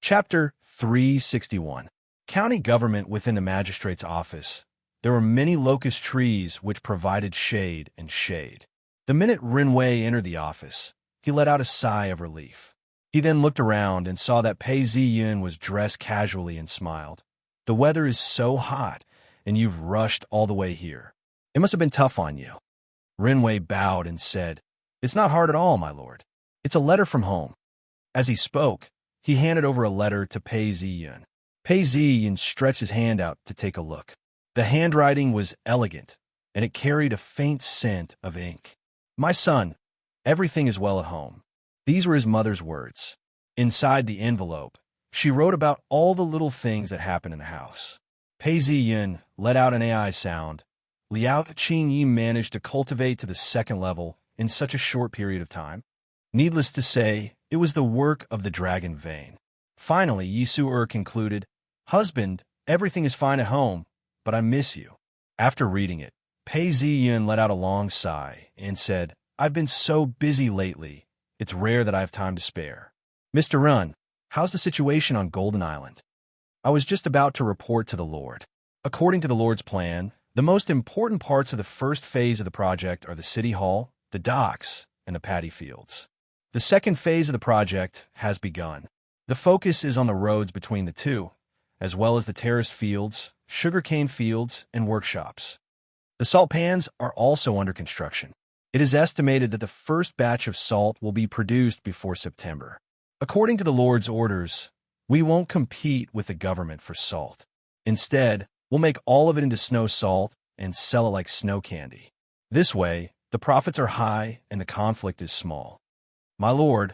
Chapter 361. County Government within the Magistrate's Office. There were many locust trees which provided shade and shade. The minute Rinwei entered the office, he let out a sigh of relief. He then looked around and saw that Pei Ziyun was dressed casually and smiled. "The weather is so hot, and you've rushed all the way here. It must have been tough on you." Rinwei bowed and said, "It's not hard at all, my lord. It's a letter from home." As he spoke, he handed over a letter to Pei Ziyun. Pei Ziyun stretched his hand out to take a look. The handwriting was elegant, and it carried a faint scent of ink. "My son, everything is well at home." These were his mother's words. Inside the envelope, she wrote about all the little things that happened in the house. Pei Ziyun let out an AI sound. Liao Qingyi managed to cultivate to the second level in such a short period of time. Needless to say, it was the work of the dragon vein. Finally, Yisu concluded, "Husband, everything is fine at home, but I miss you." After reading it, Pei Ziyun let out a long sigh and said, "I've been so busy lately, it's rare that I have time to spare." "Mr. Run, how's the situation on Golden Island?" "I was just about to report to the Lord. According to the Lord's plan, the most important parts of the first phase of the project are the City Hall, the docks, and the paddy fields. The second phase of the project has begun. The focus is on the roads between the two, as well as the terraced fields, sugarcane fields, and workshops. The salt pans are also under construction. It is estimated that the first batch of salt will be produced before September. According to the Lord's orders, we won't compete with the government for salt. Instead, we'll make all of it into snow salt and sell it like snow candy. This way, the profits are high and the conflict is small. My lord,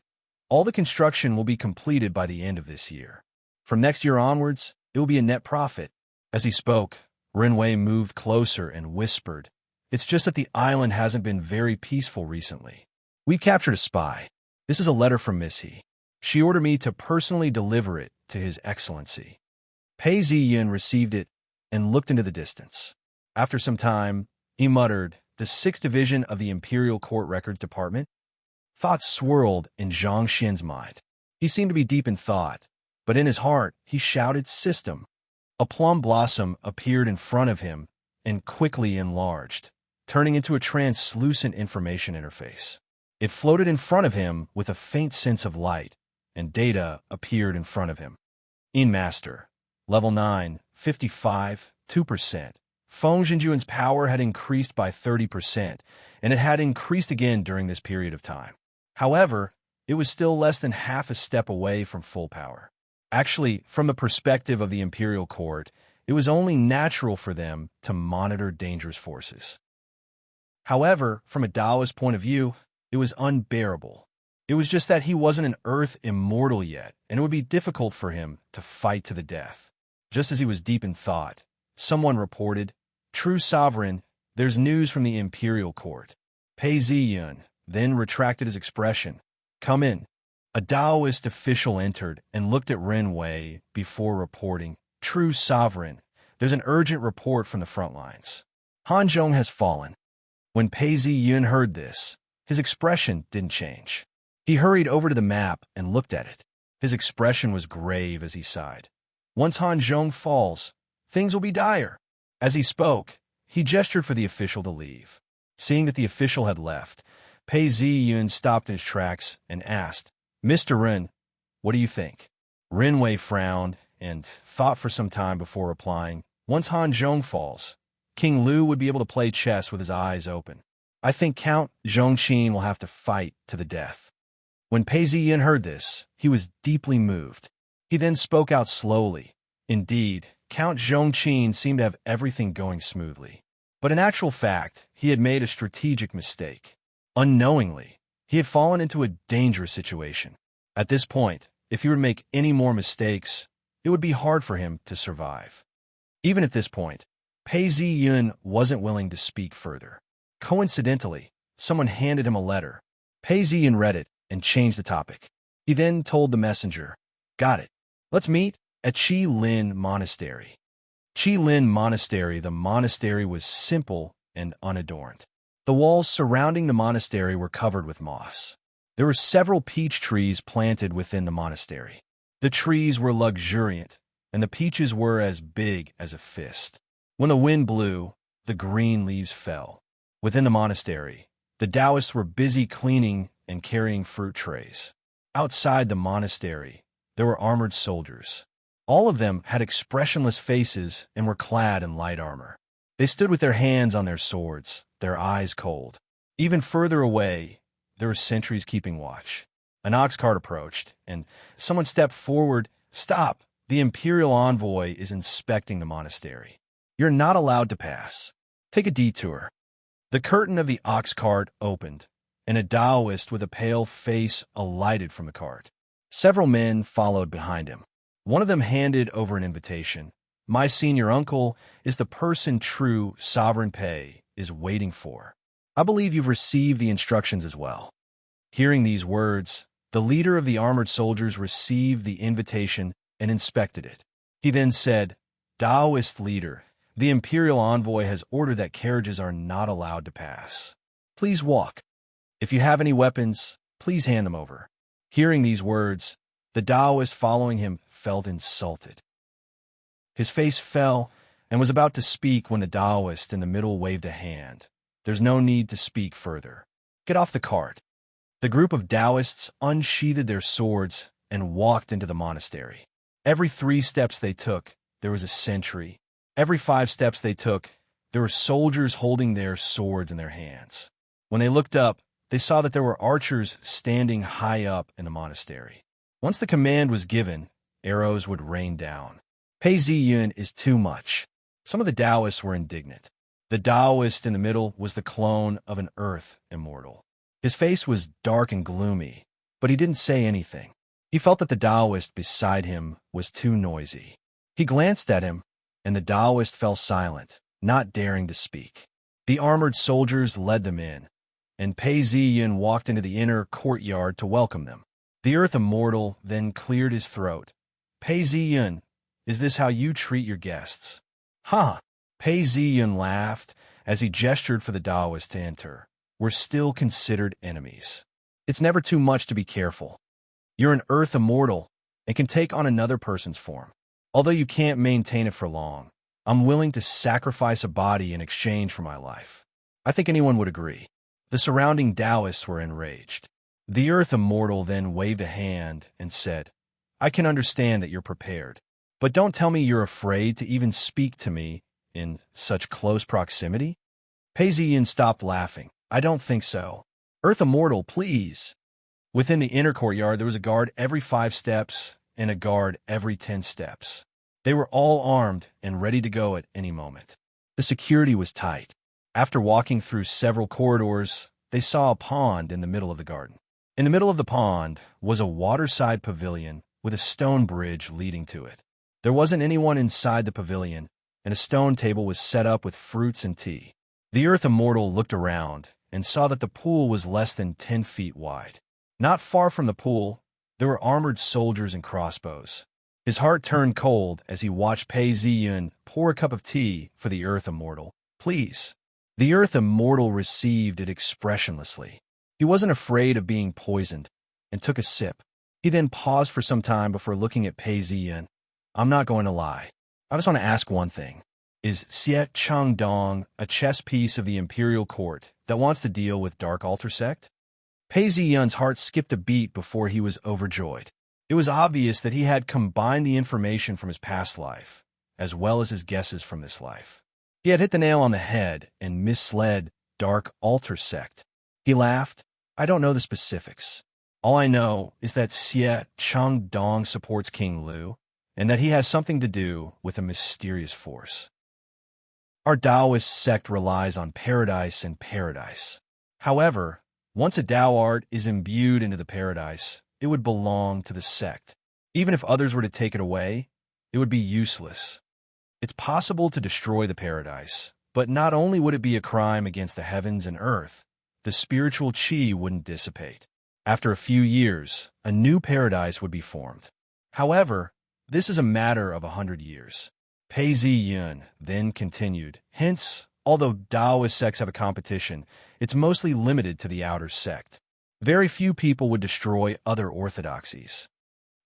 all the construction will be completed by the end of this year. From next year onwards, it will be a net profit." As he spoke, Rinwei moved closer and whispered, "It's just that the island hasn't been very peaceful recently. We captured a spy. This is a letter from Misty. She ordered me to personally deliver it to His Excellency." Pei Ziyun received it and looked into the distance. After some time, he muttered, "The 6th Division of the Imperial Court Records Department?" Thoughts swirled in Zhang Xian's mind. He seemed to be deep in thought, but in his heart he shouted, "System!" A plum blossom appeared in front of him and quickly enlarged, turning into a translucent information interface. It floated in front of him with a faint sense of light, and data appeared in front of him. In Master, Level 9, 55, 2%. Feng Zhenjuan's power had increased by 30%, and it had increased again during this period of time. However, it was still less than half a step away from full power. Actually, from the perspective of the Imperial Court, it was only natural for them to monitor dangerous forces. However, from a Taoist point of view, it was unbearable. It was just that he wasn't an Earth immortal yet, and it would be difficult for him to fight to the death. Just as he was deep in thought, someone reported, "True Sovereign, there's news from the Imperial Court." Pei Ziyun then retracted his expression. "Come in." A Taoist official entered and looked at Rinwei before reporting, "True Sovereign, there's an urgent report from the front lines. Hanzhong has fallen." When Pei Ziyun heard this, his expression didn't change. He hurried over to the map and looked at it. His expression was grave as he sighed. "Once Hanzhong falls, things will be dire." As he spoke, he gestured for the official to leave. Seeing that the official had left, Pei Ziyun stopped in his tracks and asked, "Mr. Ren, what do you think?" Rinwei frowned and thought for some time before replying, "Once Hanzhong falls, King Lu would be able to play chess with his eyes open. I think Count Zhongqin will have to fight to the death." When Pei Ziyun heard this, he was deeply moved. He then spoke out slowly. Indeed, Count Zhongqin seemed to have everything going smoothly. But in actual fact, he had made a strategic mistake. Unknowingly, he had fallen into a dangerous situation. At this point, if he were to make any more mistakes, it would be hard for him to survive. Even at this point, Pei Ziyun wasn't willing to speak further. Coincidentally, someone handed him a letter. Pei Ziyun read it and changed the topic. He then told the messenger, "Got it. Let's meet at Qi Lin Monastery." Qi Lin Monastery. The monastery was simple and unadorned. The walls surrounding the monastery were covered with moss. There were several peach trees planted within the monastery. The trees were luxuriant, and the peaches were as big as a fist. When the wind blew, the green leaves fell. Within the monastery, the Taoists were busy cleaning and carrying fruit trays. Outside the monastery, there were armored soldiers. All of them had expressionless faces and were clad in light armor. They stood with their hands on their swords, their eyes cold. Even further away, there were sentries keeping watch. An ox cart approached, and someone stepped forward. "Stop! The imperial envoy is inspecting the monastery. You're not allowed to pass. Take a detour." The curtain of the ox cart opened, and a Taoist with a pale face alighted from the cart. Several men followed behind him. One of them handed over an invitation. "My senior uncle is the person true sovereign pay is waiting for. I believe you've received the instructions as well." Hearing these words, the leader of the armored soldiers received the invitation and inspected it. He then said, "Taoist leader, the imperial envoy has ordered that carriages are not allowed to pass. Please walk. If you have any weapons, please hand them over." Hearing these words, the Taoist following him felt insulted. His face fell and was about to speak when the Taoist in the middle waved a hand. "There's no need to speak further. Get off the cart." The group of Taoists unsheathed their swords and walked into the monastery. Every 3 steps they took, there was a sentry. Every 5 steps they took, there were soldiers holding their swords in their hands. When they looked up, they saw that there were archers standing high up in the monastery. Once the command was given, arrows would rain down. Pei Ziyun is too much. Some of the Taoists were indignant. The Taoist in the middle was the clone of an earth immortal. His face was dark and gloomy, but he didn't say anything. He felt that the Taoist beside him was too noisy. He glanced at him, and the Taoist fell silent, not daring to speak. The armored soldiers led them in, and Pei Ziyun walked into the inner courtyard to welcome them. The earth immortal then cleared his throat. "Pei Ziyun, is this how you treat your guests?" "Huh." Pei Ziyun laughed as he gestured for the Taoist to enter. "We're still considered enemies. It's never too much to be careful. You're an earth immortal and can take on another person's form. Although you can't maintain it for long, I'm willing to sacrifice a body in exchange for my life. I think anyone would agree." The surrounding Taoists were enraged. The earth immortal then waved a hand and said, "I can understand that you're prepared, but don't tell me you're afraid to even speak to me in such close proximity." Pei Ziyun stopped laughing. "I don't think so. Earth immortal, please." Within the inner courtyard, there was a guard every 5 steps and a guard every 10 steps. They were all armed and ready to go at any moment. The security was tight. After walking through several corridors, they saw a pond in the middle of the garden. In the middle of the pond was a waterside pavilion with a stone bridge leading to it. There wasn't anyone inside the pavilion, and a stone table was set up with fruits and tea. The earth immortal looked around and saw that the pool was less than 10 feet wide. Not far from the pool, there were armored soldiers and crossbows. His heart turned cold as he watched Pei Ziyun pour a cup of tea for the earth immortal. "Please." The earth immortal received it expressionlessly. He wasn't afraid of being poisoned and took a sip. He then paused for some time before looking at Pei Ziyun. "I'm not going to lie. I just want to ask one thing. Is Xie Changdong a chess piece of the imperial court that wants to deal with Dark Altar sect?" Pei Ziyun's heart skipped a beat before he was overjoyed. It was obvious that he had combined the information from his past life, as well as his guesses from this life. He had hit the nail on the head and misled Dark Altar sect. He laughed. "I don't know the specifics. All I know is that Xie Changdong supports King Lu, and that he has something to do with a mysterious force. Our Taoist sect relies on paradise and paradise. However, once a Tao art is imbued into the paradise, it would belong to the sect. Even if others were to take it away, it would be useless. It's possible to destroy the paradise, but not only would it be a crime against the heavens and earth, the spiritual chi wouldn't dissipate. After a few years, a new paradise would be formed. However, this is a matter of 100 years. Pei Ziyun then continued, hence, although Taoist sects have a competition, it's mostly limited to the outer sect. Very few people would destroy other orthodoxies.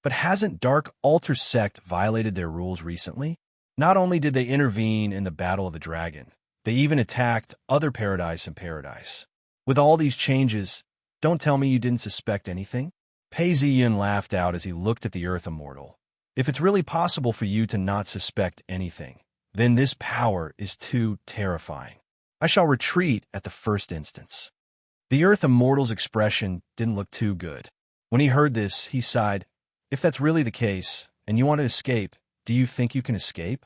But hasn't Dark Altar Sect violated their rules recently? Not only did they intervene in the Battle of the Dragon, they even attacked other paradise and paradise. With all these changes, don't tell me you didn't suspect anything? Pei Ziyin laughed out as he looked at the Earth Immortal. If it's really possible for you to not suspect anything, then this power is too terrifying. I shall retreat at the first instance. The Earth Immortal's expression didn't look too good. When he heard this, he sighed. If that's really the case, and you want to escape, do you think you can escape?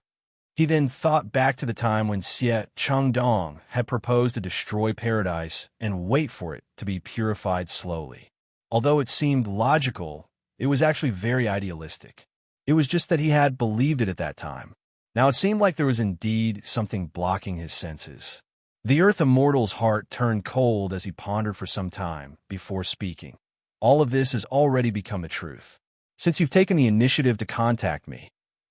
He then thought back to the time when Xie Changdong had proposed to destroy paradise and wait for it to be purified slowly. Although it seemed logical, it was actually very idealistic. It was just that he had believed it at that time. Now it seemed like there was indeed something blocking his senses. The Earth Immortal's heart turned cold as he pondered for some time before speaking. All of this has already become a truth. Since you've taken the initiative to contact me,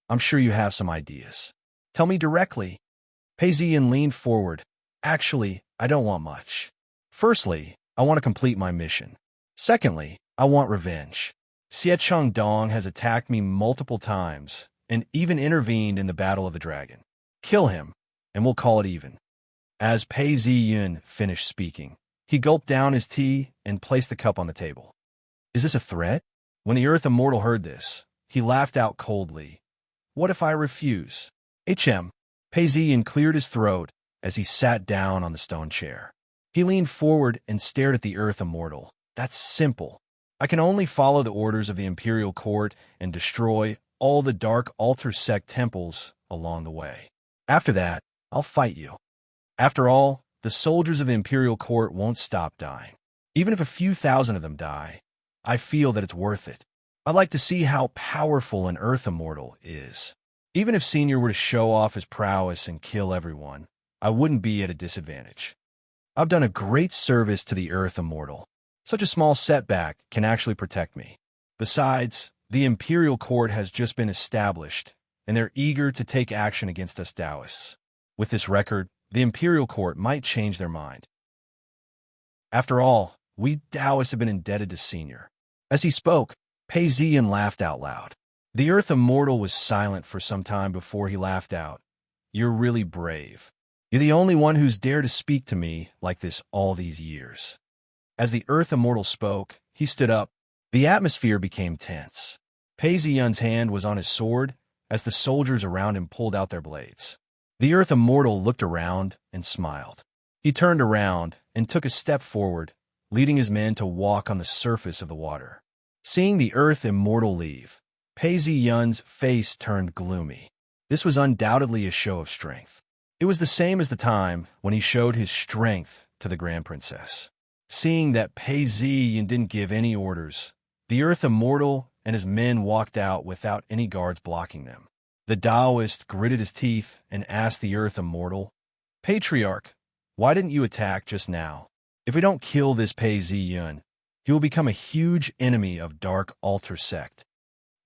I'm sure you have some ideas. Tell me directly. Pei Ziyin leaned forward. Actually, I don't want much. Firstly, I want to complete my mission. Secondly, I want revenge. Xie Changdong has attacked me multiple times and even intervened in the Battle of the Dragon. Kill him, and we'll call it even. As Pei Ziyin finished speaking, he gulped down his tea and placed the cup on the table. Is this a threat? When the Earth Immortal heard this, he laughed out coldly. What if I refuse? Pei Ziyin cleared his throat as he sat down on the stone chair. He leaned forward and stared at the Earth Immortal. That's simple. I can only follow the orders of the Imperial Court and destroy all the Dark Altar Sect temples along the way. After that, I'll fight you. After all, the soldiers of the Imperial Court won't stop dying. Even if a few thousand of them die, I feel that it's worth it. I'd like to see how powerful an Earth Immortal is. Even if Senior were to show off his prowess and kill everyone, I wouldn't be at a disadvantage. I've done a great service to the Earth Immortal. Such a small setback can actually protect me. Besides, the Imperial Court has just been established, and they're eager to take action against us Taoists. With this record, the Imperial Court might change their mind. After all, we Taoists have been indebted to Senior. As he spoke, Pei Ziyin laughed out loud. The Earth Immortal was silent for some time before he laughed out. You're really brave. You're the only one who's dared to speak to me like this all these years. As the Earth Immortal spoke, he stood up. The atmosphere became tense. Pei Ziyin's hand was on his sword as the soldiers around him pulled out their blades. The Earth Immortal looked around and smiled. He turned around and took a step forward, leading his men to walk on the surface of the water. Seeing the Earth Immortal leave, Pei Ziyin's face turned gloomy. This was undoubtedly a show of strength. It was the same as the time when he showed his strength to the Grand Princess. Seeing that Pei Ziyin didn't give any orders, the Earth Immortal and his men walked out without any guards blocking them. The Taoist gritted his teeth and asked the Earth Immortal, Patriarch, why didn't you attack just now? If we don't kill this Pei Ziyin, he will become a huge enemy of Dark Altar Sect.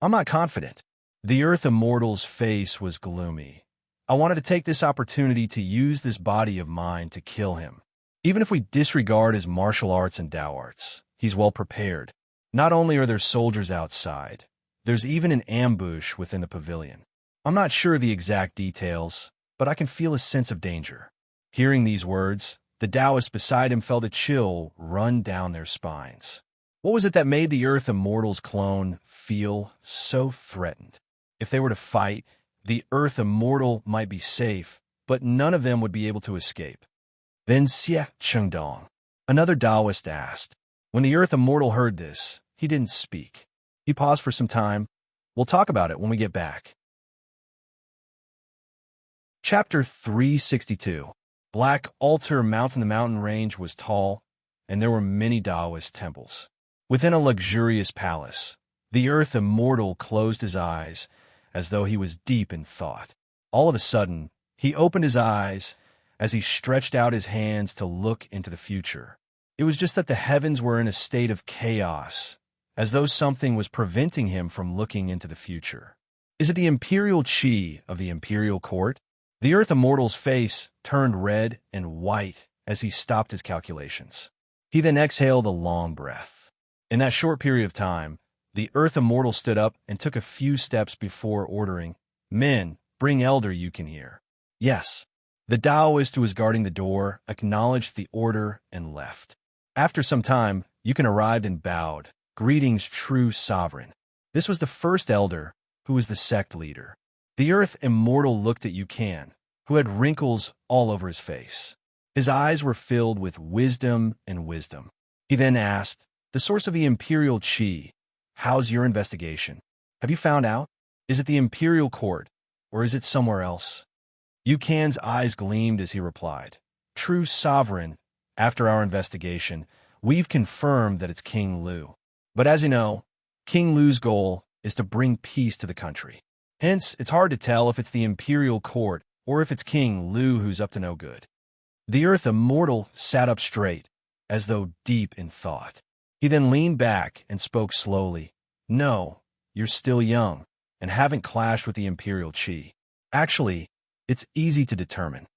I'm not confident. The Earth Immortal's face was gloomy. I wanted to take this opportunity to use this body of mine to kill him. Even if we disregard his martial arts and Tao arts, he's well prepared. Not only are there soldiers outside, there's even an ambush within the pavilion. I'm not sure of the exact details, but I can feel a sense of danger. Hearing these words, the Taoists beside him felt a chill run down their spines. What was it that made the Earth Immortal's clone feel so threatened? If they were to fight, the Earth Immortal might be safe, but none of them would be able to escape. Then Xie Chengdong, another Taoist, asked. When the Earth Immortal heard this, he didn't speak. He paused for some time. We'll talk about it when we get back. Chapter 362. Black Altar Mountain. The mountain range was tall, and there were many Taoist temples. Within a luxurious palace, the Earth Immortal closed his eyes as though he was deep in thought. All of a sudden, he opened his eyes as he stretched out his hands to look into the future. It was just that the heavens were in a state of chaos, as though something was preventing him from looking into the future. Is it the Imperial Qi of the Imperial Court? The Earth Immortal's face turned red and white as he stopped his calculations. He then exhaled a long breath. In that short period of time, The Earth Immortal stood up and took a few steps before ordering, "Men, bring Elder you can hear." Yes. The Taoist who was guarding the door acknowledged the order and left. After some time, Yukin arrived and bowed. "Greetings, true sovereign." This was the first elder, who was the sect leader. The Earth Immortal looked at Yukin, who had wrinkles all over his face. His eyes were filled with wisdom and wisdom. He then asked, "The source of the Imperial Qi, how's your investigation? Have you found out? Is it the Imperial Court, or is it somewhere else?" Yukin's eyes gleamed as he replied, "True sovereign, after our investigation, we've confirmed that it's King Lu. But as you know, King Lu's goal is to bring peace to the country. Hence, it's hard to tell if it's the Imperial Court or if it's King Lu who's up to no good." The Earth Immortal sat up straight, as though deep in thought. He then leaned back and spoke slowly. "No, you're still young, and haven't clashed with the Imperial Qi. Actually, it's easy to determine.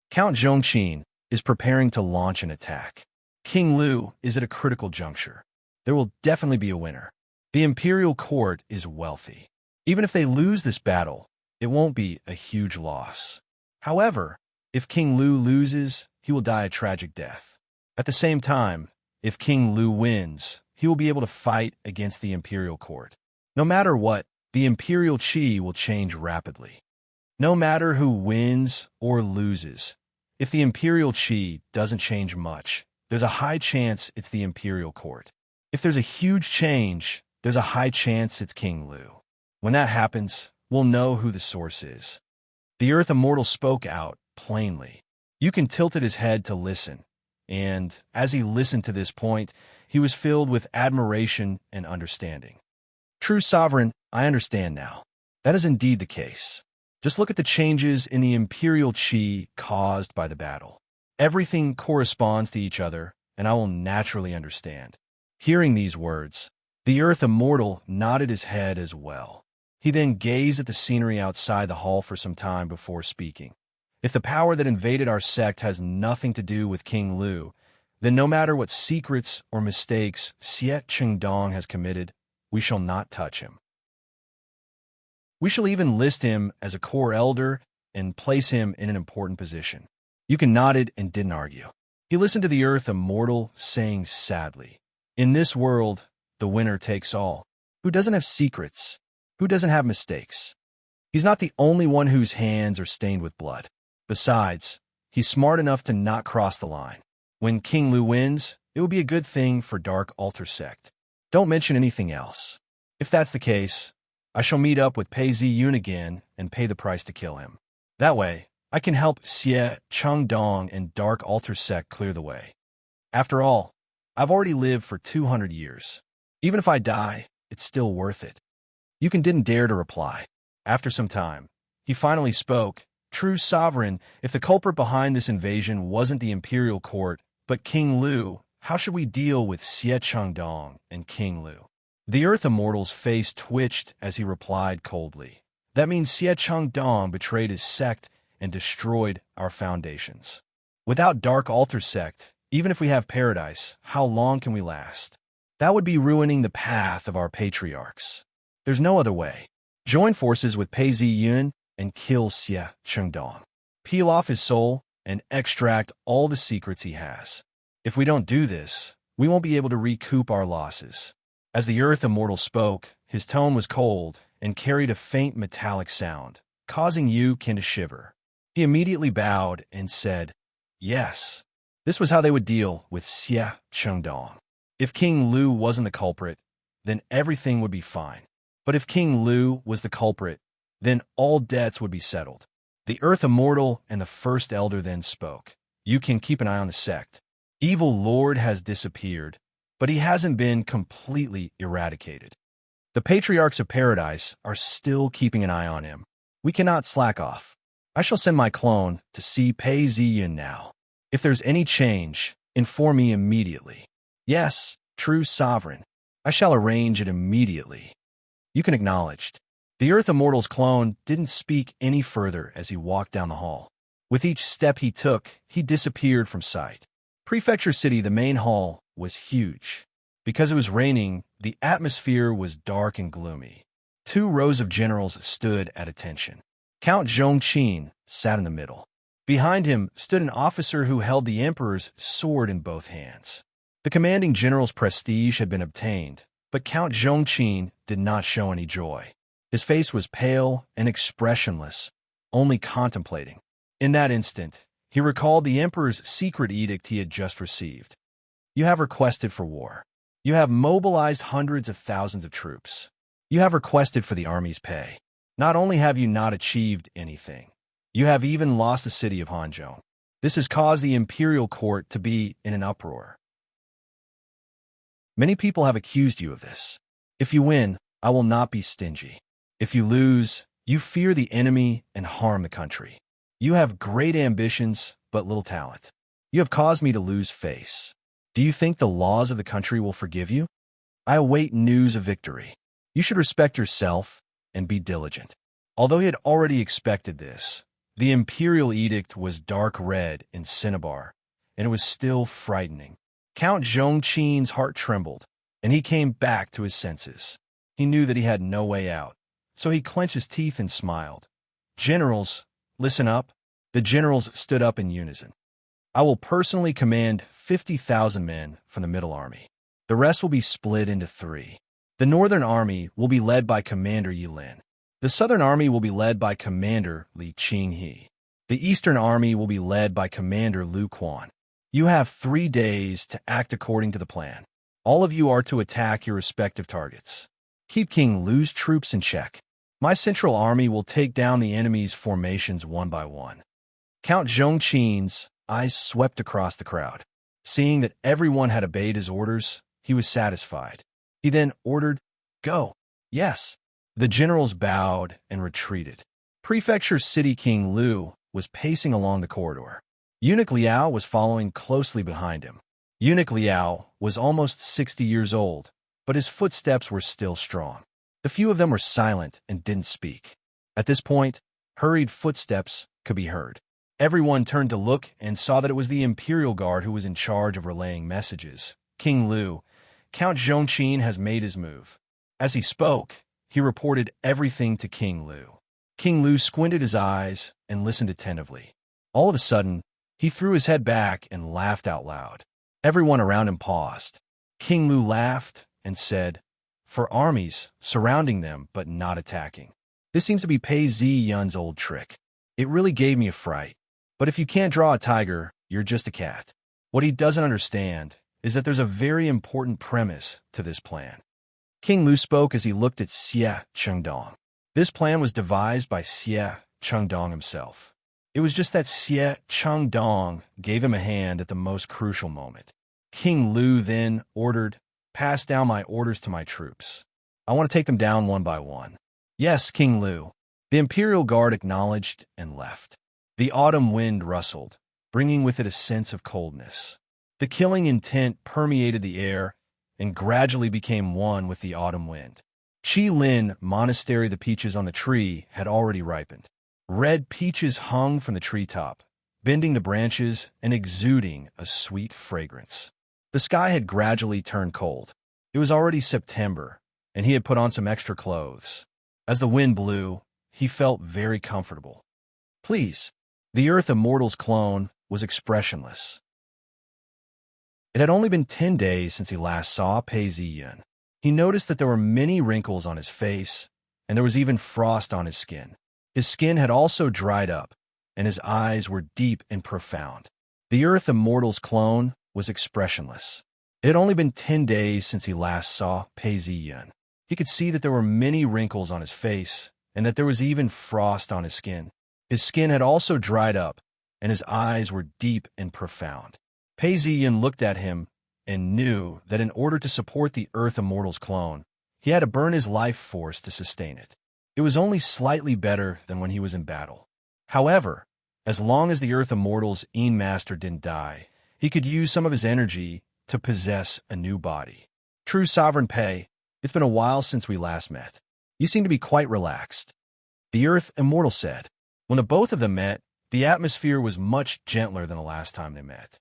Count Zhongqin is preparing to launch an attack. King Lu is at a critical juncture. There will definitely be a winner. The Imperial Court is wealthy. Even if they lose this battle, it won't be a huge loss. However, if King Lu loses, he will die a tragic death. At the same time, if King Lu wins, he will be able to fight against the Imperial Court. No matter what, the Imperial Qi will change rapidly. No matter who wins or loses, if the Imperial Qi doesn't change much, there's a high chance it's the Imperial Court. If there's a huge change, there's a high chance it's King Lu. When that happens, we'll know who the source is." The Earth Immortal spoke out plainly. Yukin tilted his head to listen, and as he listened to this point, he was filled with admiration and understanding. "True sovereign, I understand now. That is indeed the case. Just look at the changes in the Imperial Qi caused by the battle. Everything corresponds to each other, and I will naturally understand." Hearing these words, the Earth Immortal nodded his head as well. He then gazed at the scenery outside the hall for some time before speaking. "If the power that invaded our sect has nothing to do with King Lu, then no matter what secrets or mistakes Xie Qingdong has committed, we shall not touch him. We shall even list him as a core elder and place him in an important position." Yukin nodded and didn't argue. He listened to the Earth Immortal saying sadly, "In this world, the winner takes all. Who doesn't have secrets? Who doesn't have mistakes? He's not the only one whose hands are stained with blood. Besides, he's smart enough to not cross the line. When King Lu wins, it will be a good thing for Dark Altar Sect. Don't mention anything else. If that's the case, I shall meet up with Pei Ziyun again and pay the price to kill him. That way, I can help Xie Changdong and Dark Altar Sect clear the way. After all, I've already lived for 200 years. Even if I die, it's still worth it." Yukin didn't dare to reply. After some time, he finally spoke. "True sovereign, if the culprit behind this invasion wasn't the Imperial Court, but King Lu, how should we deal with Xie Changdong and King Lu?" The Earth Immortal's face twitched as he replied coldly. "That means Xie Changdong betrayed his sect and destroyed our foundations. Without Dark Altar Sect, even if we have paradise, how long can we last? That would be ruining the path of our patriarchs. There's no other way. Join forces with Pei Ziyun and kill Xie Chengdong. Peel off his soul and extract all the secrets he has. If we don't do this, we won't be able to recoup our losses." As the Earth Immortal spoke, his tone was cold and carried a faint metallic sound, causing Yukin to shiver. He immediately bowed and said, "Yes." This was how they would deal with Xie Chengdong. If King Lu wasn't the culprit, then everything would be fine. But if King Lu was the culprit, then all debts would be settled. The Earth Immortal and the First Elder then spoke. "You can keep an eye on the sect. Evil Lord has disappeared, but he hasn't been completely eradicated. The Patriarchs of Paradise are still keeping an eye on him. We cannot slack off. I shall send my clone to see Pei Ziyun now. If there's any change, inform me immediately." "Yes, true sovereign. I shall arrange it immediately." Yukin acknowledged. The Earth Immortal's clone didn't speak any further as he walked down the hall. With each step he took, he disappeared from sight. Prefecture City, the main hall, was huge. Because it was raining, the atmosphere was dark and gloomy. 2 rows of generals stood at attention. Count Zhongqin sat in the middle. Behind him stood an officer who held the emperor's sword in both hands. The commanding general's prestige had been obtained, but Count Zhongqin did not show any joy. His face was pale and expressionless, only contemplating. In that instant, he recalled the emperor's secret edict he had just received. You have requested for war. You have mobilized hundreds of thousands of troops. You have requested for the army's pay. Not only have you not achieved anything, you have even lost the city of Hanzhou. This has caused the imperial court to be in an uproar. Many people have accused you of this. If you win, I will not be stingy. If you lose, you fear the enemy and harm the country. You have great ambitions, but little talent. You have caused me to lose face. Do you think the laws of the country will forgive you? I await news of victory. You should respect yourself and be diligent. Although he had already expected this, the imperial edict was dark red in cinnabar, and it was still frightening. Count Zhongqin's heart trembled, and he came back to his senses. He knew that he had no way out, so he clenched his teeth and smiled. Generals, listen up. The generals stood up in unison. I will personally command 50,000 men from the Middle Army. The rest will be split into 3. The Northern Army will be led by Commander Yilin. The Southern Army will be led by Commander Li Qinghe. The Eastern Army will be led by Commander Lu Quan. You have 3 days to act according to the plan. All of you are to attack your respective targets. Keep King Lu's troops in check. My Central Army will take down the enemy's formations one by one. Count Zhongqin's eyes swept across the crowd. Seeing that everyone had obeyed his orders, he was satisfied. He then ordered, "Go." Yes. The generals bowed and retreated. Prefecture City King Lu was pacing along the corridor. Eunuch Liao was following closely behind him. Eunuch Liao was almost 60 years old, but his footsteps were still strong. The few of them were silent and didn't speak. At this point, hurried footsteps could be heard. Everyone turned to look and saw that it was the Imperial Guard who was in charge of relaying messages. King Lu, Count Zhongqin has made his move. As he spoke, he reported everything to King Lu. King Lu squinted his eyes and listened attentively. All of a sudden, he threw his head back and laughed out loud. Everyone around him paused. King Lu laughed and said, "For armies, surrounding them but not attacking. This seems to be Pei Ziyun's old trick. It really gave me a fright. But if you can't draw a tiger, you're just a cat." What he doesn't understand is that there's a very important premise to this plan. King Lu spoke as he looked at Xie Chengdong. This plan was devised by Xie Chengdong himself. It was just that Xie Chengdong gave him a hand at the most crucial moment. King Lu then ordered, "Pass down my orders to my troops. I want to take them down one by one." "Yes, King Lu." The Imperial Guard acknowledged and left. The autumn wind rustled, bringing with it a sense of coldness. The killing intent permeated the air and gradually became one with the autumn wind. Qilin Monastery, the peaches on the tree, had already ripened. Red peaches hung from the treetop, bending the branches and exuding a sweet fragrance. The sky had gradually turned cold. It was already September, and he had put on some extra clothes. As the wind blew, he felt very comfortable. Please, the Earth Immortal's clone was expressionless. It had only been 10 days since he last saw Pei Ziyun. He noticed that there were many wrinkles on his face, and there was even frost on his skin. His skin had also dried up, and his eyes were deep and profound. The Earth Immortal's clone was expressionless. It had only been 10 days since he last saw Pei Ziyun. He could see that there were many wrinkles on his face, and that there was even frost on his skin. His skin had also dried up, and his eyes were deep and profound. Pei Ziyun looked at him and knew that in order to support the Earth Immortal's clone, he had to burn his life force to sustain it. It was only slightly better than when he was in battle. However, as long as the Earth Immortal's Een Master didn't die, he could use some of his energy to possess a new body. True Sovereign Pei, it's been a while since we last met. You seem to be quite relaxed. The Earth Immortal said. When the both of them met, the atmosphere was much gentler than the last time they met.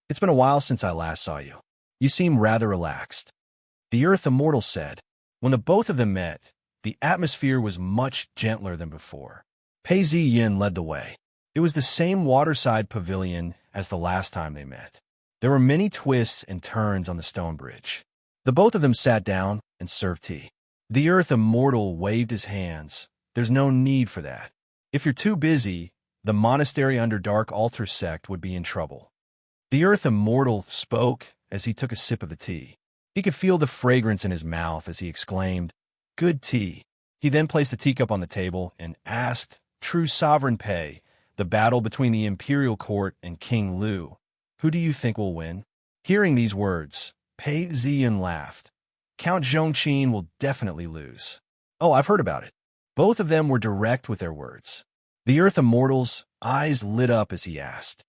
It's been a while since I last saw you. You seem rather relaxed. The Earth Immortal said. When the both of them met, the atmosphere was much gentler than before. Pei Ziyin led the way. It was the same waterside pavilion as the last time they met. There were many twists and turns on the stone bridge. The both of them sat down and served tea. The Earth Immortal waved his hands. There's no need for that. If you're too busy, the monastery under Dark Altar sect would be in trouble. The Earth Immortal spoke as he took a sip of the tea. He could feel the fragrance in his mouth as he exclaimed, "Good tea." He then placed the teacup on the table and asked, "True Sovereign Pei, the battle between the Imperial Court and King Lu, who do you think will win?" Hearing these words, Pei Ziyin laughed. "Count Zhongqin will definitely lose." "Oh, I've heard about it." Both of them were direct with their words. The Earth Immortal's eyes lit up as he asked,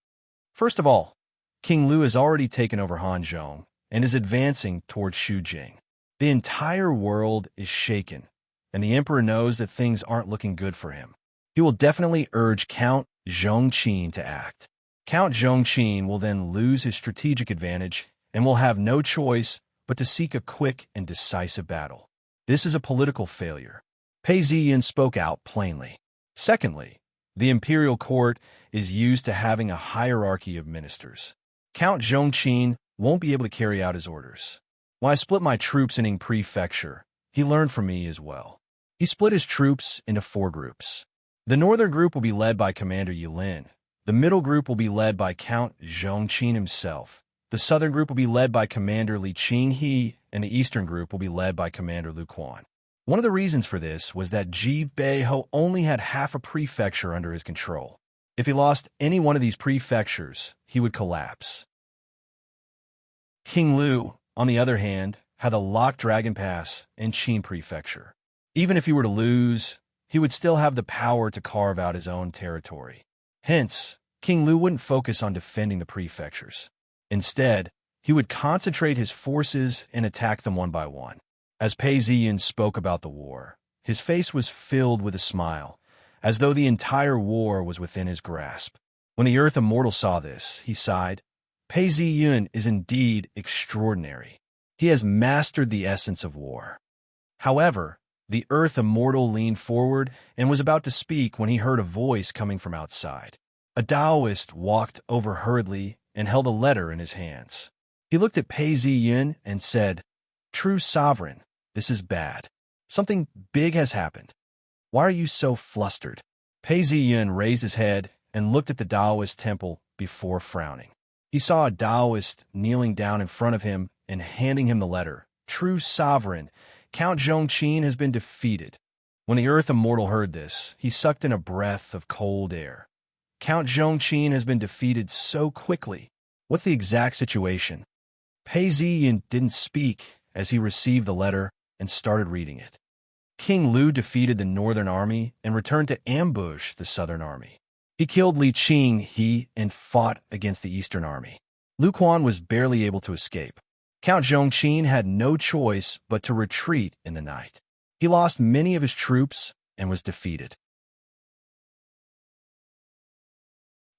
"First of all, King Lu has already taken over Hanzhong and is advancing towards Shujing. The entire world is shaken, and the Emperor knows that things aren't looking good for him. He will definitely urge Count Zhongqin to act. Count Zhongqin will then lose his strategic advantage and will have no choice but to seek a quick and decisive battle. This is a political failure." Pei Ziyin spoke out plainly. Secondly, the Imperial Court is used to having a hierarchy of ministers. Count Zhongqin won't be able to carry out his orders. When I split my troops in Ing Prefecture, he learned from me as well. He split his troops into 4 groups. The northern group will be led by Commander Yulin. The middle group will be led by Count Zhongqin himself. The southern group will be led by Commander Li Qinghe, and the eastern group will be led by Commander Lu Quan. One of the reasons for this was that Ji Beiho only had half a prefecture under his control. If he lost any one of these prefectures, he would collapse. King Lu, on the other hand, had the Locked Dragon Pass and Qin Prefecture. Even if he were to lose, he would still have the power to carve out his own territory. Hence, King Lu wouldn't focus on defending the prefectures. Instead, he would concentrate his forces and attack them one by one. As Pei Ziyin spoke about the war, his face was filled with a smile, as though the entire war was within his grasp. When the Earth Immortal saw this, he sighed. Pei Ziyin is indeed extraordinary. He has mastered the essence of war. However, the Earth Immortal leaned forward and was about to speak when he heard a voice coming from outside. A Taoist walked over hurriedly and held a letter in his hands. He looked at Pei Ziyin and said, "True Sovereign, this is bad. Something big has happened. Why are you so flustered?" Pei Ziyin raised his head and looked at the Taoist temple before frowning. He saw a Taoist kneeling down in front of him and handing him the letter. "True Sovereign, Count Zhongqin has been defeated." When the Earth Immortal heard this, he sucked in a breath of cold air. "Count Zhongqin has been defeated so quickly. What's the exact situation?" Pei Ziyin didn't speak as he received the letter and started reading it. King Lu defeated the northern army and returned to ambush the southern army. He killed Li Qinghe and fought against the eastern army. Lu Quan was barely able to escape. Count Zhongqin had no choice but to retreat in the night. He lost many of his troops and was defeated.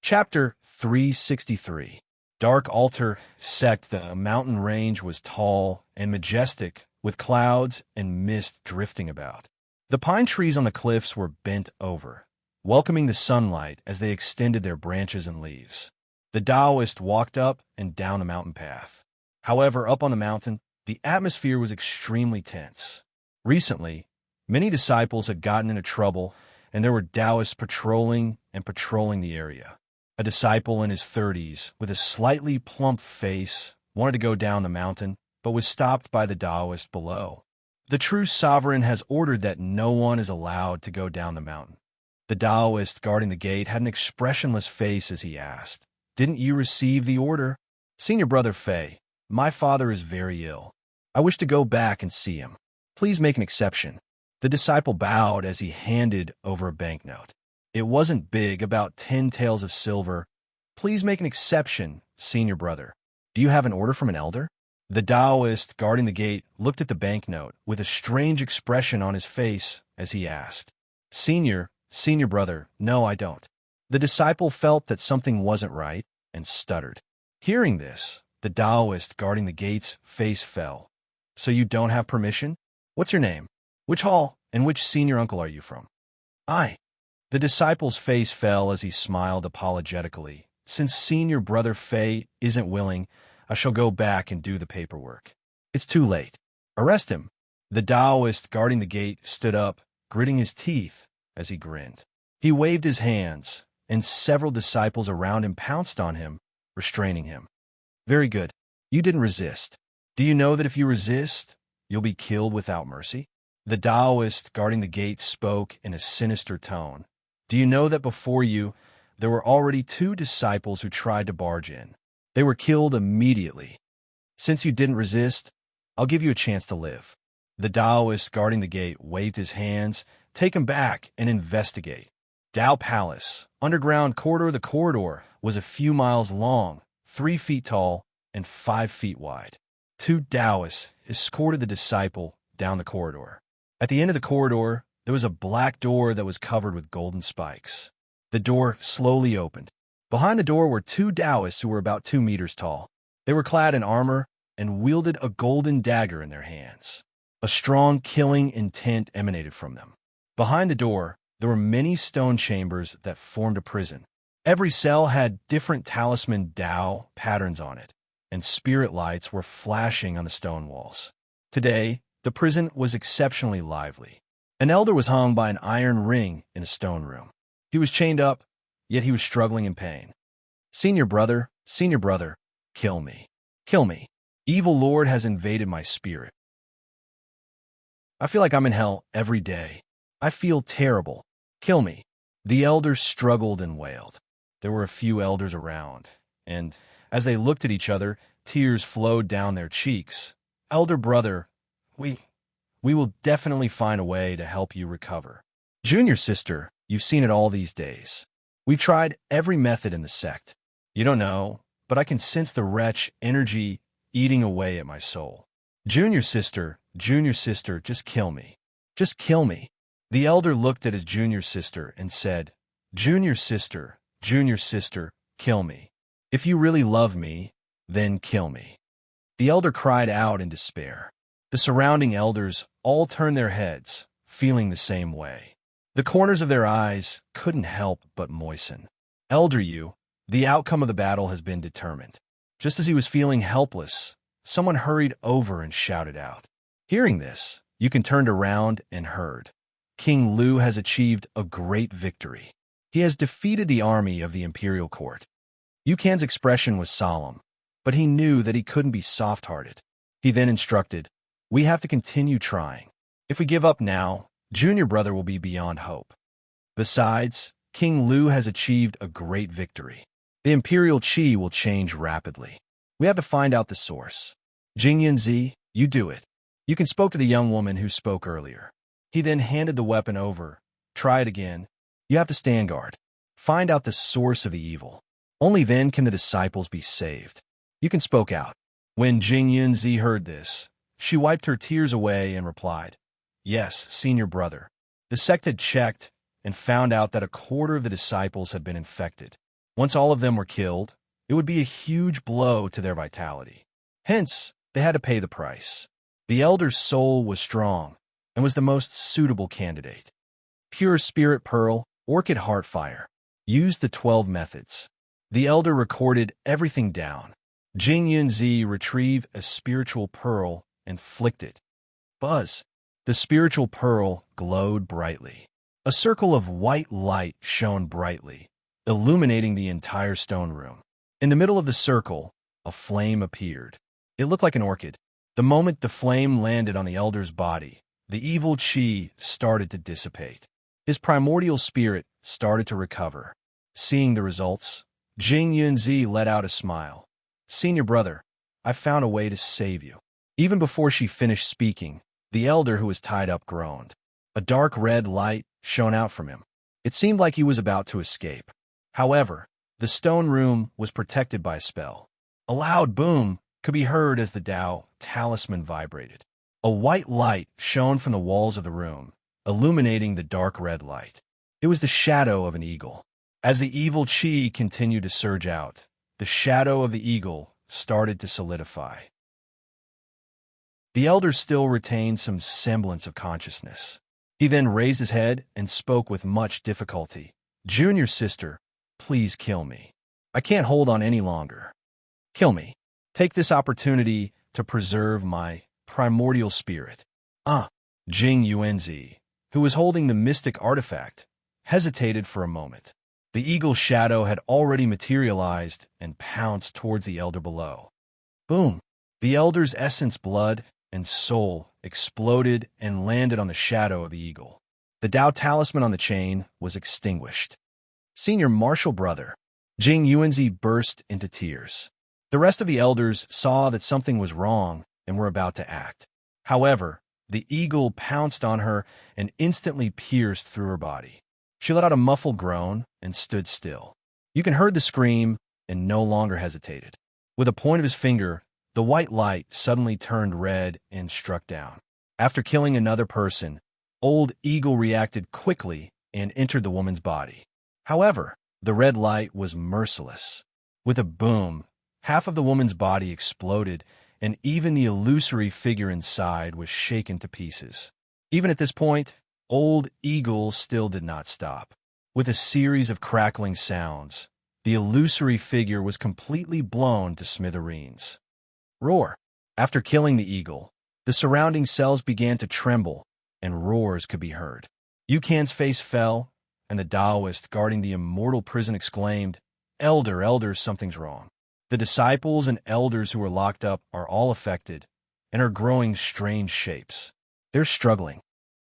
Chapter 363. Dark Altar Sect. The mountain range was tall and majestic, with clouds and mist drifting about. The pine trees on the cliffs were bent over, welcoming the sunlight as they extended their branches and leaves. The Taoist walked up and down the mountain path. However, up on the mountain, the atmosphere was extremely tense. Recently, many disciples had gotten into trouble, and there were Taoists patrolling the area. A disciple in his 30s, with a slightly plump face, wanted to go down the mountain, but was stopped by the Taoist below. The true sovereign has ordered that no one is allowed to go down the mountain. The Taoist guarding the gate had an expressionless face as he asked, "Didn't you receive the order?" "Senior Brother Fei, my father is very ill. I wish to go back and see him. Please make an exception." The disciple bowed as he handed over a banknote. It wasn't big, about 10 taels of silver. "Please make an exception, Senior Brother. Do you have an order from an elder?" The Taoist guarding the gate looked at the banknote with a strange expression on his face as he asked, Senior Brother, no, I don't." The disciple felt that something wasn't right and stuttered. Hearing this, The Taoist guarding the gate's face fell. So you don't have permission? What's your name? Which hall and which senior uncle are you from? I. The disciple's face fell as he smiled apologetically. Since senior brother Fei isn't willing, I shall go back and do the paperwork. It's too late. Arrest him. The Taoist guarding the gate stood up, gritting his teeth as he grinned. He waved his hands, and several disciples around him pounced on him, restraining him. Very good. You didn't resist. Do you know that if you resist, you'll be killed without mercy? The Taoist guarding the gate spoke in a sinister tone. Do you know that before you, there were already 2 disciples who tried to barge in? They were killed immediately. Since you didn't resist, I'll give you a chance to live. The Taoist guarding the gate waved his hands. Take him back and investigate. Tao Palace, underground corridor. The corridor was a few miles long, 3 feet tall, and 5 feet wide. 2 Taoists escorted the disciple down the corridor. At the end of the corridor, there was a black door that was covered with golden spikes. The door slowly opened. Behind the door were 2 Taoists who were about 2 meters tall. They were clad in armor and wielded a golden dagger in their hands. A strong killing intent emanated from them. Behind the door, there were many stone chambers that formed a prison. Every cell had different talisman Tao patterns on it, and spirit lights were flashing on the stone walls. Today, the prison was exceptionally lively. An elder was hung by an iron ring in a stone room. He was chained up, yet he was struggling in pain. Senior brother, kill me. Kill me. Evil Lord has invaded my spirit. I feel like I'm in hell every day. I feel terrible. Kill me. The elders struggled and wailed. There were a few elders around, and as they looked at each other, tears flowed down their cheeks. Elder brother, we will definitely find a way to help you recover. Junior sister, you've seen it all these days. We've tried every method in the sect. You don't know, but I can sense the wretch energy eating away at my soul. Junior sister, just kill me. Just kill me. The elder looked at his junior sister and said, Junior sister, kill me. If you really love me, then kill me. The elder cried out in despair. The surrounding elders all turned their heads, feeling the same way. The corners of their eyes couldn't help but moisten. Elder Yu, the outcome of the battle has been determined. Just as he was feeling helpless, someone hurried over and shouted out. Hearing this, Yukin turned around and heard. King Lu has achieved a great victory. He has defeated the army of the imperial court. Yukan's expression was solemn, but he knew that he couldn't be soft-hearted. He then instructed, we have to continue trying. If we give up now, junior brother will be beyond hope. Besides, King Lu has achieved a great victory. The imperial qi will change rapidly. We have to find out the source. Jingyanzi, you do it. Yukin spoke to the young woman who spoke earlier. He then handed the weapon over. Try it again. You have to stand guard. Find out the source of the evil. Only then can the disciples be saved. Yukin spoke out. When Jingyanzi heard this, she wiped her tears away and replied, Yes, senior brother. The sect had checked and found out that a quarter of the disciples had been infected. Once all of them were killed, it would be a huge blow to their vitality. Hence, they had to pay the price. The elder's soul was strong and was the most suitable candidate. Pure Spirit Pearl, Orchid Heart Fire. Used the 12 methods. The elder recorded everything down. Jingyanzi retrieved a spiritual pearl and flicked it. Buzz. The spiritual pearl glowed brightly. A circle of white light shone brightly, illuminating the entire stone room. In the middle of the circle, a flame appeared. It looked like an orchid. The moment the flame landed on the elder's body, the evil qi started to dissipate. His primordial spirit started to recover. Seeing the results, Jingyanzi let out a smile. Senior brother, I found a way to save you. Even before she finished speaking, the elder who was tied up groaned. A dark red light shone out from him. It seemed like he was about to escape. However, the stone room was protected by a spell. A loud boom could be heard as the Tao talisman vibrated. A white light shone from the walls of the room, illuminating the dark red light. It was the shadow of an eagle. As the evil qi continued to surge out, the shadow of the eagle started to solidify. The elder still retained some semblance of consciousness. He then raised his head and spoke with much difficulty. "Junior sister, please kill me. I can't hold on any longer. Kill me. Take this opportunity to preserve my primordial spirit." Jing Yuanzi, who was holding the mystic artifact, hesitated for a moment. The eagle's shadow had already materialized and pounced towards the elder below. Boom! The elder's essence, blood, and soul exploded and landed on the shadow of the eagle. The Tao talisman on the chain was extinguished. "Senior martial brother," Jing Yuanzi burst into tears. The rest of the elders saw that something was wrong and were about to act. However, the eagle pounced on her and instantly pierced through her body. She let out a muffled groan and stood still. You can heard the scream and no longer hesitated. With a point of his finger, the white light suddenly turned red and struck down. After killing another person, Old Eagle reacted quickly and entered the woman's body. However, the red light was merciless. With a boom, half of the woman's body exploded, and even the illusory figure inside was shaken to pieces. Even at this point, Old Eagle still did not stop. With a series of crackling sounds, the illusory figure was completely blown to smithereens. Roar! After killing the eagle, the surrounding cells began to tremble, and roars could be heard. Yukan's face fell, and the Taoist guarding the immortal prison exclaimed, "Elder, elder, something's wrong." The disciples and elders who were locked up are all affected and are growing strange shapes. They're struggling.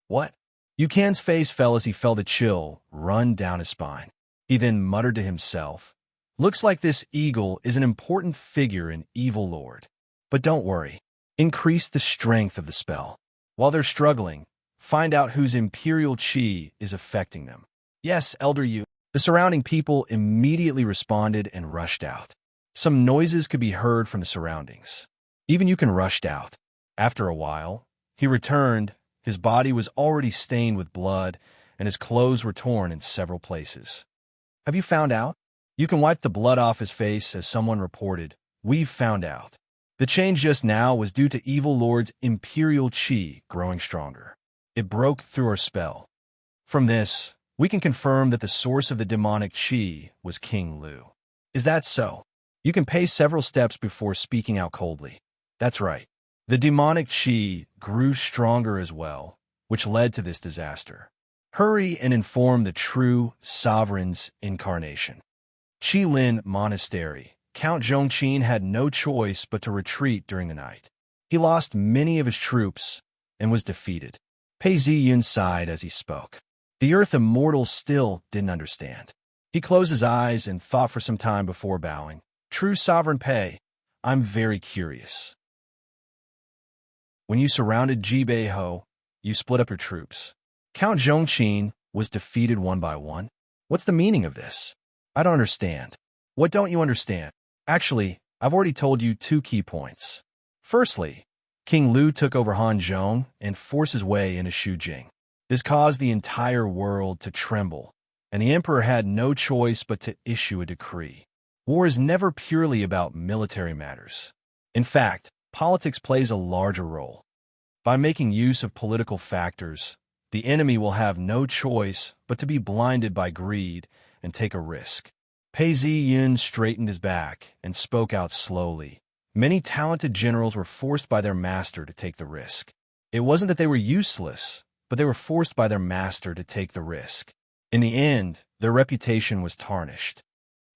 What? Yukan's face fell as he felt a chill run down his spine. He then muttered to himself, "Looks like this eagle is an important figure in Evil Lord. But don't worry. Increase the strength of the spell. While they're struggling, find out whose imperial chi is affecting them." "Yes, Elder Yu." The surrounding people immediately responded and rushed out. Some noises could be heard from the surroundings. Even Yukan rushed out. After a while, he returned. His body was already stained with blood, and his clothes were torn in several places. "Have you found out?" Yukan wiped the blood off his face as someone reported, "We've found out. The change just now was due to Evil Lord's imperial chi growing stronger. It broke through our spell. From this, we can confirm that the source of the demonic chi was King Lu." "Is that so?" You can pay several steps before speaking out coldly. That's right. The demonic chi grew stronger as well, which led to this disaster. Hurry and inform the true sovereign's incarnation. Qilin Monastery. Count Zhongqin had no choice but to retreat during the night. He lost many of his troops and was defeated. Pei Ziyun sighed as he spoke. The Earth Immortal still didn't understand. He closed his eyes and thought for some time before bowing. "True Sovereign Pei, I'm very curious. When you surrounded Jibeiho, you split up your troops. Count Zhongqin was defeated one by one. What's the meaning of this? I don't understand." "What don't you understand?" "Actually, I've already told you 2 key points. Firstly, King Lu took over Hanzhong and forced his way into Shujing. This caused the entire world to tremble, and the emperor had no choice but to issue a decree. War is never purely about military matters. In fact, politics plays a larger role. By making use of political factors, the enemy will have no choice but to be blinded by greed and take a risk." Pei Ziyun straightened his back and spoke out slowly. Many talented generals were forced by their master to take the risk. It wasn't that they were useless, but they were forced by their master to take the risk. In the end, their reputation was tarnished.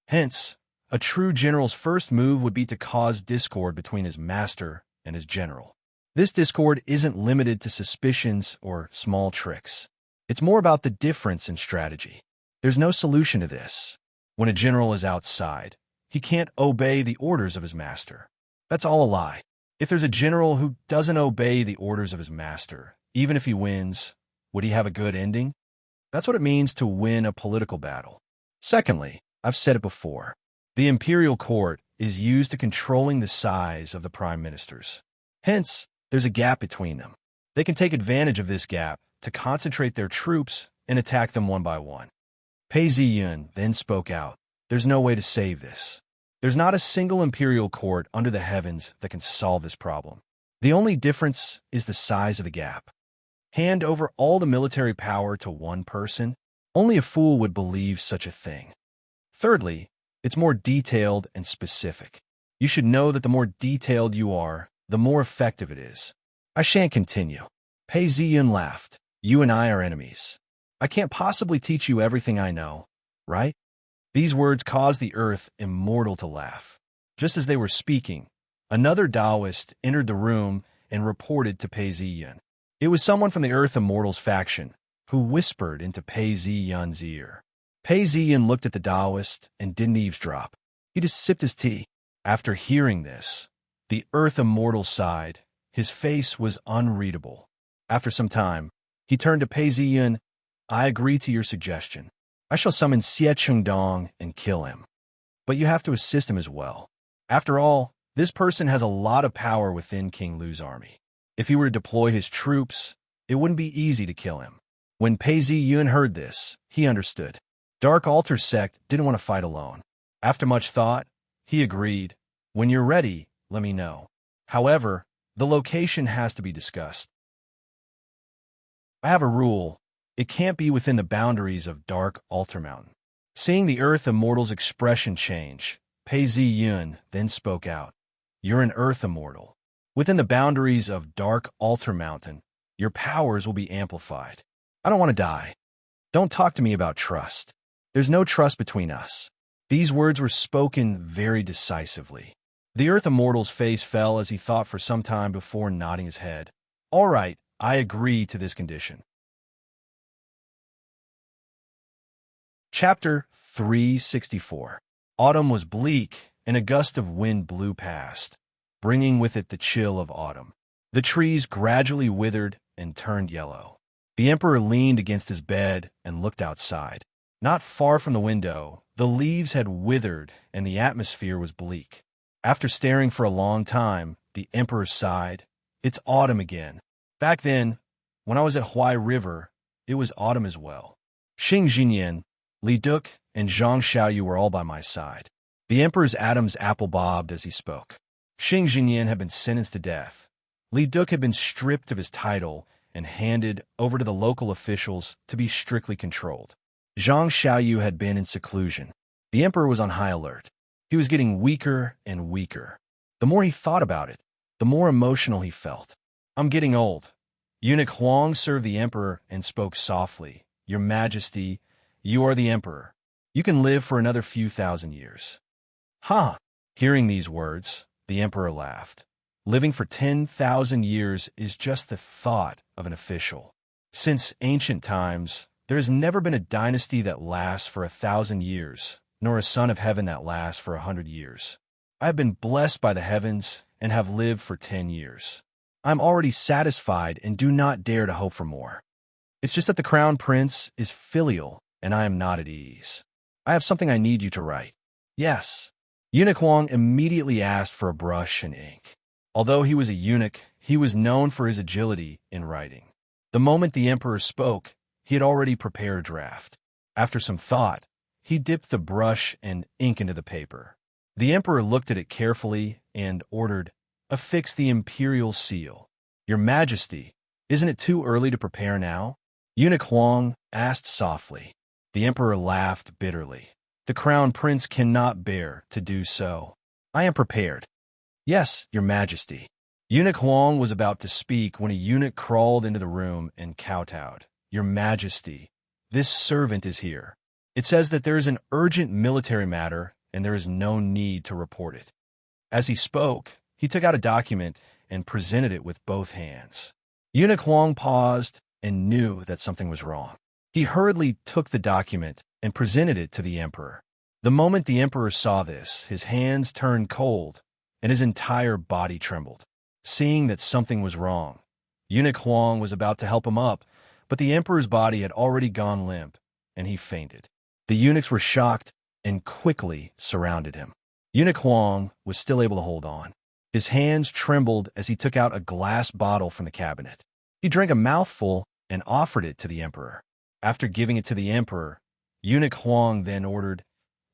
Hence, a true general's first move would be to cause discord between his master and his general. This discord isn't limited to suspicions or small tricks. It's more about the difference in strategy. There's no solution to this. When a general is outside, he can't obey the orders of his master. That's all a lie. If there's a general who doesn't obey the orders of his master, even if he wins, would he have a good ending? That's what it means to win a political battle. Secondly, I've said it before. The imperial court is used to controlling the size of the prime ministers. Hence, there's a gap between them. They can take advantage of this gap to concentrate their troops and attack them one by one. Pei Ziyun then spoke out. "There's no way to save this. There's not a single imperial court under the heavens that can solve this problem. The only difference is the size of the gap. Hand over all the military power to one person? Only a fool would believe such a thing. Thirdly, it's more detailed and specific. You should know that the more detailed you are, the more effective it is. I shan't continue. Pei Ziyun laughed. You and I are enemies. I can't possibly teach you everything I know, right? These words caused the earth immortal to laugh. Just as they were speaking, another Taoist entered the room and reported to Pei Ziyun. It was someone from the Earth Immortals faction, who whispered into Pei Ziyun's ear. Pei Ziyun looked at the Taoist and didn't eavesdrop. He just sipped his tea. After hearing this, the Earth Immortal sighed. His face was unreadable. After some time, he turned to Pei Ziyun. I agree to your suggestion. I shall summon Xie Chengdong and kill him. But you have to assist him as well. After all, this person has a lot of power within King Lu's army. If he were to deploy his troops, it wouldn't be easy to kill him. When Pei Ziyun heard this, he understood. Dark Altar sect didn't want to fight alone. After much thought, he agreed. When you're ready, let me know. However, the location has to be discussed. I have a rule. It can't be within the boundaries of Dark Altar Mountain. Seeing the Earth Immortal's expression change, Pei Ziyun then spoke out. You're an Earth Immortal. Within the boundaries of Dark Altar Mountain, your powers will be amplified. I don't want to die. Don't talk to me about trust. There's no trust between us. These words were spoken very decisively. The Earth Immortal's face fell as he thought for some time before nodding his head. All right, I agree to this condition. Chapter 364. Autumn was bleak, and a gust of wind blew past, bringing with it the chill of autumn. The trees gradually withered and turned yellow. The emperor leaned against his bed and looked outside. Not far from the window, the leaves had withered and the atmosphere was bleak. After staring for a long time, the emperor sighed. It's autumn again. Back then, when I was at Huai River, it was autumn as well. Xing Jinyan, Li Duke, and Zhang Xiaoyu were all by my side. The emperor's Adam's apple bobbed as he spoke. Xing Jinyan had been sentenced to death. Li Duke had been stripped of his title and handed over to the local officials to be strictly controlled. Zhang Xiaoyu had been in seclusion. The emperor was on high alert. He was getting weaker and weaker. The more he thought about it, the more emotional he felt. I'm getting old. Eunuch Huang served the emperor and spoke softly. Your Majesty, you are the emperor. You can live for another few thousand years. Ha! Hearing these words, the emperor laughed. Living for 10,000 years is just the thought of an official. Since ancient times, there has never been a dynasty that lasts for 1,000 years, nor a son of heaven that lasts for 100 years. I have been blessed by the heavens and have lived for 10 years. I am already satisfied and do not dare to hope for more. It's just that the crown prince is filial, and I am not at ease. I have something I need you to write. Yes. Eunuch Huang immediately asked for a brush and ink. Although he was a eunuch, he was known for his agility in writing. The moment the emperor spoke, he had already prepared a draft. After some thought, he dipped the brush and ink into the paper. The emperor looked at it carefully and ordered, affix the imperial seal. Your Majesty, isn't it too early to prepare now? Eunuch Huang asked softly. The emperor laughed bitterly. The crown prince cannot bear to do so. I am prepared. Yes, Your Majesty. Eunuch Huang was about to speak when a eunuch crawled into the room and kowtowed. Your Majesty, this servant is here. It says that there is an urgent military matter and there is no need to report it. As he spoke, he took out a document and presented it with both hands. Eunuch Huang paused and knew that something was wrong. He hurriedly took the document and presented it to the emperor. The moment the emperor saw this, his hands turned cold and his entire body trembled. Seeing that something was wrong, Eunuch Huang was about to help him up, but the emperor's body had already gone limp, and he fainted. The eunuchs were shocked and quickly surrounded him. Eunuch Huang was still able to hold on. His hands trembled as he took out a glass bottle from the cabinet. He drank a mouthful and offered it to the emperor. After giving it to the emperor, Eunuch Huang then ordered,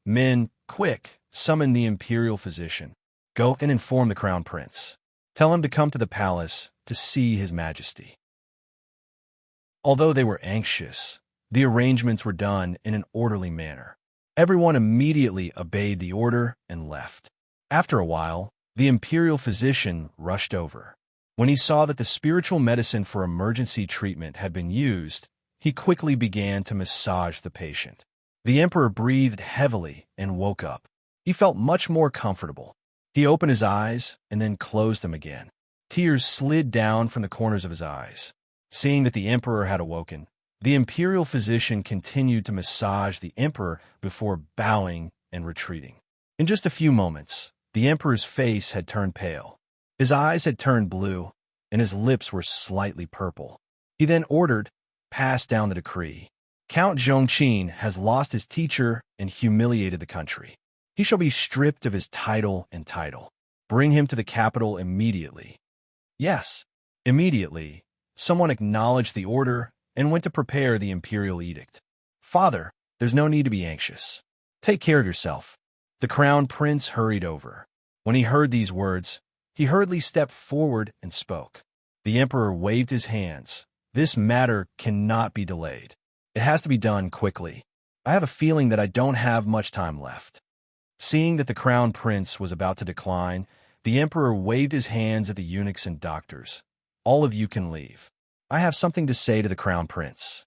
Men, quick, summon the imperial physician. Go and inform the crown prince. Tell him to come to the palace to see his majesty. Although they were anxious, the arrangements were done in an orderly manner. Everyone immediately obeyed the order and left. After a while, the imperial physician rushed over. When he saw that the spiritual medicine for emergency treatment had been used, he quickly began to massage the patient. The emperor breathed heavily and woke up. He felt much more comfortable. He opened his eyes and then closed them again. Tears slid down from the corners of his eyes. Seeing that the emperor had awoken, the imperial physician continued to massage the emperor before bowing and retreating. In just a few moments, the emperor's face had turned pale. His eyes had turned blue, and his lips were slightly purple. He then ordered, "Pass down the decree. Count Zhongqin has lost his teacher and humiliated the country. He shall be stripped of his title and title. Bring him to the capital immediately." Yes, immediately, someone acknowledged the order and went to prepare the imperial edict. "Father, there's no need to be anxious. Take care of yourself." The crown prince hurried over. When he heard these words, he hurriedly stepped forward and spoke. The emperor waved his hands. "This matter cannot be delayed. It has to be done quickly. I have a feeling that I don't have much time left." Seeing that the crown prince was about to decline, the emperor waved his hands at the eunuchs and doctors. "All of you can leave. I have something to say to the crown prince."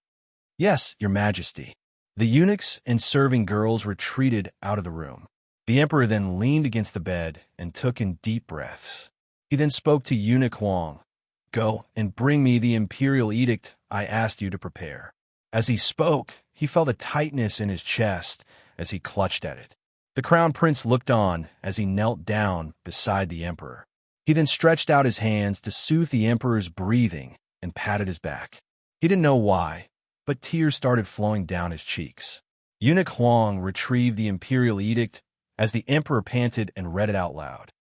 "Yes, your majesty." The eunuchs and serving girls retreated out of the room. The emperor then leaned against the bed and took in deep breaths. He then spoke to Eunuch Huang. "Go and bring me the imperial edict I asked you to prepare." As he spoke, he felt a tightness in his chest as he clutched at it. The crown prince looked on as he knelt down beside the emperor. He then stretched out his hands to soothe the emperor's breathing and patted his back. He didn't know why, but tears started flowing down his cheeks. Eunuch Huang retrieved the imperial edict as the emperor panted and read it out loud.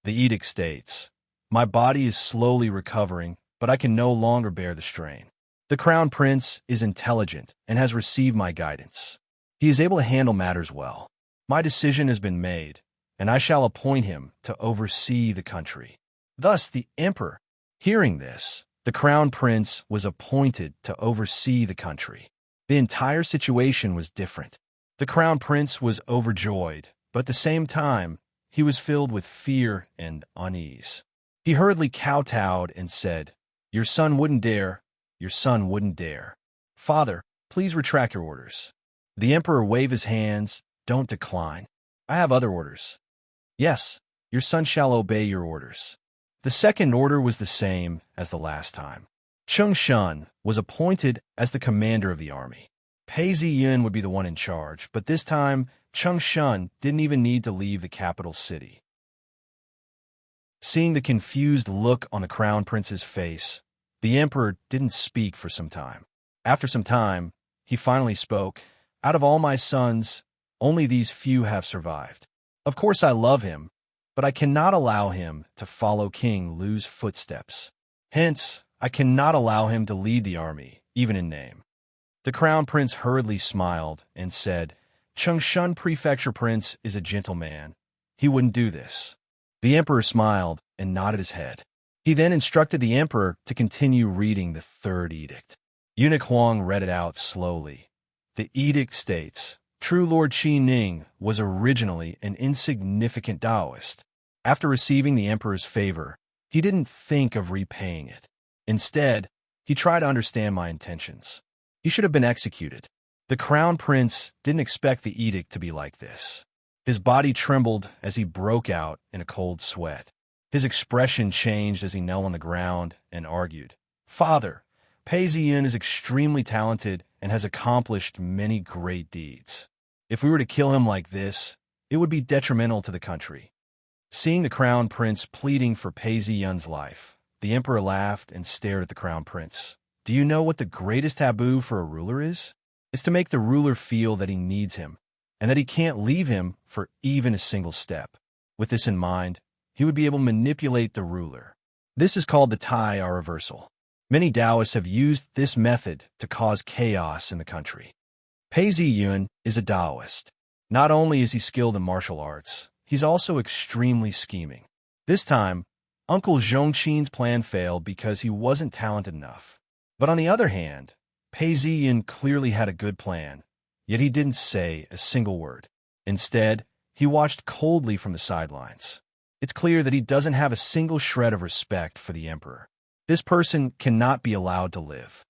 The edict states, "My body is slowly recovering, but I can no longer bear the strain. The crown prince is intelligent and has received my guidance. He is able to handle matters well. My decision has been made, and I shall appoint him to oversee the country." Thus the emperor, hearing this, the crown prince was appointed to oversee the country. The entire situation was different. The crown prince was overjoyed, but at the same time, he was filled with fear and unease. He hurriedly kowtowed and said, "Your son wouldn't dare. Your son wouldn't dare. Father, please retract your orders." The emperor waved his hands. "Don't decline. I have other orders." "Yes, your son shall obey your orders." The second order was the same as the last time. Cheng Shun was appointed as the commander of the army. Pei Ziyun would be the one in charge, but this time, Cheng Shun didn't even need to leave the capital city. Seeing the confused look on the crown prince's face, the emperor didn't speak for some time. After some time, he finally spoke. "Out of all my sons, only these few have survived. Of course I love him, but I cannot allow him to follow King Lu's footsteps. Hence, I cannot allow him to lead the army, even in name." The crown prince hurriedly smiled and said, "Chengshun Prefecture Prince is a gentleman. He wouldn't do this." The emperor smiled and nodded his head. He then instructed the emperor to continue reading the third edict. Eunuch Huang read it out slowly. The edict states, "True Lord Qi Ning was originally an insignificant Taoist. After receiving the emperor's favor, he didn't think of repaying it. Instead, he tried to understand my intentions. He should have been executed." The crown prince didn't expect the edict to be like this. His body trembled as he broke out in a cold sweat. His expression changed as he knelt on the ground and argued, "Father, Pei Ziyun is extremely talented and has accomplished many great deeds. If we were to kill him like this, it would be detrimental to the country." Seeing the crown prince pleading for Pei Ziyun's life, the emperor laughed and stared at the crown prince. "Do you know what the greatest taboo for a ruler is? It's to make the ruler feel that he needs him, and that he can't leave him for even a single step. With this in mind, he would be able to manipulate the ruler. This is called the Tai or reversal. Many Taoists have used this method to cause chaos in the country. Pei Ziyun is a Taoist. Not only is he skilled in martial arts, he's also extremely scheming. This time, Uncle Zhongqin's plan failed because he wasn't talented enough. But on the other hand, Pei Ziyan clearly had a good plan, yet he didn't say a single word. Instead, he watched coldly from the sidelines. It's clear that he doesn't have a single shred of respect for the emperor. This person cannot be allowed to live.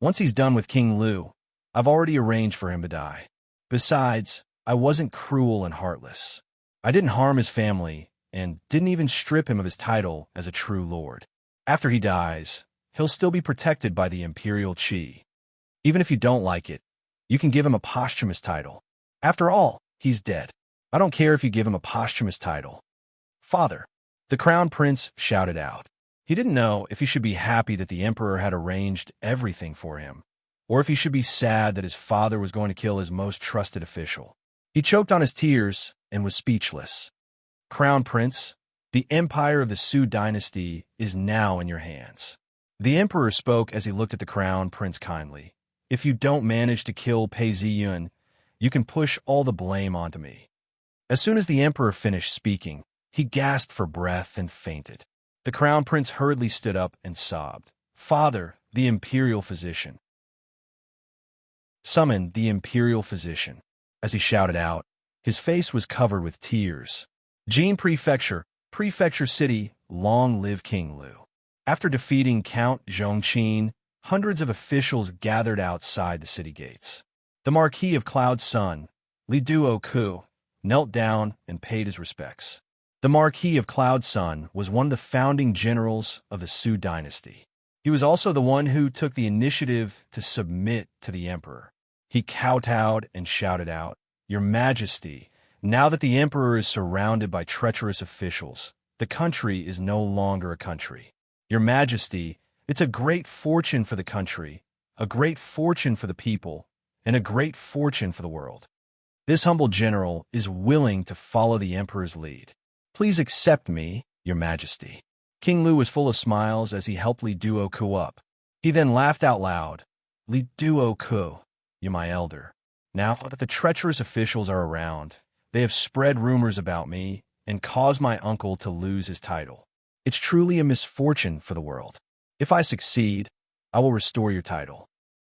Once he's done with King Lu, I've already arranged for him to die. Besides, I wasn't cruel and heartless. I didn't harm his family and didn't even strip him of his title as a true lord. After he dies, he'll still be protected by the imperial qi. Even if you don't like it, you can give him a posthumous title. After all, he's dead. I don't care if you give him a posthumous title. Father, the crown prince shouted out. He didn't know if he should be happy that the emperor had arranged everything for him, or if he should be sad that his father was going to kill his most trusted official. He choked on his tears and was speechless. Crown Prince, the empire of the Su dynasty is now in your hands. The emperor spoke as he looked at the crown prince kindly. If you don't manage to kill Pei Ziyun, you can push all the blame onto me. As soon as the emperor finished speaking, he gasped for breath and fainted. The crown prince hurriedly stood up and sobbed. Father, the imperial physician. Summon the imperial physician. As he shouted out, his face was covered with tears. Jin Prefecture, Prefecture City, long live King Lu. After defeating Count Zhongqin, hundreds of officials gathered outside the city gates. The Marquis of Cloud Sun, Li Duoku, knelt down and paid his respects. The Marquis of Cloud Sun was one of the founding generals of the Su dynasty. He was also the one who took the initiative to submit to the emperor. He kowtowed and shouted out, Your Majesty, now that the emperor is surrounded by treacherous officials, the country is no longer a country. Your Majesty, it's a great fortune for the country, a great fortune for the people, and a great fortune for the world. This humble general is willing to follow the emperor's lead. Please accept me, Your Majesty. King Lu was full of smiles as he helped Li Duoku up. He then laughed out loud. Li Duoku, you're my elder. Now that the treacherous officials are around, they have spread rumors about me and caused my uncle to lose his title. It's truly a misfortune for the world. If I succeed, I will restore your title.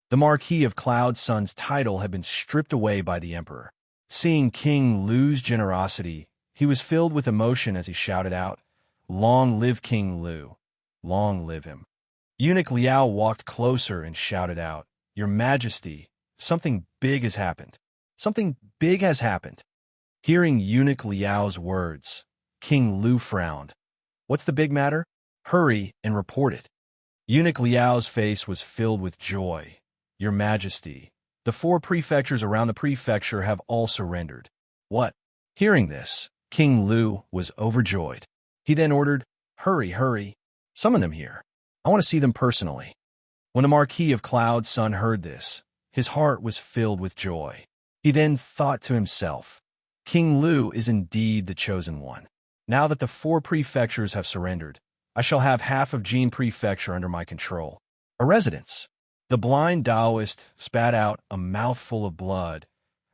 The Marquis of Cloud Sun's title had been stripped away by the emperor. Seeing King Lu's generosity, he was filled with emotion as he shouted out, Long live King Lu. Long live him. Eunuch Liao walked closer and shouted out, Your Majesty, something big has happened. Something big has happened. Hearing Eunuch Liao's words, King Lu frowned. What's the big matter? Hurry and report it. Eunuch Liao's face was filled with joy. Your Majesty, the 4 prefectures around the prefecture have all surrendered. What? Hearing this, King Lu was overjoyed. He then ordered, Hurry, hurry. Summon them here. I want to see them personally. When the Marquis of Cloud Sun heard this, his heart was filled with joy. He then thought to himself, King Lu is indeed the chosen one. Now that the 4 prefectures have surrendered, I shall have half of Jin Prefecture under my control. A residence. The blind Taoist spat out a mouthful of blood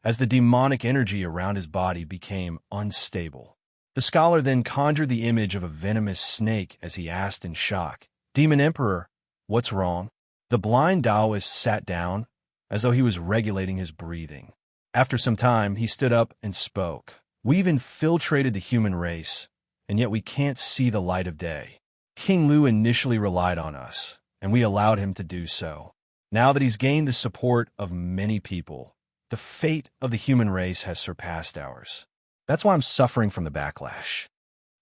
as the demonic energy around his body became unstable. The scholar then conjured the image of a venomous snake as he asked in shock, Demon Emperor, what's wrong? The blind Taoist sat down as though he was regulating his breathing. After some time, he stood up and spoke. We've infiltrated the human race, and yet we can't see the light of day. King Lu initially relied on us, and we allowed him to do so. Now that he's gained the support of many people, the fate of the human race has surpassed ours. That's why I'm suffering from the backlash.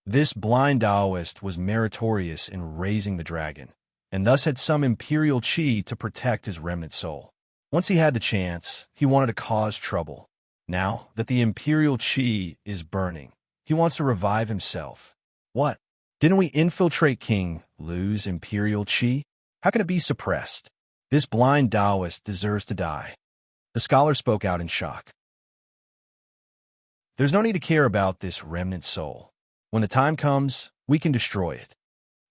This blind Taoist was meritorious in raising the dragon, and thus had some imperial qi to protect his remnant soul. Once he had the chance, he wanted to cause trouble. Now that the imperial qi is burning, he wants to revive himself. What? Didn't we infiltrate King Lu's imperial qi? How can it be suppressed? This blind Taoist deserves to die. The scholar spoke out in shock. There's no need to care about this remnant soul. When the time comes, we can destroy it.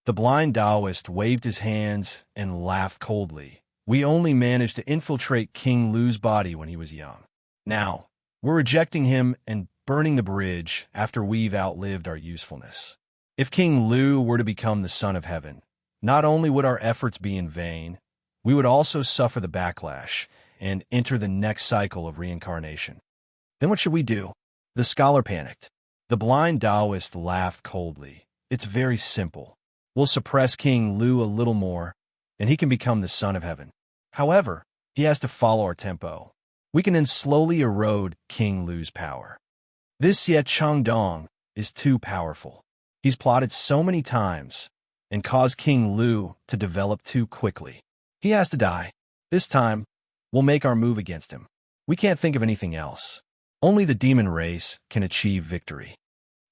The blind Taoist waved his hands and laughed coldly. We only managed to infiltrate King Lu's body when he was young. Now, We're rejecting him and burning the bridge after we've outlived our usefulness. If King Lu were to become the Son of Heaven, not only would our efforts be in vain, we would also suffer the backlash and enter the next cycle of reincarnation. Then what should we do? The scholar panicked. The blind Taoist laughed coldly. It's very simple. We'll suppress King Lu a little more, and he can become the Son of Heaven. However, he has to follow our tempo. We can then slowly erode King Lu's power. This Xie Chengdong is too powerful. He's plotted so many times and caused King Lu to develop too quickly. He has to die. This time, we'll make our move against him. We can't think of anything else. Only the demon race can achieve victory.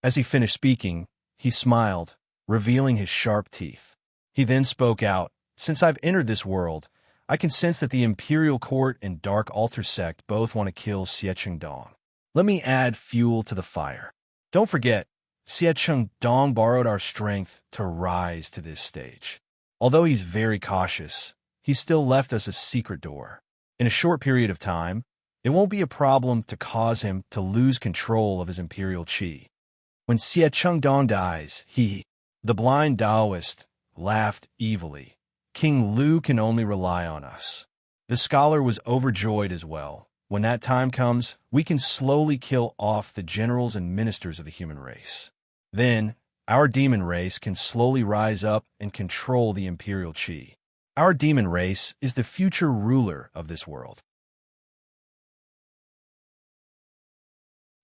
As he finished speaking, he smiled, revealing his sharp teeth. He then spoke out, "Since I've entered this world, I can sense that the Imperial Court and Dark Altar sect both want to kill Xie Chengdong. Let me add fuel to the fire. Don't forget, Xie Chengdong borrowed our strength to rise to this stage. Although he's very cautious, he's still left us a secret door. In a short period of time, it won't be a problem to cause him to lose control of his Imperial Qi. When Xie Chengdong dies, the blind Taoist, laughed evilly. King Lu can only rely on us." The scholar was overjoyed as well. When that time comes, we can slowly kill off the generals and ministers of the human race. Then, our demon race can slowly rise up and control the Imperial Qi. Our demon race is the future ruler of this world.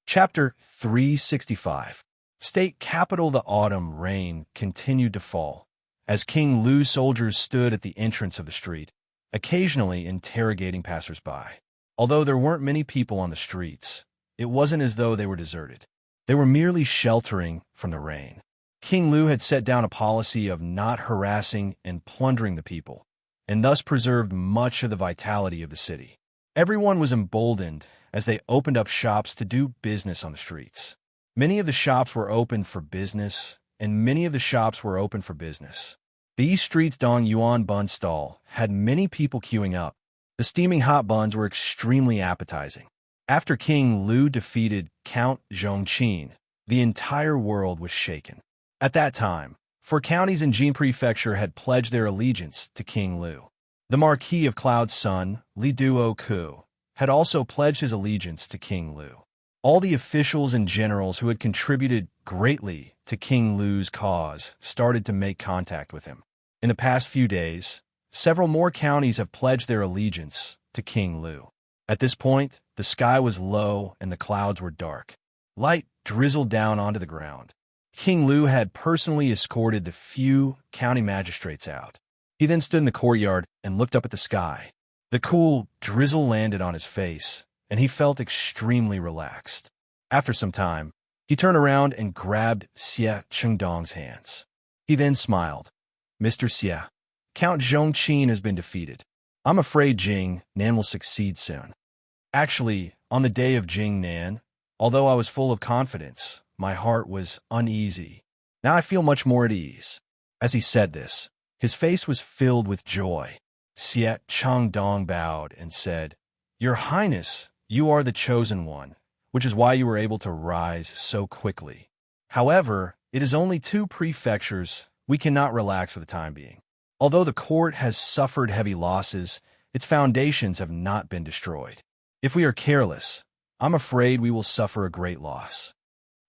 Chapter 365. State capital. The autumn rain continued to fall, as King Lu's soldiers stood at the entrance of the street, occasionally interrogating passers-by. Although there weren't many people on the streets, it wasn't as though they were deserted. They were merely sheltering from the rain. King Lu had set down a policy of not harassing and plundering the people, and thus preserved much of the vitality of the city. Everyone was emboldened as they opened up shops to do business on the streets. Many of the shops were open for business, and many of the shops were open for business. The East Street's Dong Yuan bun stall had many people queuing up. The steaming hot buns were extremely appetizing. After King Lu defeated Count Zhongqin, the entire world was shaken. At that time, 4 counties in Jin Prefecture had pledged their allegiance to King Lu. The Marquis of Cloud's son, Li Duoku, had also pledged his allegiance to King Lu. All the officials and generals who had contributed greatly to King Lu's cause started to make contact with him. In the past few days, several more counties have pledged their allegiance to King Lu. At this point, the sky was low and the clouds were dark. Light drizzled down onto the ground. King Lu had personally escorted the few county magistrates out. He then stood in the courtyard and looked up at the sky. The cool drizzle landed on his face, and he felt extremely relaxed. After some time, he turned around and grabbed Xie Chengdong's hands. He then smiled. "Mr. Xie, Count Zhongqin has been defeated. I'm afraid Jing Nan will succeed soon." Actually, on the day of Jing Nan, although I was full of confidence, my heart was uneasy. Now I feel much more at ease. As he said this, his face was filled with joy. Xie Chengdong bowed and said, "Your Highness, you are the chosen one, which is why you were able to rise so quickly. However, it is only 2 prefectures. We cannot relax for the time being. Although the court has suffered heavy losses, its foundations have not been destroyed. If we are careless, I'm afraid we will suffer a great loss."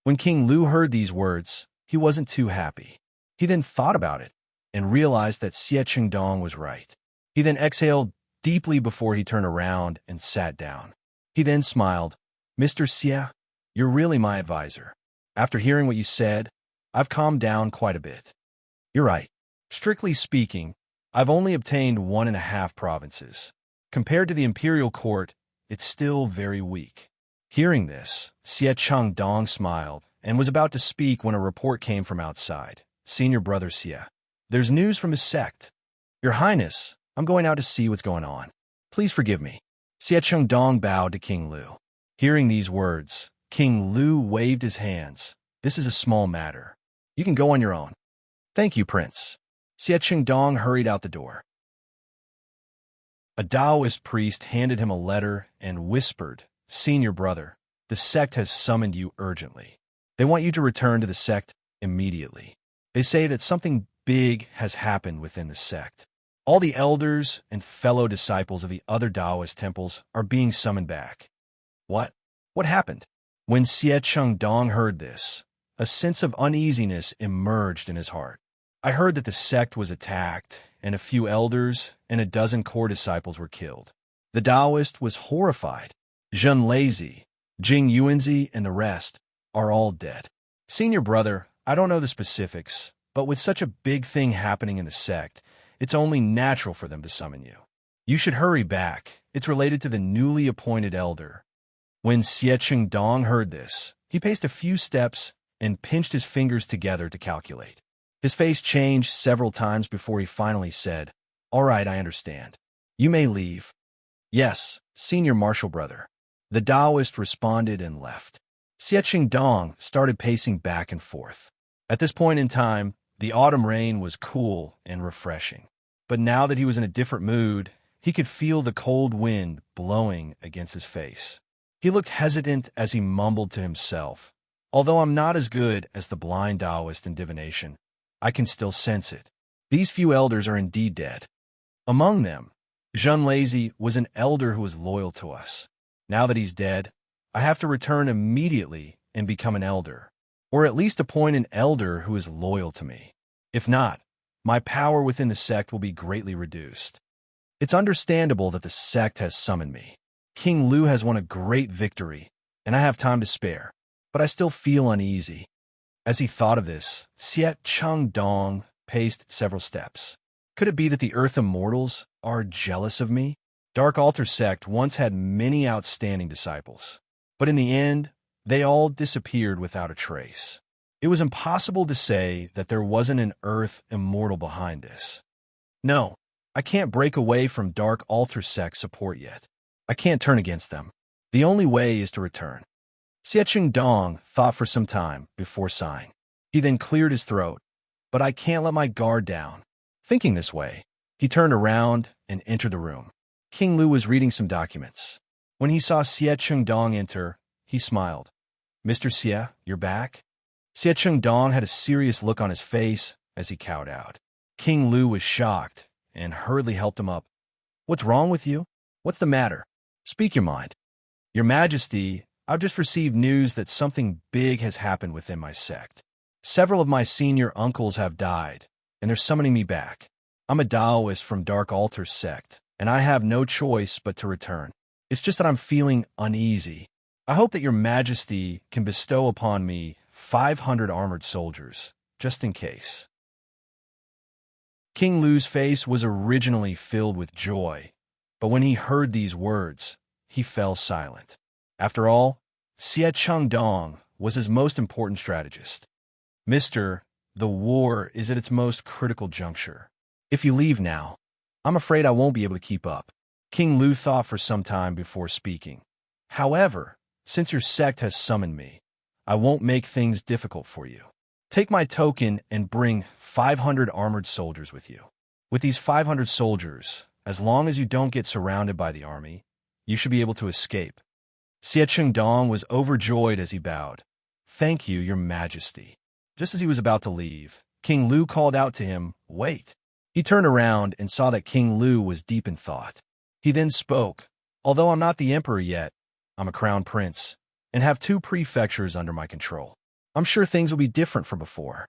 When King Lu heard these words, he wasn't too happy. He then thought about it and realized that Xie Chengdong was right. He then exhaled deeply before he turned around and sat down. He then smiled. "Mr. Xie, you're really my advisor. After hearing what you said, I've calmed down quite a bit. You're right. Strictly speaking, I've only obtained 1.5 provinces. Compared to the imperial court, it's still very weak." Hearing this, Xie Chengdong smiled and was about to speak when a report came from outside. "Senior brother Xie, there's news from his sect. Your Highness, I'm going out to see what's going on. Please forgive me." Xie Chengdong bowed to King Lu. Hearing these words, King Lu waved his hands. "This is a small matter. You can go on your own." "Thank you, Prince." Xie Chengdong hurried out the door. A Taoist priest handed him a letter and whispered, "Senior brother, The sect has summoned you urgently. They want you to return to the sect immediately. They say that something big has happened within the sect. All the elders and fellow disciples of the other Taoist temples are being summoned back. What? What happened? When Xie Chengdong heard this, a sense of uneasiness emerged in his heart. I heard that the sect was attacked, and a few elders and a dozen core disciples were killed. The Taoist was horrified. Zhen Lazy, Jing Yuanzi, and the rest are all dead. Senior brother, I don't know the specifics, but with such a big thing happening in the sect, it's only natural for them to summon you. You should hurry back. It's related to the newly appointed elder. When Xie Chengdong heard this, he paced a few steps and pinched his fingers together to calculate. His face changed several times before he finally said, "All right, I understand. You may leave." "Yes, senior martial brother." The Taoist responded and left. Xie Chengdong started pacing back and forth. At this point in time, the autumn rain was cool and refreshing. But now that he was in a different mood, he could feel the cold wind blowing against his face. He looked hesitant as he mumbled to himself, "Although I'm not as good as the blind Taoist in divination, I can still sense it. These few elders are indeed dead." Among them, Zhen Lazy was an elder who was loyal to us. Now that he's dead, I have to return immediately and become an elder, or at least appoint an elder who is loyal to me. If not, my power within the sect will be greatly reduced. It's understandable that the sect has summoned me. King Lu has won a great victory, and I have time to spare, but I still feel uneasy. As he thought of this, Xie Chengdong paced several steps. Could it be that the Earth Immortals are jealous of me? Dark Altar sect once had many outstanding disciples, but in the end, they all disappeared without a trace. It was impossible to say that there wasn't an Earth Immortal behind this. No, I can't break away from Dark Altar sect support yet. I can't turn against them. The only way is to return. Xie Chengdong thought for some time before sighing. He then cleared his throat. But I can't let my guard down. Thinking this way, he turned around and entered the room. King Lu was reading some documents. When he saw Xie Chengdong enter, he smiled. "Mr. Xie, you're back?" Xie Chengdong had a serious look on his face as he kowtowed. King Lu was shocked and hurriedly helped him up. "What's wrong with you? What's the matter? Speak your mind." "Your Majesty, I've just received news that something big has happened within my sect. Several of my senior uncles have died, and they're summoning me back. I'm a Taoist from Dark Altar sect, and I have no choice but to return. It's just that I'm feeling uneasy. I hope that your Majesty can bestow upon me 500 armored soldiers, just in case." King Lu's face was originally filled with joy, but when he heard these words, he fell silent. After all, Xie Chengdong was his most important strategist. "Mister, the war is at its most critical juncture. If you leave now, I'm afraid I won't be able to keep up." King Lu thought for some time before speaking. "However, since your sect has summoned me, I won't make things difficult for you. Take my token and bring 500 armored soldiers with you. With these 500 soldiers, as long as you don't get surrounded by the army, you should be able to escape." Xie Chengdong was overjoyed as he bowed. "Thank you, your Majesty." Just as he was about to leave, King Lu called out to him, "Wait." He turned around and saw that King Lu was deep in thought. He then spoke, "Although I'm not the emperor yet, I'm a crown prince, and have 2 prefectures under my control. I'm sure things will be different from before.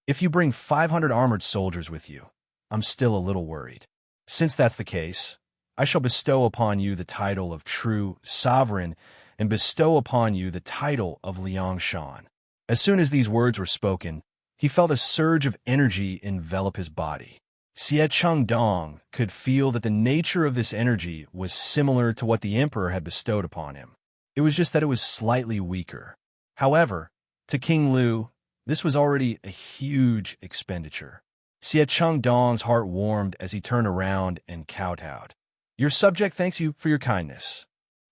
If you bring 500 armored soldiers with you, I'm still a little worried. Since that's the case, I shall bestow upon you the title of true sovereign and bestow upon you the title of Liang Shan." As soon as these words were spoken, he felt a surge of energy envelop his body. Xie Chengdong could feel that the nature of this energy was similar to what the emperor had bestowed upon him. It was just that it was slightly weaker. However, to King Lu, this was already a huge expenditure. Xie Chengdong's heart warmed as he turned around and kowtowed. "Your subject thanks you for your kindness."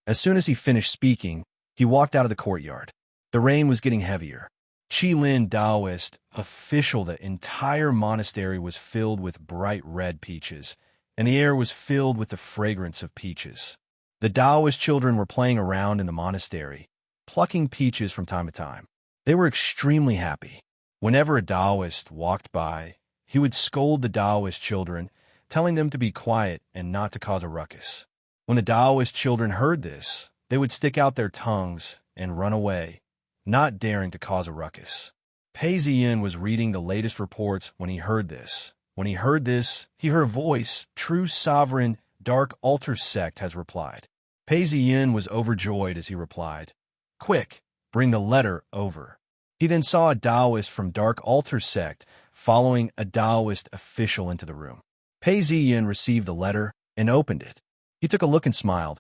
As soon as he finished speaking, he walked out of the courtyard. The rain was getting heavier. Qilin Taoist official, the entire monastery was filled with bright red peaches, and the air was filled with the fragrance of peaches. The Taoist children were playing around in the monastery, plucking peaches from time to time. They were extremely happy. Whenever a Taoist walked by, he would scold the Taoist children, telling them to be quiet and not to cause a ruckus. When the Taoist children heard this, they would stick out their tongues and run away, not daring to cause a ruckus. Pei Ziyin was reading the latest reports when he heard this. When he heard this, he heard a voice, "True sovereign, Dark Altar sect has replied." Pei Ziyin was overjoyed as he replied, "Quick, bring the letter over." He then saw a Taoist from Dark Altar sect following a Taoist official into the room. Pei Ziyin received the letter and opened it. He took a look and smiled.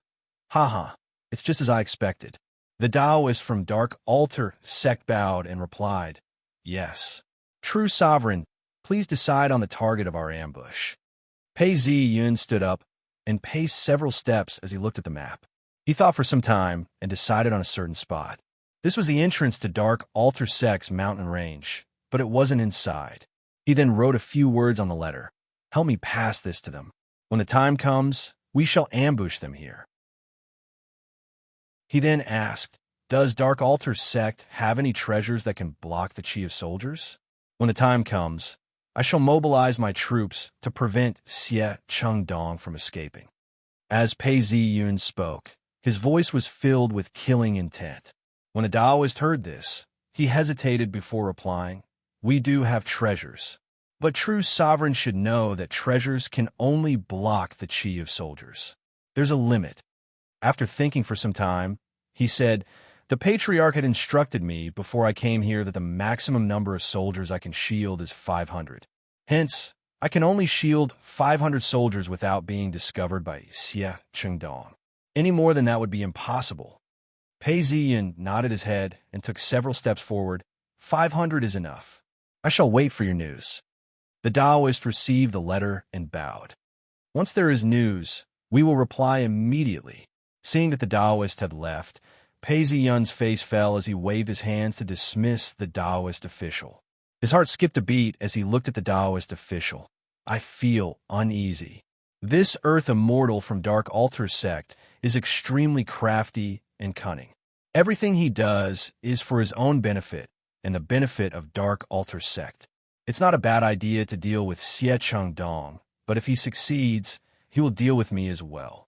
"Haha, it's just as I expected." The Taoist from Dark Altar sect bowed and replied, "Yes. True sovereign, please decide on the target of our ambush." Pei Ziyin stood up and paced several steps as he looked at the map. He thought for some time and decided on a certain spot. This was the entrance to Dark Altar sect's mountain range, but it wasn't inside. He then wrote a few words on the letter. "Help me pass this to them. When the time comes, we shall ambush them here." He then asked, "Does Dark Altar sect have any treasures that can block the chi of soldiers? When the time comes, I shall mobilize my troops to prevent Xie Chengdong from escaping." As Pei Ziyun spoke, his voice was filled with killing intent. When the Taoist heard this, he hesitated before replying, "We do have treasures, but true sovereigns should know that treasures can only block the chi of soldiers. There's a limit." After thinking for some time, he said, "The Patriarch had instructed me before I came here that the maximum number of soldiers I can shield is 500. Hence, I can only shield 500 soldiers without being discovered by Xie Chengdong. Any more than that would be impossible." Pei Ziyin nodded his head and took several steps forward. 500 is enough. I shall wait for your news." The Taoist received the letter and bowed. "Once there is news, we will reply immediately." Seeing that the Taoist had left, Pei Ziyun's face fell as he waved his hands to dismiss the Taoist official. His heart skipped a beat as he looked at the Taoist official. "I feel uneasy. This Earth Immortal from Dark Altar sect is extremely crafty and cunning. Everything he does is for his own benefit and the benefit of Dark Altar sect. It's not a bad idea to deal with Xie Chengdong, but if he succeeds, he will deal with me as well.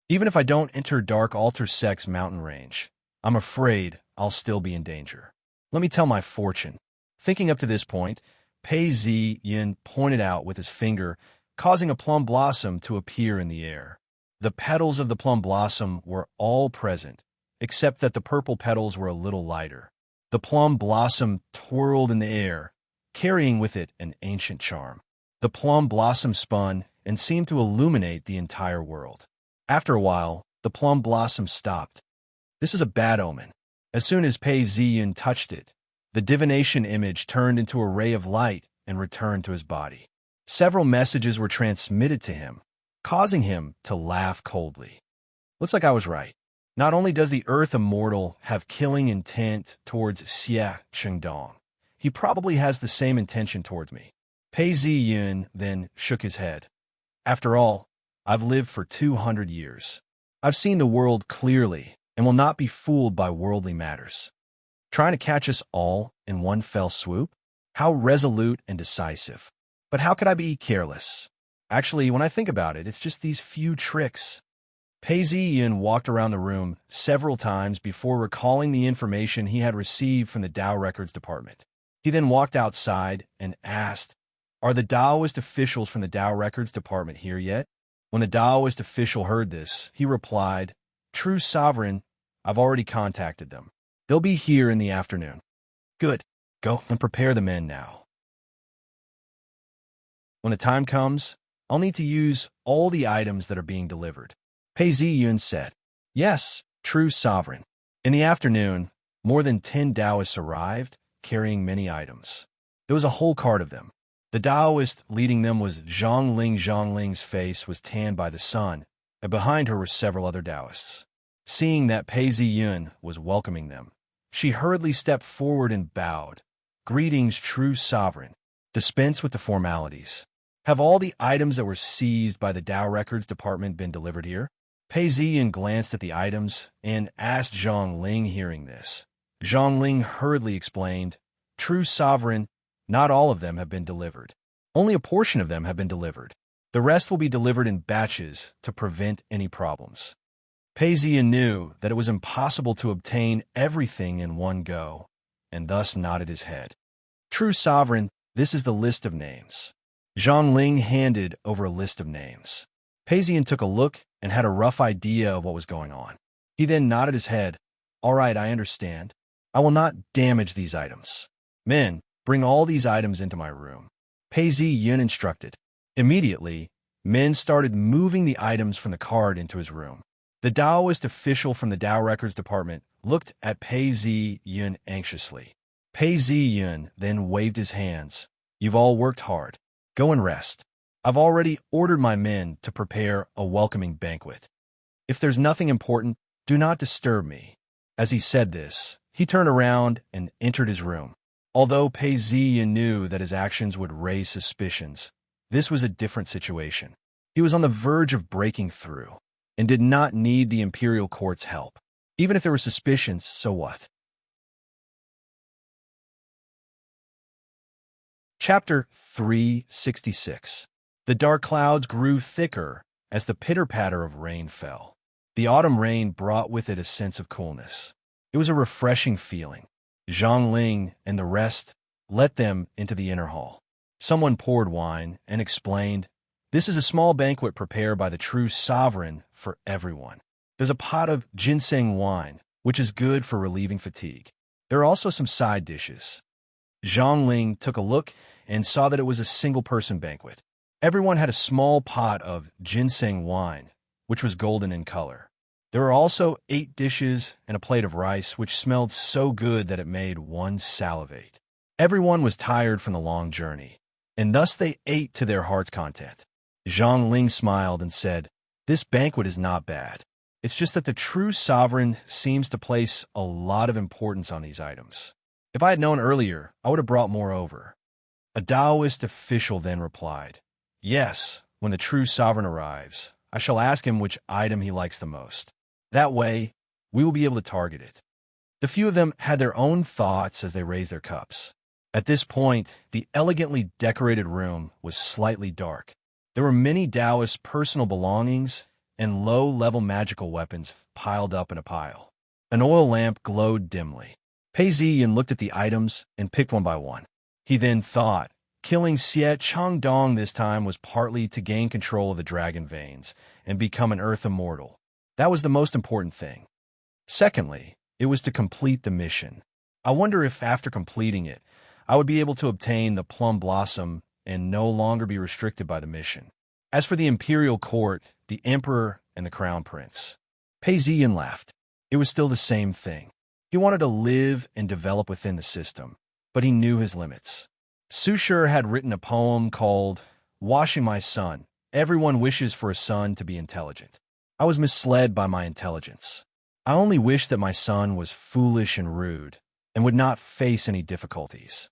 Even if I don't enter Dark Altar sect's mountain range, I'm afraid I'll still be in danger. Let me tell my fortune." Thinking up to this point, Pei Ziyin pointed out with his finger, causing a plum blossom to appear in the air. The petals of the plum blossom were all present, except that the purple petals were a little lighter. The plum blossom twirled in the air, carrying with it an ancient charm. The plum blossom spun and seemed to illuminate the entire world. After a while, the plum blossom stopped. This is a bad omen. As soon as Pei Ziyin touched it, the divination image turned into a ray of light and returned to his body. Several messages were transmitted to him, causing him to laugh coldly. "Looks like I was right. Not only does the Earth Immortal have killing intent towards Xie Chengdong, he probably has the same intention towards me." Pei Ziyun then shook his head. "After all, I've lived for 200 years. I've seen the world clearly and will not be fooled by worldly matters. Trying to catch us all in one fell swoop? How resolute and decisive. But how could I be careless? Actually, when I think about it, it's just these few tricks." Pei Ziyin walked around the room several times before recalling the information he had received from the Tao Records Department. He then walked outside and asked, "Are the Taoist officials from the Tao Records Department here yet?" When the Taoist official heard this, he replied, "True sovereign, I've already contacted them. They'll be here in the afternoon." "Good. Go and prepare the men now. When the time comes, I'll need to use all the items that are being delivered." Pei Ziyun said, "Yes, true sovereign." In the afternoon, more than 10 Taoists arrived, carrying many items. There was a whole cart of them. The Taoist leading them was Zhongling. Zhongling's face was tanned by the sun, and behind her were several other Taoists. Seeing that Pei Ziyun was welcoming them, she hurriedly stepped forward and bowed. "Greetings, true sovereign. Dispense with the formalities. Have all the items that were seized by the Tao Records Department been delivered here?" Pei Ziyan glanced at the items and asked Zhang Ling. Hearing this, Zhang Ling hurriedly explained, "True sovereign, not all of them have been delivered. Only a portion of them have been delivered. The rest will be delivered in batches to prevent any problems." Pei Ziyan knew that it was impossible to obtain everything in one go, and thus nodded his head. "True sovereign, this is the list of names." Zhang Ling handed over a list of names. Pei Ziyan took a look and had a rough idea of what was going on. He then nodded his head. "All right, I understand. I will not damage these items. Men, bring all these items into my room." Pei Ziyan instructed. Immediately, men started moving the items from the cart into his room. The Taoist official from the Tao Records Department looked at Pei Ziyan anxiously. Pei Ziyan then waved his hands. "You've all worked hard. Go and rest. I've already ordered my men to prepare a welcoming banquet. If there's nothing important, do not disturb me." As he said this, he turned around and entered his room. Although Pei Ziyan knew that his actions would raise suspicions, this was a different situation. He was on the verge of breaking through, and did not need the imperial court's help. Even if there were suspicions, so what? Chapter 366. The dark clouds grew thicker as the pitter-patter of rain fell. The autumn rain brought with it a sense of coolness. It was a refreshing feeling. Zhang Ling and the rest let them into the inner hall. Someone poured wine and explained, "This is a small banquet prepared by the true sovereign for everyone. There's a pot of ginseng wine, which is good for relieving fatigue. There are also some side dishes." Zhang Ling took a look and saw that it was a single-person banquet. Everyone had a small pot of ginseng wine, which was golden in color. There were also 8 dishes and a plate of rice, which smelled so good that it made one salivate. Everyone was tired from the long journey, and thus they ate to their heart's content. Zhang Ling smiled and said, "This banquet is not bad. It's just that the true sovereign seems to place a lot of importance on these items. If I had known earlier, I would have brought more over." A Taoist official then replied, "Yes, when the true sovereign arrives, I shall ask him which item he likes the most. That way, we will be able to target it." The few of them had their own thoughts as they raised their cups. At this point, the elegantly decorated room was slightly dark. There were many Taoist personal belongings and low-level magical weapons piled up in a pile. An oil lamp glowed dimly. Pei Ziyan looked at the items and picked one by one. He then thought, killing Xie Changdong this time was partly to gain control of the dragon veins and become an earth immortal. That was the most important thing. Secondly, it was to complete the mission. I wonder if after completing it, I would be able to obtain the plum blossom and no longer be restricted by the mission. As for the imperial court, the emperor, and the crown prince, Pei Ziyan laughed. It was still the same thing. He wanted to live and develop within the system, but he knew his limits. Su Shi had written a poem called "Washing My Son." Everyone wishes for a son to be intelligent. I was misled by my intelligence. I only wished that my son was foolish and rude and would not face any difficulties.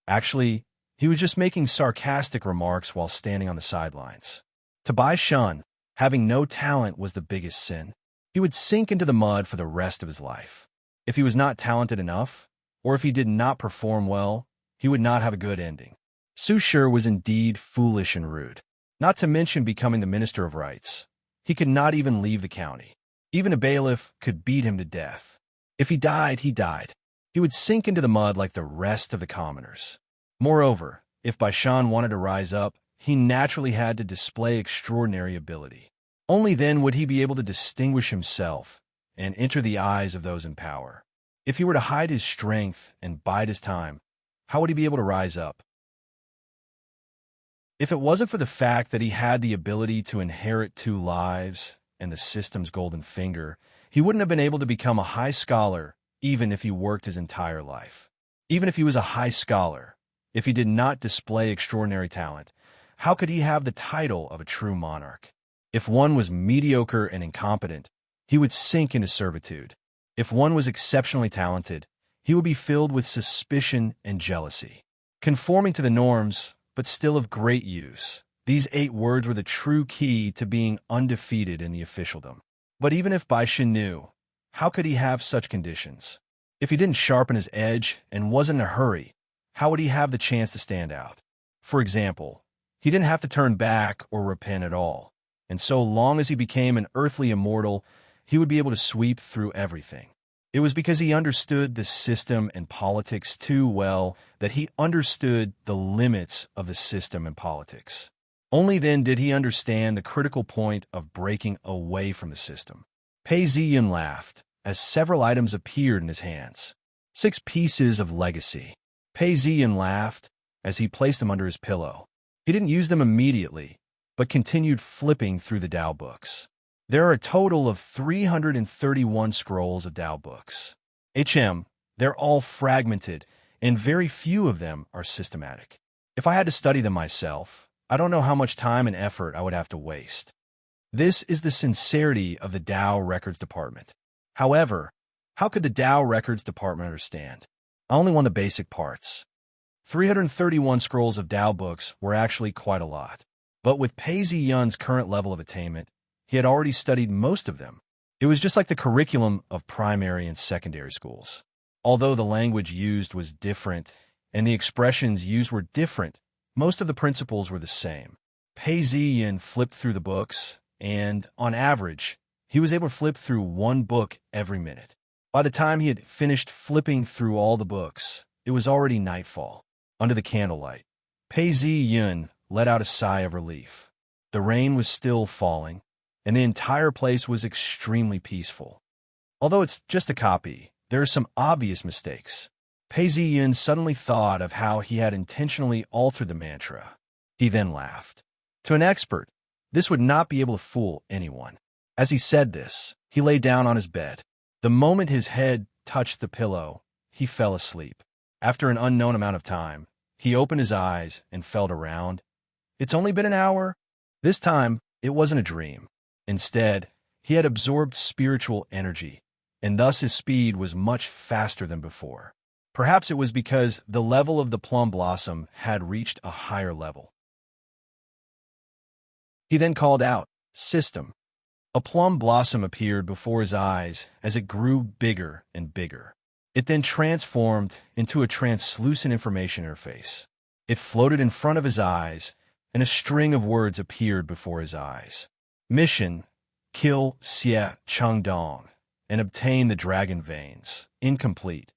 Actually, he was just making sarcastic remarks while standing on the sidelines. To Bai Shun, having no talent was the biggest sin. He would sink into the mud for the rest of his life. If he was not talented enough, or if he did not perform well, he would not have a good ending. Su Shi was indeed foolish and rude, not to mention becoming the Minister of Rights. He could not even leave the county. Even a bailiff could beat him to death. If he died, he died. He would sink into the mud like the rest of the commoners. Moreover, if Bai Shan wanted to rise up, he naturally had to display extraordinary ability. Only then would he be able to distinguish himself and enter the eyes of those in power. If he were to hide his strength and bide his time, how would he be able to rise up? If it wasn't for the fact that he had the ability to inherit 2 lives and the system's golden finger, he wouldn't have been able to become a high scholar even if he worked his entire life. Even if he was a high scholar, if he did not display extraordinary talent, how could he have the title of a true monarch? If one was mediocre and incompetent, he would sink into servitude. If one was exceptionally talented, he would be filled with suspicion and jealousy. Conforming to the norms, but still of great use, these 8 words were the true key to being undefeated in the officialdom. But even if Baishin knew, how could he have such conditions? If he didn't sharpen his edge and wasn't in a hurry, how would he have the chance to stand out? For example, he didn't have to turn back or repent at all, and so long as he became an earthly immortal, he would be able to sweep through everything. It was because he understood the system and politics too well that he understood the limits of the system and politics. Only then did he understand the critical point of breaking away from the system. Pei Ziyin laughed as several items appeared in his hands. 6 pieces of legacy. Pei Ziyin laughed as he placed them under his pillow. He didn't use them immediately, but continued flipping through the Tao books. There are a total of 331 scrolls of Tao books. They're all fragmented, and very few of them are systematic. If I had to study them myself, I don't know how much time and effort I would have to waste. This is the sincerity of the Tao Records Department. However, how could the Tao Records Department understand? I only want the basic parts. 331 scrolls of Tao books were actually quite a lot. But with Pei Ziyun's current level of attainment, he had already studied most of them. It was just like the curriculum of primary and secondary schools. Although the language used was different and the expressions used were different, most of the principles were the same. Pei Ziyun flipped through the books, and, on average, he was able to flip through 1 book every minute. By the time he had finished flipping through all the books, it was already nightfall. Under the candlelight, Pei Ziyun let out a sigh of relief. The rain was still falling, and the entire place was extremely peaceful. Although it's just a copy, there are some obvious mistakes. Pei Ziyun suddenly thought of how he had intentionally altered the mantra. He then laughed. To an expert, this would not be able to fool anyone. As he said this, he lay down on his bed. The moment his head touched the pillow, he fell asleep. After an unknown amount of time, he opened his eyes and felt around. It's only been an hour. This time, it wasn't a dream. Instead, he had absorbed spiritual energy, and thus his speed was much faster than before. Perhaps it was because the level of the plum blossom had reached a higher level. He then called out, "System." A plum blossom appeared before his eyes as it grew bigger and bigger. It then transformed into a translucent information interface. It floated in front of his eyes, and a string of words appeared before his eyes. Mission: kill Xie Changdong and obtain the dragon veins. Incomplete.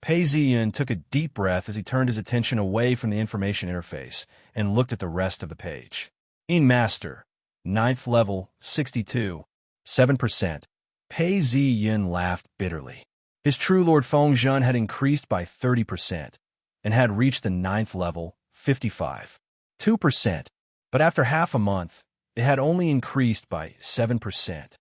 Pei Ziyun took a deep breath as he turned his attention away from the information interface and looked at the rest of the page. In Master, 9th level, 62, 7%. Pei Ziyun laughed bitterly. His true Lord Fengzhen had increased by 30% and had reached the 9th level, 55, 2%. But after half a month, it had only increased by 7%.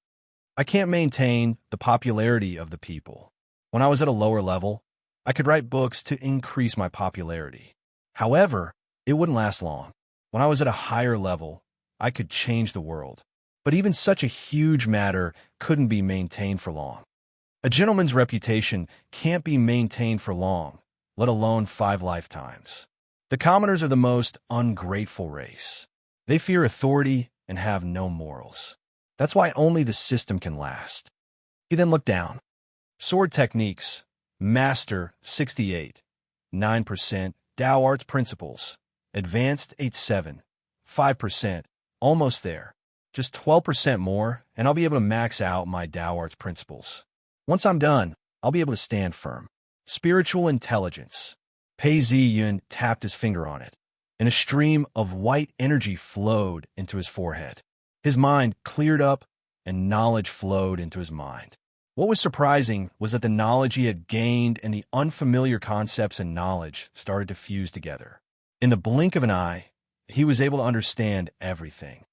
I can't maintain the popularity of the people. When I was at a lower level, I could write books to increase my popularity. However, it wouldn't last long. When I was at a higher level, I could change the world. But even such a huge matter couldn't be maintained for long. A gentleman's reputation can't be maintained for long, let alone 5 lifetimes. The commoners are the most ungrateful race. They fear authority and have no morals. That's why only the system can last. He then looked down. Sword techniques. Master, 68, 9%. Tao Arts Principles. Advanced, 87, 5%. Almost there. Just 12% more, and I'll be able to max out my Tao Arts Principles. Once I'm done, I'll be able to stand firm. Spiritual intelligence. Pei Ziyun tapped his finger on it, and a stream of white energy flowed into his forehead. His mind cleared up, and knowledge flowed into his mind. What was surprising was that the knowledge he had gained and the unfamiliar concepts and knowledge started to fuse together. In the blink of an eye, he was able to understand everything.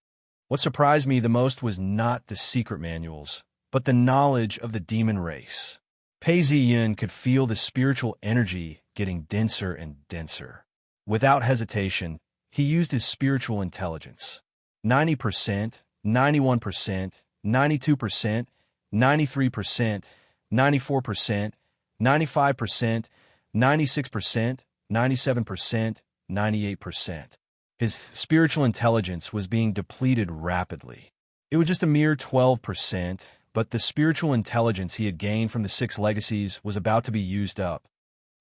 What surprised me the most was not the secret manuals, but the knowledge of the demon race. Pei Ziyun could feel the spiritual energy getting denser and denser. Without hesitation, he used his spiritual intelligence. 90%, 91%, 92%, 93%, 94%, 95%, 96%, 97%, 98%. His spiritual intelligence was being depleted rapidly. It was just a mere 12%, but the spiritual intelligence he had gained from the 6 legacies was about to be used up.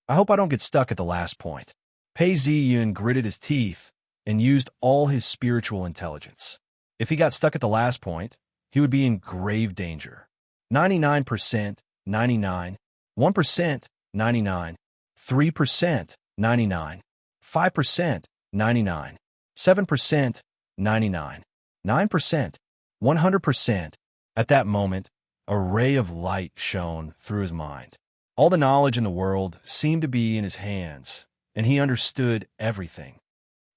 I hope I don't get stuck at the last point. Pei Ziyun gritted his teeth and used all his spiritual intelligence. If he got stuck at the last point, he would be in grave danger. 99%, 99, 1%, 99, 3%, 99, 5%, 99, 7%, 99, 9%, 100%. At that moment, a ray of light shone through his mind. All the knowledge in the world seemed to be in his hands, and he understood everything.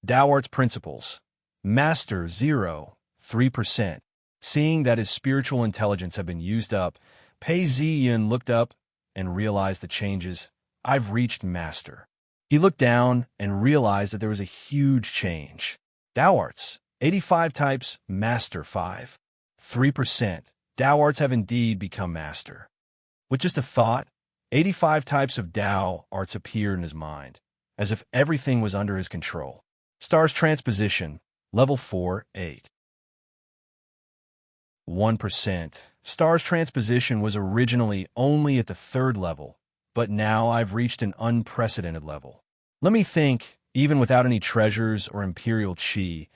Tao Art's principles. Master 0, 3%. Seeing that his spiritual intelligence had been used up, Pei Ziyun looked up and realized the changes. I've reached Master. He looked down and realized that there was a huge change. Tao Arts, 85 types, Master 5, 3%. Tao Arts have indeed become Master. With just a thought, 85 types of Tao Arts appeared in his mind, as if everything was under his control. Stars Transposition, Level 4, 8. 1%. Stars Transposition was originally only at the 3rd level, but now I've reached an unprecedented level. Let me think, even without any treasures or Imperial Chi,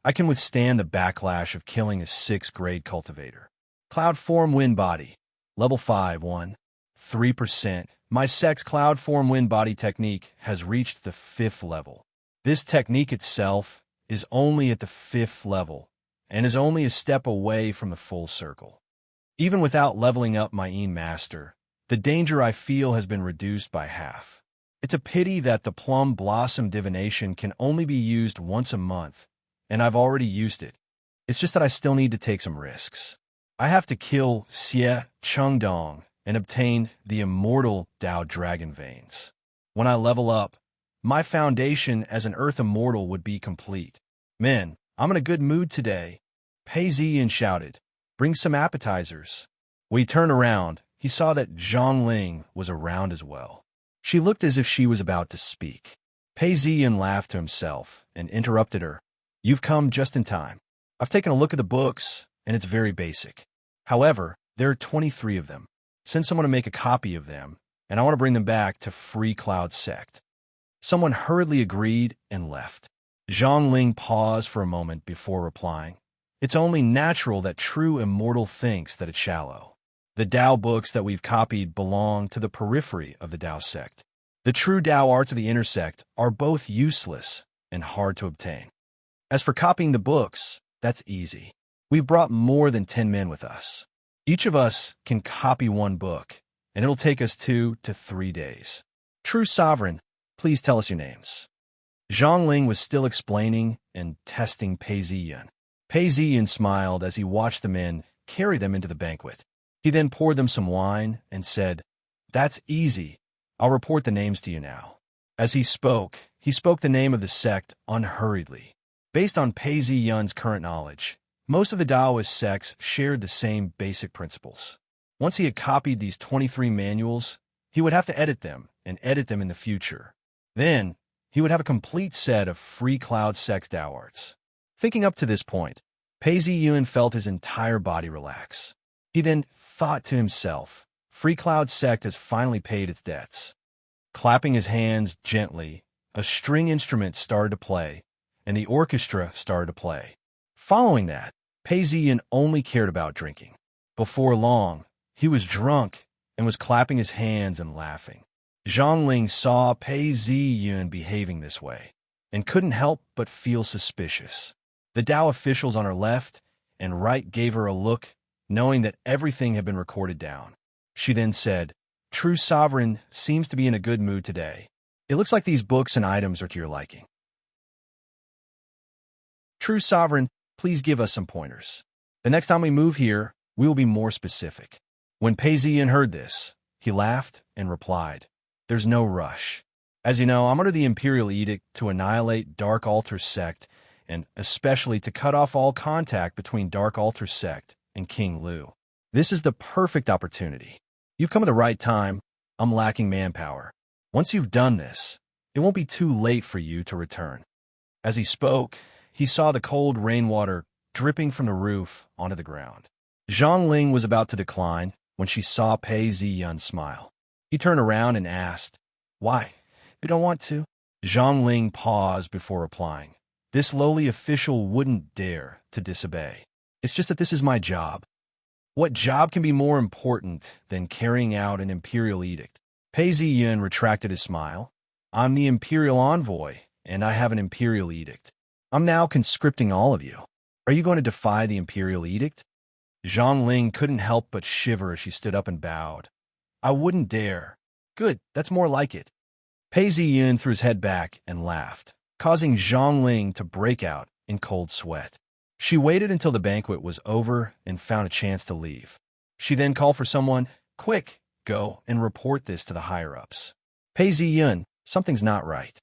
I can withstand the backlash of killing a 6th grade cultivator. Cloud Form Wind Body, Level 5, 1. 3%. My Sex Cloud Form Wind Body technique has reached the 5th level. This technique itself is only at the 5th level and is only a step away from the full circle. Even without leveling up my Master, the danger I feel has been reduced by half. It's a pity that the Plum Blossom Divination can only be used once a month, and I've already used it. It's just that I still need to take some risks. I have to kill Xie Chengdong and obtain the immortal Dao Dragon Veins. When I level up, my foundation as an Earth Immortal would be complete. Men, I'm in a good mood today. Pei Ziyin shouted, bring some appetizers. When he turned around, he saw that Zhang Ling was around as well. She looked as if she was about to speak. Pei Ziyin laughed to himself and interrupted her. You've come just in time. I've taken a look at the books, and it's very basic. However, there are 23 of them. Send someone to make a copy of them, and I want to bring them back to Free Cloud Sect. Someone hurriedly agreed and left. Zhang Ling paused for a moment before replying. It's only natural that true immortal thinks that it's shallow. The Tao books that we've copied belong to the periphery of the Tao sect. The true Tao arts of the intersect are both useless and hard to obtain. As for copying the books, that's easy. We've brought more than 10 men with us. Each of us can copy one book, and it'll take us 2 to 3 days. True Sovereign, please tell us your names. Zhang Ling was still explaining and testing Pei Ziyun. Pei Ziyun smiled as he watched the men carry them into the banquet. He then poured them some wine and said, That's easy. I'll report the names to you now. As he spoke the name of the sect unhurriedly. Based on Pei Ziyun's current knowledge, most of the Taoist sects shared the same basic principles. Once he had copied these 23 manuals, he would have to edit them and edit them in the future. Then, he would have a complete set of Free Cloud Sect Tao arts. Thinking up to this point, Pei Ziyun felt his entire body relax. He then thought to himself, Free Cloud Sect has finally paid its debts. Clapping his hands gently, a string instrument started to play, and the orchestra started to play. Following that, Pei Ziyun only cared about drinking. Before long, he was drunk and was clapping his hands and laughing. Zhang Ling saw Pei Ziyun behaving this way and couldn't help but feel suspicious. The Tao officials on her left and right gave her a look, knowing that everything had been recorded down. She then said, True Sovereign seems to be in a good mood today. It looks like these books and items are to your liking. True Sovereign, please give us some pointers. The next time we move here, we will be more specific. When Pei Ziyun heard this, he laughed and replied, There's no rush. As you know, I'm under the Imperial Edict to annihilate Dark Altar Sect and especially to cut off all contact between Dark Altar Sect and King Lu. This is the perfect opportunity. You've come at the right time. I'm lacking manpower. Once you've done this, it won't be too late for you to return. As he spoke, he saw the cold rainwater dripping from the roof onto the ground. Zhang Ling was about to decline when she saw Pei Ziyun smile. He turned around and asked, "Why? You don't want to?" Zhang Ling paused before replying. This lowly official wouldn't dare to disobey. "It's just that this is my job." What job can be more important than carrying out an imperial edict? Pei Ziyun retracted his smile. "I'm the imperial envoy, and I have an imperial edict. I'm now conscripting all of you. Are you going to defy the imperial edict?" Zhang Ling couldn't help but shiver as she stood up and bowed. "I wouldn't dare." "Good, that's more like it." Pei Ziyun threw his head back and laughed, causing Zhang Ling to break out in cold sweat. She waited until the banquet was over and found a chance to leave. She then called for someone. "Quick, go and report this to the higher-ups." "Pei Ziyun, something's not right."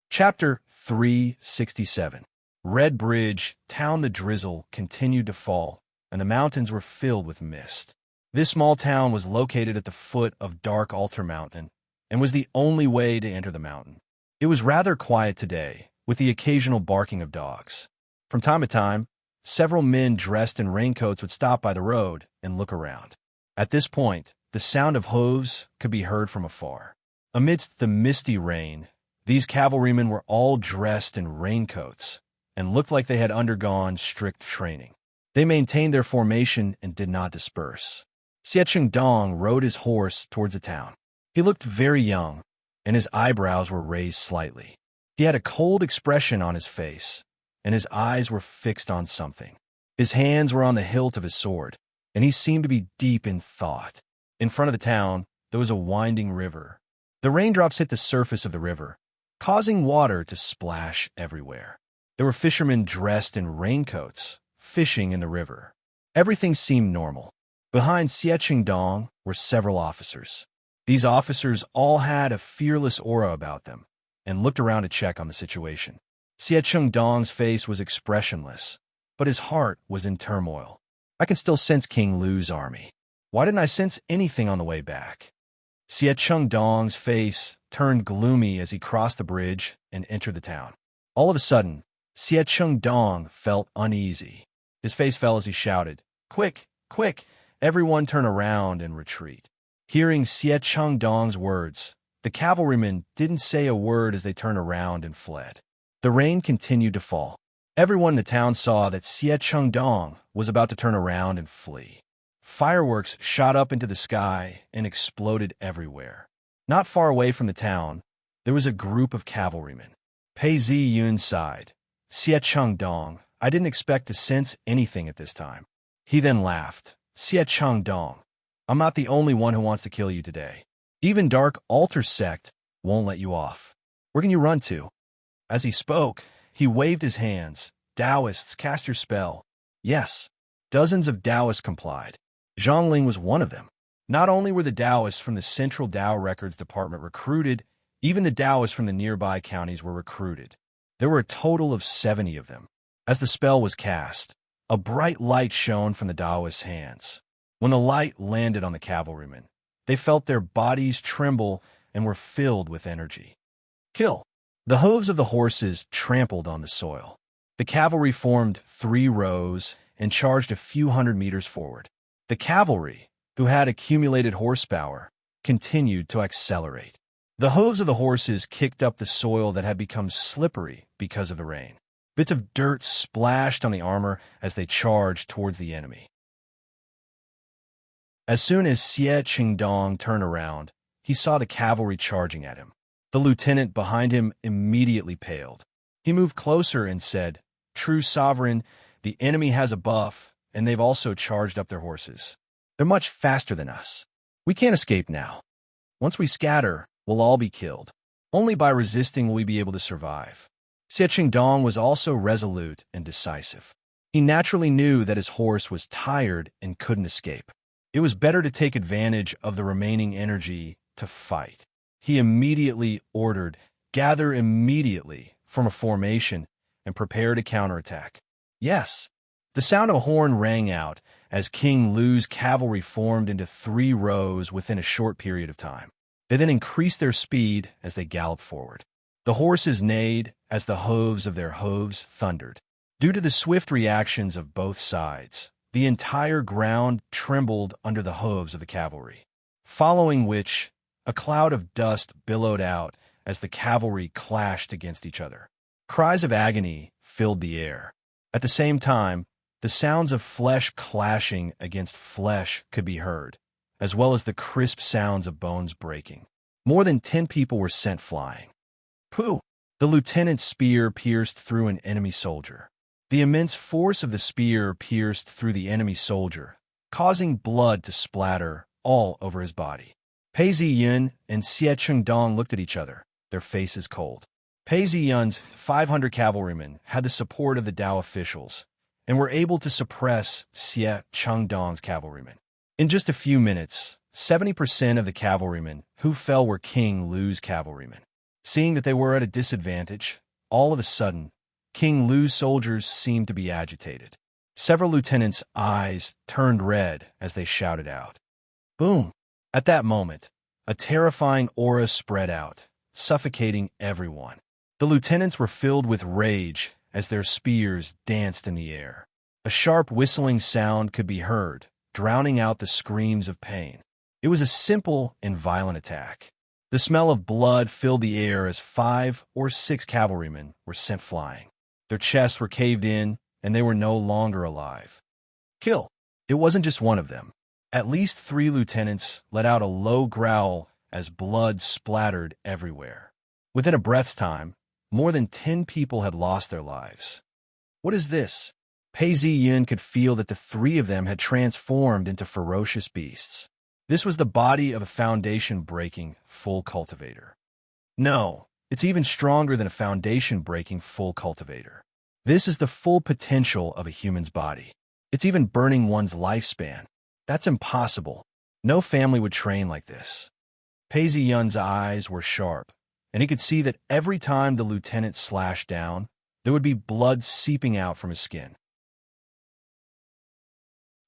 Chapter 367. Red Bridge, town. The drizzle continued to fall, and the mountains were filled with mist. This small town was located at the foot of Dark Altar Mountain and was the only way to enter the mountain. It was rather quiet today, with the occasional barking of dogs. From time to time, several men dressed in raincoats would stop by the road and look around. At this point, the sound of hooves could be heard from afar. Amidst the misty rain, these cavalrymen were all dressed in raincoats and looked like they had undergone strict training. They maintained their formation and did not disperse. Xiecheng Dong rode his horse towards the town. He looked very young, and his eyebrows were raised slightly. He had a cold expression on his face, and his eyes were fixed on something. His hands were on the hilt of his sword, and he seemed to be deep in thought. In front of the town, there was a winding river. The raindrops hit the surface of the river, causing water to splash everywhere. There were fishermen dressed in raincoats, fishing in the river. Everything seemed normal. Behind Xiecheng Dong were several officers. These officers all had a fearless aura about them and looked around to check on the situation. Xiecheng Dong's face was expressionless, but his heart was in turmoil. "I can still sense King Lu's army. Why didn't I sense anything on the way back?" Xiecheng Dong's face turned gloomy as he crossed the bridge and entered the town. All of a sudden, Xiecheng Dong felt uneasy. His face fell as he shouted, "Quick, quick, everyone turn around and retreat." Hearing Xiecheng Dong's words, the cavalrymen didn't say a word as they turned around and fled. The rain continued to fall. Everyone in the town saw that Xiecheng Dong was about to turn around and flee. Fireworks shot up into the sky and exploded everywhere. Not far away from the town, there was a group of cavalrymen. Pei Ziyun sighed. "Xiecheng Dong, I didn't expect to sense anything at this time." He then laughed. "Xiecheng Dong, I'm not the only one who wants to kill you today. Even Dark Altar Sect won't let you off. Where can you run to?" As he spoke, he waved his hands. "Taoists, cast your spell." Yes, dozens of Taoists complied. Zhang Ling was one of them. Not only were the Taoists from the Central Tao Records Department recruited, even the Taoists from the nearby counties were recruited. There were a total of 70 of them. As the spell was cast, a bright light shone from the Taoists' hands. When the light landed on the cavalrymen, they felt their bodies tremble and were filled with energy. Kill! The hooves of the horses trampled on the soil. The cavalry formed 3 rows and charged a few hundred meters forward. The cavalry, who had accumulated horsepower, continued to accelerate. The hooves of the horses kicked up the soil that had become slippery because of the rain. Bits of dirt splashed on the armor as they charged towards the enemy. As soon as Xiecheng Dong turned around, he saw the cavalry charging at him. The lieutenant behind him immediately paled. He moved closer and said, "True sovereign, the enemy has a buff, and they've also charged up their horses. They're much faster than us. We can't escape now. Once we scatter, we'll all be killed. Only by resisting will we be able to survive." Xiecheng Dong was also resolute and decisive. He naturally knew that his horse was tired and couldn't escape. It was better to take advantage of the remaining energy to fight. He immediately ordered, "Gather immediately, form a formation, and prepare to counterattack." Yes, the sound of a horn rang out as King Lu's cavalry formed into 3 rows within a short period of time. They then increased their speed as they galloped forward. The horses neighed as the hooves of their hooves thundered. Due to the swift reactions of both sides, the entire ground trembled under the hooves of the cavalry, following which a cloud of dust billowed out as the cavalry clashed against each other. Cries of agony filled the air. At the same time, the sounds of flesh clashing against flesh could be heard, as well as the crisp sounds of bones breaking. More than 10 people were sent flying. Pooh! The lieutenant's spear pierced through an enemy soldier. The immense force of the spear pierced through the enemy soldier, causing blood to splatter all over his body. Pei Ziyun and Xie Chengdong looked at each other, their faces cold. Pei Ziyun's 500 cavalrymen had the support of the Dao officials and were able to suppress Xie Chengdong's cavalrymen. In just a few minutes, 70% of the cavalrymen who fell were King Lu's cavalrymen. Seeing that they were at a disadvantage, all of a sudden, King Lu's soldiers seemed to be agitated. Several lieutenants' eyes turned red as they shouted out. Boom! At that moment, a terrifying aura spread out, suffocating everyone. The lieutenants were filled with rage as their spears danced in the air. A sharp whistling sound could be heard, drowning out the screams of pain. It was a simple and violent attack. The smell of blood filled the air as 5 or 6 cavalrymen were sent flying. Their chests were caved in, and they were no longer alive. Kill! It wasn't just one of them. At least 3 lieutenants let out a low growl as blood splattered everywhere. Within a breath's time, more than 10 people had lost their lives. What is this? Pei Ziyun could feel that the 3 of them had transformed into ferocious beasts. This was the body of a foundation-breaking full cultivator. No, it's even stronger than a foundation-breaking full cultivator. This is the full potential of a human's body. It's even burning one's lifespan. That's impossible. No family would train like this. Pei Ziyun's eyes were sharp, and he could see that every time the lieutenant slashed down, there would be blood seeping out from his skin.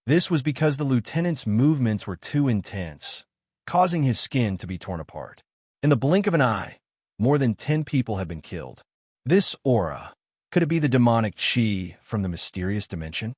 This was because the lieutenant's movements were too intense, causing his skin to be torn apart. In the blink of an eye, more than 10 people had been killed. This aura, could it be the demonic qi from the mysterious dimension?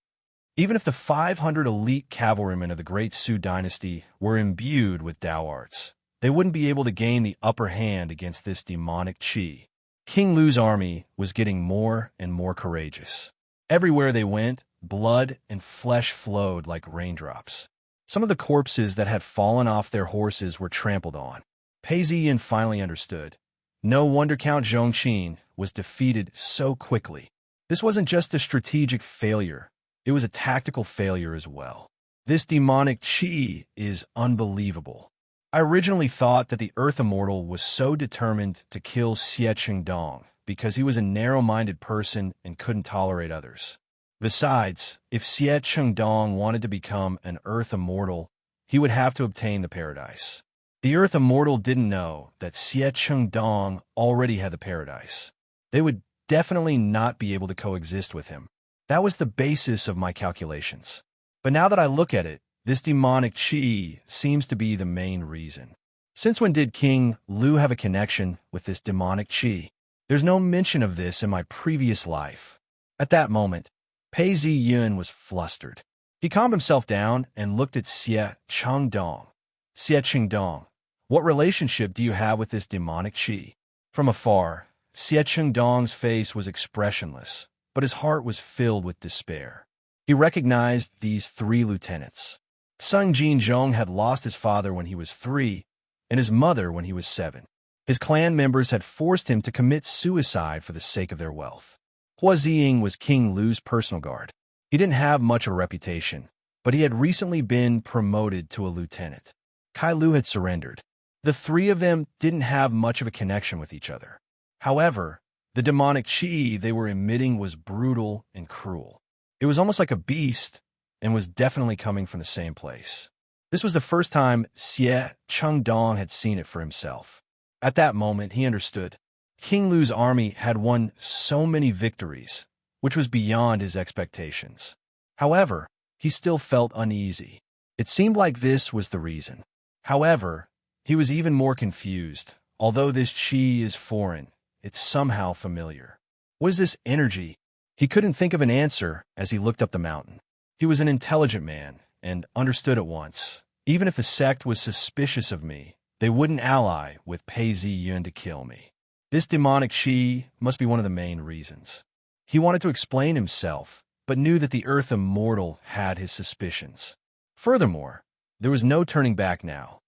Even if the 500 elite cavalrymen of the Great Su dynasty were imbued with Dao arts, they wouldn't be able to gain the upper hand against this demonic qi. King Lu's army was getting more and more courageous. Everywhere they went, blood and flesh flowed like raindrops. Some of the corpses that had fallen off their horses were trampled on. Pei Ziyun finally understood. No wonder Count Zhongqin was defeated so quickly. This wasn't just a strategic failure. It was a tactical failure as well. This demonic qi is unbelievable. I originally thought that the Earth Immortal was so determined to kill Xie Chengdong because he was a narrow-minded person and couldn't tolerate others. Besides, if Xie Chengdong wanted to become an Earth Immortal, he would have to obtain the paradise. The Earth Immortal didn't know that Xie Chengdong already had the paradise. They would definitely not be able to coexist with him. That was the basis of my calculations. But now that I look at it, this demonic qi seems to be the main reason. Since when did King Lu have a connection with this demonic qi? There's no mention of this in my previous life. At that moment, Pei Ziyun was flustered. He calmed himself down and looked at Xie Chengdong. Xie Chengdong, what relationship do you have with this demonic qi? From afar, Xie Chengdong's face was expressionless, but his heart was filled with despair. He recognized these 3 lieutenants. Sung Jinzhong had lost his father when he was 3, and his mother when he was 7. His clan members had forced him to commit suicide for the sake of their wealth. Hua Ziying was King Lu's personal guard. He didn't have much of a reputation, but he had recently been promoted to a lieutenant. Kai Lu had surrendered. The 3 of them didn't have much of a connection with each other. However, the demonic qi they were emitting was brutal and cruel. It was almost like a beast and was definitely coming from the same place. This was the first time Xie Chengdong had seen it for himself. At that moment, he understood. King Lu's army had won so many victories, which was beyond his expectations. However, he still felt uneasy. It seemed like this was the reason. However, he was even more confused. Although this qi is foreign, it's somehow familiar. What is this energy? He couldn't think of an answer as he looked up the mountain. He was an intelligent man and understood at once. Even if the sect was suspicious of me, they wouldn't ally with Pei Zi Yun to kill me. This demonic chi must be one of the main reasons. He wanted to explain himself, but knew that the Earth Immortal had his suspicions. Furthermore, there was no turning back now.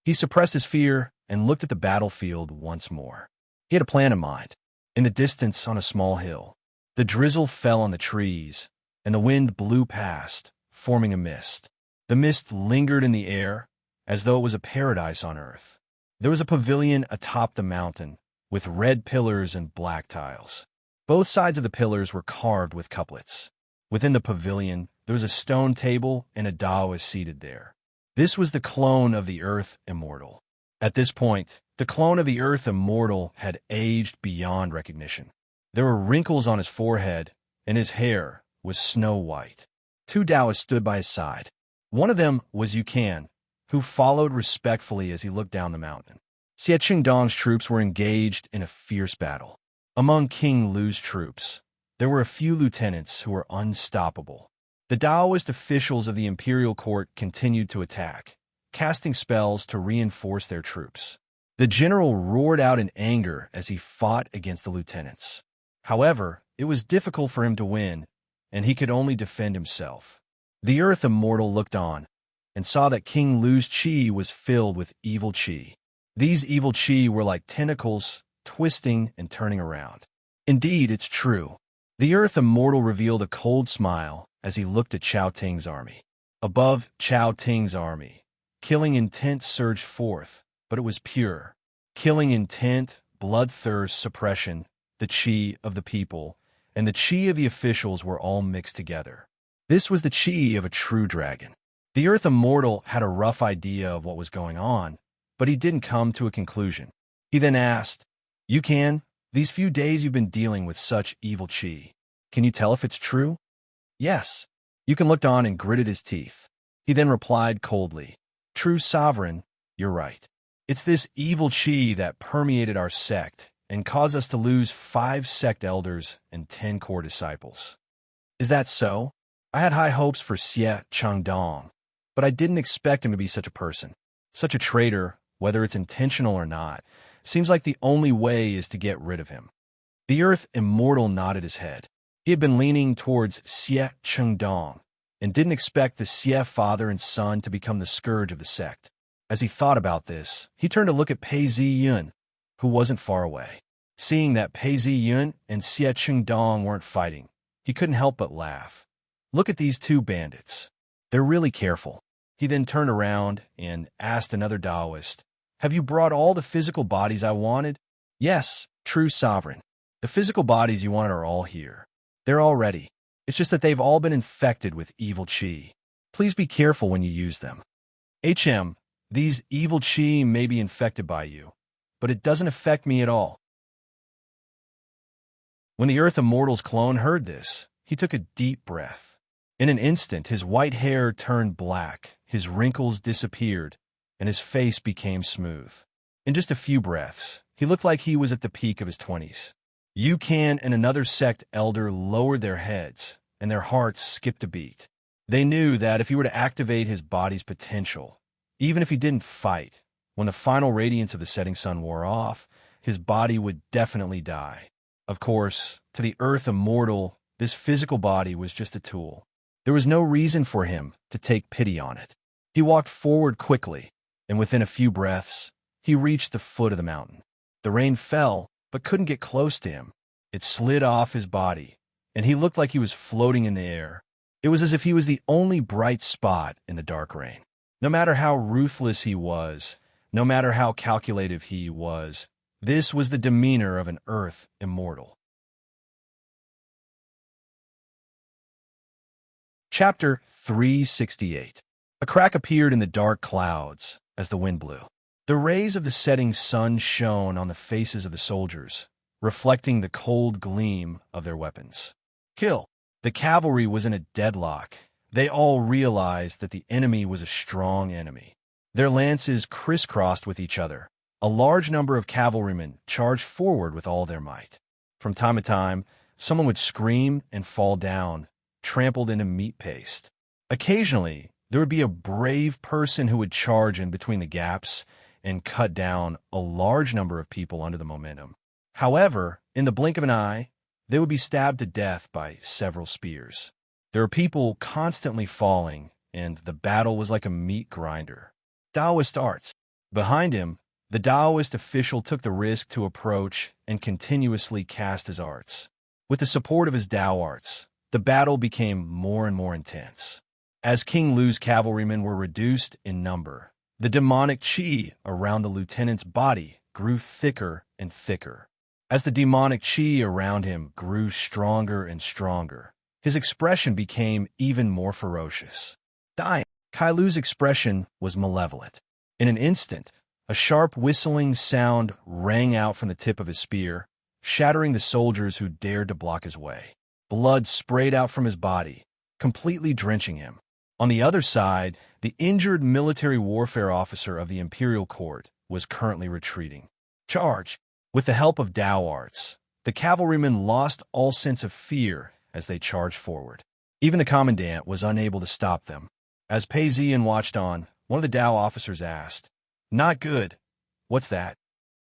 He suppressed his fear and looked at the battlefield once more. He had a plan in mind. In the distance, on a small hill, the drizzle fell on the trees, and the wind blew past, forming a mist. The mist lingered in the air, as though it was a paradise on earth. There was a pavilion atop the mountain, with red pillars and black tiles. Both sides of the pillars were carved with couplets. Within the pavilion, there was a stone table and a Taoist seated there. This was the clone of the Earth Immortal. At this point, the clone of the Earth Immortal had aged beyond recognition. There were wrinkles on his forehead, and his hair was snow white. Two Taoists stood by his side. One of them was Yukan, who followed respectfully as he looked down the mountain. Xie Qingdong's troops were engaged in a fierce battle. Among King Lu's troops, there were a few lieutenants who were unstoppable. The Taoist officials of the imperial court continued to attack, casting spells to reinforce their troops. The general roared out in anger as he fought against the lieutenants. However, it was difficult for him to win, and he could only defend himself. The Earth Immortal looked on and saw that King Lu's chi was filled with evil chi. These evil chi were like tentacles, twisting and turning around. Indeed, it's true. The Earth Immortal revealed a cold smile as he looked at Chao Ting's army. Above Chao Ting's army, killing intent surged forth, but it was pure. Killing intent, bloodthirst, suppression, the chi of the people, and the chi of the officials were all mixed together. This was the chi of a true dragon. The Earth Immortal had a rough idea of what was going on, but he didn't come to a conclusion. He then asked, "Yukan, these few days you've been dealing with such evil chi. Can you tell if it's true?" "Yes." Yukan looked on and gritted his teeth. He then replied coldly, "True sovereign, you're right. It's this evil chi that permeated our sect and caused us to lose 5 sect elders and 10 core disciples." "Is that so? I had high hopes for Xie Qingdong, but I didn't expect him to be such a person. Such a traitor, whether it's intentional or not, seems like the only way is to get rid of him." The Earth Immortal nodded his head. He had been leaning towards Xie Qingdong and didn't expect the Xie father and son to become the scourge of the sect. As he thought about this, he turned to look at Pei Zi Yun, who wasn't far away. Seeing that Pei Zi Yun and Xie Qingdong weren't fighting, he couldn't help but laugh. "Look at these two bandits. They're really careful." He then turned around and asked another Taoist, "Have you brought all the physical bodies I wanted?" "Yes, true sovereign. The physical bodies you wanted are all here. They're all ready. It's just that they've all been infected with evil chi. Please be careful when you use them. These evil chi may be infected by you, but it doesn't affect me at all." When the Earth Immortal's clone heard this, he took a deep breath. In an instant, his white hair turned black, his wrinkles disappeared, and his face became smooth. In just a few breaths, he looked like he was at the peak of his 20s. Yukan and another sect elder lowered their heads, and their hearts skipped a beat. They knew that if he were to activate his body's potential, even if he didn't fight, when the final radiance of the setting sun wore off, his body would definitely die. Of course, to the Earth Immortal, this physical body was just a tool. There was no reason for him to take pity on it. He walked forward quickly, and within a few breaths, he reached the foot of the mountain. The rain fell, but couldn't get close to him. It slid off his body, and he looked like he was floating in the air. It was as if he was the only bright spot in the dark rain. No matter how ruthless he was, no matter how calculative he was, this was the demeanor of an Earth Immortal. Chapter 368. A crack appeared in the dark clouds as the wind blew. The rays of the setting sun shone on the faces of the soldiers, reflecting the cold gleam of their weapons. "Kill!" The cavalry was in a deadlock. They all realized that the enemy was a strong enemy. Their lances crisscrossed with each other. A large number of cavalrymen charged forward with all their might. From time to time, someone would scream and fall down, trampled into meat paste. Occasionally, there would be a brave person who would charge in between the gaps and cut down a large number of people under the momentum. However, in the blink of an eye, they would be stabbed to death by several spears. There were people constantly falling, and the battle was like a meat grinder. Taoist arts. Behind him, the Taoist official took the risk to approach and continuously cast his arts. With the support of his Tao arts, the battle became more and more intense. As King Lu's cavalrymen were reduced in number, the demonic qi around the lieutenant's body grew thicker and thicker. As the demonic qi around him grew stronger and stronger, his expression became even more ferocious. Dying, Kai Lu's expression was malevolent. In an instant, a sharp whistling sound rang out from the tip of his spear, shattering the soldiers who dared to block his way. Blood sprayed out from his body, completely drenching him. On the other side, the injured military warfare officer of the imperial court was currently retreating. Charge! With the help of Tao arts, the cavalrymen lost all sense of fear as they charged forward. Even the commandant was unable to stop them. As Pei Ziyan watched on, one of the Tao officers asked, "Not good. What's that?"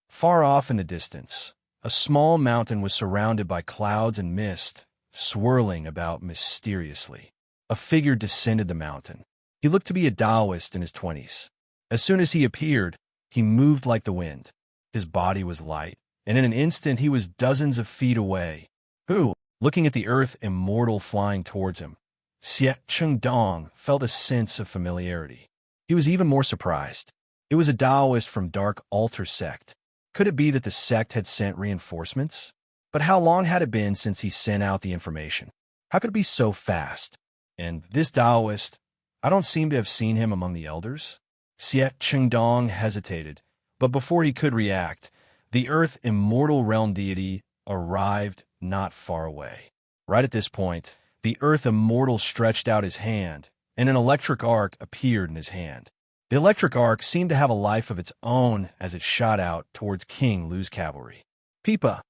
Far off in the distance, a small mountain was surrounded by clouds and mist, swirling about mysteriously. A figure descended the mountain. He looked to be a Taoist in his 20s. As soon as he appeared, he moved like the wind. His body was light, and in an instant he was dozens of feet away. Who, looking at the earth immortal flying towards him, Xie Chengdong felt a sense of familiarity. He was even more surprised. It was a Taoist from Dark Altar sect. Could it be that the sect had sent reinforcements? But how long had it been since he sent out the information? How could it be so fast? And this Taoist, I don't seem to have seen him among the elders. Xie Chengdong hesitated, but before he could react, the Earth Immortal Realm deity arrived not far away. Right at this point, the Earth Immortal stretched out his hand, and an electric arc appeared in his hand. The electric arc seemed to have a life of its own as it shot out towards King Lu's cavalry. Pipa!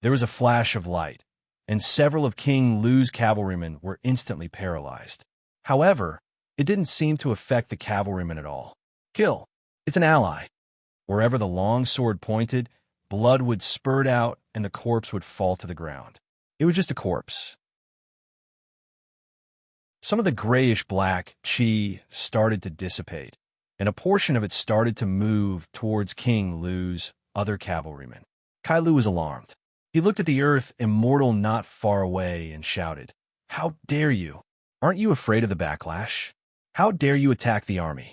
There was a flash of light, and several of King Lu's cavalrymen were instantly paralyzed. However, it didn't seem to affect the cavalrymen at all. Kill! It's an ally. Wherever the long sword pointed, blood would spurt out and the corpse would fall to the ground. It was just a corpse. Some of the grayish-black qi started to dissipate, and a portion of it started to move towards King Lu's other cavalrymen. Kai Lu was alarmed. He looked at the Earth Immortal not far away and shouted, "How dare you? Aren't you afraid of the backlash? How dare you attack the army?"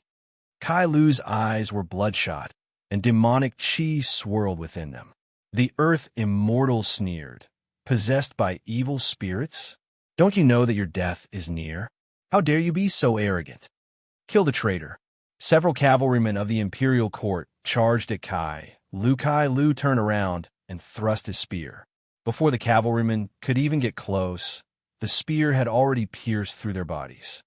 Kai Lu's eyes were bloodshot, and demonic qi swirled within them. The Earth Immortal sneered, "Possessed by evil spirits? Don't you know that your death is near? How dare you be so arrogant? Kill the traitor." Several cavalrymen of the imperial court charged at Kai Lu. Kai Lu turned around and thrust his spear. Before the cavalrymen could even get close, the spear had already pierced through their bodies.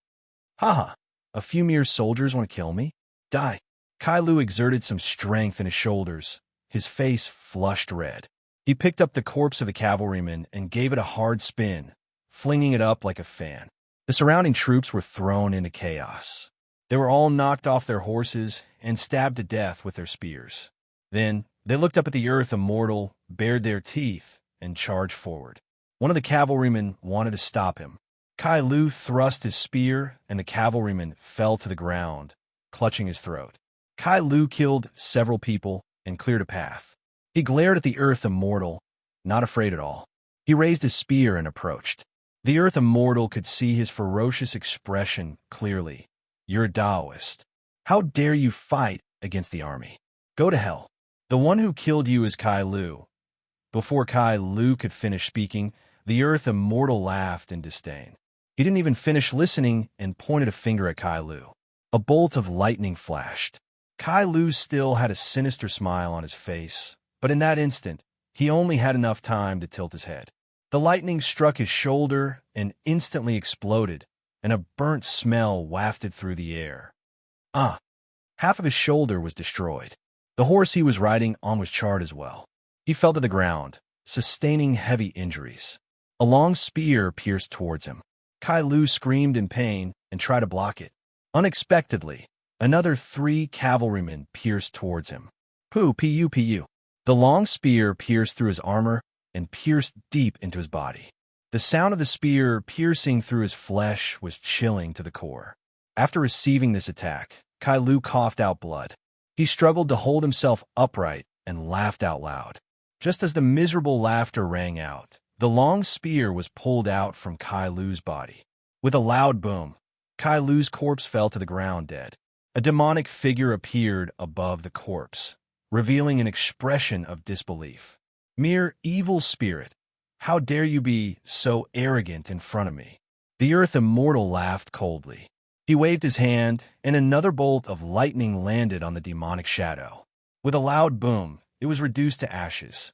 "Haha, a few mere soldiers want to kill me? Die." Kai Lu exerted some strength in his shoulders, his face flushed red. He picked up the corpse of the cavalryman and gave it a hard spin, flinging it up like a fan. The surrounding troops were thrown into chaos. They were all knocked off their horses and stabbed to death with their spears. Then, they looked up at the Earth Immortal, bared their teeth, and charged forward. One of the cavalrymen wanted to stop him. Kai Lu thrust his spear, and the cavalryman fell to the ground, clutching his throat. Kai Lu killed several people and cleared a path. He glared at the Earth Immortal, not afraid at all. He raised his spear and approached. The Earth Immortal could see his ferocious expression clearly. "You're a Taoist. How dare you fight against the army? Go to hell. The one who killed you is Kai Lu." Before Kai Lu could finish speaking, the Earth Immortal laughed in disdain. He didn't even finish listening and pointed a finger at Kai Lu. A bolt of lightning flashed. Kai Lu still had a sinister smile on his face, but in that instant, he only had enough time to tilt his head. The lightning struck his shoulder and instantly exploded, and a burnt smell wafted through the air. Half of his shoulder was destroyed. The horse he was riding on was charred as well. He fell to the ground, sustaining heavy injuries. A long spear pierced towards him. Kai Lu screamed in pain and tried to block it. Unexpectedly, another 3 cavalrymen pierced towards him. Pu. The long spear pierced through his armor and pierced deep into his body. The sound of the spear piercing through his flesh was chilling to the core. After receiving this attack, Kai Lu coughed out blood. He struggled to hold himself upright and laughed out loud. Just as the miserable laughter rang out, the long spear was pulled out from Kai Lu's body. With a loud boom, Kai Lu's corpse fell to the ground dead. A demonic figure appeared above the corpse, revealing an expression of disbelief. "Mere evil spirit, how dare you be so arrogant in front of me?" The Earth Immortal laughed coldly. He waved his hand, and another bolt of lightning landed on the demonic shadow. With a loud boom, it was reduced to ashes.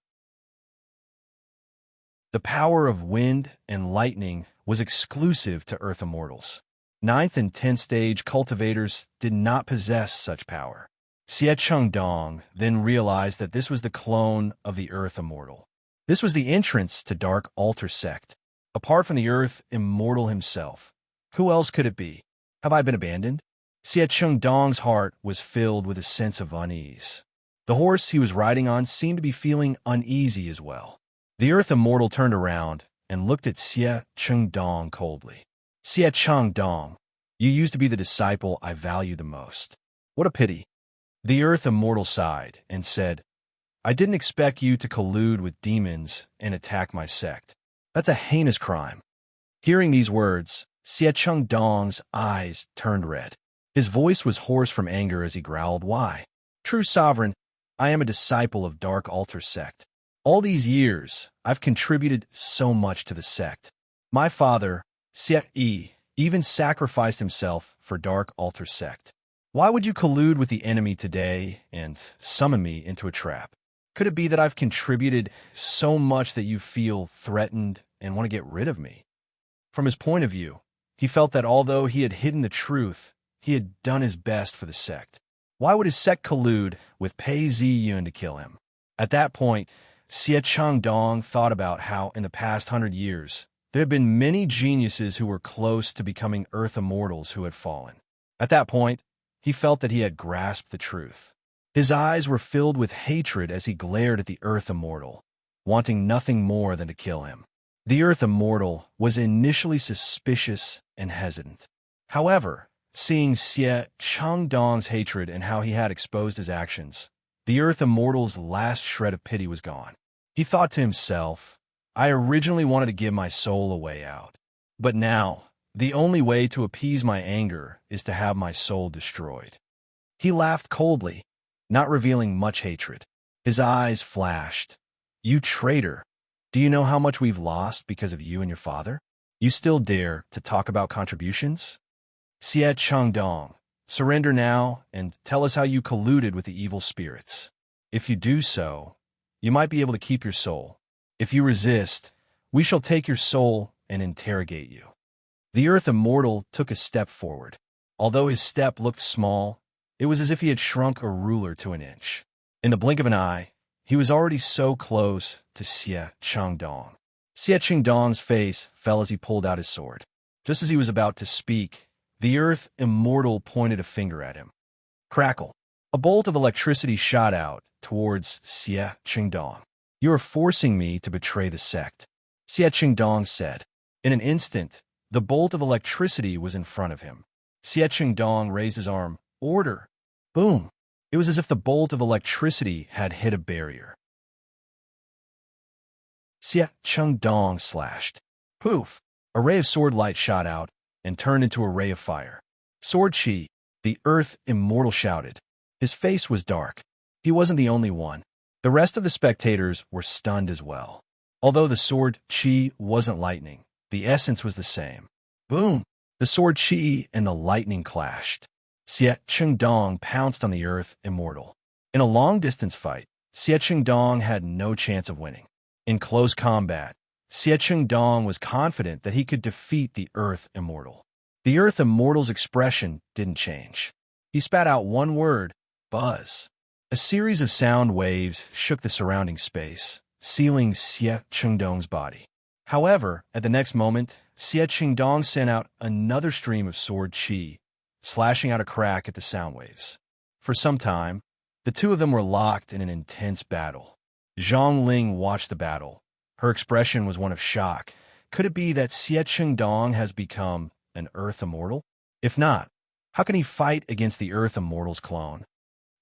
The power of wind and lightning was exclusive to Earth Immortals. 9th and 10th stage cultivators did not possess such power. Xie Chengdong then realized that this was the clone of the Earth Immortal. This was the entrance to Dark Altar Sect. Apart from the Earth Immortal himself, who else could it be? Have I been abandoned? Xie Chengdong's heart was filled with a sense of unease. The horse he was riding on seemed to be feeling uneasy as well. The Earth Immortal turned around and looked at Xie Chengdong coldly. "Xie Chengdong, you used to be the disciple I value the most. What a pity." The Earth Immortal sighed and said, "I didn't expect you to collude with demons and attack my sect. That's a heinous crime." Hearing these words, Xie Chengdong's eyes turned red. His voice was hoarse from anger as he growled, "Why? True sovereign, I am a disciple of Dark Altar Sect. All these years, I've contributed so much to the sect. My father, Xie Yi, even sacrificed himself for Dark Altar Sect. Why would you collude with the enemy today and summon me into a trap? Could it be that I've contributed so much that you feel threatened and want to get rid of me?" From his point of view, he felt that although he had hidden the truth, he had done his best for the sect. Why would his sect collude with Pei Ziyun to kill him? At that point, Xie Chengdong thought about how, in the past 100 years, there had been many geniuses who were close to becoming Earth Immortals who had fallen. At that point, he felt that he had grasped the truth. His eyes were filled with hatred as he glared at the Earth Immortal, wanting nothing more than to kill him. The Earth Immortal was initially suspicious and hesitant. However, seeing Xie Chengdong's hatred and how he had exposed his actions, the Earth Immortal's last shred of pity was gone. He thought to himself, "I originally wanted to give my soul a way out. But now, the only way to appease my anger is to have my soul destroyed." He laughed coldly, not revealing much hatred. His eyes flashed. "You traitor! Do you know how much we've lost because of you and your father? You still dare to talk about contributions? Xie Chengdong, surrender now and tell us how you colluded with the evil spirits. If you do so, you might be able to keep your soul. If you resist, we shall take your soul and interrogate you." The Earth Immortal took a step forward. Although his step looked small, it was as if he had shrunk a ruler to an inch. In the blink of an eye, he was already so close to Xie Chengdong. Xie Chengdong's face fell as he pulled out his sword. Just as he was about to speak, the Earth Immortal pointed a finger at him. Crackle! A bolt of electricity shot out towards Xie Chengdong. "You are forcing me to betray the sect," Xie Chengdong said. In an instant, the bolt of electricity was in front of him. Xie Chengdong raised his arm. "Order!" Boom! It was as if the bolt of electricity had hit a barrier. Xie Chengdong slashed. Poof! A ray of sword light shot out and turned into a ray of fire. "Sword Chi!" the Earth Immortal shouted. His face was dark. He wasn't the only one. The rest of the spectators were stunned as well. Although the sword Chi wasn't lightning, the essence was the same. Boom! The sword Chi and the lightning clashed. Xie Chengdong pounced on the Earth Immortal. In a long-distance fight, Xie Chengdong had no chance of winning. In close combat, Xie Chengdong was confident that he could defeat the Earth Immortal. The Earth Immortal's expression didn't change. He spat out one word, "Buzz." A series of sound waves shook the surrounding space, sealing Xie Chengdong's body. However, at the next moment, Xie Chengdong sent out another stream of sword qi, slashing out a crack at the sound waves. For some time, the two of them were locked in an intense battle. Zhang Ling watched the battle. Her expression was one of shock. Could it be that Xie Chengdong has become an Earth Immortal? If not, how can he fight against the Earth Immortal's clone?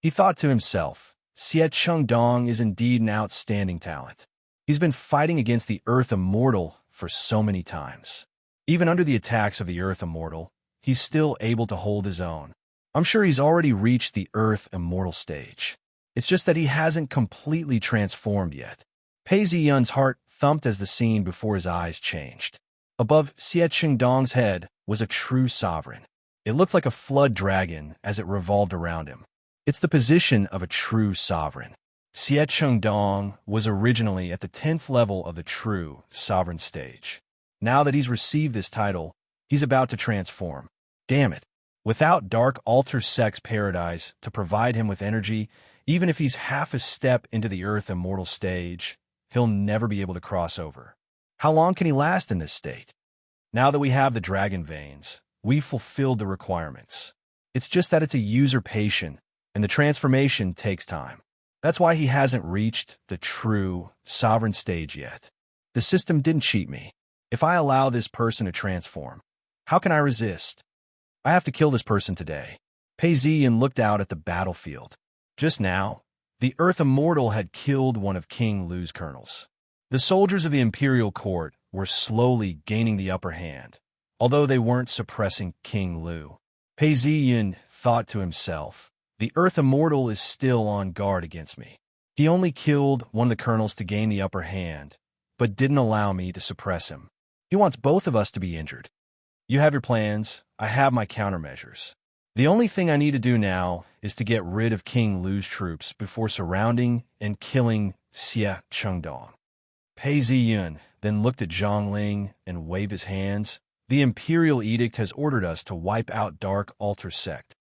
He thought to himself, Xie Chengdong is indeed an outstanding talent. He's been fighting against the Earth Immortal for so many times. Even under the attacks of the Earth Immortal, he's still able to hold his own. I'm sure he's already reached the Earth Immortal stage. It's just that he hasn't completely transformed yet. Pei Ziyun's heart thumped as the scene before his eyes changed. Above Xie Chengdong's head was a true sovereign. It looked like a flood dragon as it revolved around him. It's the position of a true sovereign. Xie Chengdong was originally at the 10th level of the true sovereign stage. Now that he's received this title, he's about to transform. Damn it. Without Dark Altar Sex Paradise to provide him with energy, even if he's half a step into the Earth Immortal stage, he'll never be able to cross over. How long can he last in this state? Now that we have the dragon veins, we've fulfilled the requirements. It's just that it's a usurpation, and the transformation takes time. That's why he hasn't reached the true sovereign stage yet. The system didn't cheat me. If I allow this person to transform, how can I resist? I have to kill this person today. Pei Ziyin looked out at the battlefield. Just now, the Earth Immortal had killed one of King Lu's colonels. The soldiers of the imperial court were slowly gaining the upper hand, although they weren't suppressing King Lu. Pei Ziyin thought to himself, the Earth Immortal is still on guard against me. He only killed one of the colonels to gain the upper hand, but didn't allow me to suppress him. He wants both of us to be injured. You have your plans, I have my countermeasures. The only thing I need to do now is to get rid of King Lu's troops before surrounding and killing Xie Chengdong. Pei Ziyun then looked at Zhang Ling and waved his hands. The Imperial Edict has ordered us to wipe out Dark Altar Sect.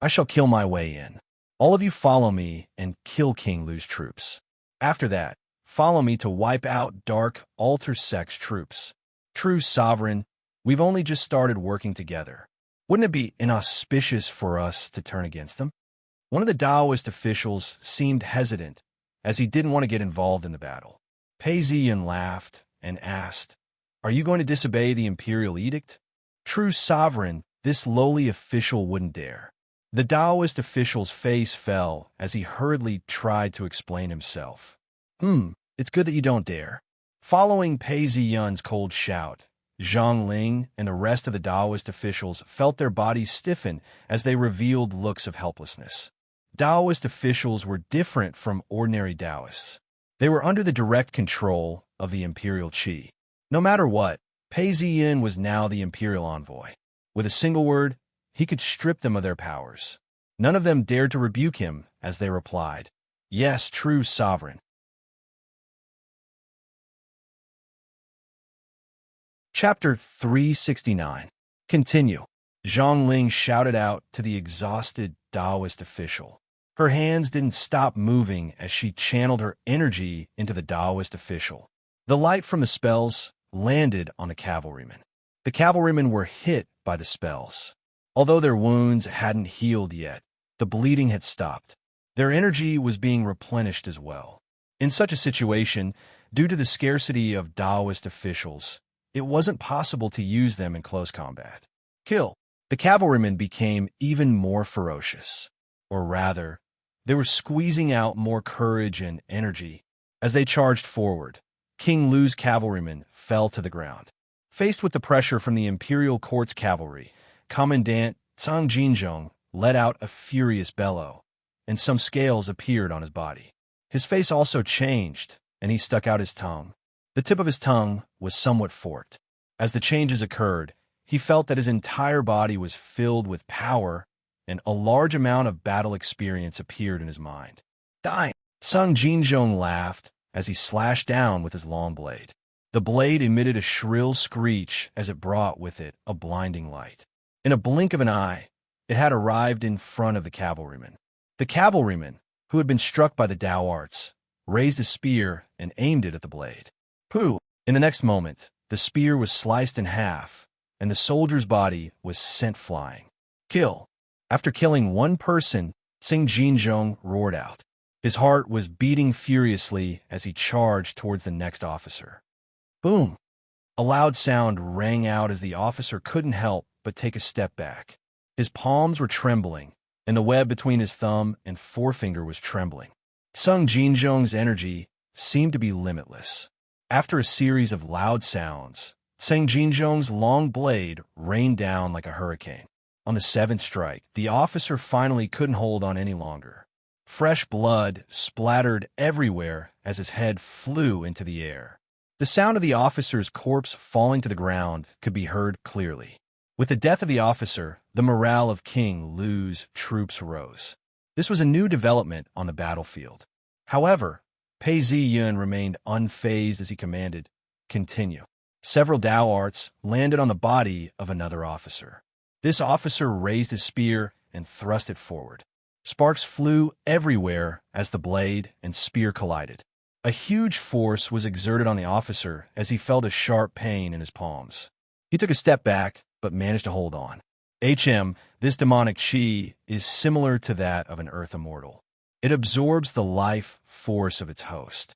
I shall kill my way in. All of you follow me and kill King Lu's troops. After that, follow me to wipe out Dark Altar Sect's troops. True sovereign, we've only just started working together. Wouldn't it be inauspicious for us to turn against them? One of the Taoist officials seemed hesitant, as he didn't want to get involved in the battle. Pei Ziyin laughed and asked, Are you going to disobey the Imperial Edict? True sovereign, this lowly official wouldn't dare. The Taoist official's face fell as he hurriedly tried to explain himself. It's good that you don't dare. Following Pei Ziyun's cold shout, Zhang Ling and the rest of the Taoist officials felt their bodies stiffen as they revealed looks of helplessness. Taoist officials were different from ordinary Taoists. They were under the direct control of the Imperial Qi. No matter what, Pei Ziyin was now the Imperial envoy. With a single word, he could strip them of their powers. None of them dared to rebuke him as they replied, Yes, true sovereign. Chapter 369. Continue. Zhang Ling shouted out to the exhausted Taoist official. Her hands didn't stop moving as she channeled her energy into the Taoist official. The light from the spells landed on the cavalrymen. The cavalrymen were hit by the spells. Although their wounds hadn't healed yet, the bleeding had stopped. Their energy was being replenished as well. In such a situation, due to the scarcity of Taoist officials, it wasn't possible to use them in close combat. Kill. The cavalrymen became even more ferocious. Or rather, they were squeezing out more courage and energy. As they charged forward, King Lu's cavalrymen fell to the ground. Faced with the pressure from the imperial court's cavalry, Commandant Zhang Jinzhong let out a furious bellow, and some scales appeared on his body. His face also changed, and he stuck out his tongue. The tip of his tongue was somewhat forked. As the changes occurred, he felt that his entire body was filled with power, and a large amount of battle experience appeared in his mind. Dying! Zhang Jinzhong laughed as he slashed down with his long blade. The blade emitted a shrill screech as it brought with it a blinding light. In a blink of an eye, it had arrived in front of the cavalrymen. The cavalrymen, who had been struck by the Tao arts, raised his spear and aimed it at the blade. Pooh! In the next moment, the spear was sliced in half, and the soldier's body was sent flying. Kill! After killing one person, Sing Jinzhong roared out. His heart was beating furiously as he charged towards the next officer. Boom! A loud sound rang out as the officer couldn't help but take a step back. His palms were trembling, and the web between his thumb and forefinger was trembling. Sung Jinzhong's energy seemed to be limitless. After a series of loud sounds, Sung Jinzhong's long blade rained down like a hurricane. On the seventh strike, the officer finally couldn't hold on any longer. Fresh blood splattered everywhere as his head flew into the air. The sound of the officer's corpse falling to the ground could be heard clearly. With the death of the officer, the morale of King Lu's troops rose. This was a new development on the battlefield. However, Pei Ziyun remained unfazed as he commanded, "Continue." Several Dao arts landed on the body of another officer. This officer raised his spear and thrust it forward. Sparks flew everywhere as the blade and spear collided. A huge force was exerted on the officer as he felt a sharp pain in his palms. He took a step back, but managed to hold on. This demonic chi is similar to that of an earth immortal. It absorbs the life force of its host.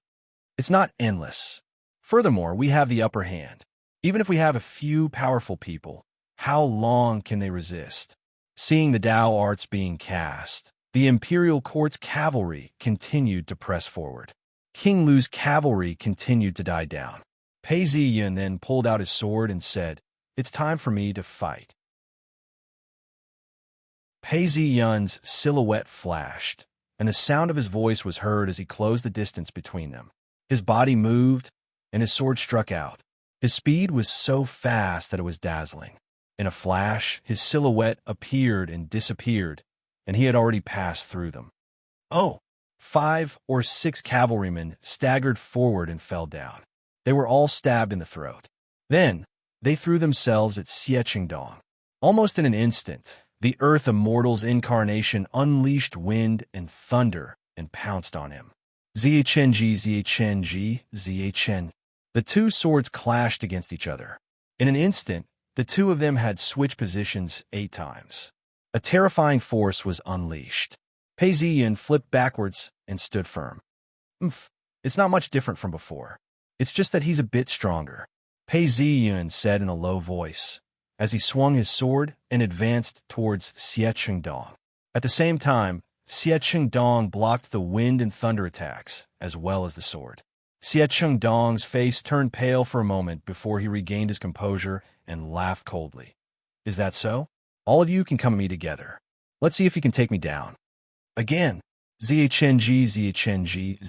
It's not endless. Furthermore, we have the upper hand. Even if we have a few powerful people, how long can they resist? Seeing the Dao arts being cast, the imperial court's cavalry continued to press forward. King Lu's cavalry continued to die down. Pei Ziyun then pulled out his sword and said, "It's time for me to fight." Pei Ziyun's silhouette flashed, and the sound of his voice was heard as he closed the distance between them. His body moved, and his sword struck out. His speed was so fast that it was dazzling. In a flash, his silhouette appeared and disappeared, and he had already passed through them. Oh! 5 or 6 cavalrymen staggered forward and fell down. They were all stabbed in the throat. Then, they threw themselves at Xie Qingdong. Almost in an instant, the Earth Immortal's incarnation unleashed wind and thunder and pounced on him. Xie Chen. The two swords clashed against each other. In an instant, the two of them had switched positions 8 times. A terrifying force was unleashed. Pei Ziyun flipped backwards and stood firm. It's not much different from before. It's just that he's a bit stronger, Pei Ziyun said in a low voice, as he swung his sword and advanced towards Xie Qingdong. At the same time, Xie Qingdong blocked the wind and thunder attacks, as well as the sword. Xie Qingdong's face turned pale for a moment before he regained his composure and laughed coldly. "Is that so? All of you can come at me together. Let's see if you can take me down." Again, Xie Chenji.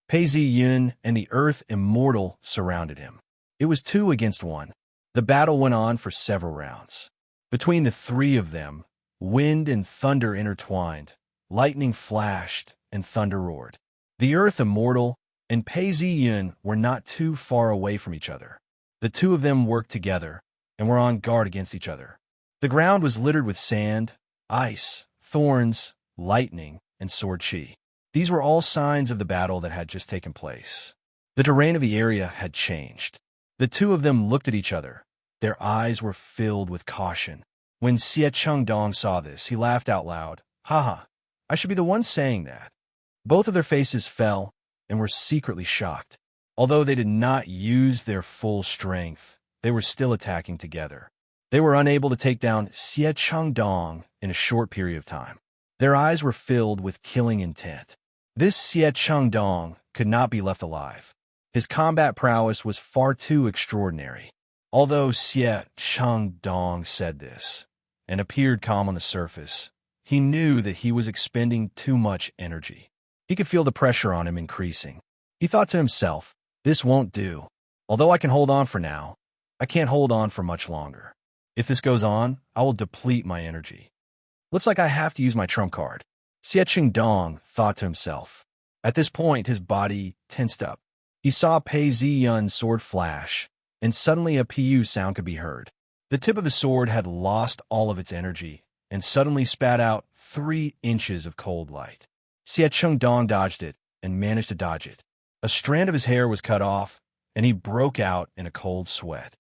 Pei Ziyun and the Earth Immortal surrounded him. It was 2 against 1. The battle went on for several rounds. Between the 3 of them, wind and thunder intertwined, lightning flashed, and thunder roared. The Earth Immortal and Pei Ziyun were not too far away from each other. The 2 of them worked together and were on guard against each other. The ground was littered with sand, ice, thorns, lightning, and sword chi. These were all signs of the battle that had just taken place. The terrain of the area had changed. The 2 of them looked at each other. Their eyes were filled with caution. When Xie Qingdong saw this, he laughed out loud. "Haha, I should be the one saying that." Both of their faces fell and were secretly shocked. Although they did not use their full strength, they were still attacking together. They were unable to take down Xie Qingdong in a short period of time. Their eyes were filled with killing intent. This Xie Qingdong could not be left alive. His combat prowess was far too extraordinary. Although Xie Qingdong said this and appeared calm on the surface, he knew that he was expending too much energy. He could feel the pressure on him increasing. He thought to himself, "This won't do. Although I can hold on for now, I can't hold on for much longer. If this goes on, I will deplete my energy. Looks like I have to use my trump card." Xie Qingdong thought to himself. At this point, his body tensed up. He saw Pei Ziyun's sword flash, and suddenly a pu sound could be heard. The tip of the sword had lost all of its energy, and suddenly spat out 3 inches of cold light. Xie Qingdong dodged it, and managed to dodge it. A strand of his hair was cut off, and he broke out in a cold sweat.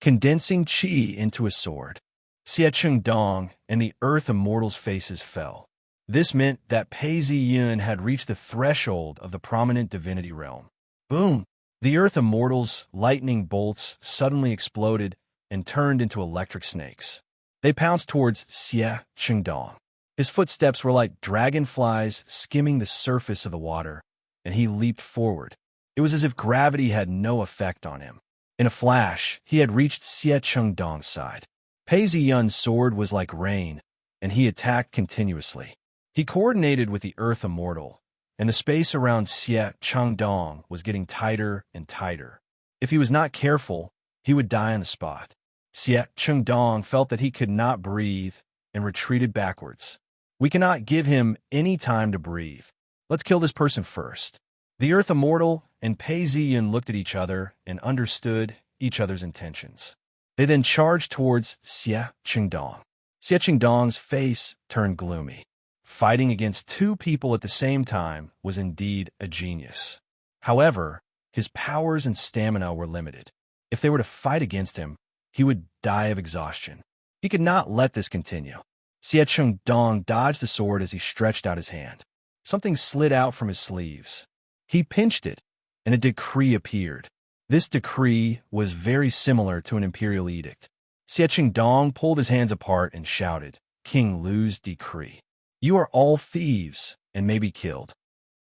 Condensing qi into a sword. Xie Chengdong and the Earth Immortals' faces fell. This meant that Pei Ziyun had reached the threshold of the prominent divinity realm. Boom! The Earth Immortals' lightning bolts suddenly exploded and turned into electric snakes. They pounced towards Xie Chengdong. His footsteps were like dragonflies skimming the surface of the water, and he leaped forward. It was as if gravity had no effect on him. In a flash, he had reached Xie Chengdong's side. Pei Ziyun's sword was like rain, and he attacked continuously. He coordinated with the Earth Immortal, and the space around Xie Chengdong was getting tighter and tighter. If he was not careful, he would die on the spot. Xie Chengdong felt that he could not breathe and retreated backwards. We cannot give him any time to breathe. Let's kill this person first. The Earth Immortal and Pei Ziyun looked at each other and understood each other's intentions. They then charged towards Xie Chengdong. Xie Chengdong's face turned gloomy. Fighting against two people at the same time was indeed a genius. However, his powers and stamina were limited. If they were to fight against him, he would die of exhaustion. He could not let this continue. Xie Chengdong dodged the sword as he stretched out his hand. Something slid out from his sleeves. He pinched it, and a decree appeared. This decree was very similar to an imperial edict. Xie Chengdong pulled his hands apart and shouted, "King Lu's decree. You are all thieves and may be killed."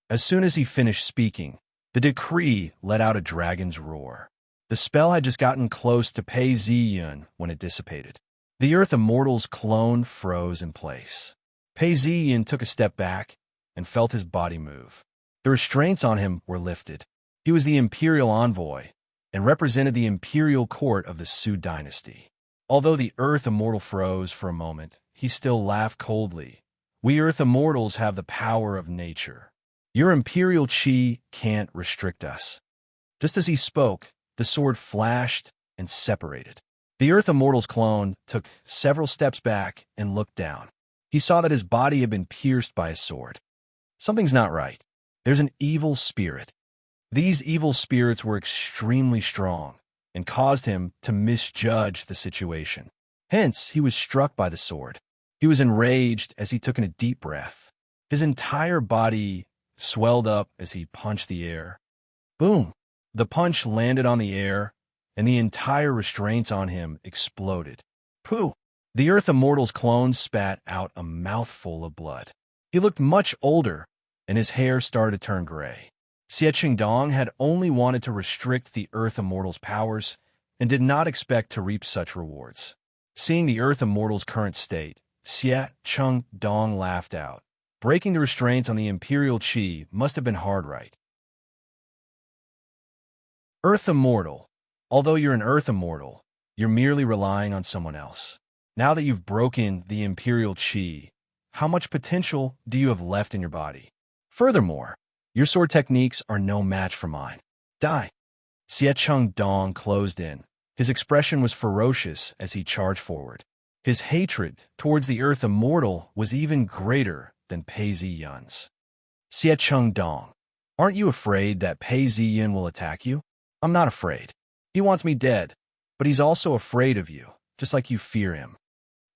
As soon as he finished speaking, the decree let out a dragon's roar. The spell had just gotten close to Pei Ziyun when it dissipated. The Earth Immortal's clone froze in place. Pei Ziyun took a step back and felt his body move. The restraints on him were lifted. He was the imperial envoy and represented the imperial court of the Su dynasty. Although the Earth Immortal froze for a moment, he still laughed coldly. "We Earth Immortals have the power of nature. Your imperial qi can't restrict us." Just as he spoke, the sword flashed and separated. The Earth Immortal's clone took several steps back and looked down. He saw that his body had been pierced by a sword. Something's not right. There's an evil spirit. These evil spirits were extremely strong and caused him to misjudge the situation. Hence, he was struck by the sword. He was enraged as he took in a deep breath. His entire body swelled up as he punched the air. Boom! The punch landed on the air, and the entire restraints on him exploded. Pooh! The Earth Immortal's clone spat out a mouthful of blood. He looked much older, and his hair started to turn gray. Xie Chengdong had only wanted to restrict the Earth Immortal's powers and did not expect to reap such rewards. Seeing the Earth Immortal's current state, Xie Chengdong laughed out. Breaking the restraints on the Imperial Qi must have been hard, right? Earth Immortal. Although you're an Earth Immortal, you're merely relying on someone else. Now that you've broken the Imperial Qi, how much potential do you have left in your body? Furthermore, your sword techniques are no match for mine. Die. Xie Chengdong closed in. His expression was ferocious as he charged forward. His hatred towards the Earth Immortal was even greater than Pei Ziyun's. Xie Chengdong, aren't you afraid that Pei Ziyun will attack you? I'm not afraid. He wants me dead, but he's also afraid of you, just like you fear him.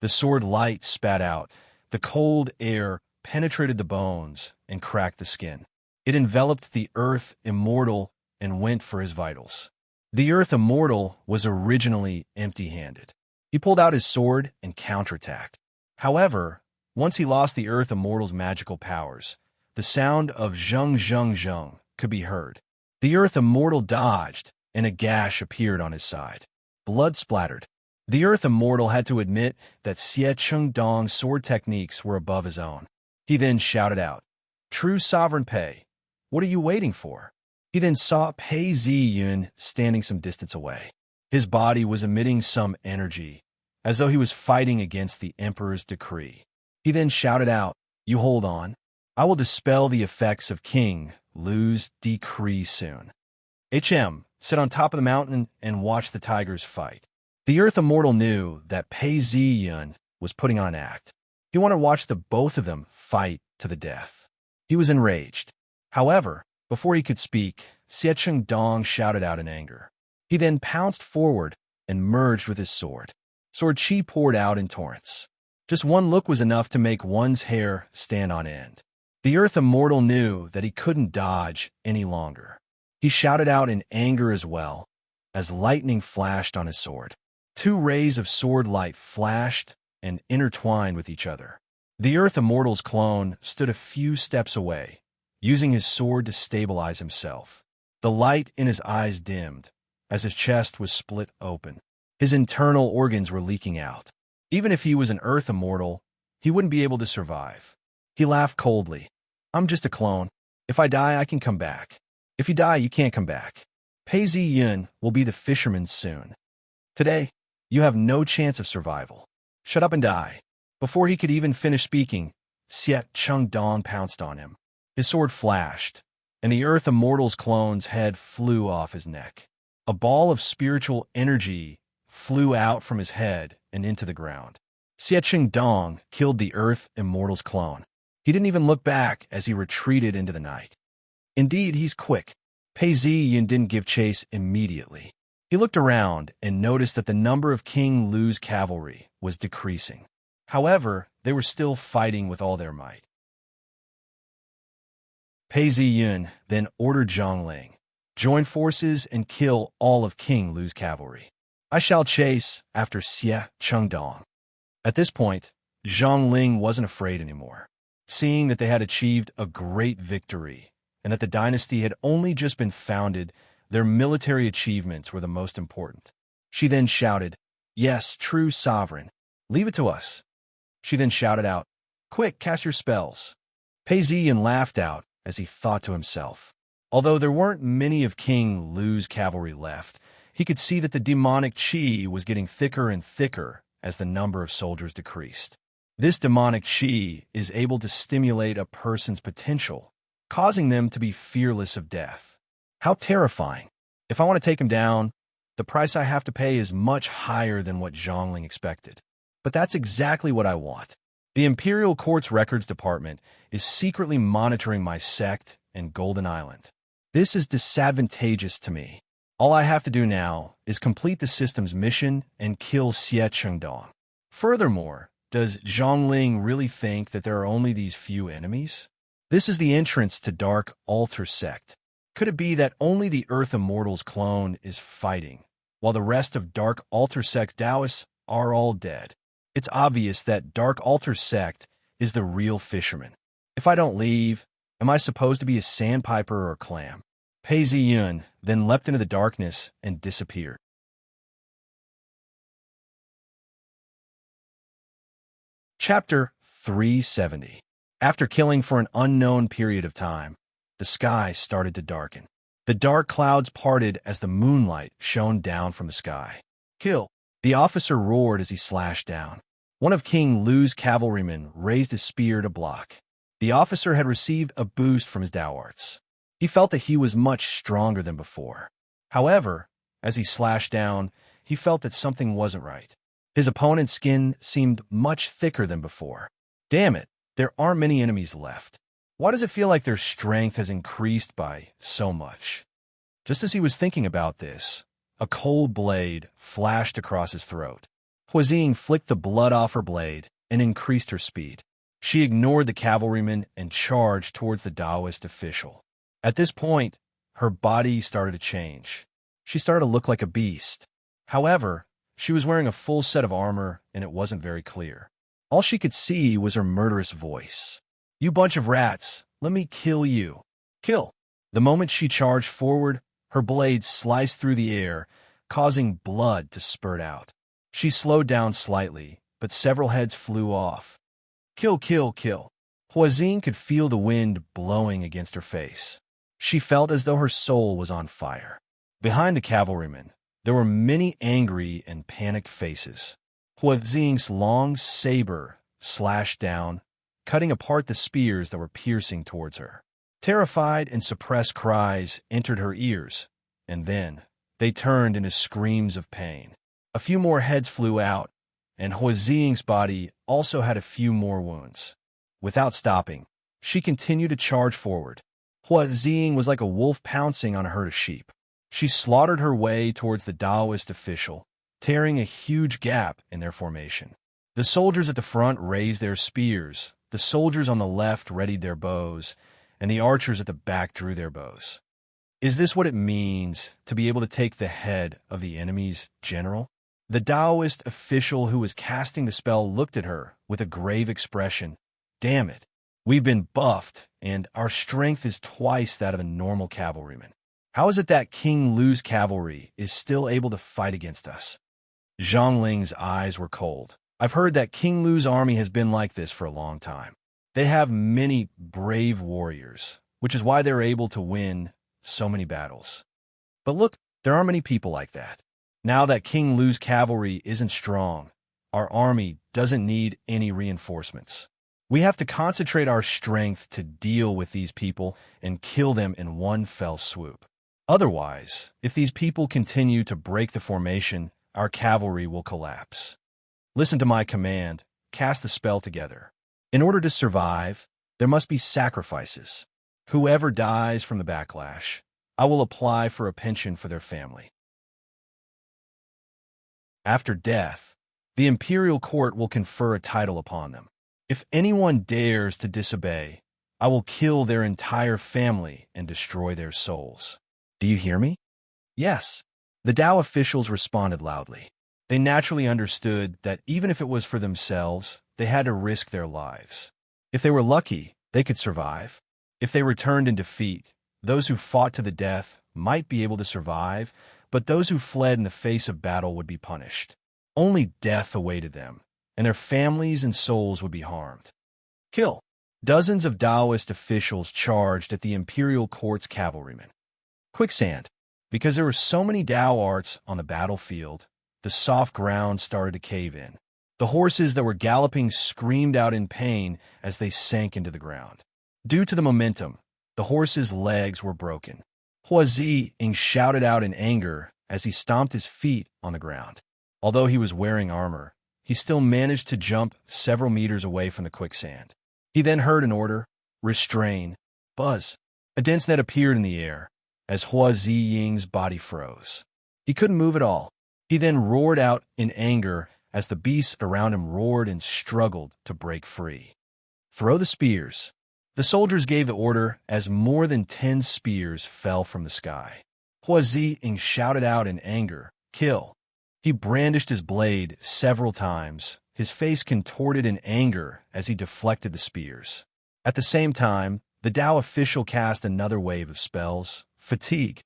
The sword light spat out. The cold air penetrated the bones and cracked the skin. It enveloped the Earth Immortal and went for his vitals. The Earth Immortal was originally empty-handed. He pulled out his sword and counterattacked. However, once he lost the Earth Immortal's magical powers, the sound of zheng zheng zheng could be heard. The Earth Immortal dodged, and a gash appeared on his side. Blood splattered. The Earth Immortal had to admit that Xie Chengdong's sword techniques were above his own. He then shouted out, "True Sovereign Pei, what are you waiting for?" He then saw Pei Ziyun standing some distance away. His body was emitting some energy, as though he was fighting against the Emperor's decree. He then shouted out, "You hold on. I will dispel the effects of King Lu's decree soon. Sit on top of the mountain and watch the tigers fight." The Earth Immortal knew that Pei Ziyun was putting on an act. He wanted to watch the both of them fight to the death. He was enraged. However, before he could speak, Xie Dong shouted out in anger. He then pounced forward and merged with his sword. Sword chi poured out in torrents. Just one look was enough to make one's hair stand on end. The Earth Immortal knew that he couldn't dodge any longer. He shouted out in anger as well, as lightning flashed on his sword. Two rays of sword light flashed and intertwined with each other. The Earth Immortal's clone stood a few steps away, using his sword to stabilize himself. The light in his eyes dimmed, as his chest was split open. His internal organs were leaking out. Even if he was an Earth Immortal, he wouldn't be able to survive. He laughed coldly. I'm just a clone. If I die, I can come back. If you die, you can't come back. Pei Ziyun will be the fisherman soon. Today, you have no chance of survival. Shut up and die. Before he could even finish speaking, Xie Dong pounced on him. His sword flashed, and the Earth Immortal's clone's head flew off his neck. A ball of spiritual energy flew out from his head and into the ground. Xie Dong killed the Earth Immortal's clone. He didn't even look back as he retreated into the night. Indeed, he's quick. Pei Ziyun didn't give chase immediately. He looked around and noticed that the number of King Lu's cavalry was decreasing. However, they were still fighting with all their might. Pei Ziyun then ordered Zhongling, join forces and kill all of King Lu's cavalry. I shall chase after Xie Dong. At this point, Zhongling wasn't afraid anymore. Seeing that they had achieved a great victory and that the dynasty had only just been founded, their military achievements were the most important. She then shouted, "Yes, true sovereign. Leave it to us." She then shouted out, "Quick, cast your spells." Pei Ziyun laughed out as he thought to himself. Although there weren't many of King Lu's cavalry left, he could see that the demonic chi was getting thicker and thicker as the number of soldiers decreased. This demonic chi is able to stimulate a person's potential, causing them to be fearless of death. How terrifying. If I want to take him down, the price I have to pay is much higher than what Zhongling expected. But that's exactly what I want. The Imperial Court's Records Department is secretly monitoring my sect and Golden Island. This is disadvantageous to me. All I have to do now is complete the system's mission and kill Xie Dong. Furthermore, does Zhongling really think that there are only these few enemies? This is the entrance to Dark Altar Sect. Could it be that only the Earth Immortal's clone is fighting, while the rest of Dark Altar Sect's Taoists are all dead? It's obvious that Dark Altar Sect is the real fisherman. If I don't leave, am I supposed to be a sandpiper or clam? Pei Ziyun then leapt into the darkness and disappeared. Chapter 370. After killing for an unknown period of time, the sky started to darken. The dark clouds parted as the moonlight shone down from the sky. Kill! The officer roared as he slashed down. One of King Lu's cavalrymen raised his spear to block. The officer had received a boost from his Dao arts. He felt that he was much stronger than before. However, as he slashed down, he felt that something wasn't right. His opponent's skin seemed much thicker than before. Damn it, there aren't many enemies left. Why does it feel like their strength has increased by so much? Just as he was thinking about this, a cold blade flashed across his throat. Huazing flicked the blood off her blade and increased her speed. She ignored the cavalryman and charged towards the Taoist official. At this point, her body started to change. She started to look like a beast. However, she was wearing a full set of armor and it wasn't very clear. All she could see was her murderous voice. "You bunch of rats, let me kill you. Kill!" The moment she charged forward, her blade sliced through the air, causing blood to spurt out. She slowed down slightly, but several heads flew off. Kill, kill, kill. Huazing could feel the wind blowing against her face. She felt as though her soul was on fire. Behind the cavalrymen, there were many angry and panicked faces. Huazing's long saber slashed down, cutting apart the spears that were piercing towards her. Terrified and suppressed cries entered her ears, and then they turned into screams of pain. A few more heads flew out, and Huazing's body also had a few more wounds. Without stopping, she continued to charge forward. Hua Ziying was like a wolf pouncing on a herd of sheep. She slaughtered her way towards the Taoist official, tearing a huge gap in their formation. The soldiers at the front raised their spears, the soldiers on the left readied their bows, and the archers at the back drew their bows. Is this what it means to be able to take the head of the enemy's general? The Taoist official who was casting the spell looked at her with a grave expression. Damn it. We've been buffed, and our strength is twice that of a normal cavalryman. How is it that King Lu's cavalry is still able to fight against us? Zhang Ling's eyes were cold. I've heard that King Lu's army has been like this for a long time. They have many brave warriors, which is why they're able to win so many battles. But look, there aren't many people like that. Now that King Lu's cavalry isn't strong, our army doesn't need any reinforcements. We have to concentrate our strength to deal with these people and kill them in one fell swoop. Otherwise, if these people continue to break the formation, our cavalry will collapse. Listen to my command. Cast the spell together. In order to survive, there must be sacrifices. Whoever dies from the backlash, I will apply for a pension for their family. After death, the imperial court will confer a title upon them. If anyone dares to disobey, I will kill their entire family and destroy their souls. Do you hear me? Yes. The Tao officials responded loudly. They naturally understood that even if it was for themselves, they had to risk their lives. If they were lucky, they could survive. If they returned in defeat, those who fought to the death might be able to survive, but those who fled in the face of battle would be punished. Only death awaited them, and their families and souls would be harmed. Kill. Dozens of Taoist officials charged at the imperial court's cavalrymen. Quicksand. Because there were so many Tao arts on the battlefield, the soft ground started to cave in. The horses that were galloping screamed out in pain as they sank into the ground. Due to the momentum, the horses' legs were broken. Hua Ziying shouted out in anger as he stomped his feet on the ground. Although he was wearing armor, he still managed to jump several meters away from the quicksand. He then heard an order, restrain, buzz. A dense net appeared in the air as Hua Ziying's body froze. He couldn't move at all. He then roared out in anger as the beasts around him roared and struggled to break free. Throw the spears. The soldiers gave the order as more than 10 spears fell from the sky. Hua Ziying shouted out in anger, kill. He brandished his blade several times, his face contorted in anger as he deflected the spears. At the same time, the Tao official cast another wave of spells, fatigue.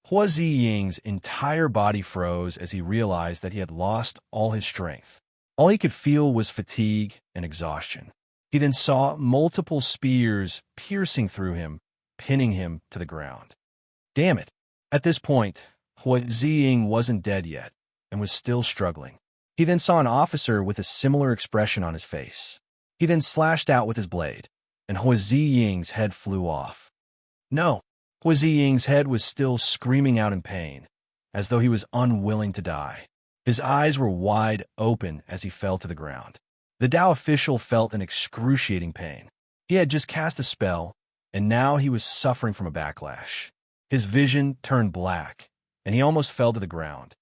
Hua Ziying's entire body froze as he realized that he had lost all his strength. All he could feel was fatigue and exhaustion. He then saw multiple spears piercing through him, pinning him to the ground. Damn it! At this point, Hua Ziying wasn't dead yet and was still struggling. He then saw an officer with a similar expression on his face. He then slashed out with his blade, and Hua Ziying's head flew off. No! Hua Ziying's head was still screaming out in pain, as though he was unwilling to die. His eyes were wide open as he fell to the ground. The Tao official felt an excruciating pain. He had just cast a spell, and now he was suffering from a backlash. His vision turned black, and he almost fell to the ground.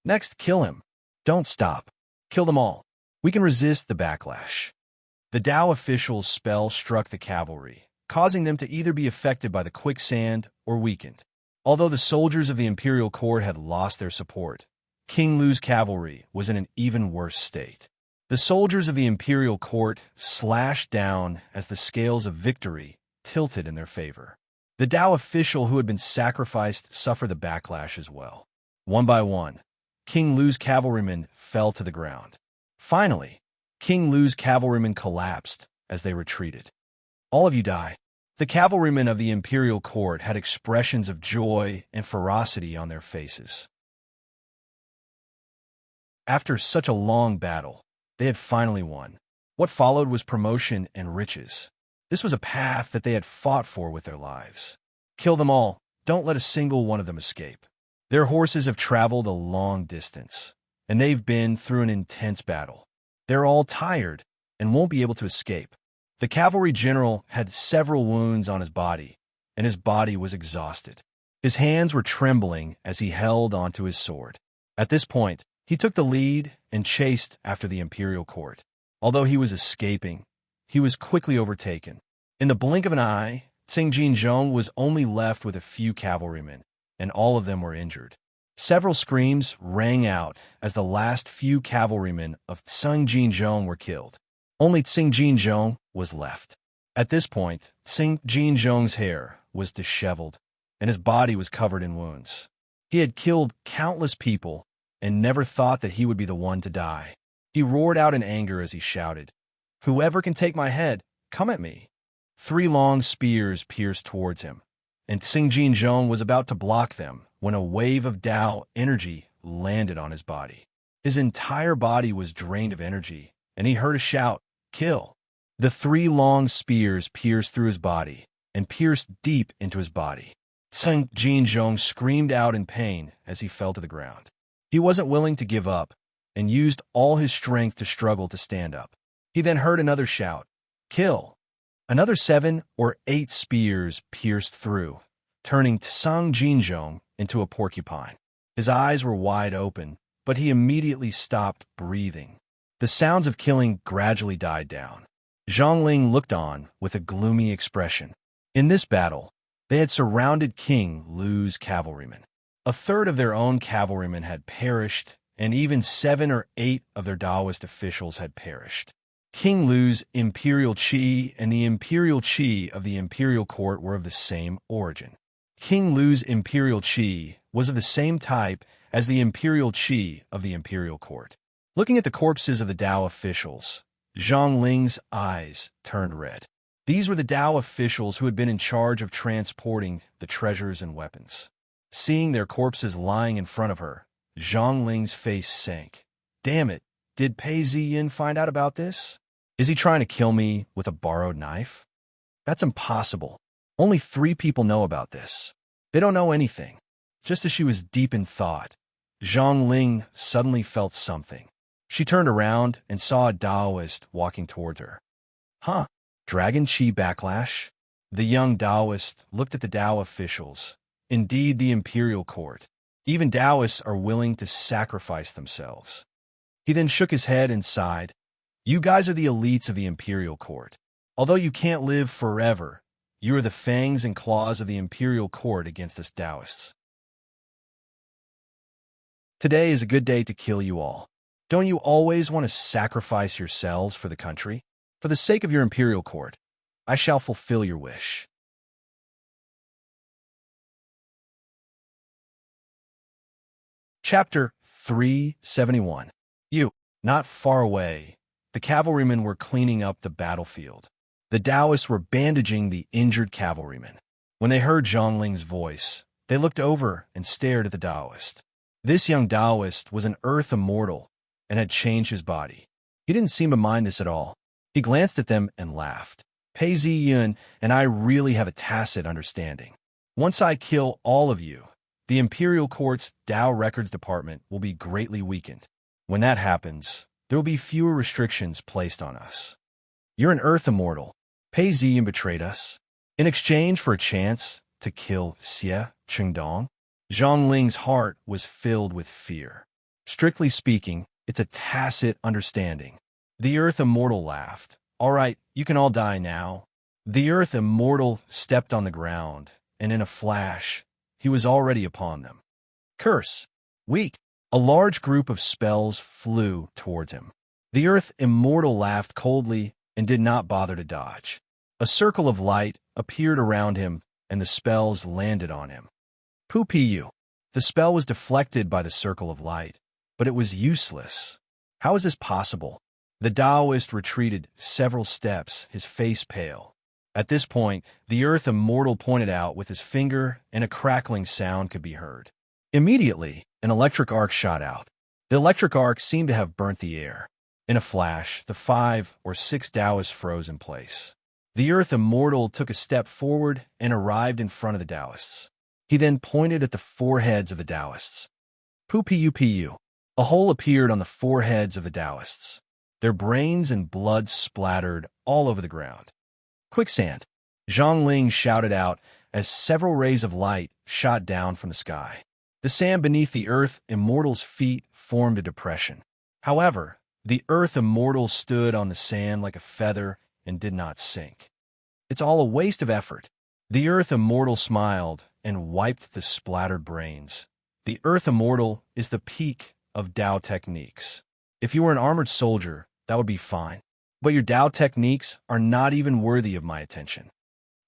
Next, kill him. Don't stop. Kill them all. We can resist the backlash. The Tao official's spell struck the cavalry, causing them to either be affected by the quicksand or weakened. Although the soldiers of the imperial court had lost their support, King Lu's cavalry was in an even worse state. The soldiers of the imperial court slashed down as the scales of victory tilted in their favor. The Tao official who had been sacrificed suffered the backlash as well. One by one, King Lu's cavalrymen fell to the ground. Finally, King Lu's cavalrymen collapsed as they retreated. All of you die. The cavalrymen of the imperial court had expressions of joy and ferocity on their faces. After such a long battle, they had finally won. What followed was promotion and riches. This was a path that they had fought for with their lives. Kill them all. Don't let a single one of them escape. Their horses have traveled a long distance, and they've been through an intense battle. They're all tired and won't be able to escape. The cavalry general had several wounds on his body, and his body was exhausted. His hands were trembling as he held onto his sword. At this point, he took the lead and chased after the imperial court. Although he was escaping, he was quickly overtaken. In the blink of an eye, Tsing Jinzhong was only left with a few cavalrymen, and all of them were injured. Several screams rang out as the last few cavalrymen of Tsing Jinzhong were killed. Only Tsing Jinzhong was left. At this point, Tsing Jinzhong's hair was disheveled, and his body was covered in wounds. He had killed countless people and never thought that he would be the one to die. He roared out in anger as he shouted, "Whoever can take my head, come at me." 3 long spears pierced towards him, and Tsing Jinzhong was about to block them when a wave of Tao energy landed on his body. His entire body was drained of energy, and he heard a shout, "Kill!" The 3 long spears pierced through his body and pierced deep into his body. Tsing Jinzhong screamed out in pain as he fell to the ground. He wasn't willing to give up and used all his strength to struggle to stand up. He then heard another shout, "Kill!" Another 7 or 8 spears pierced through, turning Tsing Jinzhong into a porcupine. His eyes were wide open, but he immediately stopped breathing. The sounds of killing gradually died down. Zhongling looked on with a gloomy expression. In this battle, they had surrounded King Lu's cavalrymen. A third of their own cavalrymen had perished, and even 7 or 8 of their Taoist officials had perished. King Lu's imperial qi and the imperial qi of the imperial court were of the same origin. King Lu's imperial qi was of the same type as the imperial qi of the imperial court. Looking at the corpses of the Tao officials, Zhongling's eyes turned red. These were the Tao officials who had been in charge of transporting the treasures and weapons. Seeing their corpses lying in front of her, Zhongling's face sank. Damn it, did Pei Ziyin find out about this? Is he trying to kill me with a borrowed knife? That's impossible. Only 3 people know about this. They don't know anything. Just as she was deep in thought, Zhongling suddenly felt something. She turned around and saw a Taoist walking towards her. Huh? Dragon Chi backlash? The young Taoist looked at the Tao officials. Indeed, the imperial court. Even Taoists are willing to sacrifice themselves. He then shook his head and sighed. You guys are the elites of the imperial court. Although you can't live forever, you are the fangs and claws of the imperial court against us Taoists. Today is a good day to kill you all. Don't you always want to sacrifice yourselves for the country? For the sake of your imperial court, I shall fulfill your wish. Chapter 371. Not far away, the cavalrymen were cleaning up the battlefield. The Taoists were bandaging the injured cavalrymen. When they heard Zhongling's voice, they looked over and stared at the Taoist. This young Taoist was an earth immortal and had changed his body. He didn't seem to mind this at all. He glanced at them and laughed. Pei Ziyun and I really have a tacit understanding. Once I kill all of you, the Imperial Court's Tao Records Department will be greatly weakened. When that happens, there will be fewer restrictions placed on us. You're an Earth Immortal. Pei Ziyun betrayed us. In exchange for a chance to kill Xie Qingdong, Zhongling's heart was filled with fear. Strictly speaking, it's a tacit understanding. The Earth Immortal laughed. All right, you can all die now. The Earth Immortal stepped on the ground, and in a flash, he was already upon them. Curse! Weak! A large group of spells flew towards him. The Earth Immortal laughed coldly and did not bother to dodge. A circle of light appeared around him, and the spells landed on him. Poo-pee-you. The spell was deflected by the circle of light, but it was useless. How is this possible? The Taoist retreated several steps, his face pale. At this point, the Earth Immortal pointed out with his finger, and a crackling sound could be heard. Immediately, an electric arc shot out. The electric arc seemed to have burnt the air. In a flash, the 5 or 6 Taoists froze in place. The Earth Immortal took a step forward and arrived in front of the Taoists. He then pointed at the foreheads of the Taoists. Poo-pee-you-pee-you. A hole appeared on the foreheads of the Taoists. Their brains and blood splattered all over the ground. Quicksand, Zhang Ling shouted out as several rays of light shot down from the sky. The sand beneath the Earth Immortal's feet formed a depression. However, the Earth Immortal stood on the sand like a feather and did not sink. It's all a waste of effort. The Earth Immortal smiled and wiped the splattered brains. The Earth Immortal is the peak of Tao techniques. If you were an armored soldier, that would be fine. But your Tao techniques are not even worthy of my attention.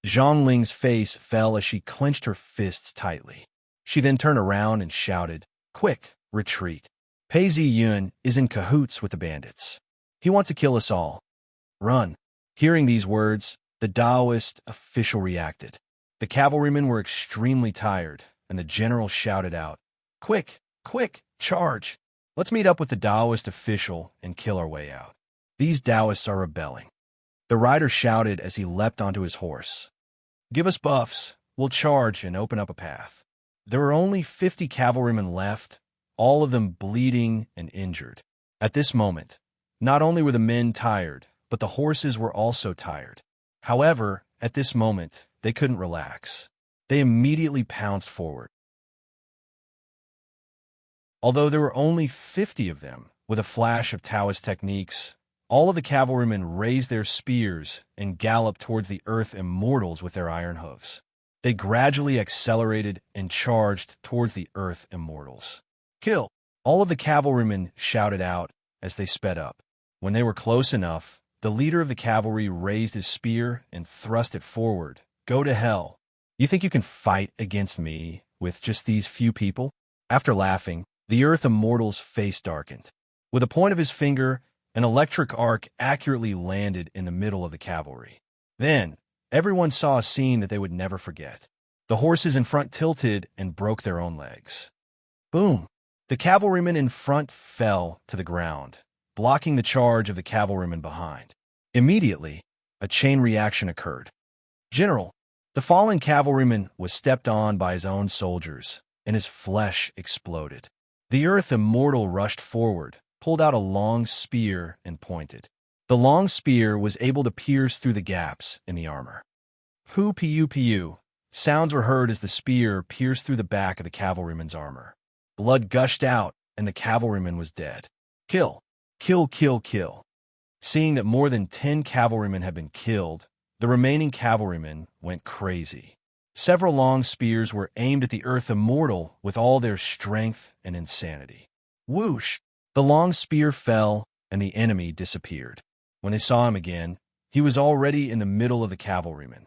Zhang Ling's face fell as she clenched her fists tightly. She then turned around and shouted, "Quick, retreat. Pei Ziyun is in cahoots with the bandits. He wants to kill us all. Run." Hearing these words, the Taoist official reacted. The cavalrymen were extremely tired, and the general shouted out, "Quick, quick, charge. Let's meet up with the Taoist official and kill our way out. These Taoists are rebelling." The rider shouted as he leapt onto his horse. "Give us buffs. We'll charge and open up a path." There were only 50 cavalrymen left, all of them bleeding and injured. At this moment, not only were the men tired, but the horses were also tired. However, at this moment, they couldn't relax. They immediately pounced forward. Although there were only 50 of them, with a flash of Taoist techniques, all of the cavalrymen raised their spears and galloped towards the Earth Immortals with their iron hooves. They gradually accelerated and charged towards the Earth Immortals. "Kill!" All of the cavalrymen shouted out as they sped up. When they were close enough, the leader of the cavalry raised his spear and thrust it forward. "Go to hell. You think you can fight against me with just these few people?" After laughing, the Earth Immortal's face darkened. With a point of his finger, an electric arc accurately landed in the middle of the cavalry. Then, everyone saw a scene that they would never forget. The horses in front tilted and broke their own legs. Boom! The cavalrymen in front fell to the ground, blocking the charge of the cavalrymen behind. Immediately, a chain reaction occurred. "General, the fallen cavalryman was stepped on by his own soldiers, and his flesh exploded." The Earth Immortal rushed forward, pulled out a long spear, and pointed. The long spear was able to pierce through the gaps in the armor. Pu pu pu. Sounds were heard as the spear pierced through the back of the cavalryman's armor. Blood gushed out, and the cavalryman was dead. "Kill! Kill, kill, kill." Seeing that more than 10 cavalrymen had been killed, the remaining cavalrymen went crazy. Several long spears were aimed at the Earth Immortal with all their strength and insanity. Whoosh! The long spear fell, and the enemy disappeared. When they saw him again, he was already in the middle of the cavalrymen.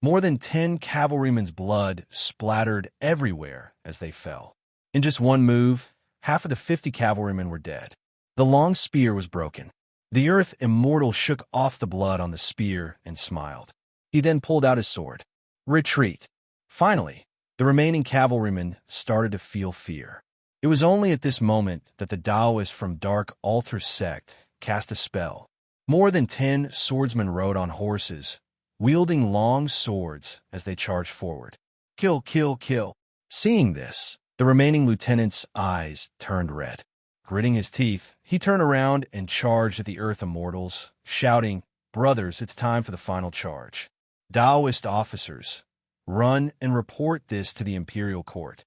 More than 10 cavalrymen's blood splattered everywhere as they fell. In just one move, half of the 50 cavalrymen were dead. The long spear was broken. The Earth Immortal shook off the blood on the spear and smiled. He then pulled out his sword. "Retreat." Finally, the remaining cavalrymen started to feel fear. It was only at this moment that the Taoist from Dark Altar sect cast a spell. More than 10 swordsmen rode on horses, wielding long swords as they charged forward. "Kill, kill, kill." Seeing this, the remaining lieutenant's eyes turned red. Gritting his teeth, he turned around and charged at the Earth Immortals, shouting, "Brothers, it's time for the final charge. Taoist officers, run and report this to the Imperial Court."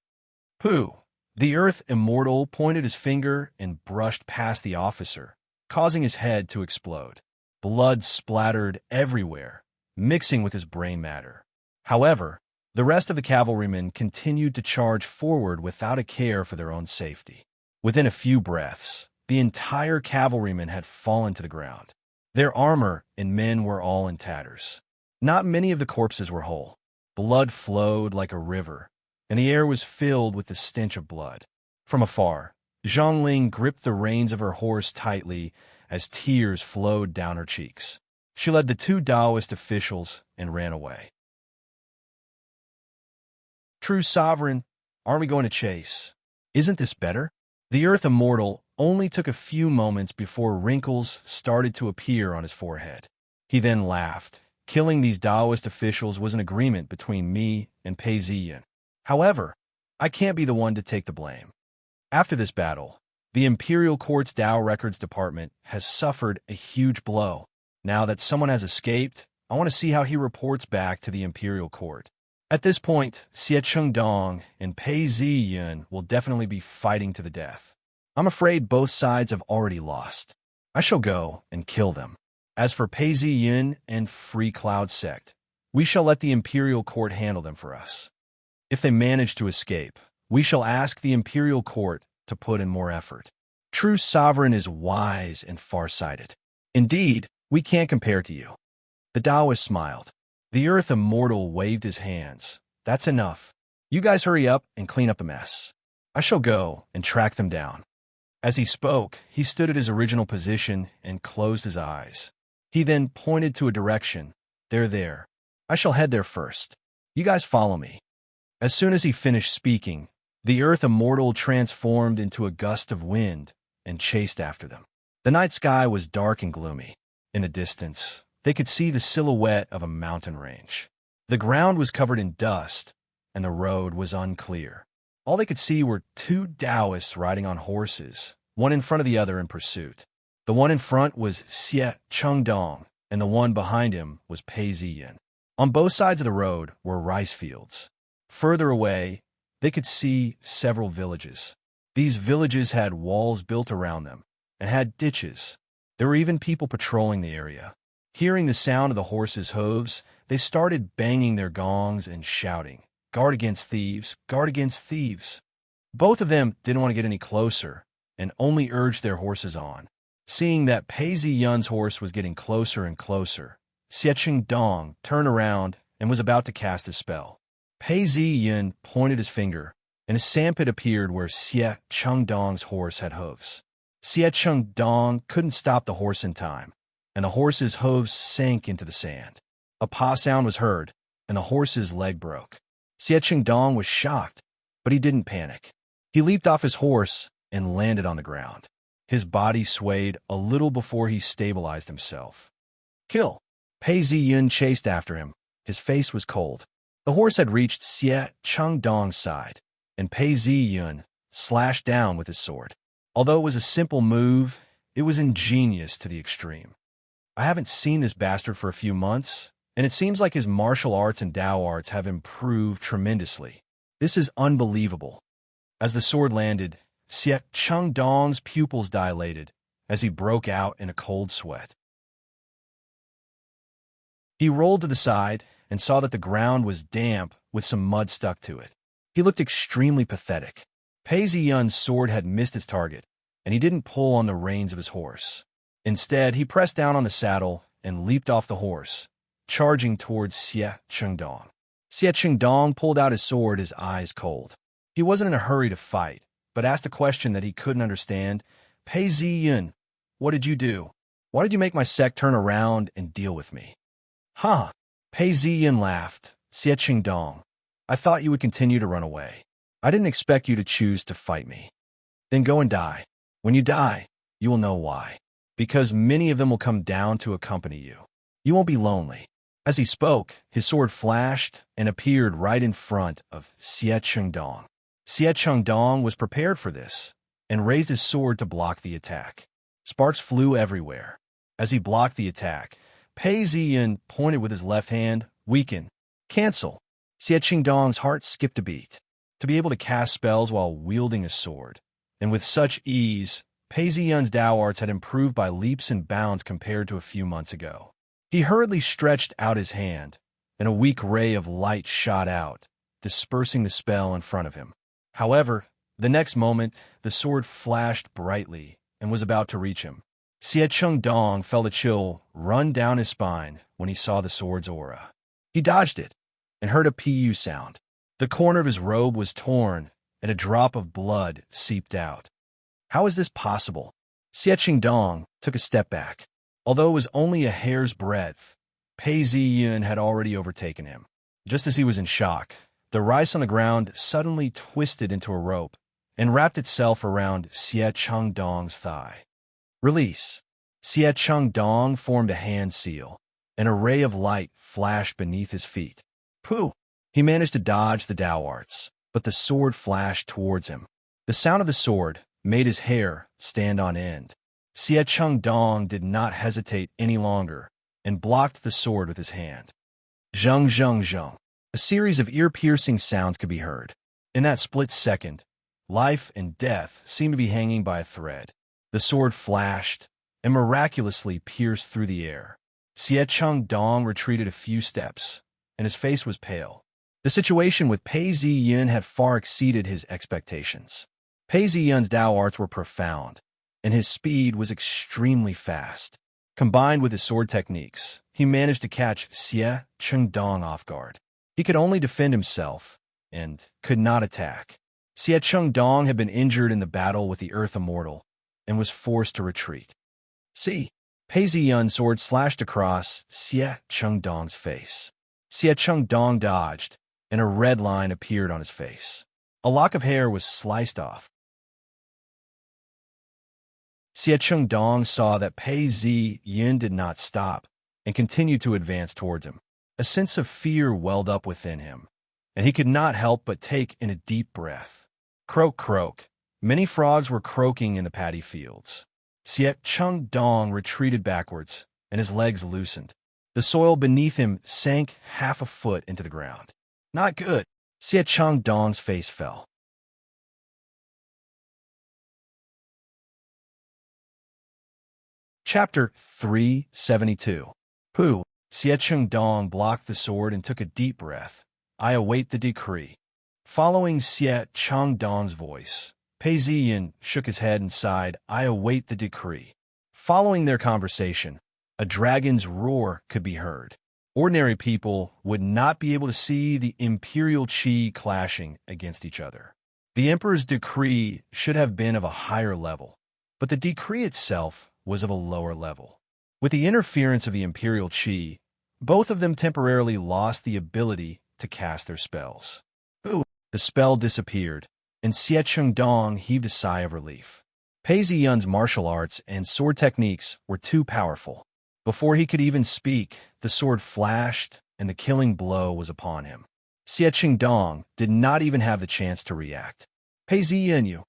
Pooh! The Earth Immortal pointed his finger and brushed past the officer, causing his head to explode. Blood splattered everywhere, mixing with his brain matter. However, the rest of the cavalrymen continued to charge forward without a care for their own safety. Within a few breaths, the entire cavalrymen had fallen to the ground. Their armor and men were all in tatters. Not many of the corpses were whole. Blood flowed like a river, and the air was filled with the stench of blood. From afar, Zhang Ling gripped the reins of her horse tightly as tears flowed down her cheeks. She led the 2 Taoist officials and ran away. "True sovereign, aren't we going to chase? Isn't this better?" The Earth Immortal only took a few moments before wrinkles started to appear on his forehead. He then laughed. "Killing these Taoist officials was an agreement between me and Pei Ziyan. However, I can't be the one to take the blame. After this battle, The Imperial Court's Dao Records Department has suffered a huge blow. Now that someone has escaped, I want to see how he reports back to the Imperial Court. At this point, Xie Chengdong and Pei Ziyun will definitely be fighting to the death. I'm afraid both sides have already lost. I shall go and kill them. As for Pei Ziyun and Free Cloud Sect, we shall let the Imperial Court handle them for us. If they manage to escape, we shall ask the Imperial Court to put in more effort. True sovereign is wise and farsighted. Indeed, we can't compare to you. The Taoist smiled. The Earth Immortal waved his hands. That's enough. You guys hurry up and clean up the mess. I shall go and track them down. As he spoke, he stood at his original position and closed his eyes. He then pointed to a direction. They're there. I shall head there first. You guys follow me. As soon as he finished speaking, the Earth Immortal transformed into a gust of wind and chased after them. The night sky was dark and gloomy. In the distance, they could see the silhouette of a mountain range. The ground was covered in dust, and the road was unclear. All they could see were two Taoists riding on horses, one in front of the other in pursuit. The one in front was Xie Chengdong, and the one behind him was Pei Ziyun. On both sides of the road were rice fields. Further away, they could see several villages. These villages had walls built around them and had ditches. There were even people patrolling the area. Hearing the sound of the horses' hooves, they started banging their gongs and shouting, "Guard against thieves! Guard against thieves!" Both of them didn't want to get any closer and only urged their horses on. Seeing that Pei Ziyun's horse was getting closer and closer, Xie Chengdong turned around and was about to cast a spell. Pei Ziyun pointed his finger, and a sandpit appeared where Xie Chengdong's horse had hooves. Xie Chengdong couldn't stop the horse in time, and the horse's hooves sank into the sand. A paw sound was heard, and the horse's leg broke. Xie Chengdong was shocked, but he didn't panic. He leaped off his horse and landed on the ground. His body swayed a little before he stabilized himself. Kill! Pei Ziyun chased after him. His face was cold. The horse had reached Xie Chengdong's side, and Pei Ziyun slashed down with his sword. Although it was a simple move, it was ingenious to the extreme. I haven't seen this bastard for a few months, and it seems like his martial arts and Dao arts have improved tremendously. This is unbelievable. As the sword landed, Xie Chengdong's pupils dilated as he broke out in a cold sweat. He rolled to the side and saw that the ground was damp with some mud stuck to it. He looked extremely pathetic. Pei Ziyun's sword had missed its target, and he didn't pull on the reins of his horse. Instead, he pressed down on the saddle and leaped off the horse, charging towards Xie Chengdong. Xie Chengdong pulled out his sword, his eyes cold. He wasn't in a hurry to fight, but asked a question that he couldn't understand. Pei Ziyun, what did you do? Why did you make my sect turn around and deal with me? Huh? Pei Ziyun laughed. Xie Chengdong, I thought you would continue to run away. I didn't expect you to choose to fight me. Then go and die. When you die, you will know why. Because many of them will come down to accompany you. You won't be lonely. As he spoke, his sword flashed and appeared right in front of Xie Chengdong. Xie Chengdong was prepared for this and raised his sword to block the attack. Sparks flew everywhere. As he blocked the attack, Pei Ziyun pointed with his left hand, weaken, cancel. Xie Chengdong's heart skipped a beat. To be able to cast spells while wielding a sword, and with such ease, Pei Ziyun's Dao arts had improved by leaps and bounds compared to a few months ago. He hurriedly stretched out his hand, and a weak ray of light shot out, dispersing the spell in front of him. However, the next moment, the sword flashed brightly and was about to reach him. Xie Chengdong felt a chill run down his spine when he saw the sword's aura. He dodged it and heard a pu sound. The corner of his robe was torn, and a drop of blood seeped out. How is this possible? Xie Chengdong took a step back. Although it was only a hair's breadth, Pei Ziyun had already overtaken him. Just as he was in shock, the rice on the ground suddenly twisted into a rope and wrapped itself around Xie Chengdong's thigh. Release. Xie Chengdong formed a hand seal, and a ray of light flashed beneath his feet. Pooh! He managed to dodge the Dao arts, but the sword flashed towards him. The sound of the sword made his hair stand on end. Xie Chengdong did not hesitate any longer and blocked the sword with his hand. Zheng zheng zheng. A series of ear-piercing sounds could be heard. In that split second, life and death seemed to be hanging by a thread. The sword flashed and miraculously pierced through the air. Xie Chengdong retreated a few steps, and his face was pale. The situation with Pei Ziyun had far exceeded his expectations. Pei Ziyun's Dao arts were profound, and his speed was extremely fast. Combined with his sword techniques, he managed to catch Xie Chengdong off guard. He could only defend himself and could not attack. Xie Chengdong had been injured in the battle with the Earth Immortal and was forced to retreat. See, Pei Ziyun's sword slashed across Xie Chengdong's face. Xie Chengdong dodged, and a red line appeared on his face. A lock of hair was sliced off. Xie Chengdong saw that Pei Ziyun did not stop and continued to advance towards him. A sense of fear welled up within him, and he could not help but take in a deep breath. Croak, croak. Many frogs were croaking in the paddy fields. Xie Chengdong retreated backwards, and his legs loosened. The soil beneath him sank half a foot into the ground. Not good. Xie Chengdong's face fell. Chapter 372. Pooh. Xie Chengdong blocked the sword and took a deep breath. I await the decree. Following Xie Chengdong's voice, Pei Ziyun shook his head and sighed, I await the decree. Following their conversation, a dragon's roar could be heard. Ordinary people would not be able to see the imperial qi clashing against each other. The emperor's decree should have been of a higher level, but the decree itself was of a lower level. With the interference of the imperial qi, both of them temporarily lost the ability to cast their spells. Ooh, the spell disappeared, and Xie Chengdong heaved a sigh of relief. Pei Ziyun's martial arts and sword techniques were too powerful. Before he could even speak, the sword flashed, and the killing blow was upon him. Xie Chengdong did not even have the chance to react. Pei Ziyun.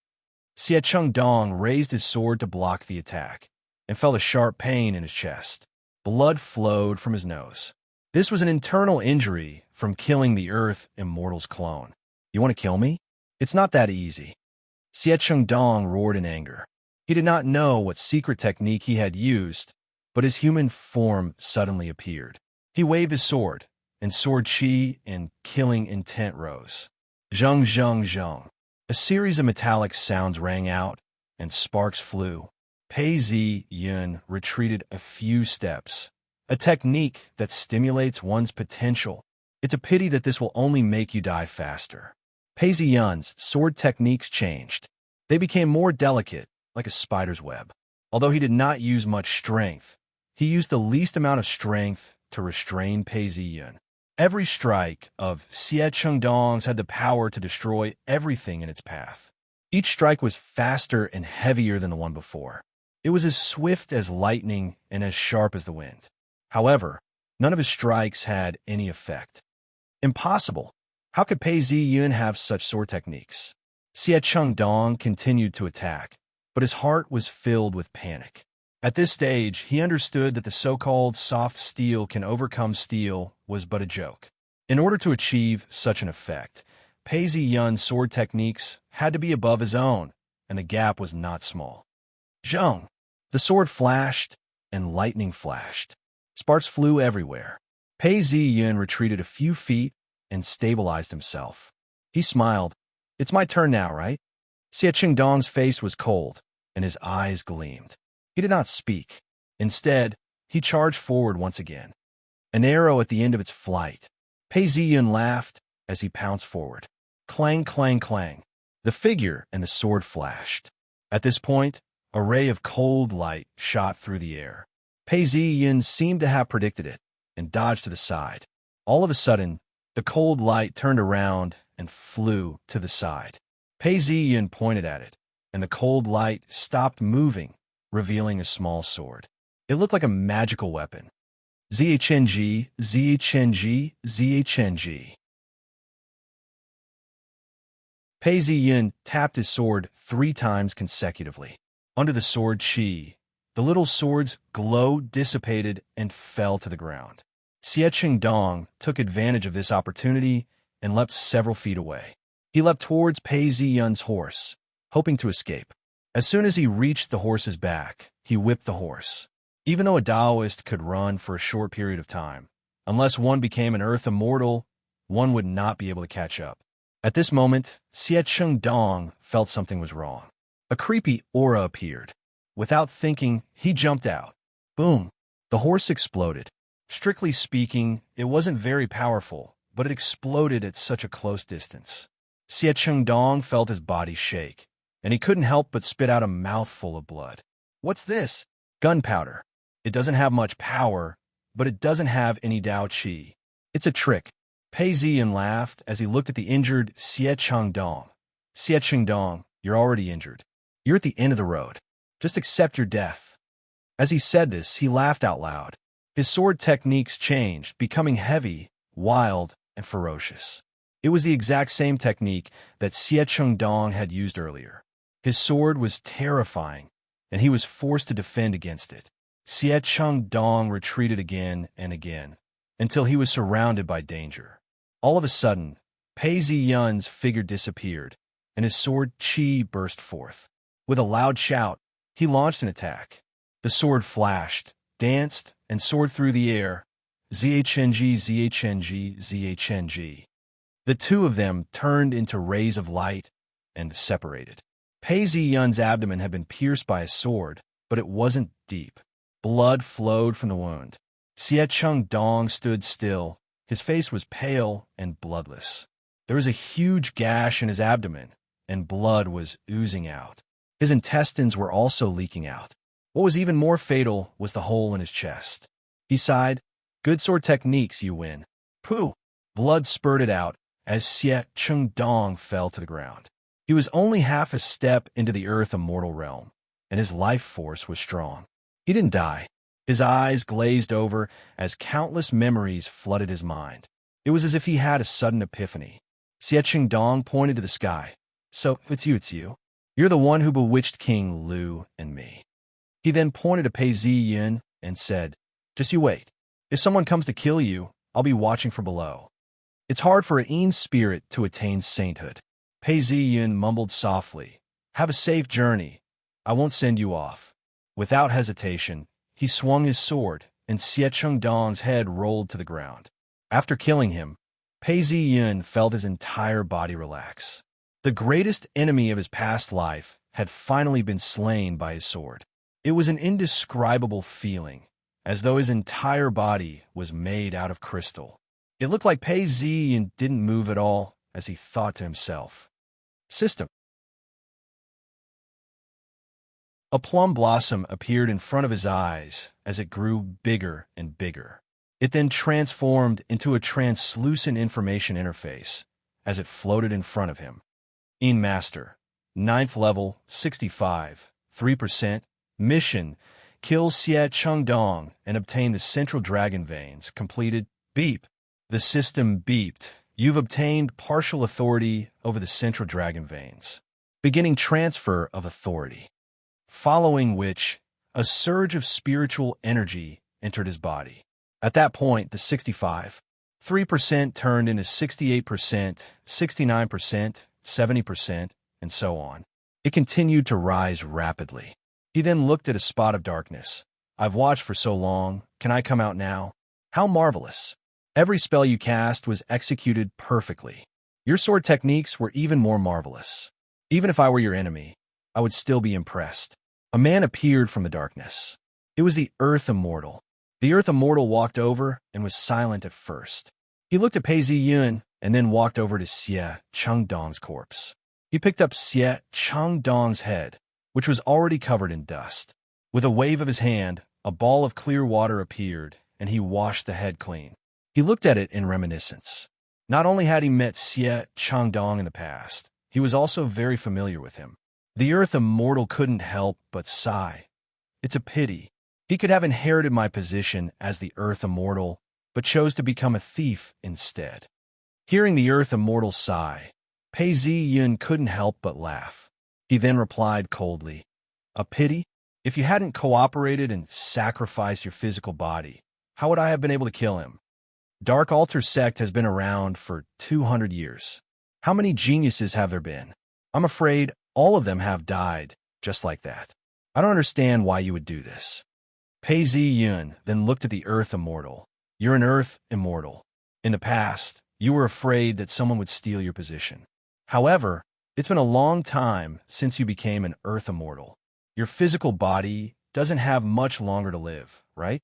Xie Chengdong raised his sword to block the attack, and felt a sharp pain in his chest. Blood flowed from his nose. This was an internal injury from killing the Earth Immortal's clone. You want to kill me? It's not that easy. Xie Chengdong roared in anger. He did not know what secret technique he had used, but his human form suddenly appeared. He waved his sword, and sword chi and killing intent rose. Zheng zheng zheng. A series of metallic sounds rang out, and sparks flew. Pei Ziyun retreated a few steps. A technique that stimulates one's potential. It's a pity that this will only make you die faster. Pei Ziyun's sword techniques changed. They became more delicate, like a spider's web. Although he did not use much strength, he used the least amount of strength to restrain Pei Ziyun. Every strike of Xie Chengdong's had the power to destroy everything in its path. Each strike was faster and heavier than the one before. It was as swift as lightning and as sharp as the wind. However, none of his strikes had any effect. Impossible. How could Pei Ziyun have such sword techniques? Xie Chengdong continued to attack, but his heart was filled with panic. At this stage, he understood that the so-called soft steel can overcome steel was but a joke. In order to achieve such an effect, Pei Ziyun's sword techniques had to be above his own, and the gap was not small. Zheng! The sword flashed, and lightning flashed. Sparks flew everywhere. Pei Ziyun retreated a few feet and stabilized himself. He smiled. It's my turn now, right? Xie Chengdong's face was cold, and his eyes gleamed. He did not speak. Instead, he charged forward once again. An arrow at the end of its flight. Pei Ziyun laughed as he pounced forward. Clang, clang, clang. The figure and the sword flashed. At this point, a ray of cold light shot through the air. Pei Ziyun seemed to have predicted it and dodged to the side. All of a sudden, the cold light turned around and flew to the side. Pei Ziyun pointed at it, and the cold light stopped moving, revealing a small sword. It looked like a magical weapon. Zhng, Zhng, Zhng. Pei Ziyun tapped his sword 3 times consecutively. Under the sword chi, the little sword's glow dissipated and fell to the ground. Xie Qingdong took advantage of this opportunity and leapt several feet away. He leapt towards Pei Ziyun's horse, hoping to escape. As soon as he reached the horse's back, he whipped the horse. Even though a Taoist could run for a short period of time, unless one became an earth immortal, one would not be able to catch up. At this moment, Xie Qingdong felt something was wrong. A creepy aura appeared. Without thinking, he jumped out. Boom! The horse exploded. Strictly speaking, it wasn't very powerful, but it exploded at such a close distance. Xie Qingdong felt his body shake, and he couldn't help but spit out a mouthful of blood. What's this? Gunpowder. It doesn't have much power, but it doesn't have any Dao Qi. It's a trick. Pei Ziyun laughed as he looked at the injured Xie Qingdong. Xie Qingdong, you're already injured. You're at the end of the road. Just accept your death. As he said this, he laughed out loud. His sword techniques changed, becoming heavy, wild, and ferocious. It was the exact same technique that Xie Qingdong had used earlier. His sword was terrifying, and he was forced to defend against it. Xie Qingdong retreated again and again, until he was surrounded by danger. All of a sudden, Pei Ziyun's figure disappeared, and his sword chi burst forth. With a loud shout, he launched an attack. The sword flashed, danced, and soared through the air. Zhng, Zhng, Zhng. The two of them turned into rays of light and separated. Pei Ziyun's abdomen had been pierced by a sword, but it wasn't deep. Blood flowed from the wound. Xie Qingdong stood still. His face was pale and bloodless. There was a huge gash in his abdomen, and blood was oozing out. His intestines were also leaking out. What was even more fatal was the hole in his chest. He sighed, "Good sword techniques, you win." Pooh! Blood spurted out as Xie Qingdong fell to the ground. He was only half a step into the earth immortal realm, and his life force was strong. He didn't die. His eyes glazed over as countless memories flooded his mind. It was as if he had a sudden epiphany. Xie Qingdong pointed to the sky. "So, it's you. You're the one who bewitched King Lu and me." He then pointed to Pei Ziyun and said, "Just you wait. If someone comes to kill you, I'll be watching from below." It's hard for a Yin spirit to attain sainthood. Pei Ziyun mumbled softly, "Have a safe journey. I won't send you off." Without hesitation, he swung his sword, and Xie Qingdong's head rolled to the ground. After killing him, Pei Ziyun felt his entire body relax. The greatest enemy of his past life had finally been slain by his sword. It was an indescribable feeling, as though his entire body was made out of crystal. It looked like Pei Ziyun didn't move at all, as he thought to himself. System. A plum blossom appeared in front of his eyes as it grew bigger and bigger. It then transformed into a translucent information interface as it floated in front of him. Yin Master, 9th level, 65, 3%. Mission, kill Xie Qingdong and obtain the central dragon veins. Completed. Beep. The system beeped. You've obtained partial authority over the central dragon veins. Beginning transfer of authority. Following which, a surge of spiritual energy entered his body. At that point, the 65, 3% turned into 68%, 69%, 70%, and so on. It continued to rise rapidly. He then looked at a spot of darkness. "I've watched for so long. Can I come out now?" How marvelous. Every spell you cast was executed perfectly. Your sword techniques were even more marvelous. Even if I were your enemy, I would still be impressed. A man appeared from the darkness. It was the Earth Immortal. The Earth Immortal walked over and was silent at first. He looked at Pei Ziyun and then walked over to Xie Qingdong's corpse. He picked up Xie Qingdong's head, which was already covered in dust. With a wave of his hand, a ball of clear water appeared, and he washed the head clean. He looked at it in reminiscence. Not only had he met Xie Qingdong in the past, he was also very familiar with him. The Earth Immortal couldn't help but sigh. It's a pity. He could have inherited my position as the Earth Immortal, but chose to become a thief instead. Hearing the Earth Immortal sigh, Pei Zi-yun couldn't help but laugh. He then replied coldly, "A pity? If you hadn't cooperated and sacrificed your physical body, how would I have been able to kill him? Dark Altar sect has been around for 200 years. How many geniuses have there been? I'm afraid all of them have died just like that. I don't understand why you would do this." Pei Zi-yun then looked at the Earth Immortal. "You're an Earth Immortal. In the past, you were afraid that someone would steal your position. However, it's been a long time since you became an Earth Immortal. Your physical body doesn't have much longer to live, right?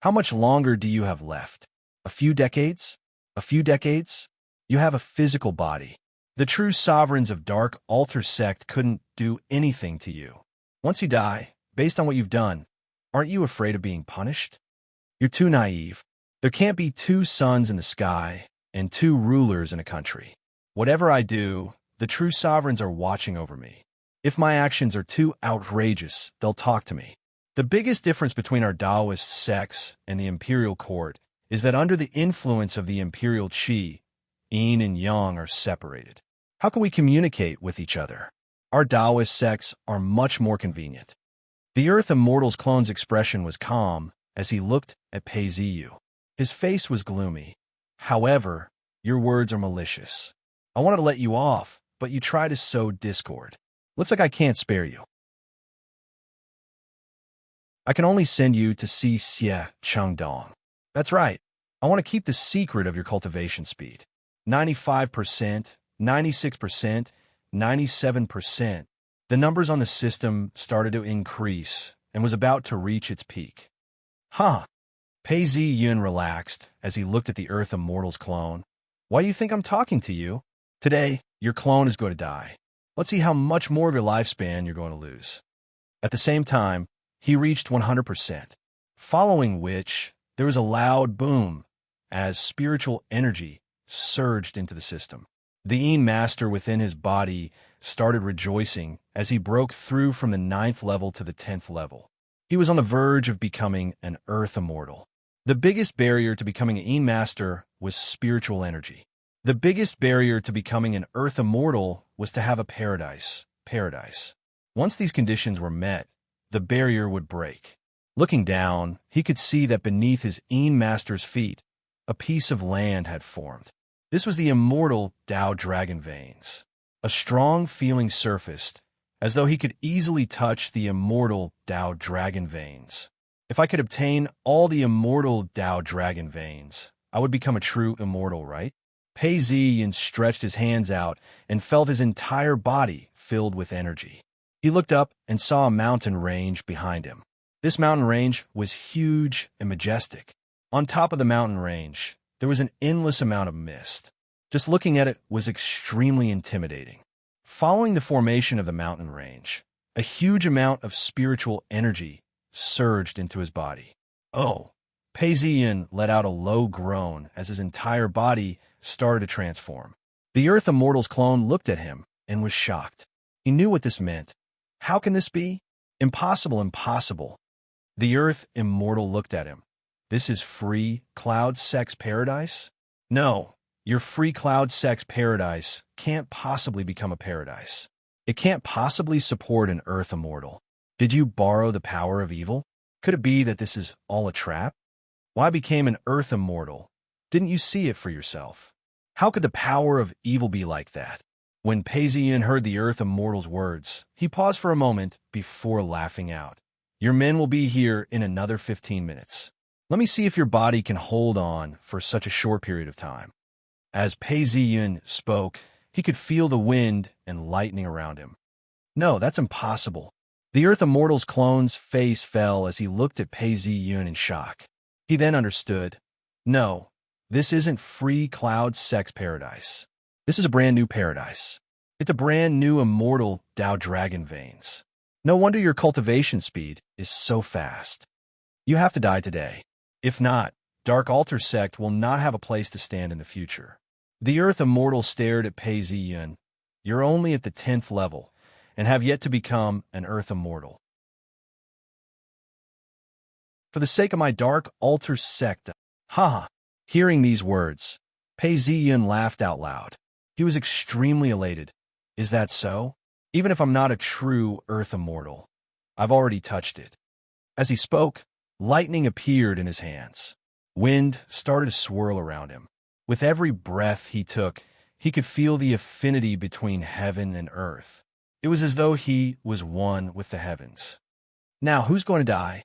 How much longer do you have left? A few decades? A few decades? You have a physical body. The true sovereigns of Dark Altar sect couldn't do anything to you. Once you die, based on what you've done, aren't you afraid of being punished? You're too naive. There can't be two suns in the sky and two rulers in a country. Whatever I do, the true sovereigns are watching over me. If my actions are too outrageous, they'll talk to me. The biggest difference between our Taoist sects and the imperial court is that under the influence of the imperial qi, yin and yang are separated. How can we communicate with each other? Our Taoist sects are much more convenient." The Earth Immortal's clone's expression was calm as he looked at Pei Ziyu. His face was gloomy. "However, your words are malicious. I wanted to let you off, but you try to sow discord. Looks like I can't spare you. I can only send you to see Xie Chengdong. That's right. I want to keep the secret of your cultivation speed. 95%, 96%, 97%. The numbers on the system started to increase and was about to reach its peak. Huh. Pei Zi-yun relaxed as he looked at the Earth Immortal's clone. "Why do you think I'm talking to you? Today, your clone is going to die. Let's see how much more of your lifespan you're going to lose." At the same time, he reached 100%, following which there was a loud boom as spiritual energy surged into the system. The Yin Master within his body started rejoicing as he broke through from the 9th level to the 10th level. He was on the verge of becoming an Earth Immortal. The biggest barrier to becoming a Yin Master was spiritual energy. The biggest barrier to becoming an Earth Immortal was to have a paradise. Once these conditions were met, the barrier would break. Looking down, he could see that beneath his Yin Master's feet, a piece of land had formed. This was the immortal Tao Dragon Veins. A strong feeling surfaced, as though he could easily touch the immortal Tao Dragon Veins. If I could obtain all the immortal Tao Dragon Veins, I would become a true immortal, right? Pei Ziyin stretched his hands out and felt his entire body filled with energy. He looked up and saw a mountain range behind him. This mountain range was huge and majestic. On top of the mountain range, there was an endless amount of mist. Just looking at it was extremely intimidating. Following the formation of the mountain range, a huge amount of spiritual energy surged into his body. "Oh!" Pei Ziyin let out a low groan as his entire body started to transform. The Earth Immortal's clone looked at him and was shocked. He knew what this meant. How can this be? Impossible. The Earth Immortal looked at him. "This is free cloud sex paradise?" "No, your free cloud sex paradise can't possibly become a paradise. It can't possibly support an Earth Immortal. Did you borrow the power of evil? Could it be that this is all a trap? Why became an Earth Immortal? Didn't you see it for yourself? How could the power of evil be like that?" When Pei Ziyin heard the Earth Immortal's words, he paused for a moment before laughing out. "Your men will be here in another 15 minutes. Let me see if your body can hold on for such a short period of time." As Pei Ziyin spoke, he could feel the wind and lightning around him. "No, that's impossible." The Earth Immortal's clone's face fell as he looked at Pei Ziyin in shock. He then understood. "No, this isn't free cloud sex paradise. This is a brand new paradise. It's a brand new immortal Tao Dragon Veins. No wonder your cultivation speed is so fast. You have to die today. If not, Dark Altar sect will not have a place to stand in the future." The Earth Immortal stared at Pei Ziyin. "You're only at the 10th level and have yet to become an Earth Immortal. For the sake of my Dark Altar sect..." Haha. Hearing these words, Pei Ziyin laughed out loud. He was extremely elated. Is that so? Even if I'm not a true Earth immortal, I've already touched it. As he spoke, lightning appeared in his hands. Wind started to swirl around him. With every breath he took, he could feel the affinity between heaven and earth. It was as though he was one with the heavens. Now, who's going to die?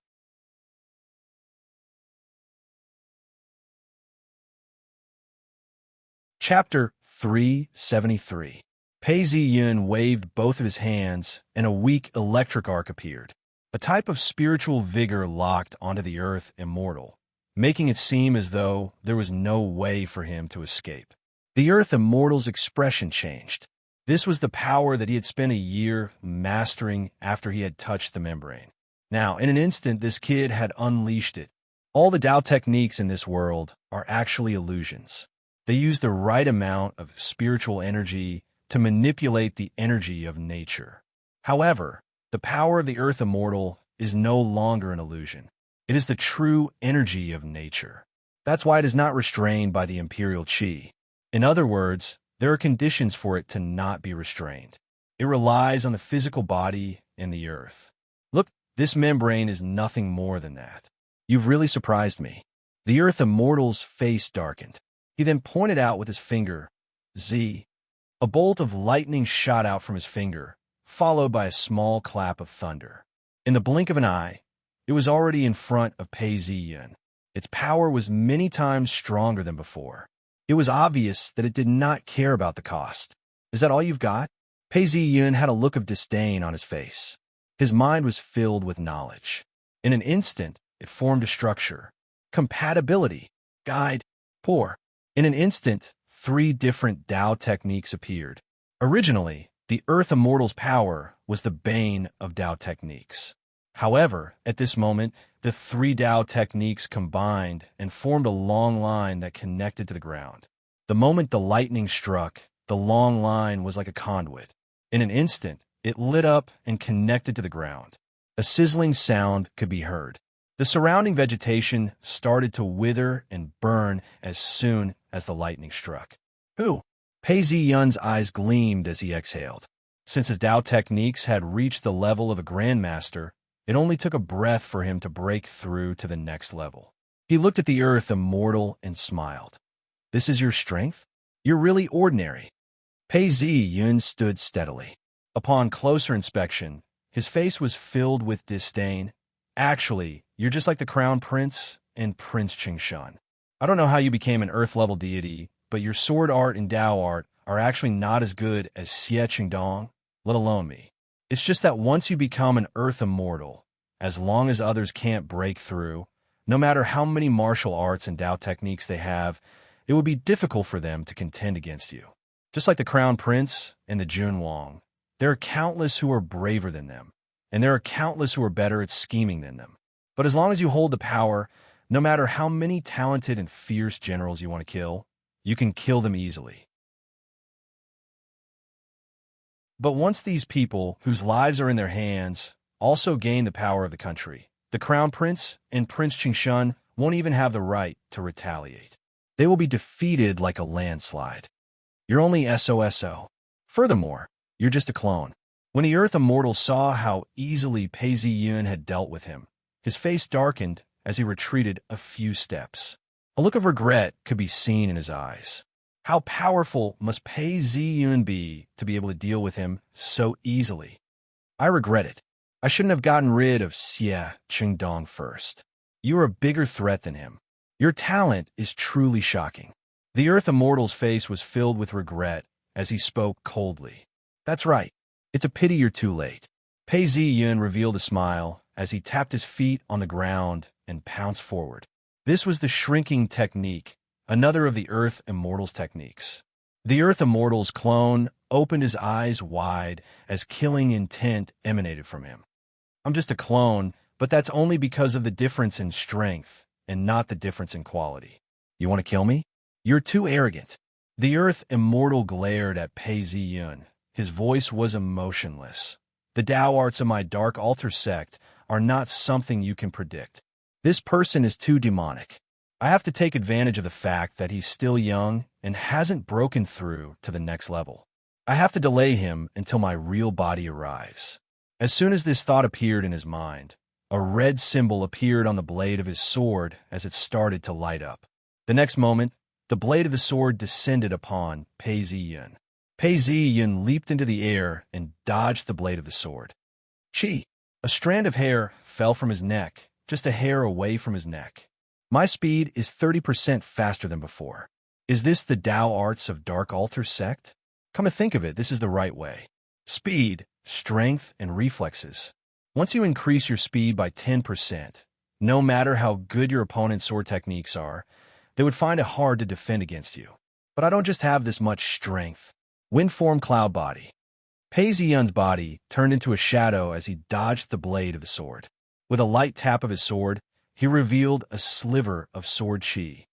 Chapter 373. Pei Zi-yun waved both of his hands, and a weak electric arc appeared. A type of spiritual vigor locked onto the Earth immortal, making it seem as though there was no way for him to escape. The Earth immortal's expression changed. This was the power that he had spent a year mastering after he had touched the membrane. Now, in an instant, this kid had unleashed it. All the Tao techniques in this world are actually illusions. They use the right amount of spiritual energy to manipulate the energy of nature. However, the power of the Earth immortal is no longer an illusion. It is the true energy of nature. That's why it is not restrained by the imperial qi. In other words, there are conditions for it to not be restrained. It relies on the physical body and the earth. Look, this membrane is nothing more than that. You've really surprised me. The Earth immortal's face darkened. He then pointed out with his finger, Z. A bolt of lightning shot out from his finger, followed by a small clap of thunder. In the blink of an eye, it was already in front of Pei Zi-yun. Its power was many times stronger than before. It was obvious that it did not care about the cost. Is that all you've got? Pei Zi-yun had a look of disdain on his face. His mind was filled with knowledge. In an instant, it formed a structure. Compatibility. Guide. Pour. In an instant, 3 different Tao techniques appeared. Originally, the Earth immortal's power was the bane of Tao techniques. However, at this moment, the 3 Tao techniques combined and formed a long line that connected to the ground. The moment the lightning struck, the long line was like a conduit. In an instant, it lit up and connected to the ground. A sizzling sound could be heard. The surrounding vegetation started to wither and burn as soon as the lightning struck. Who? Pei Zi-yun's eyes gleamed as he exhaled. Since his Tao techniques had reached the level of a grandmaster, it only took a breath for him to break through to the next level. He looked at the Earth immortal and smiled. This is your strength? You're really ordinary. Pei Zi-yun stood steadily. Upon closer inspection, his face was filled with disdain. Actually, you're just like the Crown Prince and Prince Qingshan. I don't know how you became an Earth-level deity, but your sword art and Tao art are actually not as good as Xie Qingdong, let alone me. It's just that once you become an Earth immortal, as long as others can't break through, no matter how many martial arts and Tao techniques they have, it would be difficult for them to contend against you. Just like the Crown Prince and the Junwang, there are countless who are braver than them, and there are countless who are better at scheming than them. But as long as you hold the power, no matter how many talented and fierce generals you want to kill, you can kill them easily. But once these people, whose lives are in their hands, also gain the power of the country, the Crown Prince and Prince Qingshan won't even have the right to retaliate. They will be defeated like a landslide. You're only SOSO. Furthermore, you're just a clone. When the Earth immortal saw how easily Pei Zi-yun had dealt with him, his face darkened as he retreated a few steps. A look of regret could be seen in his eyes. How powerful must Pei Zi-yun be to be able to deal with him so easily? I regret it. I shouldn't have gotten rid of Xie Qingdong first. You are a bigger threat than him. Your talent is truly shocking. The Earth immortal's face was filled with regret as he spoke coldly. That's right. It's a pity you're too late. Pei Zi-yun revealed a smile as he tapped his feet on the ground and pounced forward. This was the shrinking technique, another of the Earth immortal's techniques. The Earth immortal's clone opened his eyes wide as killing intent emanated from him. I'm just a clone, but that's only because of the difference in strength and not the difference in quality. You want to kill me? You're too arrogant. The Earth immortal glared at Pei Zi-yun. His voice was emotionless. The Tao arts of my Dark Altar sect are not something you can predict. This person is too demonic. I have to take advantage of the fact that he's still young and hasn't broken through to the next level. I have to delay him until my real body arrives. As soon as this thought appeared in his mind, a red symbol appeared on the blade of his sword as it started to light up. The next moment, the blade of the sword descended upon Pei Ziyun. Pei Ziyun leaped into the air and dodged the blade of the sword. Chi! A strand of hair fell from his neck, just a hair away from his neck. My speed is 30% faster than before. Is this the Tao arts of Dark Altar sect? Come to think of it, this is the right way. Speed, strength, and reflexes. Once you increase your speed by 10%, no matter how good your opponent's sword techniques are, they would find it hard to defend against you. But I don't just have this much strength. Wind form cloud body. Pei Ziyun's body turned into a shadow as he dodged the blade of the sword. With a light tap of his sword, he revealed a sliver of sword chi.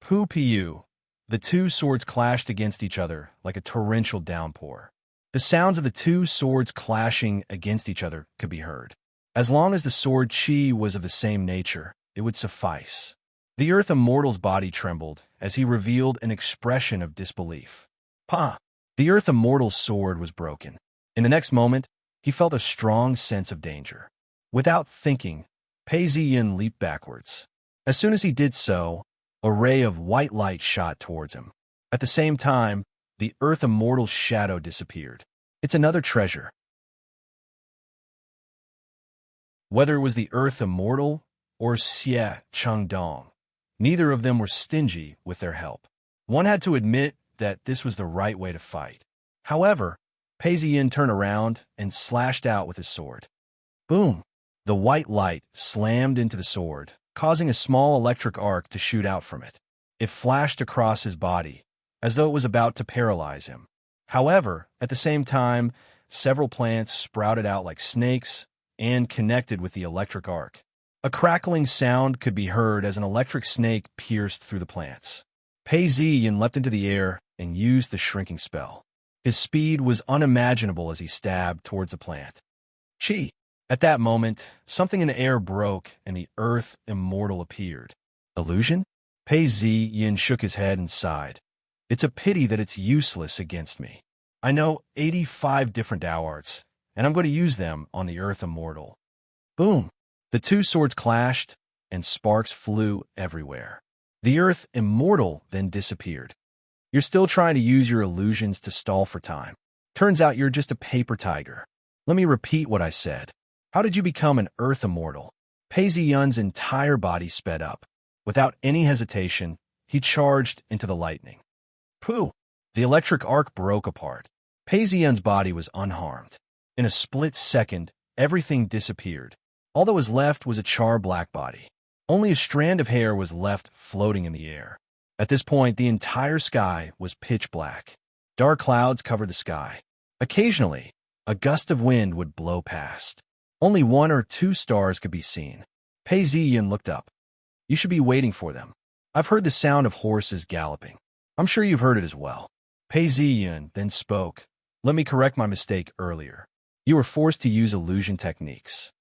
Pu Piu. The two swords clashed against each other like a torrential downpour. The sounds of the two swords clashing against each other could be heard. As long as the sword chi was of the same nature, it would suffice. The Earth Immortal's body trembled as he revealed an expression of disbelief. Pa! The Earth Immortal's sword was broken. In the next moment, he felt a strong sense of danger. Without thinking, Pei Ziyun leaped backwards. As soon as he did so, a ray of white light shot towards him. At the same time, the Earth Immortal's shadow disappeared. It's another treasure. Whether it was the Earth Immortal or Xie Changdong, neither of them were stingy with their help. One had to admit that this was the right way to fight. However, Pei Ziyun turned around and slashed out with his sword. Boom! The white light slammed into the sword, causing a small electric arc to shoot out from it. It flashed across his body, as though it was about to paralyze him. However, at the same time, several plants sprouted out like snakes and connected with the electric arc. A crackling sound could be heard as an electric snake pierced through the plants. Pei Ziyun leapt into the air and used the shrinking spell. His speed was unimaginable as he stabbed towards the plant. Chi! At that moment, something in the air broke and the Earth Immortal appeared. Illusion? Pei Ziyun shook his head and sighed. It's a pity that it's useless against me. I know 85 different Tao arts, and I'm going to use them on the Earth Immortal. Boom! The two swords clashed, and sparks flew everywhere. The Earth Immortal then disappeared. You're still trying to use your illusions to stall for time. Turns out you're just a paper tiger. Let me repeat what I said. How did you become an Earth Immortal? Pei Ziyun's entire body sped up. Without any hesitation, he charged into the lightning. Pooh! The electric arc broke apart. Pei Ziyun's body was unharmed. In a split second, everything disappeared. All that was left was a char-black body. Only a strand of hair was left floating in the air. At this point, the entire sky was pitch black. Dark clouds covered the sky. Occasionally, a gust of wind would blow past. Only 1 or 2 stars could be seen. Pei Ziyun looked up. You should be waiting for them. I've heard the sound of horses galloping. I'm sure you've heard it as well. Pei Ziyun then spoke. Let me correct my mistake earlier. You were forced to use illusion techniques.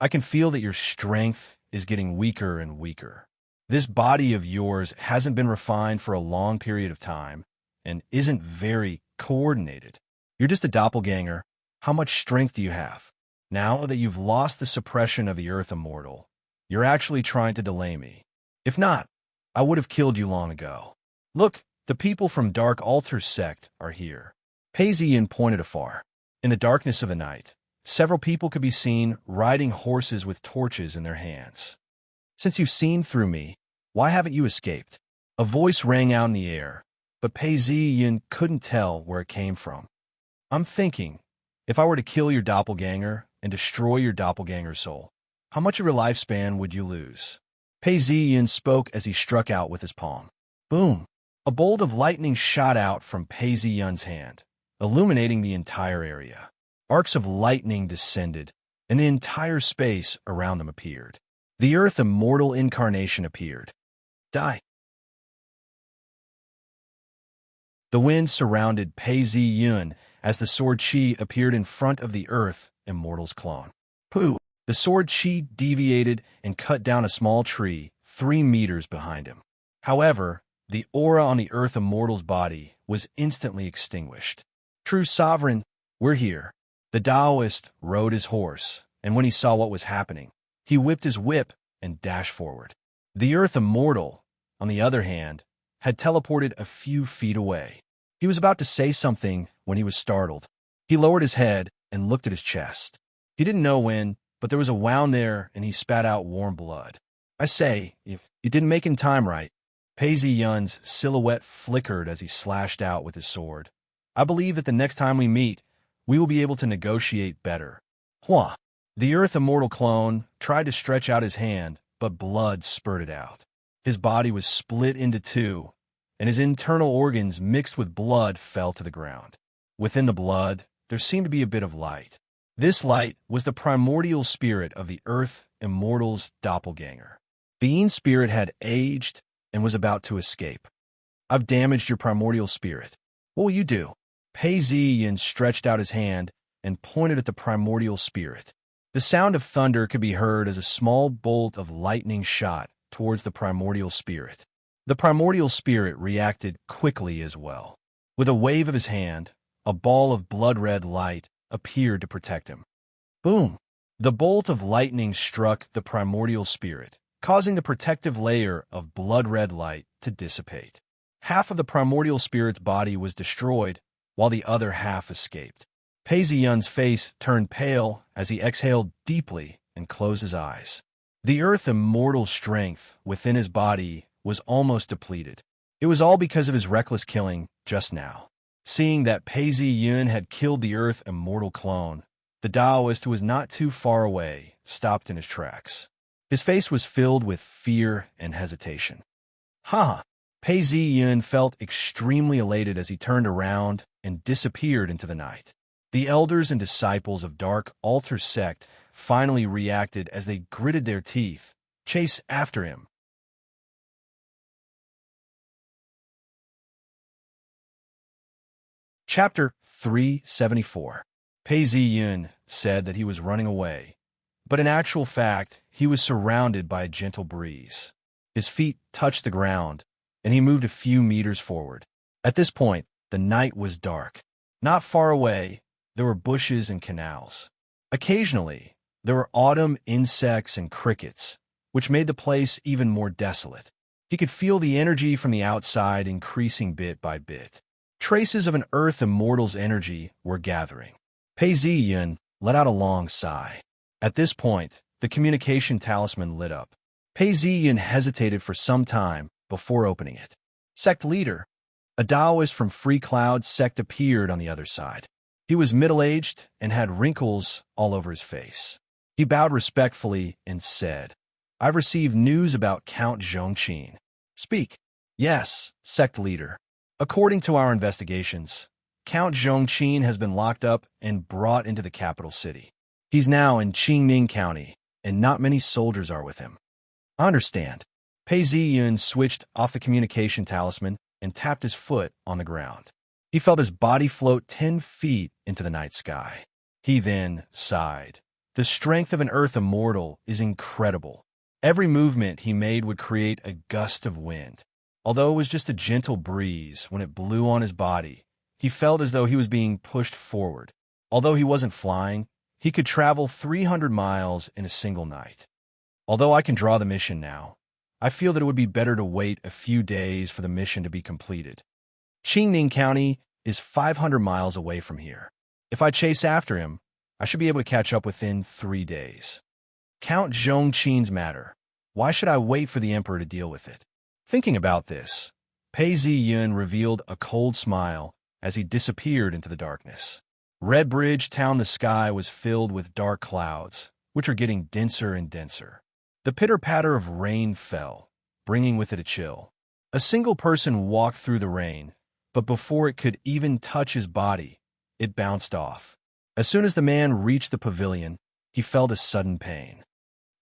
I can feel that your strength is getting weaker and weaker. This body of yours hasn't been refined for a long period of time and isn't very coordinated. You're just a doppelganger. How much strength do you have? Now that you've lost the suppression of the Earth Immortal, you're actually trying to delay me. If not, I would have killed you long ago. Look, the people from Dark Altar sect are here. Pei Ziyun pointed afar. In the darkness of the night, several people could be seen riding horses with torches in their hands. Since you've seen through me, why haven't you escaped? A voice rang out in the air, but Pei Ziyun couldn't tell where it came from. I'm thinking, if I were to kill your doppelganger and destroy your doppelganger's soul, how much of your lifespan would you lose? Pei Ziyun spoke as he struck out with his palm. Boom! A bolt of lightning shot out from Pei Ziyun's hand, illuminating the entire area. Arcs of lightning descended, and the entire space around them appeared. The Earth Immortal incarnation appeared. Die! The wind surrounded Pei Ziyun as the sword chi appeared in front of the Earth Immortal's clone. Pooh! The sword chi deviated and cut down a small tree, 3 meters behind him. However, the aura on the Earth Immortal's body was instantly extinguished. True Sovereign, we're here. The Taoist rode his horse, and when he saw what was happening, he whipped his whip and dashed forward. The Earth Immortal, on the other hand, had teleported a few feet away. He was about to say something when he was startled. He lowered his head and looked at his chest. He didn't know when, but there was a wound there, and he spat out warm blood. I say, you didn't make in time, right? Pei Ziyun's silhouette flickered as he slashed out with his sword. I believe that the next time we meet, we will be able to negotiate better. Hua. The Earth Immortal clone tried to stretch out his hand, but blood spurted out. His body was split into two, and his internal organs mixed with blood fell to the ground. Within the blood, there seemed to be a bit of light. This light was the primordial spirit of the Earth Immortal's doppelganger. Being's spirit had aged and was about to escape. I've damaged your primordial spirit. What will you do? Pei Ziyun stretched out his hand and pointed at the primordial spirit. The sound of thunder could be heard as a small bolt of lightning shot towards the primordial spirit. The primordial spirit reacted quickly as well. With a wave of his hand, a ball of blood-red light appeared to protect him. Boom! The bolt of lightning struck the primordial spirit, causing the protective layer of blood-red light to dissipate. Half of the primordial spirit's body was destroyed, while the other half escaped. Pei Ziyun's face turned pale as he exhaled deeply and closed his eyes. The Earth Immortal's strength within his body was almost depleted. It was all because of his reckless killing just now. Seeing that Pei Ziyun had killed the Earth Immortal clone, the Taoist, who was not too far away, stopped in his tracks. His face was filled with fear and hesitation. Ha! Pei Ziyun felt extremely elated as he turned around and disappeared into the night. The elders and disciples of Dark Altar Sect finally reacted as they gritted their teeth, chased after him. Chapter 374. Pei Ziyun said that he was running away, but in actual fact, he was surrounded by a gentle breeze. His feet touched the ground, and he moved a few meters forward. At this point, the night was dark. Not far away, there were bushes and canals. Occasionally, there were autumn insects and crickets, which made the place even more desolate. He could feel the energy from the outside increasing bit by bit. Traces of an Earth Immortal's energy were gathering. Pei Ziyun let out a long sigh. At this point, the communication talisman lit up. Pei Ziyun hesitated for some time before opening it. Sect leader. A Taoist from Free Cloud sect appeared on the other side. He was middle-aged and had wrinkles all over his face. He bowed respectfully and said, I've received news about Count Zhongqin. Speak. Yes, sect leader. According to our investigations, Count Zhongqin has been locked up and brought into the capital city. He's now in Qingning County, and not many soldiers are with him. I understand. Pei Ziyun switched off the communication talisman and tapped his foot on the ground. He felt his body float 10 feet into the night sky. He then sighed. The strength of an Earth Immortal is incredible. Every movement he made would create a gust of wind. Although it was just a gentle breeze when it blew on his body, he felt as though he was being pushed forward. Although he wasn't flying, he could travel 300 miles in a single night. Although I can draw the mission now, I feel that it would be better to wait a few days for the mission to be completed. Qingning County is 500 miles away from here. If I chase after him, I should be able to catch up within 3 days. Count Zhongqin's matter. Why should I wait for the Emperor to deal with it? Thinking about this, Pei Ziyun revealed a cold smile as he disappeared into the darkness. Red Bridge Town, the sky was filled with dark clouds, which are getting denser and denser. The pitter-patter of rain fell, bringing with it a chill. A single person walked through the rain, but before it could even touch his body, it bounced off. As soon as the man reached the pavilion, he felt a sudden pain.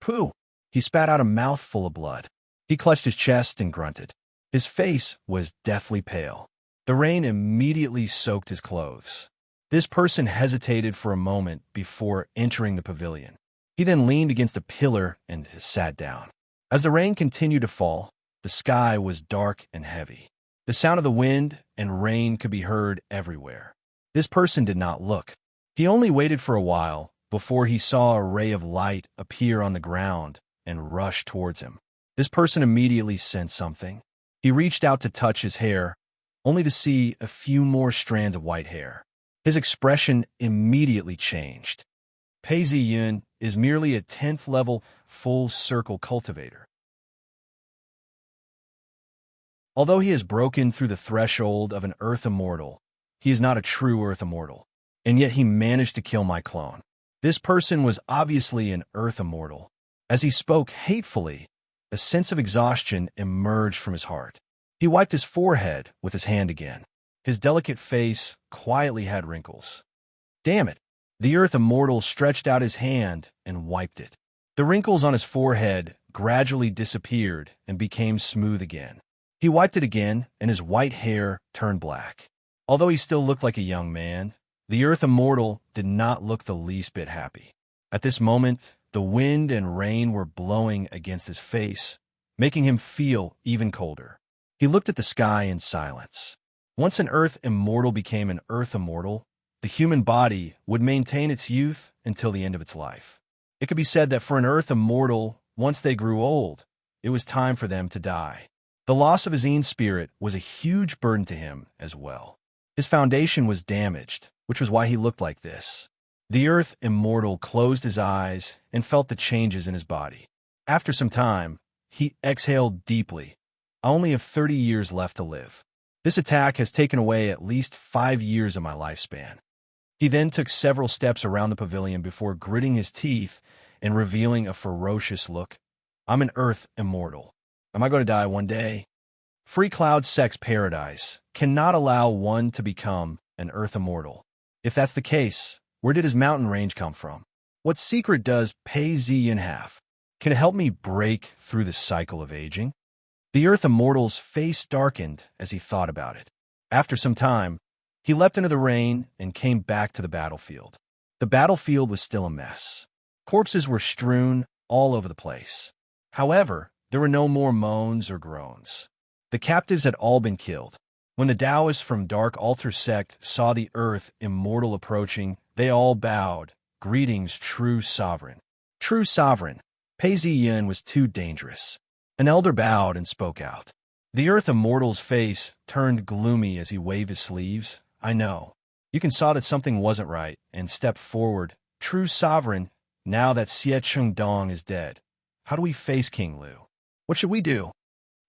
Pooh! He spat out a mouthful of blood. He clutched his chest and grunted. His face was deathly pale. The rain immediately soaked his clothes. This person hesitated for a moment before entering the pavilion. He then leaned against a pillar and sat down. As the rain continued to fall, the sky was dark and heavy. The sound of the wind and rain could be heard everywhere. This person did not look. He only waited for a while before he saw a ray of light appear on the ground and rush towards him. This person immediately sensed something. He reached out to touch his hair, only to see a few more strands of white hair. His expression immediately changed. Pei Ziyun is merely a 10th level full-circle cultivator. Although he has broken through the threshold of an Earth Immortal, he is not a true Earth Immortal, and yet he managed to kill my clone. This person was obviously an Earth Immortal. As he spoke hatefully, a sense of exhaustion emerged from his heart. He wiped his forehead with his hand again. His delicate face quietly had wrinkles. Damn it! The Earth Immortal stretched out his hand and wiped it. The wrinkles on his forehead gradually disappeared and became smooth again. He wiped it again, and his white hair turned black. Although he still looked like a young man, the Earth Immortal did not look the least bit happy. At this moment, the wind and rain were blowing against his face, making him feel even colder. He looked at the sky in silence. Once an Earth Immortal became an Earth Immortal, the human body would maintain its youth until the end of its life. It could be said that for an Earth Immortal, once they grew old, it was time for them to die. The loss of his own spirit was a huge burden to him as well. His foundation was damaged, which was why he looked like this. The Earth Immortal closed his eyes and felt the changes in his body. After some time, he exhaled deeply. I only have 30 years left to live. This attack has taken away at least 5 years of my lifespan. He then took several steps around the pavilion before gritting his teeth and revealing a ferocious look. I'm an Earth Immortal. Am I going to die one day? Free Cloud Sex Paradise cannot allow one to become an Earth Immortal. If that's the case, where did his mountain range come from? What secret does Pei Ziyun have? Can it help me break through the cycle of aging? The Earth Immortal's face darkened as he thought about it. After some time, he leapt into the rain and came back to the battlefield. The battlefield was still a mess. Corpses were strewn all over the place. However, there were no more moans or groans. The captives had all been killed. When the Taoists from Dark Altar Sect saw the Earth Immortal approaching, they all bowed. Greetings, true sovereign. True sovereign. Pei Ziyun was too dangerous. An elder bowed and spoke out. The Earth Immortal's face turned gloomy as he waved his sleeves. I know. You can saw that something wasn't right and stepped forward. True sovereign, now that Xie Chengdong is dead, how do we face King Lu? What should we do?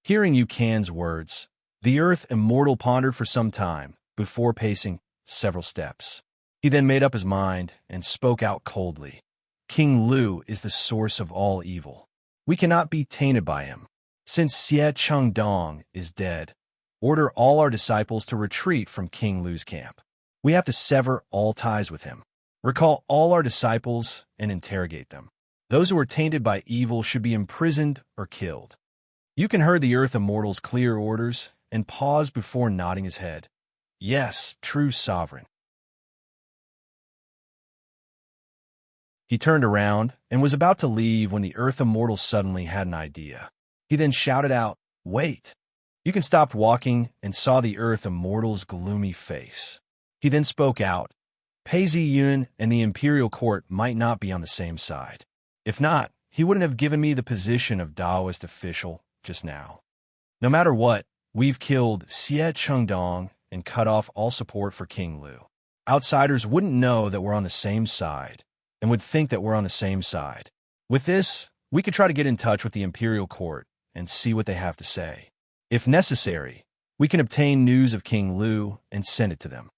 Hearing Yu Kan's words, the Earth Immortal pondered for some time before pacing several steps. He then made up his mind and spoke out coldly. King Lu is the source of all evil. We cannot be tainted by him. Since Xie Chengdong is dead, order all our disciples to retreat from King Lu's camp. We have to sever all ties with him. Recall all our disciples and interrogate them. Those who are tainted by evil should be imprisoned or killed. You can hear the Earth Immortal's clear orders and pause before nodding his head. Yes, true sovereign. He turned around and was about to leave when the Earth Immortal suddenly had an idea. He then shouted out, Wait! You can stop walking and saw the Earth Immortal's gloomy face. He then spoke out, Pei Ziyun and the Imperial Court might not be on the same side. If not, he wouldn't have given me the position of Taoist official just now. No matter what, we've killed Xie Chengdong and cut off all support for King Lu. Outsiders wouldn't know that we're on the same side and would think that we're on the same side. With this, we could try to get in touch with the Imperial Court and see what they have to say. If necessary, we can obtain news of King Lu and send it to them.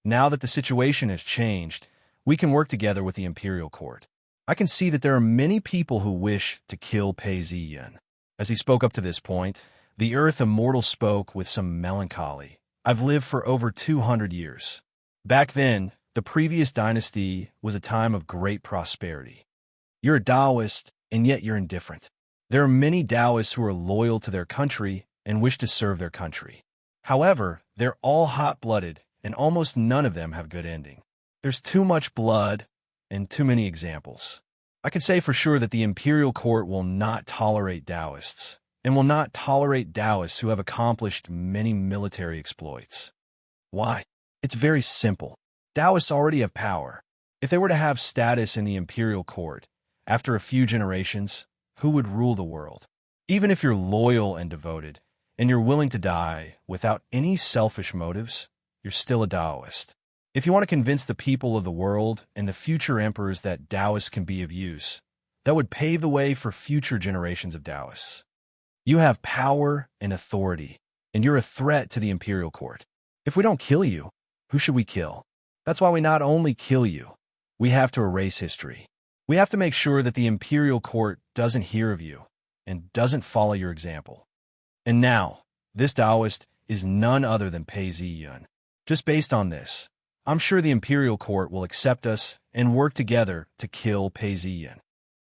Now that the situation has changed, we can work together with the Imperial Court. I can see that there are many people who wish to kill Pei Ziyun. As he spoke up to this point, the Earth Immortal spoke with some melancholy. I've lived for over 200 years. Back then, the previous dynasty was a time of great prosperity. You're a Taoist, and yet you're indifferent. There are many Taoists who are loyal to their country and wish to serve their country. However, they're all hot-blooded, and almost none of them have good ending. There's too much blood and too many examples. I can say for sure that the imperial court will not tolerate Taoists, and will not tolerate Taoists who have accomplished many military exploits. Why? It's very simple. Taoists already have power. If they were to have status in the imperial court, after a few generations, who would rule the world? Even if you're loyal and devoted, and you're willing to die without any selfish motives, you're still a Taoist. If you want to convince the people of the world and the future emperors that Taoists can be of use, that would pave the way for future generations of Taoists. You have power and authority, and you're a threat to the imperial court. If we don't kill you, who should we kill? That's why we not only kill you, we have to erase history. We have to make sure that the imperial court doesn't hear of you and doesn't follow your example. And now, this Taoist is none other than Pei Ziyun. Just based on this, I'm sure the imperial court will accept us and work together to kill Pei Ziyun.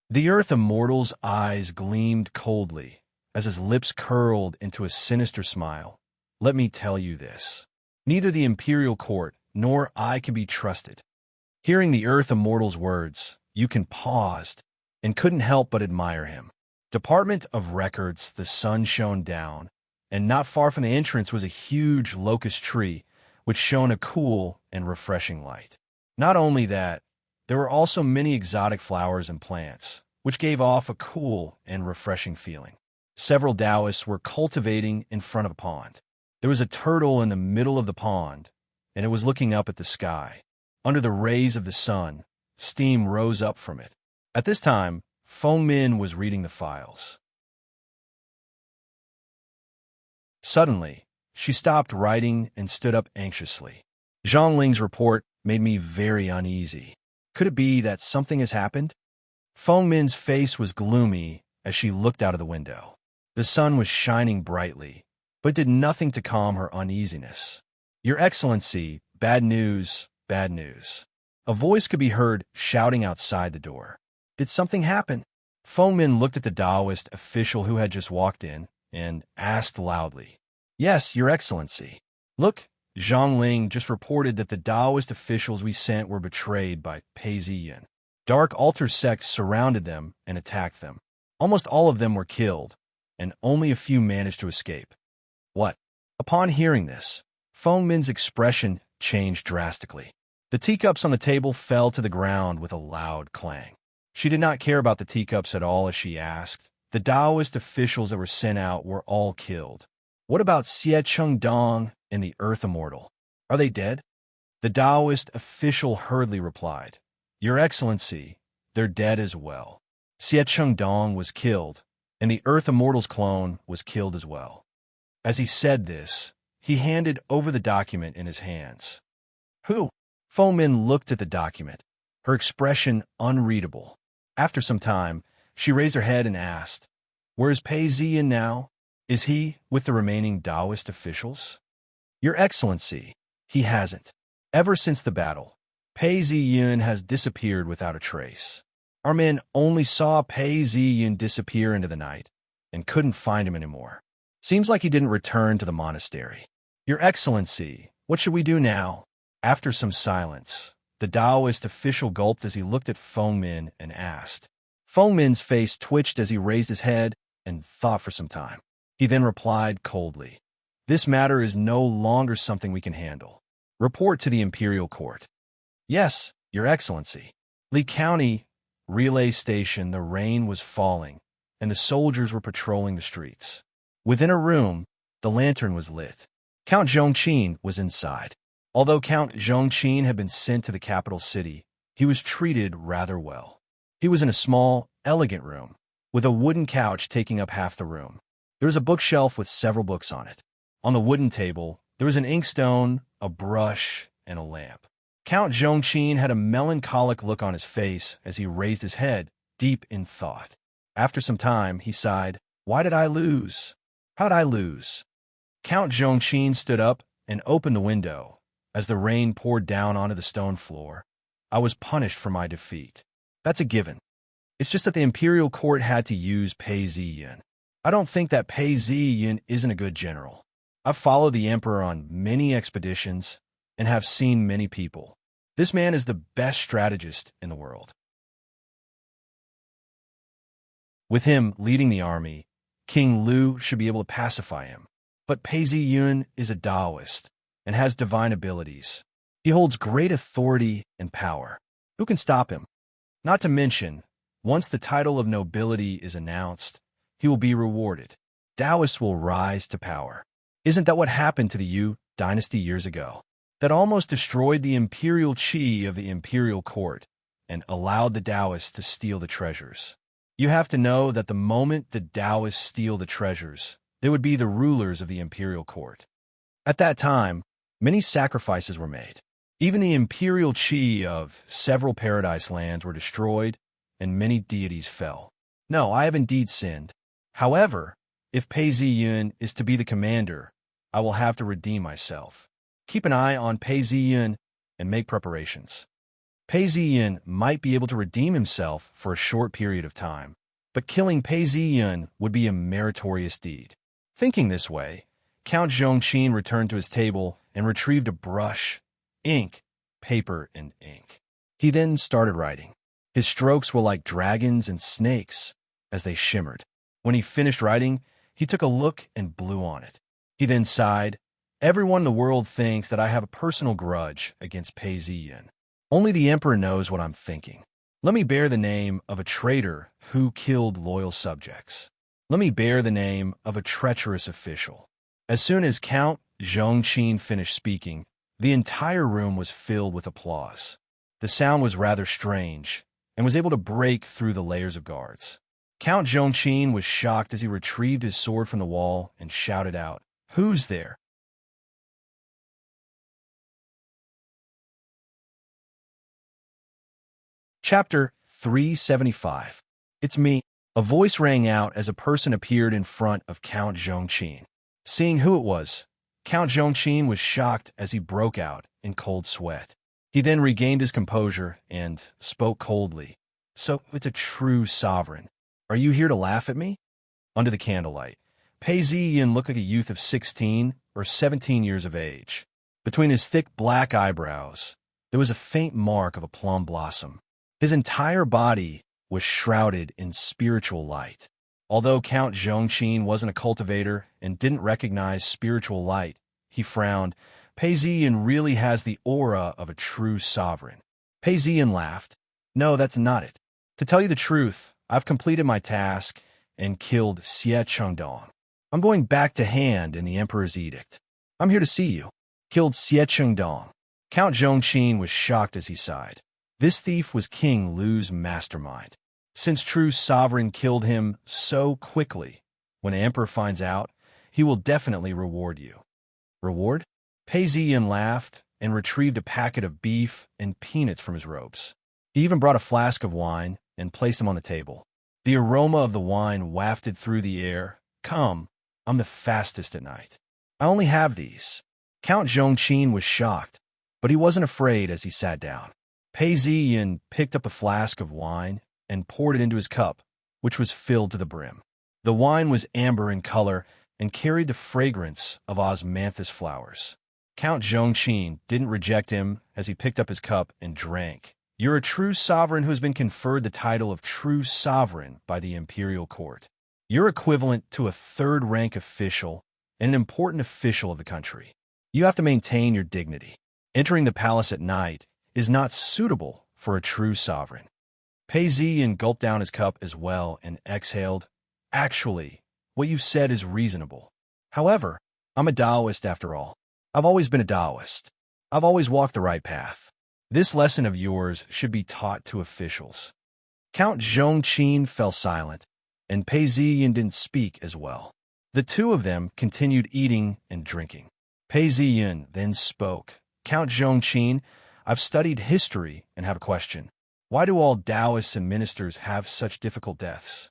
The Earth Immortal's eyes gleamed coldly as his lips curled into a sinister smile. Let me tell you this. Neither the imperial court nor I can be trusted. Hearing the Earth Immortal's words, Yukon paused and couldn't help but admire him. Department of Records, the sun shone down, and not far from the entrance was a huge locust tree, which shone a cool and refreshing light. Not only that, there were also many exotic flowers and plants, which gave off a cool and refreshing feeling. Several Taoists were cultivating in front of a pond. There was a turtle in the middle of the pond, and it was looking up at the sky. Under the rays of the sun, steam rose up from it. At this time, Feng Min was reading the files. Suddenly, she stopped writing and stood up anxiously. Zhang Ling's report made me very uneasy. Could it be that something has happened? Feng Min's face was gloomy as she looked out of the window. The sun was shining brightly, but did nothing to calm her uneasiness. Your Excellency, bad news, bad news. A voice could be heard shouting outside the door. Did something happen? Feng Min looked at the Taoist official who had just walked in and asked loudly. Yes, Your Excellency. Look, Zhang Ling just reported that the Taoist officials we sent were betrayed by Pei Ziyun. Dark altar sects surrounded them and attacked them. Almost all of them were killed, and only a few managed to escape. What? Upon hearing this, Feng Min's expression changed drastically. The teacups on the table fell to the ground with a loud clang. She did not care about the teacups at all as she asked. The Taoist officials that were sent out were all killed. What about Xie Chengdong and the Earth Immortal? Are they dead? The Taoist official hurriedly replied, Your Excellency, they're dead as well. Xie Chengdong was killed, and the Earth Immortal's clone was killed as well. As he said this, he handed over the document in his hands. Who? Feng Min looked at the document, her expression unreadable. After some time, she raised her head and asked, Where is Pei Ziyun now? Is he with the remaining Taoist officials? Your Excellency, he hasn't. Ever since the battle, Pei Ziyun has disappeared without a trace. Our men only saw Pei Ziyun disappear into the night and couldn't find him anymore. Seems like he didn't return to the monastery. Your Excellency, what should we do now? After some silence, the Taoist official gulped as he looked at Feng Min and asked. Feng Min's face twitched as he raised his head and thought for some time. He then replied coldly, This matter is no longer something we can handle. Report to the imperial court. Yes, Your Excellency. Li County relay station, the rain was falling, and the soldiers were patrolling the streets. Within a room, the lantern was lit. Count Zhongqin was inside. Although Count Zhongqin had been sent to the capital city, he was treated rather well. He was in a small, elegant room, with a wooden couch taking up half the room. There was a bookshelf with several books on it. On the wooden table, there was an inkstone, a brush, and a lamp. Count Zhongqin had a melancholic look on his face as he raised his head, deep in thought. After some time, he sighed, Why did I lose? How'd I lose? Count Zhongqin stood up and opened the window. As the rain poured down onto the stone floor, I was punished for my defeat. That's a given. It's just that the imperial court had to use Pei Ziyun. I don't think that Pei Ziyun isn't a good general. I've followed the emperor on many expeditions and have seen many people. This man is the best strategist in the world. With him leading the army, King Lu should be able to pacify him. But Pei Ziyun is a Taoist and has divine abilities. He holds great authority and power. Who can stop him? Not to mention, once the title of nobility is announced, he will be rewarded. Taoists will rise to power. Isn't that what happened to the Yu dynasty years ago? That almost destroyed the imperial qi of the imperial court and allowed the Taoists to steal the treasures. You have to know that the moment the Taoists steal the treasures, they would be the rulers of the imperial court. At that time, many sacrifices were made. Even the imperial qi of several paradise lands were destroyed, and many deities fell. No, I have indeed sinned. However, if Pei Ziyun is to be the commander, I will have to redeem myself. Keep an eye on Pei Ziyun and make preparations. Pei Ziyun might be able to redeem himself for a short period of time, but killing Pei Ziyun would be a meritorious deed. Thinking this way, Count Zhongqin returned to his table and retrieved a brush, ink, paper, and ink. He then started writing. His strokes were like dragons and snakes as they shimmered. When he finished writing, he took a look and blew on it. He then sighed, "Everyone in the world thinks that I have a personal grudge against Pei Ziyun. Only the emperor knows what I'm thinking. Let me bear the name of a traitor who killed loyal subjects. Let me bear the name of a treacherous official." As soon as Count Zhongqin finished speaking, the entire room was filled with applause. The sound was rather strange and was able to break through the layers of guards. Count Zhongqin was shocked as he retrieved his sword from the wall and shouted out, "Who's there?" Chapter 375. It's me. A voice rang out as a person appeared in front of Count Zhongqin. Seeing who it was, Count Zhongqin was shocked as he broke out in cold sweat. He then regained his composure and spoke coldly. "So, it's a true sovereign. Are you here to laugh at me?" Under the candlelight, Pei Ziyun looked like a youth of 16 or 17 years of age. Between his thick black eyebrows, there was a faint mark of a plum blossom. His entire body was shrouded in spiritual light. Although Count Zhongqin wasn't a cultivator and didn't recognize spiritual light, he frowned. Pei Ziyun really has the aura of a true sovereign. Pei Ziyun laughed. "No, that's not it. To tell you the truth, I've completed my task and killed Xie Chengdong. I'm going back to Han in the Emperor's edict. I'm here to see you." Killed Xie Chengdong. Count Zhongqin was shocked as he sighed. This thief was King Lu's mastermind. Since true sovereign killed him so quickly, when the Emperor finds out, he will definitely reward you. Reward? Pei Ziyun laughed and retrieved a packet of beef and peanuts from his robes. He even brought a flask of wine and placed them on the table. The aroma of the wine wafted through the air. "Come, I'm the fastest at night. I only have these." Count Zhongqin was shocked, but he wasn't afraid as he sat down. Pei Ziyun picked up a flask of wine and poured it into his cup, which was filled to the brim. The wine was amber in color and carried the fragrance of osmanthus flowers. Count Zhongqin didn't reject him as he picked up his cup and drank. "You're a true sovereign who has been conferred the title of true sovereign by the imperial court. You're equivalent to a third-rank official and an important official of the country. You have to maintain your dignity. Entering the palace at night is not suitable for a true sovereign." Pei Ziyun gulped down his cup as well and exhaled. "Actually, what you've said is reasonable. However, I'm a Taoist after all. I've always been a Taoist. I've always walked the right path. This lesson of yours should be taught to officials." Count Zhongqin fell silent, and Pei Ziyun didn't speak as well. The two of them continued eating and drinking. Pei Ziyun then spoke. "Count Zhongqin, I've studied history and have a question. Why do all Taoists and ministers have such difficult deaths?"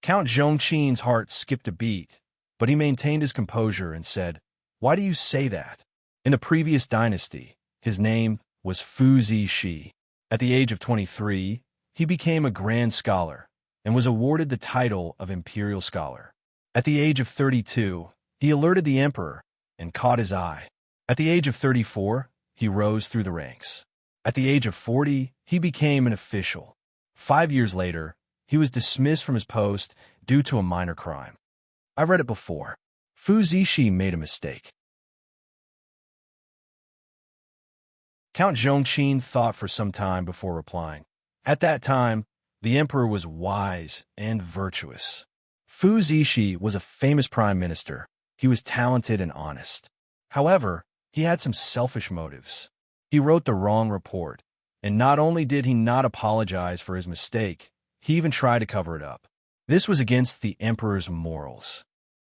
Count Zhongqin's heart skipped a beat, but he maintained his composure and said, "Why do you say that? In the previous dynasty, his name was Fu Zixi. At the age of 23, he became a grand scholar and was awarded the title of imperial scholar. At the age of 32, he alerted the emperor and caught his eye. At the age of 34, he rose through the ranks. At the age of 40, he became an official. 5 years later, He was dismissed from his post due to a minor crime. I've read it before. Fu Zixi made a mistake. Count Zhongqin thought for some time before replying. At that time, the emperor was wise and virtuous. Fu Zixi was a famous prime minister. He was talented and honest. However, he had some selfish motives. He wrote the wrong report, and not only did he not apologize for his mistake, he even tried to cover it up. This was against the emperor's morals.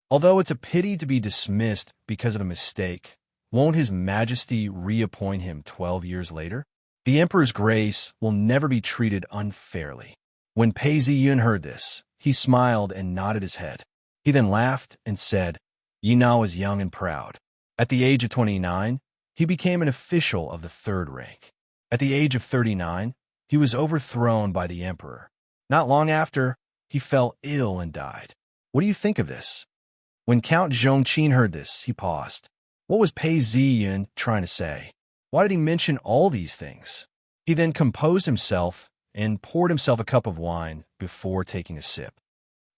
Although it's a pity to be dismissed because of a mistake, won't His Majesty reappoint him 12 years later? The emperor's grace will never be treated unfairly. When Pei Ziyun heard this, he smiled and nodded his head. He then laughed and said, "Yi Nao is young and proud." At the age of 29, he became an official of the third rank. At the age of 39, he was overthrown by the emperor. Not long after, he fell ill and died. What do you think of this? When Count Zhongqin heard this, he paused. What was Pei Ziyun trying to say? Why did he mention all these things? He then composed himself and poured himself a cup of wine before taking a sip.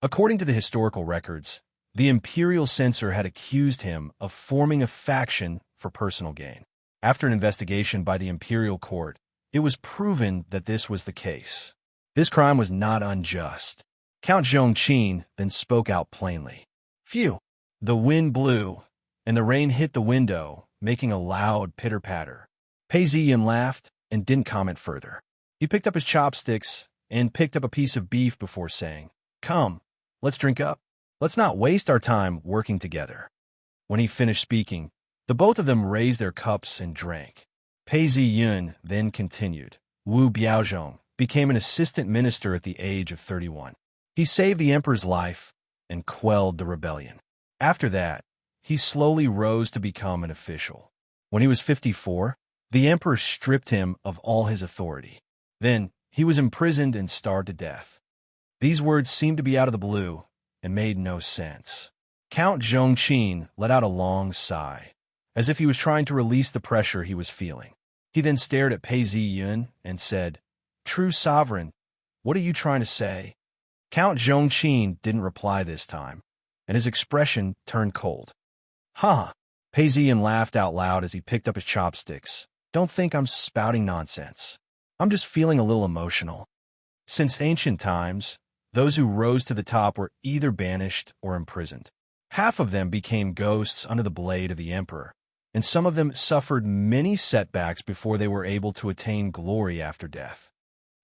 According to the historical records, the imperial censor had accused him of forming a faction for personal gain. After an investigation by the imperial court, it was proven that this was the case. This crime was not unjust. Count Zhongqin then spoke out plainly. Phew! The wind blew, and the rain hit the window, making a loud pitter-patter. Pei Ziyun laughed and didn't comment further. He picked up his chopsticks and picked up a piece of beef before saying, "Come, let's drink up. Let's not waste our time working together." When he finished speaking, the both of them raised their cups and drank. Pei Ziyun then continued. Wu Biaozhong became an assistant minister at the age of 31. He saved the emperor's life and quelled the rebellion. After that, he slowly rose to become an official. When he was 54, the emperor stripped him of all his authority. Then, he was imprisoned and starved to death. These words seemed to be out of the blue and made no sense. Count Zhongqin let out a long sigh, as if he was trying to release the pressure he was feeling. He then stared at Pei Ziyun and said, "True sovereign, what are you trying to say?" Count Zhongqin didn't reply this time, and his expression turned cold. "Huh!" Pei Ziyun laughed out loud as he picked up his chopsticks. "Don't think I'm spouting nonsense. I'm just feeling a little emotional." Since ancient times, those who rose to the top were either banished or imprisoned. Half of them became ghosts under the blade of the emperor, and some of them suffered many setbacks before they were able to attain glory after death.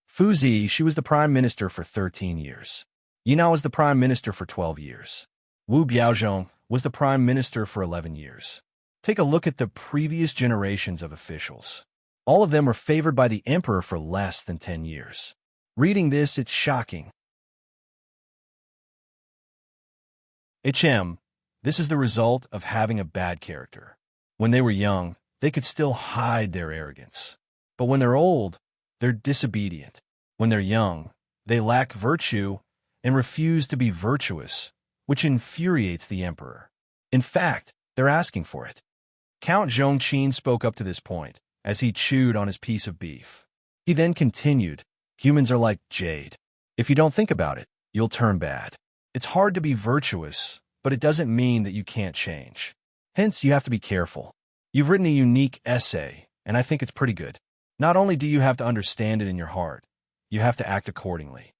Fu Zi, she was the prime minister for 13 years. Yi Nao was the prime minister for 12 years. Wu Biaozhong was the prime minister for 11 years. Take a look at the previous generations of officials. All of them were favored by the emperor for less than 10 years. Reading this, it's shocking. This is the result of having a bad character. When they were young, they could still hide their arrogance. But when they're old, they're disobedient. When they're young, they lack virtue and refuse to be virtuous, which infuriates the emperor. In fact, they're asking for it. Count Zhongqin spoke up to this point as he chewed on his piece of beef. He then continued, "Humans are like jade. If you don't think about it, you'll turn bad. It's hard to be virtuous, but it doesn't mean that you can't change. Hence, you have to be careful. You've written a unique essay, and I think it's pretty good. Not only do you have to understand it in your heart, you have to act accordingly."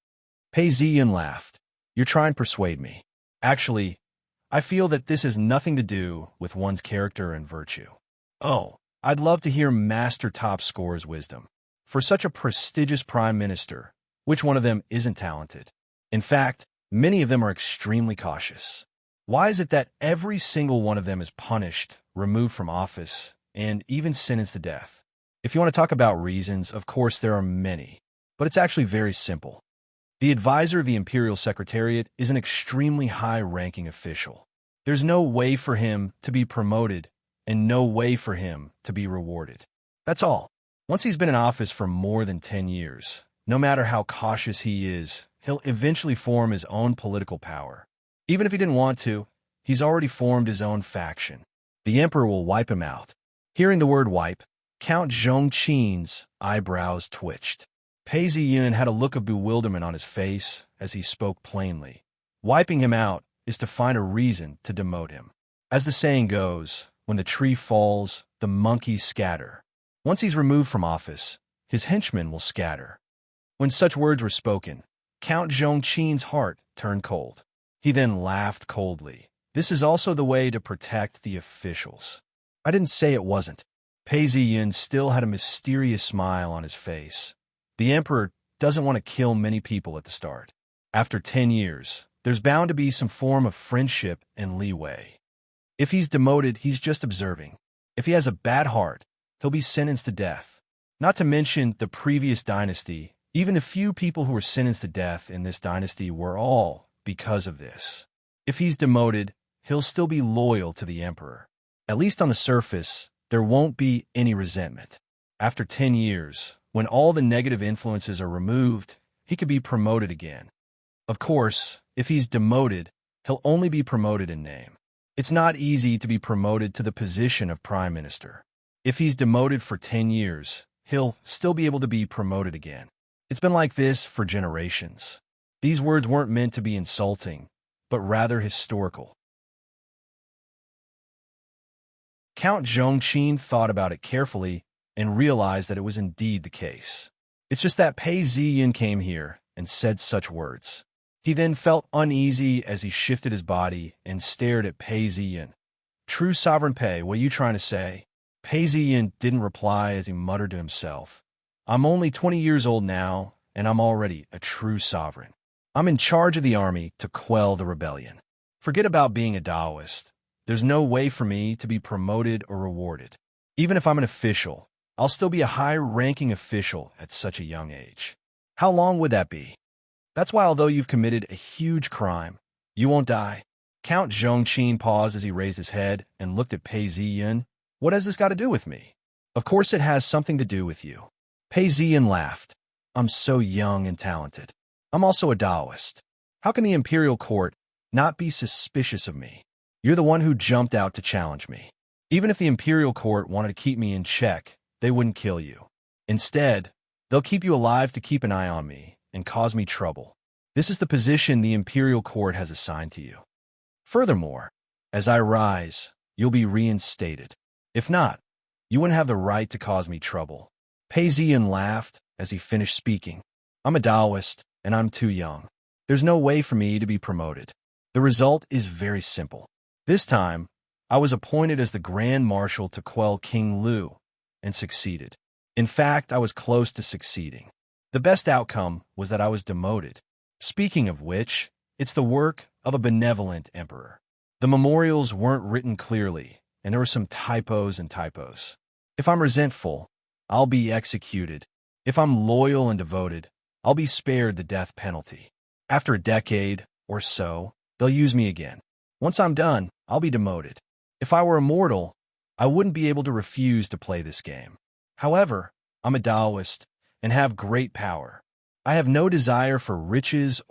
Pei Ziyun laughed. "You're trying to persuade me. Actually, I feel that this has nothing to do with one's character and virtue." "Oh, I'd love to hear Master Top Scorer's wisdom. For such a prestigious prime minister, which one of them isn't talented? In fact, many of them are extremely cautious. Why is it that every single one of them is punished, removed from office, and even sentenced to death? If you want to talk about reasons, of course there are many, but it's actually very simple. The advisor of the Imperial Secretariat is an extremely high-ranking official. There's no way for him to be promoted and no way for him to be rewarded. That's all. Once he's been in office for more than 10 years, no matter how cautious he is, he'll eventually form his own political power. Even if he didn't want to, he's already formed his own faction. The emperor will wipe him out." Hearing the word wipe, Count Zhongqin's eyebrows twitched. Pei Ziyun had a look of bewilderment on his face as he spoke plainly. Wiping him out is to find a reason to demote him. As the saying goes, when the tree falls, the monkeys scatter. Once he's removed from office, his henchmen will scatter. When such words were spoken, Count Zhongqin's heart turned cold. He then laughed coldly. This is also the way to protect the officials. I didn't say it wasn't. Pei Ziyun still had a mysterious smile on his face. The emperor doesn't want to kill many people at the start. After 10 years, there's bound to be some form of friendship and leeway. If he's demoted, he's just observing. If he has a bad heart, he'll be sentenced to death. Not to mention the previous dynasty, even the few people who were sentenced to death in this dynasty were all because of this. If he's demoted, he'll still be loyal to the emperor. At least on the surface, there won't be any resentment. After 10 years, when all the negative influences are removed, he could be promoted again. Of course, if he's demoted, he'll only be promoted in name. It's not easy to be promoted to the position of prime minister. If he's demoted for 10 years, he'll still be able to be promoted again. It's been like this for generations. These words weren't meant to be insulting, but rather historical. Count Zhongqin thought about it carefully and realized that it was indeed the case. It's just that Pei Ziyun came here and said such words. He then felt uneasy as he shifted his body and stared at Pei Ziyun. True Sovereign Pei, what are you trying to say? Pei Ziyun didn't reply as he muttered to himself. I'm only 20 years old now, and I'm already a true sovereign. I'm in charge of the army to quell the rebellion. Forget about being a Taoist. There's no way for me to be promoted or rewarded. Even if I'm an official, I'll still be a high-ranking official at such a young age. How long would that be? That's why although you've committed a huge crime, you won't die. Count Zhongqin paused as he raised his head and looked at Pei Ziyun. What has this got to do with me? Of course it has something to do with you. Pei Ziyun laughed. I'm so young and talented. I'm also a Taoist. How can the imperial court not be suspicious of me? You're the one who jumped out to challenge me. Even if the imperial court wanted to keep me in check, they wouldn't kill you. Instead, they'll keep you alive to keep an eye on me and cause me trouble. This is the position the imperial court has assigned to you. Furthermore, as I rise, you'll be reinstated. If not, you wouldn't have the right to cause me trouble. Pei Ziyun laughed as he finished speaking. I'm a Taoist, and I'm too young. There's no way for me to be promoted. The result is very simple. This time, I was appointed as the Grand Marshal to quell King Lu, and succeeded. In fact, I was close to succeeding. The best outcome was that I was demoted. Speaking of which, it's the work of a benevolent emperor. The memorials weren't written clearly, and there were some typos and typos. If I'm resentful, I'll be executed. If I'm loyal and devoted, I'll be spared the death penalty. After a decade or so, they'll use me again. Once I'm done, I'll be demoted. If I were immortal, I wouldn't be able to refuse to play this game. However, I'm a Taoist and have great power. I have no desire for riches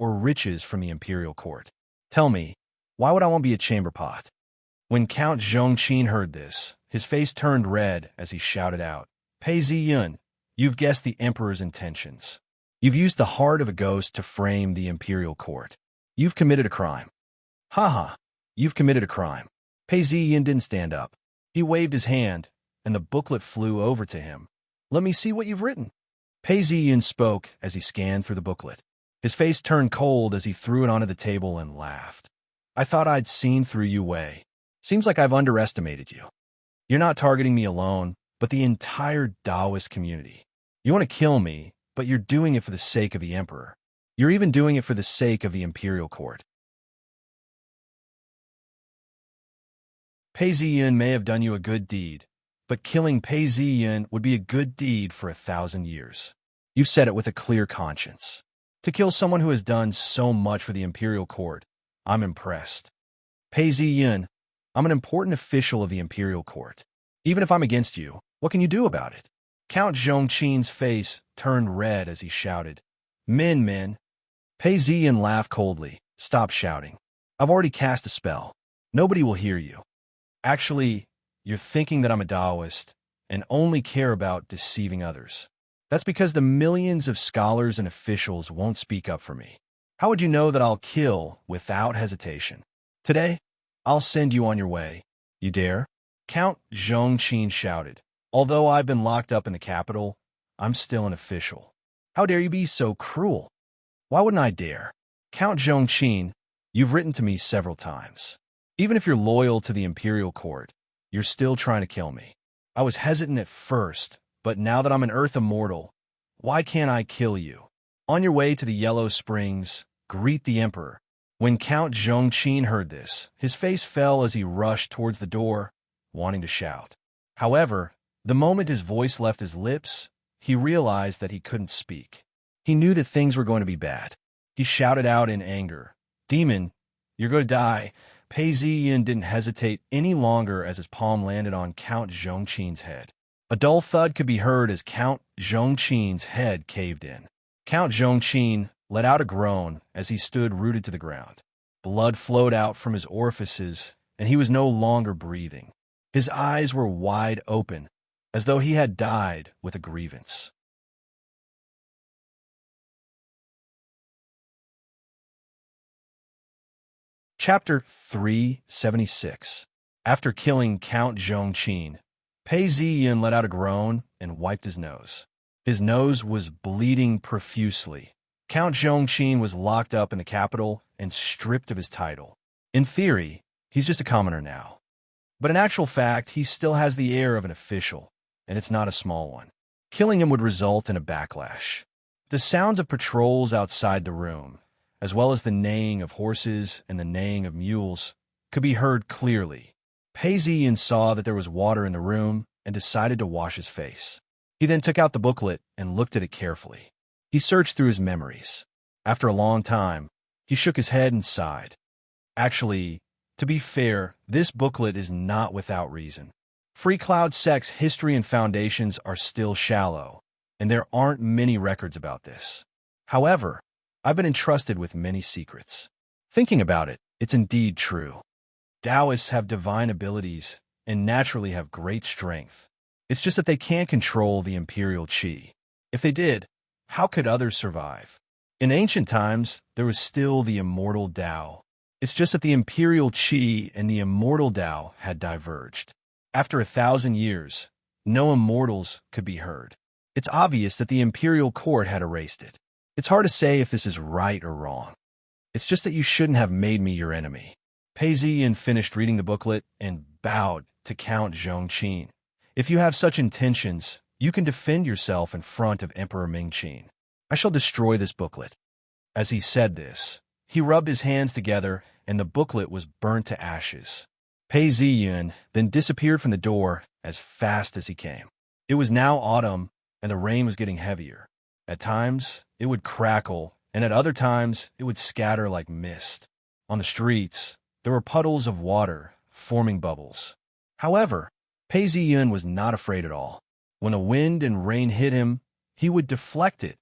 from the imperial court. Tell me, why would I want to be a chamber pot? When Count Zhongqin heard this, his face turned red as he shouted out, Pei Ziyun, you've guessed the emperor's intentions. You've used the heart of a ghost to frame the imperial court. You've committed a crime. Ha! You've committed a crime. Pei Ziyun didn't stand up. He waved his hand, and the booklet flew over to him. Let me see what you've written. Pei Ziyun spoke as he scanned through the booklet. His face turned cold as he threw it onto the table and laughed. I thought I'd seen through you, Wei. Seems like I've underestimated you. You're not targeting me alone, but the entire Taoist community. You want to kill me, but you're doing it for the sake of the emperor. You're even doing it for the sake of the imperial court. Pei Ziyun may have done you a good deed, but killing Pei Ziyun would be a good deed for 1,000 years. You've said it with a clear conscience. To kill someone who has done so much for the imperial court, I'm impressed. Pei Ziyun, I'm an important official of the imperial court. Even if I'm against you, what can you do about it? Count Zhongqin's face turned red as he shouted, Men. Pei Ziyun laughed coldly. Stop shouting. I've already cast a spell. Nobody will hear you. Actually, you're thinking that I'm a Taoist and only care about deceiving others. That's because the millions of scholars and officials won't speak up for me. How would you know that I'll kill without hesitation? Today, I'll send you on your way. You dare? Count Zhongqin shouted. Although I've been locked up in the capital, I'm still an official. How dare you be so cruel? Why wouldn't I dare? Count Zhongqin, you've written to me several times. Even if you're loyal to the imperial court, you're still trying to kill me. I was hesitant at first, but now that I'm an Earth immortal, why can't I kill you? On your way to the Yellow Springs, greet the Emperor. When Count Zhongqin heard this, his face fell as he rushed towards the door, wanting to shout. However, the moment his voice left his lips, he realized that he couldn't speak. He knew that things were going to be bad. He shouted out in anger, "Demon, you're going to die." Pei Ziyin didn't hesitate any longer as his palm landed on Count Zhongqin's head. A dull thud could be heard as Count Zhongqin's head caved in. Count Zhongqin let out a groan as he stood rooted to the ground. Blood flowed out from his orifices, and he was no longer breathing. His eyes were wide open, as though he had died with a grievance. Chapter 376. After killing Count Zhongqin, Pei Ziyin let out a groan and wiped his nose. His nose was bleeding profusely. Count Zhongqin was locked up in the capital and stripped of his title. In theory, he's just a commoner now. But in actual fact, he still has the air of an official, and it's not a small one. Killing him would result in a backlash. The sounds of patrols outside the room, as well as the neighing of horses and the neighing of mules, could be heard clearly. Pei Ziyin saw that there was water in the room and decided to wash his face. He then took out the booklet and looked at it carefully. He searched through his memories. After a long time, he shook his head and sighed. Actually, to be fair, this booklet is not without reason. Free Cloud Sect's history and foundations are still shallow, and there aren't many records about this. However, I've been entrusted with many secrets. Thinking about it, it's indeed true. Taoists have divine abilities and naturally have great strength. It's just that they can't control the imperial qi. If they did, how could others survive? In ancient times, there was still the immortal Tao. It's just that the imperial qi and the immortal Tao had diverged. After 1,000 years, no immortals could be heard. It's obvious that the imperial court had erased it. It's hard to say if this is right or wrong. It's just that you shouldn't have made me your enemy. Pei Ziyin finished reading the booklet and bowed to Count Zhongqin. If you have such intentions, you can defend yourself in front of Emperor Mingqin. I shall destroy this booklet. As he said this, he rubbed his hands together and the booklet was burnt to ashes. Pei Ziyin then disappeared from the door as fast as he came. It was now autumn and the rain was getting heavier. At times, it would crackle, and at other times, it would scatter like mist. On the streets, there were puddles of water, forming bubbles. However, Pei Ziyin was not afraid at all. When the wind and rain hit him, he would deflect it,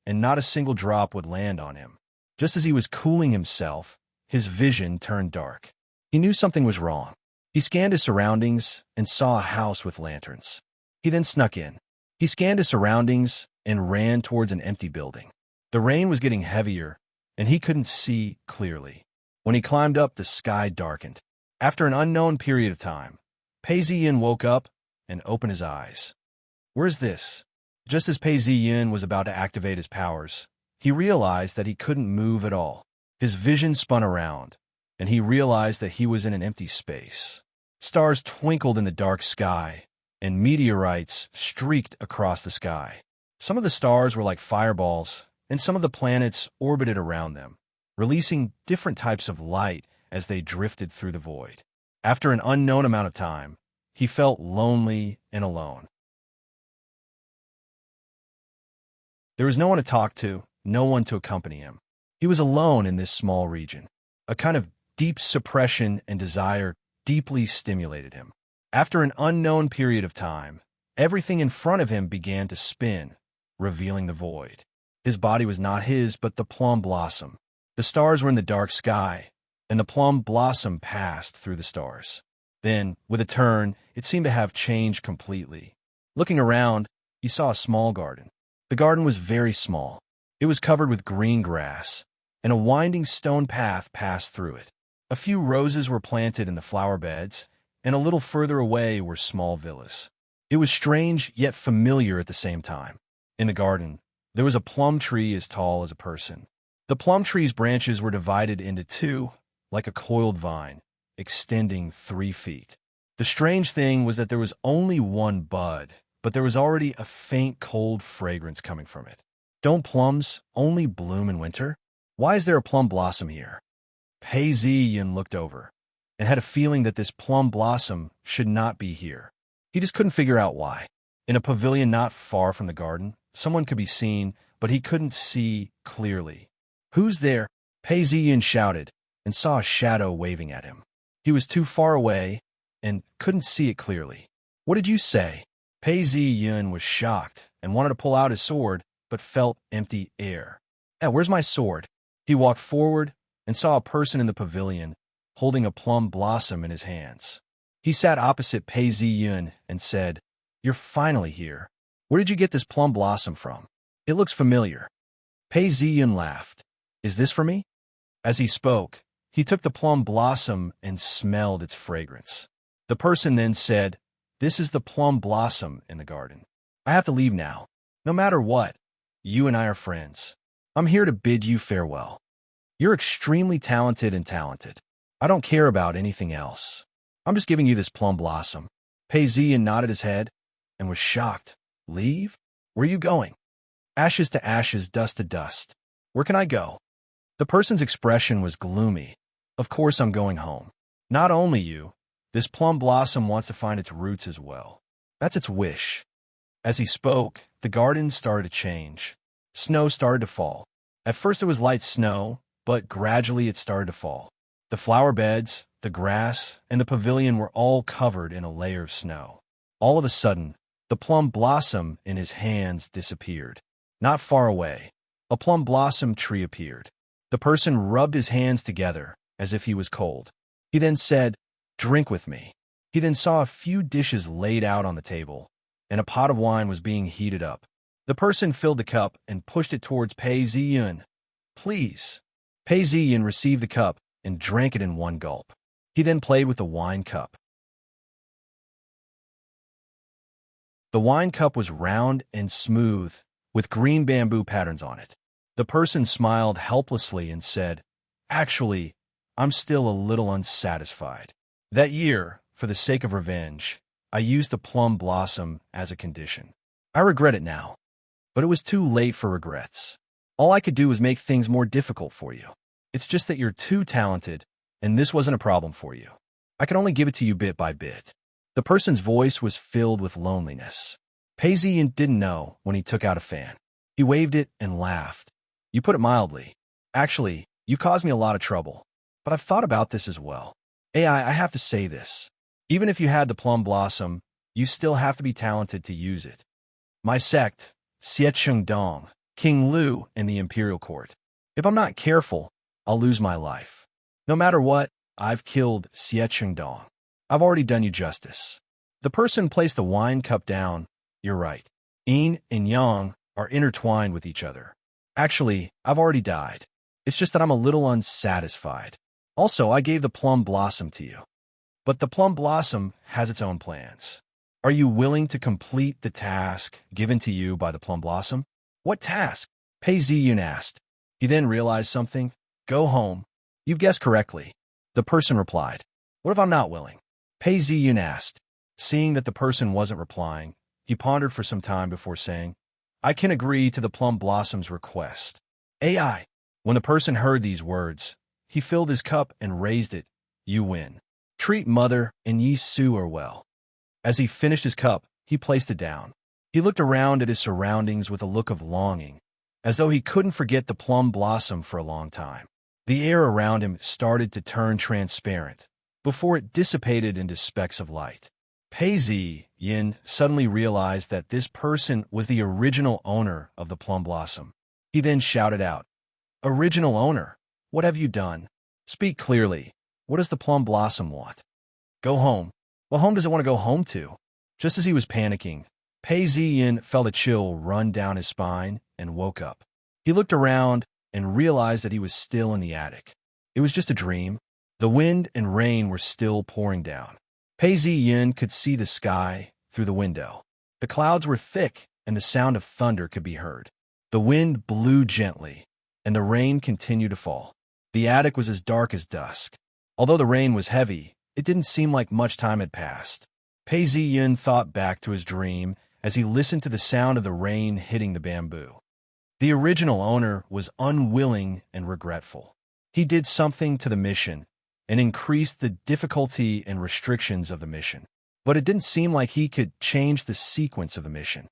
and not a single drop would land on him. Just as he was cooling himself, his vision turned dark. He knew something was wrong. He scanned his surroundings and saw a house with lanterns. He then snuck in. He scanned his surroundings and ran towards an empty building. The rain was getting heavier, and he couldn't see clearly. When he climbed up, the sky darkened. After an unknown period of time, Pei Ziyin woke up and opened his eyes. Where's this? Just as Pei Ziyin was about to activate his powers, he realized that he couldn't move at all. His vision spun around, and he realized that he was in an empty space. Stars twinkled in the dark sky, and meteorites streaked across the sky. Some of the stars were like fireballs, and some of the planets orbited around them, releasing different types of light as they drifted through the void. After an unknown amount of time, he felt lonely and alone. There was no one to talk to, no one to accompany him. He was alone in this small region. A kind of deep suppression and desire deeply stimulated him. After an unknown period of time, everything in front of him began to spin, revealing the void. His body was not his, but the plum blossom. The stars were in the dark sky, and the plum blossom passed through the stars. Then, with a turn, it seemed to have changed completely. Looking around, he saw a small garden. The garden was very small. It was covered with green grass, and a winding stone path passed through it. A few roses were planted in the flower beds, and a little further away were small villas. It was strange yet familiar at the same time. In the garden, there was a plum tree as tall as a person. The plum tree's branches were divided into two, like a coiled vine, extending 3 feet. The strange thing was that there was only one bud, but there was already a faint cold fragrance coming from it. Don't plums only bloom in winter? Why is there a plum blossom here? Pei Ziyin looked over and had a feeling that this plum blossom should not be here. He just couldn't figure out why. In a pavilion not far from the garden, someone could be seen, but he couldn't see clearly. Who's there? Pei Ziyin shouted and saw a shadow waving at him. He was too far away and couldn't see it clearly. What did you say? Pei Ziyin was shocked and wanted to pull out his sword, but felt empty air. Where's my sword? He walked forward and saw a person in the pavilion holding a plum blossom in his hands. He sat opposite Pei Ziyin and said, "You're finally here. Where did you get this plum blossom from? It looks familiar." Pei Ziyin laughed. "Is this for me?" As he spoke, he took the plum blossom and smelled its fragrance. The person then said, "This is the plum blossom in the garden. I have to leave now. No matter what, you and I are friends. I'm here to bid you farewell. You're extremely talented and talented. I don't care about anything else. I'm just giving you this plum blossom." Pei Ziyin nodded his head and was shocked. "Leave? Where are you going?" "Ashes to ashes, dust to dust. Where can I go?" The person's expression was gloomy. "Of course I'm going home. Not only you, this plum blossom wants to find its roots as well. That's its wish." As he spoke, the garden started to change. Snow started to fall. At first it was light snow, but gradually it started to fall. The flower beds, the grass, and the pavilion were all covered in a layer of snow. All of a sudden, the plum blossom in his hands disappeared. Not far away, a plum blossom tree appeared. The person rubbed his hands together as if he was cold. He then said, "Drink with me." He then saw a few dishes laid out on the table, and a pot of wine was being heated up. The person filled the cup and pushed it towards Pei Ziyin. "Please." Pei Ziyin received the cup and drank it in one gulp. He then played with the wine cup. The wine cup was round and smooth, with green bamboo patterns on it. The person smiled helplessly and said, "Actually, I'm still a little unsatisfied. That year, for the sake of revenge, I used the plum blossom as a condition. I regret it now, but it was too late for regrets. All I could do was make things more difficult for you. It's just that you're too talented, and this wasn't a problem for you. I could only give it to you bit by bit." The person's voice was filled with loneliness. Pei Ziyin didn't know when he took out a fan. He waved it and laughed. "You put it mildly. Actually, you caused me a lot of trouble, but I've thought about this as well. I have to say this. Even if you had the plum blossom, you still have to be talented to use it. My sect, Xiecheng Dong, King Lu, and the imperial court. If I'm not careful, I'll lose my life. No matter what, I've killed Xiecheng Dong. I've already done you justice." The person placed the wine cup down. "You're right. Yin and yang are intertwined with each other. Actually, I've already died. It's just that I'm a little unsatisfied. Also, I gave the plum blossom to you. But the plum blossom has its own plans. Are you willing to complete the task given to you by the plum blossom?" "What task?" Pei Ziyin asked. He then realized something. "Go home." "You've guessed correctly." The person replied. "What if I'm not willing?" Pei Ziyin asked. Seeing that the person wasn't replying, he pondered for some time before saying, "I can agree to the plum blossom's request." AI. When the person heard these words, he filled his cup and raised it. "You win. Treat mother and Yi Su are well." As he finished his cup, he placed it down. He looked around at his surroundings with a look of longing, as though he couldn't forget the plum blossom for a long time. The air around him started to turn transparent, before it dissipated into specks of light. Pei Ziyin suddenly realized that this person was the original owner of the plum blossom. He then shouted out, "Original owner, what have you done? Speak clearly. What does the plum blossom want?" "Go home." "What home does it want to go home to?" Just as he was panicking, Pei Ziyin felt a chill run down his spine and woke up. He looked around and realized that he was still in the attic. It was just a dream. The wind and rain were still pouring down. Pei Ziyin could see the sky through the window. The clouds were thick and the sound of thunder could be heard. The wind blew gently, and the rain continued to fall. The attic was as dark as dusk. Although the rain was heavy, it didn't seem like much time had passed. Pei Ziyin thought back to his dream as he listened to the sound of the rain hitting the bamboo. The original owner was unwilling and regretful. He did something to the mission and increased the difficulty and restrictions of the mission, but it didn't seem like he could change the sequence of the mission.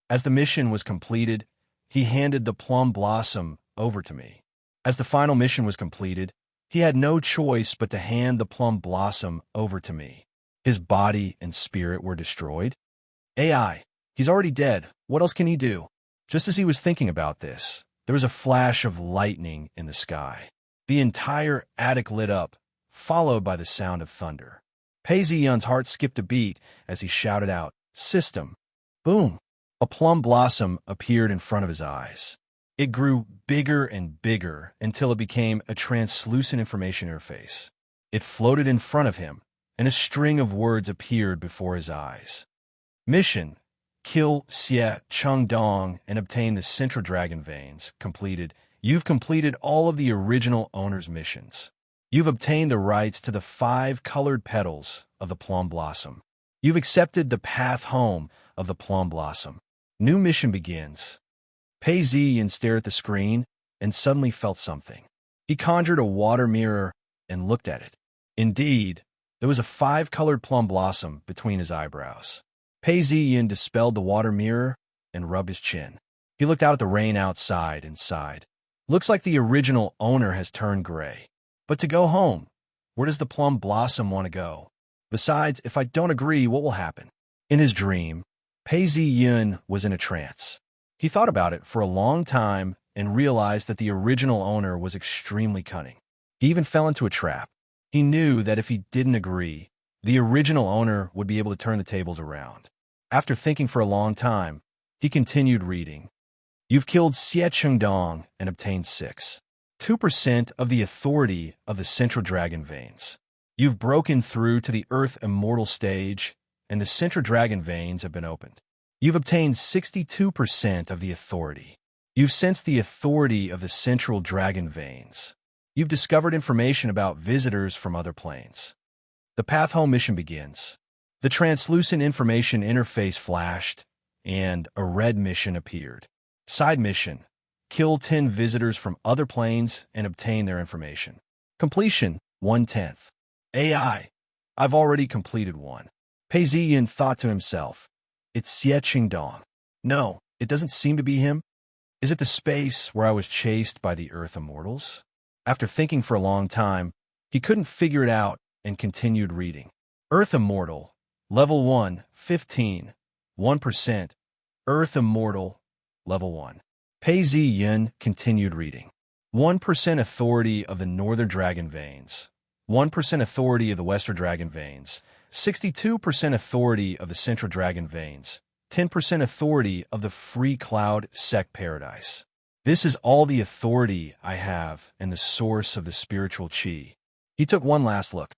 As the mission was completed, he handed the plum blossom over to me. As the final mission was completed, he had no choice but to hand the plum blossom over to me. His body and spirit were destroyed. AI, he's already dead. What else can he do? Just as he was thinking about this, there was a flash of lightning in the sky. The entire attic lit up, followed by the sound of thunder. Pei Ziyun's heart skipped a beat as he shouted out, "System!" Boom! A plum blossom appeared in front of his eyes. It grew bigger and bigger until it became a translucent information interface. It floated in front of him, and a string of words appeared before his eyes. Mission: kill Xie Chengdong and obtain the Central Dragon Veins. Completed. You've completed all of the original owner's missions. You've obtained the rights to the 5 colored petals of the plum blossom. You've accepted the path home of the plum blossom. New mission begins. Pei Ziyin stared at the screen and suddenly felt something. He conjured a water mirror and looked at it. Indeed, there was a 5-colored plum blossom between his eyebrows. Pei Ziyin dispelled the water mirror and rubbed his chin. He looked out at the rain outside and sighed. Looks like the original owner has turned gray. But to go home, where does the plum blossom want to go? Besides, if I don't agree, what will happen? In his dream, Pei Ziyin was in a trance. He thought about it for a long time and realized that the original owner was extremely cunning. He even fell into a trap. He knew that if he didn't agree, the original owner would be able to turn the tables around. After thinking for a long time, he continued reading. You've killed Xie Chengdong and obtained 2% of the authority of the Central Dragon Veins. You've broken through to the Earth Immortal stage, and the Central Dragon Veins have been opened. You've obtained 62% of the authority. You've sensed the authority of the Central Dragon Veins. You've discovered information about visitors from other planes. The Path Home mission begins. The translucent information interface flashed, and a red mission appeared. Side mission: kill 10 visitors from other planes and obtain their information. Completion: 1/10. AI, I've already completed one. Pei Ziyin thought to himself, it's Xie Chengdong. No, it doesn't seem to be him. Is it the space where I was chased by the Earth Immortals? After thinking for a long time, he couldn't figure it out and continued reading. Earth Immortal, Level 1, 15, 1%. Earth Immortal, Level 1. Pei Ziyin continued reading. 1% authority of the Northern Dragon Veins. 1% authority of the Western Dragon Veins. 62% authority of the Central Dragon Veins. 10% authority of the Free Cloud Sect Paradise. This is all the authority I have and the source of the spiritual chi. He took one last look.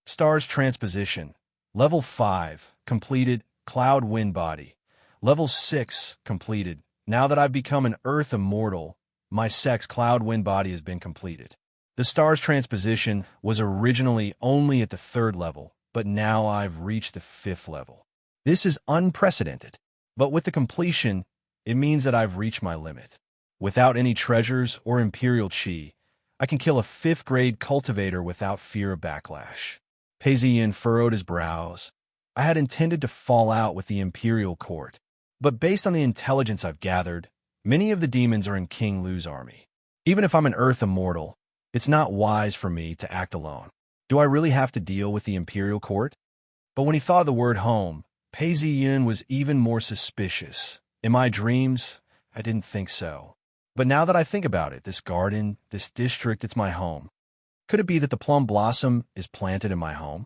Stars Transposition. Level 5, completed. Cloud Wind Body. Level 6, completed. Now that I've become an Earth Immortal, my sect's Cloud Wind Body has been completed. The Stars Transposition was originally only at the 3rd level, but now I've reached the 5th level. This is unprecedented, but with the completion, it means that I've reached my limit. Without any treasures or Imperial Chi, I can kill a 5th grade cultivator without fear of backlash. Pei Ziyin furrowed his brows. I had intended to fall out with the Imperial Court, but based on the intelligence I've gathered, many of the demons are in King Lu's army. Even if I'm an Earth Immortal, it's not wise for me to act alone. Do I really have to deal with the Imperial Court? But when he thought of the word home, Pei Ziyin was even more suspicious. In my dreams, I didn't think so. But now that I think about it, this garden, this district, it's my home. Could it be that the plum blossom is planted in my home?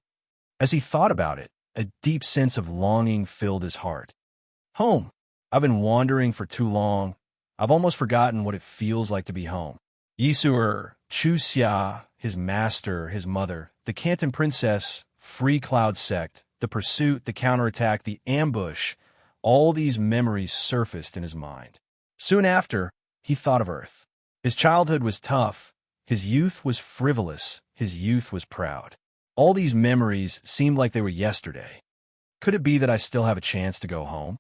As he thought about it, a deep sense of longing filled his heart. Home. I've been wandering for too long. I've almost forgotten what it feels like to be home. Yisuer, Chuxia, his master, his mother, the Canton princess, Free Cloud sect, the pursuit, the counterattack, the ambush, all these memories surfaced in his mind. Soon after, he thought of Earth. His childhood was tough. His youth was frivolous. His youth was proud. All these memories seemed like they were yesterday. Could it be that I still have a chance to go home?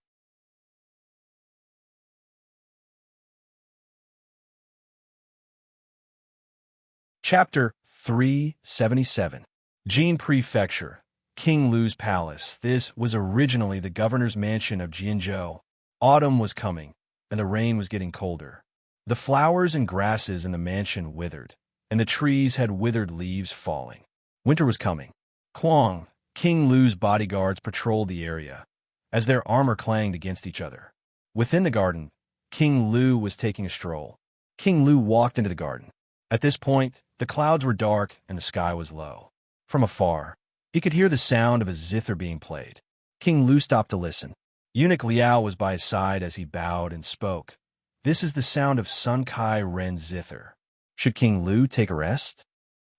Chapter 377. Jin Prefecture, King Lu's Palace. This was originally the governor's mansion of Jianzhou. Autumn was coming, and the rain was getting colder. The flowers and grasses in the mansion withered, and the trees had withered leaves falling. Winter was coming. Kuang, King Lu's bodyguards patrolled the area, as their armor clanged against each other. Within the garden, King Lu was taking a stroll. King Lu walked into the garden. At this point, the clouds were dark and the sky was low. From afar, he could hear the sound of a zither being played. King Lu stopped to listen. Eunuch Liao was by his side as he bowed and spoke. This is the sound of Sun Kai Ren's zither. Should King Lu take a rest?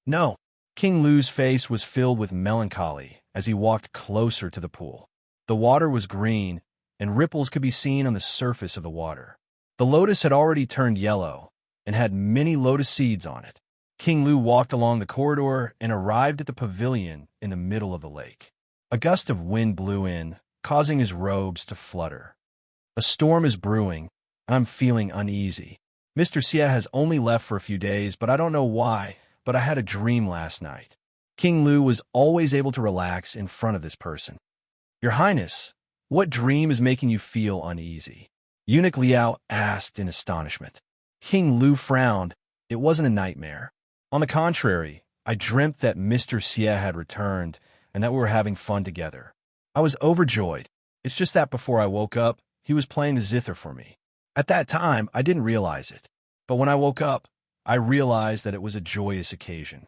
No. King Lu's face was filled with melancholy as he walked closer to the pool. The water was green, and ripples could be seen on the surface of the water. The lotus had already turned yellow and had many lotus seeds on it. King Lu walked along the corridor and arrived at the pavilion in the middle of the lake. A gust of wind blew in, causing his robes to flutter. A storm is brewing, and I'm feeling uneasy. Mr. Xie has only left for a few days, but I don't know why, but I had a dream last night. King Lu was always able to relax in front of this person. Your Highness, what dream is making you feel uneasy? Eunuch Liao asked in astonishment. King Lu frowned. It wasn't a nightmare. On the contrary, I dreamt that Mr. Xie had returned and that we were having fun together. I was overjoyed. It's just that before I woke up, he was playing the zither for me. At that time, I didn't realize it. But when I woke up, I realized that it was a joyous occasion.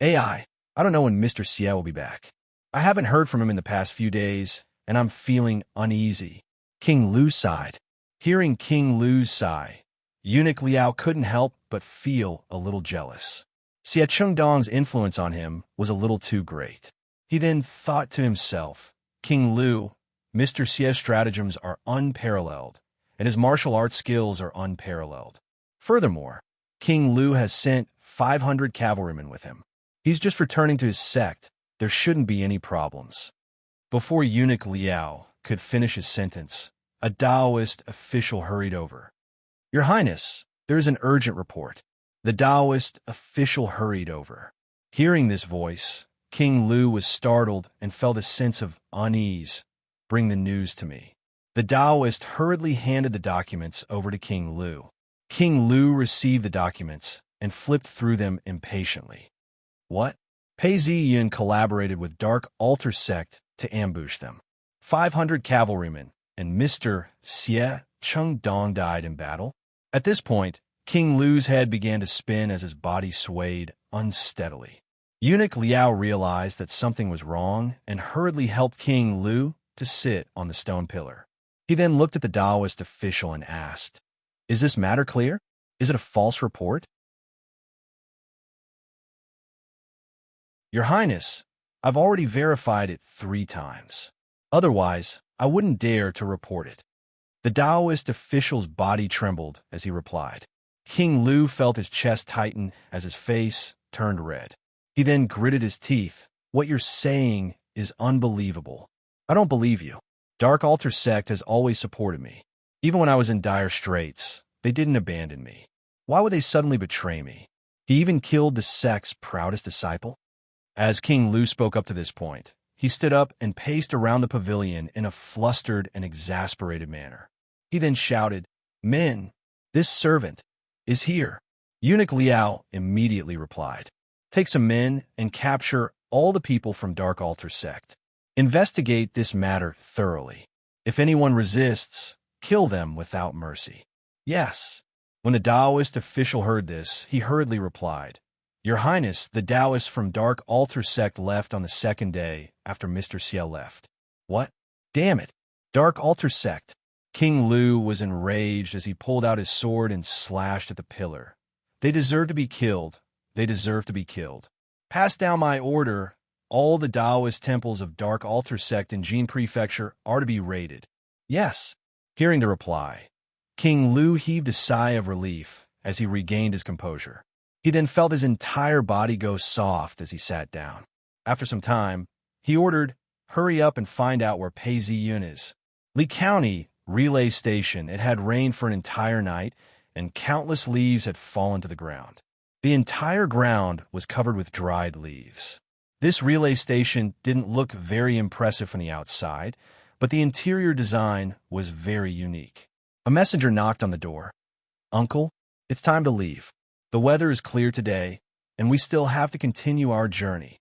I don't know when Mr. Xie will be back. I haven't heard from him in the past few days, and I'm feeling uneasy. King Lu sighed. Hearing King Lu's sigh, Eunuch Liao couldn't help but feel a little jealous. Xie Chengdong's influence on him was a little too great. He then thought to himself, King Lu, Mr. Xie's stratagems are unparalleled, and his martial arts skills are unparalleled. Furthermore, King Lu has sent 500 cavalrymen with him. He's just returning to his sect. There shouldn't be any problems. Before Eunuch Liao could finish his sentence, a Taoist official hurried over. Your Highness, there is an urgent report. The Taoist official hurried over. Hearing this voice, King Lu was startled and felt a sense of unease. Bring the news to me. The Taoist hurriedly handed the documents over to King Lu. King Lu received the documents and flipped through them impatiently. What? Pei Ziyun collaborated with Dark Altar sect to ambush them. 500 cavalrymen and Mr. Xie Chengdong died in battle. At this point, King Lu's head began to spin as his body swayed unsteadily. Eunuch Liao realized that something was wrong and hurriedly helped King Lu to sit on the stone pillar. He then looked at the Taoist official and asked, Is this matter clear? Is it a false report? Your Highness, I've already verified it 3 times. Otherwise, I wouldn't dare to report it. The Taoist official's body trembled as he replied. King Lu felt his chest tighten as his face turned red. He then gritted his teeth. What you're saying is unbelievable. I don't believe you. Dark Altar sect has always supported me. Even when I was in dire straits, they didn't abandon me. Why would they suddenly betray me? He even killed the sect's proudest disciple? As King Lu spoke up to this point, he stood up and paced around the pavilion in a flustered and exasperated manner. He then shouted, Men, this servant is here. Eunuch Liao immediately replied, Take some men and capture all the people from Dark Altar sect. Investigate this matter thoroughly. If anyone resists, kill them without mercy. Yes. When the Taoist official heard this, he hurriedly replied, Your Highness, the Taoist from Dark Altar sect left on the second day after Mr. Ciel left. What? Damn it. Dark Altar sect. King Lu was enraged as he pulled out his sword and slashed at the pillar. They deserve to be killed. They deserve to be killed. Pass down my order. All the Taoist temples of Dark Altar sect in Jin Prefecture are to be raided. Yes. Hearing the reply, King Lu heaved a sigh of relief as he regained his composure. He then felt his entire body go soft as he sat down. After some time, he ordered, "Hurry up and find out where Pei Ziyun is." Li County, relay station. It had rained for an entire night, and countless leaves had fallen to the ground. The entire ground was covered with dried leaves. This relay station didn't look very impressive from the outside, but the interior design was very unique. A messenger knocked on the door. "Uncle, it's time to leave. The weather is clear today, and we still have to continue our journey."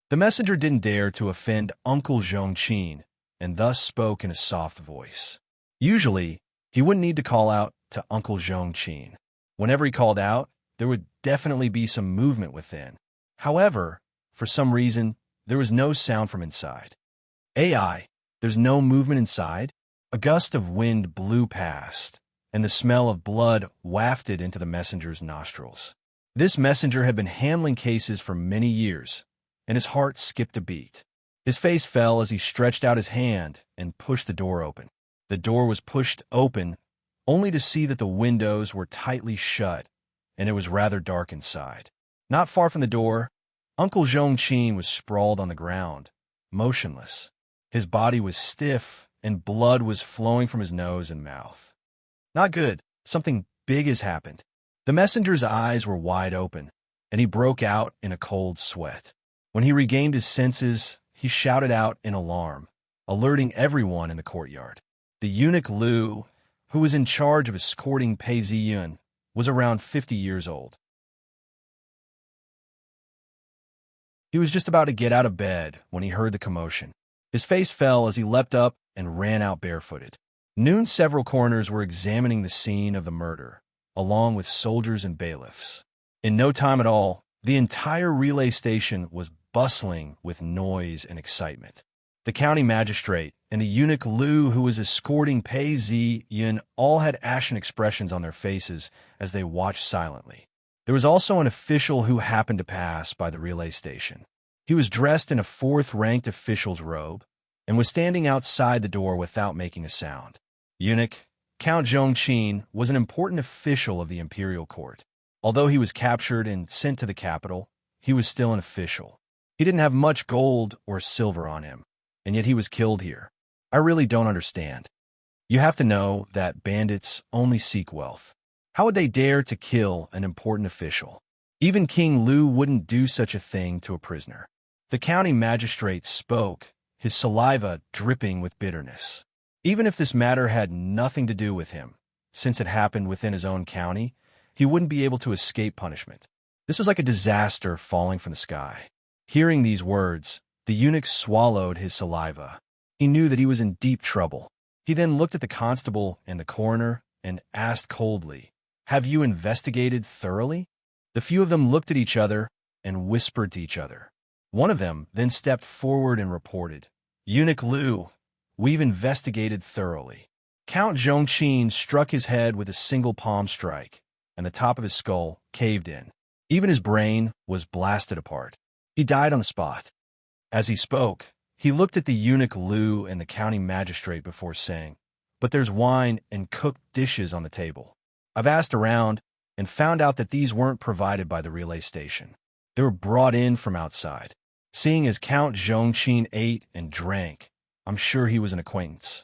The messenger didn't dare to offend Uncle Zhongqin, and thus spoke in a soft voice. Usually, he wouldn't need to call out to Uncle Zhongqin. Whenever he called out, there would definitely be some movement within. However, for some reason, there was no sound from inside. "AI, there's no movement inside?" A gust of wind blew past, and the smell of blood wafted into the messenger's nostrils. This messenger had been handling cases for many years, and his heart skipped a beat. His face fell as he stretched out his hand and pushed the door open. The door was pushed open, only to see that the windows were tightly shut, and it was rather dark inside. Not far from the door, Uncle Zhongqin was sprawled on the ground, motionless. His body was stiff, and blood was flowing from his nose and mouth. Not good. Something big has happened. The messenger's eyes were wide open, and he broke out in a cold sweat. When he regained his senses, he shouted out in alarm, alerting everyone in the courtyard. The eunuch Lu, who was in charge of escorting Pei Ziyun, was around 50 years old. He was just about to get out of bed when he heard the commotion. His face fell as he leapt up and ran out barefooted. Noon, several coroners were examining the scene of the murder, along with soldiers and bailiffs. In no time at all, the entire relay station was bustling with noise and excitement. The county magistrate and the eunuch Lu, who was escorting Pei Ziyun, all had ashen expressions on their faces as they watched silently. There was also an official who happened to pass by the relay station. He was dressed in a fourth-ranked official's robe and was standing outside the door without making a sound. Eunuch Count Zhongqin was an important official of the imperial court. Although he was captured and sent to the capital, he was still an official. He didn't have much gold or silver on him, and yet he was killed here. I really don't understand. You have to know that bandits only seek wealth. How would they dare to kill an important official? Even King Lu wouldn't do such a thing to a prisoner. The county magistrate spoke, his saliva dripping with bitterness. Even if this matter had nothing to do with him, since it happened within his own county, he wouldn't be able to escape punishment. This was like a disaster falling from the sky. Hearing these words, the eunuch swallowed his saliva. He knew that he was in deep trouble. He then looked at the constable and the coroner and asked coldly, "Have you investigated thoroughly?" The few of them looked at each other and whispered to each other. One of them then stepped forward and reported, "Eunuch Lu, we've investigated thoroughly." Count Zhongqin struck his head with a single palm strike, and the top of his skull caved in. Even his brain was blasted apart. He died on the spot. As he spoke, he looked at the eunuch Lu and the county magistrate before saying, "But there's wine and cooked dishes on the table. I've asked around and found out that these weren't provided by the relay station. They were brought in from outside." Seeing as Count Zhongqin ate and drank, I'm sure he was an acquaintance.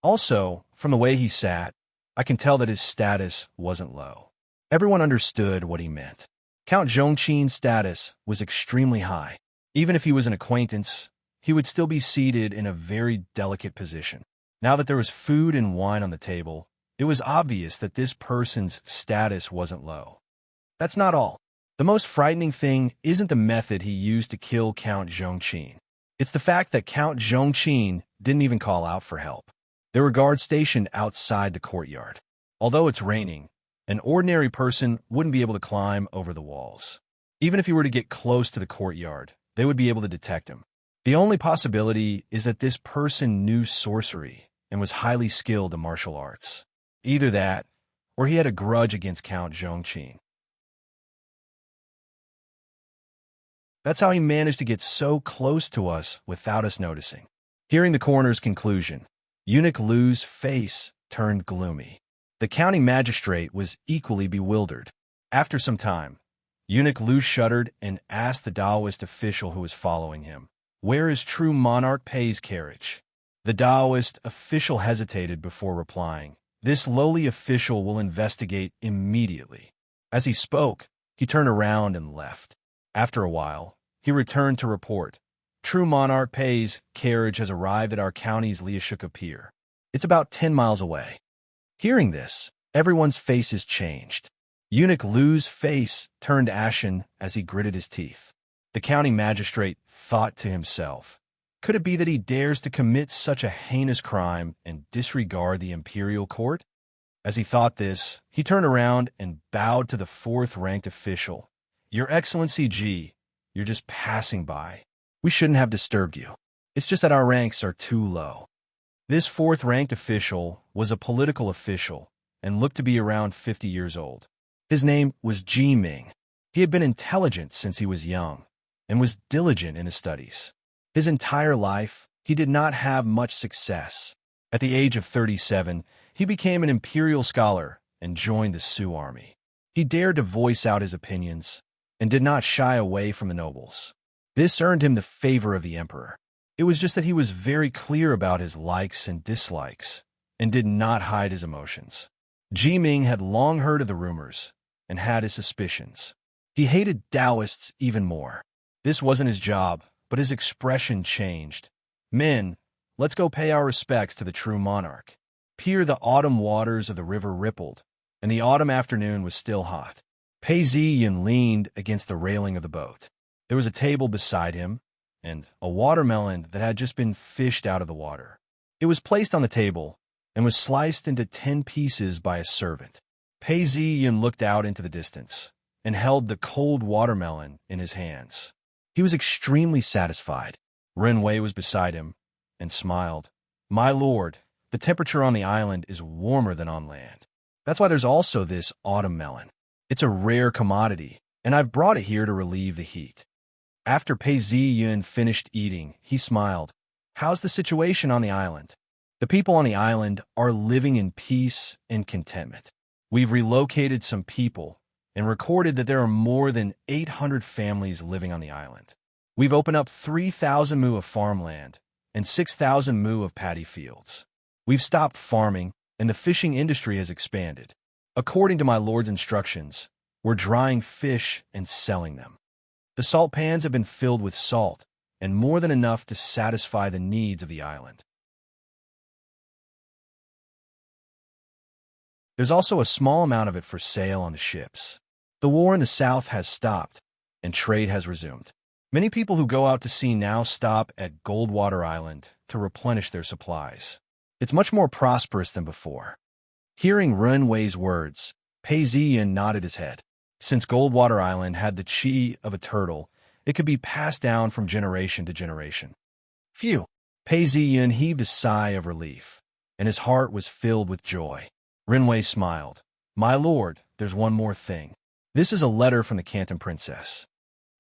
Also, from the way he sat, I can tell that his status wasn't low. Everyone understood what he meant. Count Zhongqin's status was extremely high. Even if he was an acquaintance, he would still be seated in a very delicate position. Now that there was food and wine on the table, it was obvious that this person's status wasn't low. That's not all. The most frightening thing isn't the method he used to kill Count Zhongqin. It's the fact that Count Zhongqin didn't even call out for help. There were guards stationed outside the courtyard. Although it's raining, an ordinary person wouldn't be able to climb over the walls. Even if he were to get close to the courtyard, they would be able to detect him. The only possibility is that this person knew sorcery and was highly skilled in martial arts. Either that, or he had a grudge against Count Zhongqing. That's how he managed to get so close to us without us noticing. Hearing the coroner's conclusion, Eunuch Lu's face turned gloomy. The county magistrate was equally bewildered. After some time, Eunuch Lu shuddered and asked the Taoist official who was following him, "Where is true monarch Pei's carriage?" The Taoist official hesitated before replying, "This lowly official will investigate immediately." As he spoke, he turned around and left. After a while, he returned to report, "True monarch Pei's carriage has arrived at our county's Liashuka Pier. It's about 10 miles away." Hearing this, everyone's faces changed. Eunuch Lu's face turned ashen as he gritted his teeth. The county magistrate thought to himself, could it be that he dares to commit such a heinous crime and disregard the imperial court? As he thought this, he turned around and bowed to the fourth-ranked official. "Your Excellency G, you're just passing by. We shouldn't have disturbed you. It's just that our ranks are too low." This fourth-ranked official was a political official and looked to be around 50 years old. His name was Ji Ming. He had been intelligent since he was young and was diligent in his studies. His entire life, he did not have much success. At the age of 37, he became an imperial scholar and joined the Sioux army. He dared to voice out his opinions and did not shy away from the nobles. This earned him the favor of the emperor. It was just that he was very clear about his likes and dislikes and did not hide his emotions. Ji Ming had long heard of the rumors and had his suspicions. He hated Taoists even more. This wasn't his job, but his expression changed. "Men, let's go pay our respects to the true monarch." Here the autumn waters of the river rippled, and the autumn afternoon was still hot. Pei Ziyin leaned against the railing of the boat. There was a table beside him, and a watermelon that had just been fished out of the water. It was placed on the table and was sliced into 10 pieces by a servant. Pei Ziyin looked out into the distance and held the cold watermelon in his hands. He was extremely satisfied. Ren Wei was beside him and smiled. "My lord, the temperature on the island is warmer than on land. That's why there's also this autumn melon. It's a rare commodity, and I've brought it here to relieve the heat." After Pei Ziyin finished eating, he smiled. "How's the situation on the island?" "The people on the island are living in peace and contentment. We've relocated some people and recorded that there are more than 800 families living on the island. We've opened up 3,000 mu of farmland and 6,000 mu of paddy fields. We've stopped farming, and the fishing industry has expanded. According to my lord's instructions, we're drying fish and selling them. The salt pans have been filled with salt, and more than enough to satisfy the needs of the island. There's also a small amount of it for sale on the ships. The war in the south has stopped, and trade has resumed. Many people who go out to sea now stop at Goldwater Island to replenish their supplies. It's much more prosperous than before." Hearing Ren Wei's words, Pei Ziyin nodded his head. Since Goldwater Island had the chi of a turtle, it could be passed down from generation to generation. Phew! Pei Ziyin heaved a sigh of relief, and his heart was filled with joy. Ren Wei smiled. "My lord, there's one more thing. This is a letter from the Canton princess."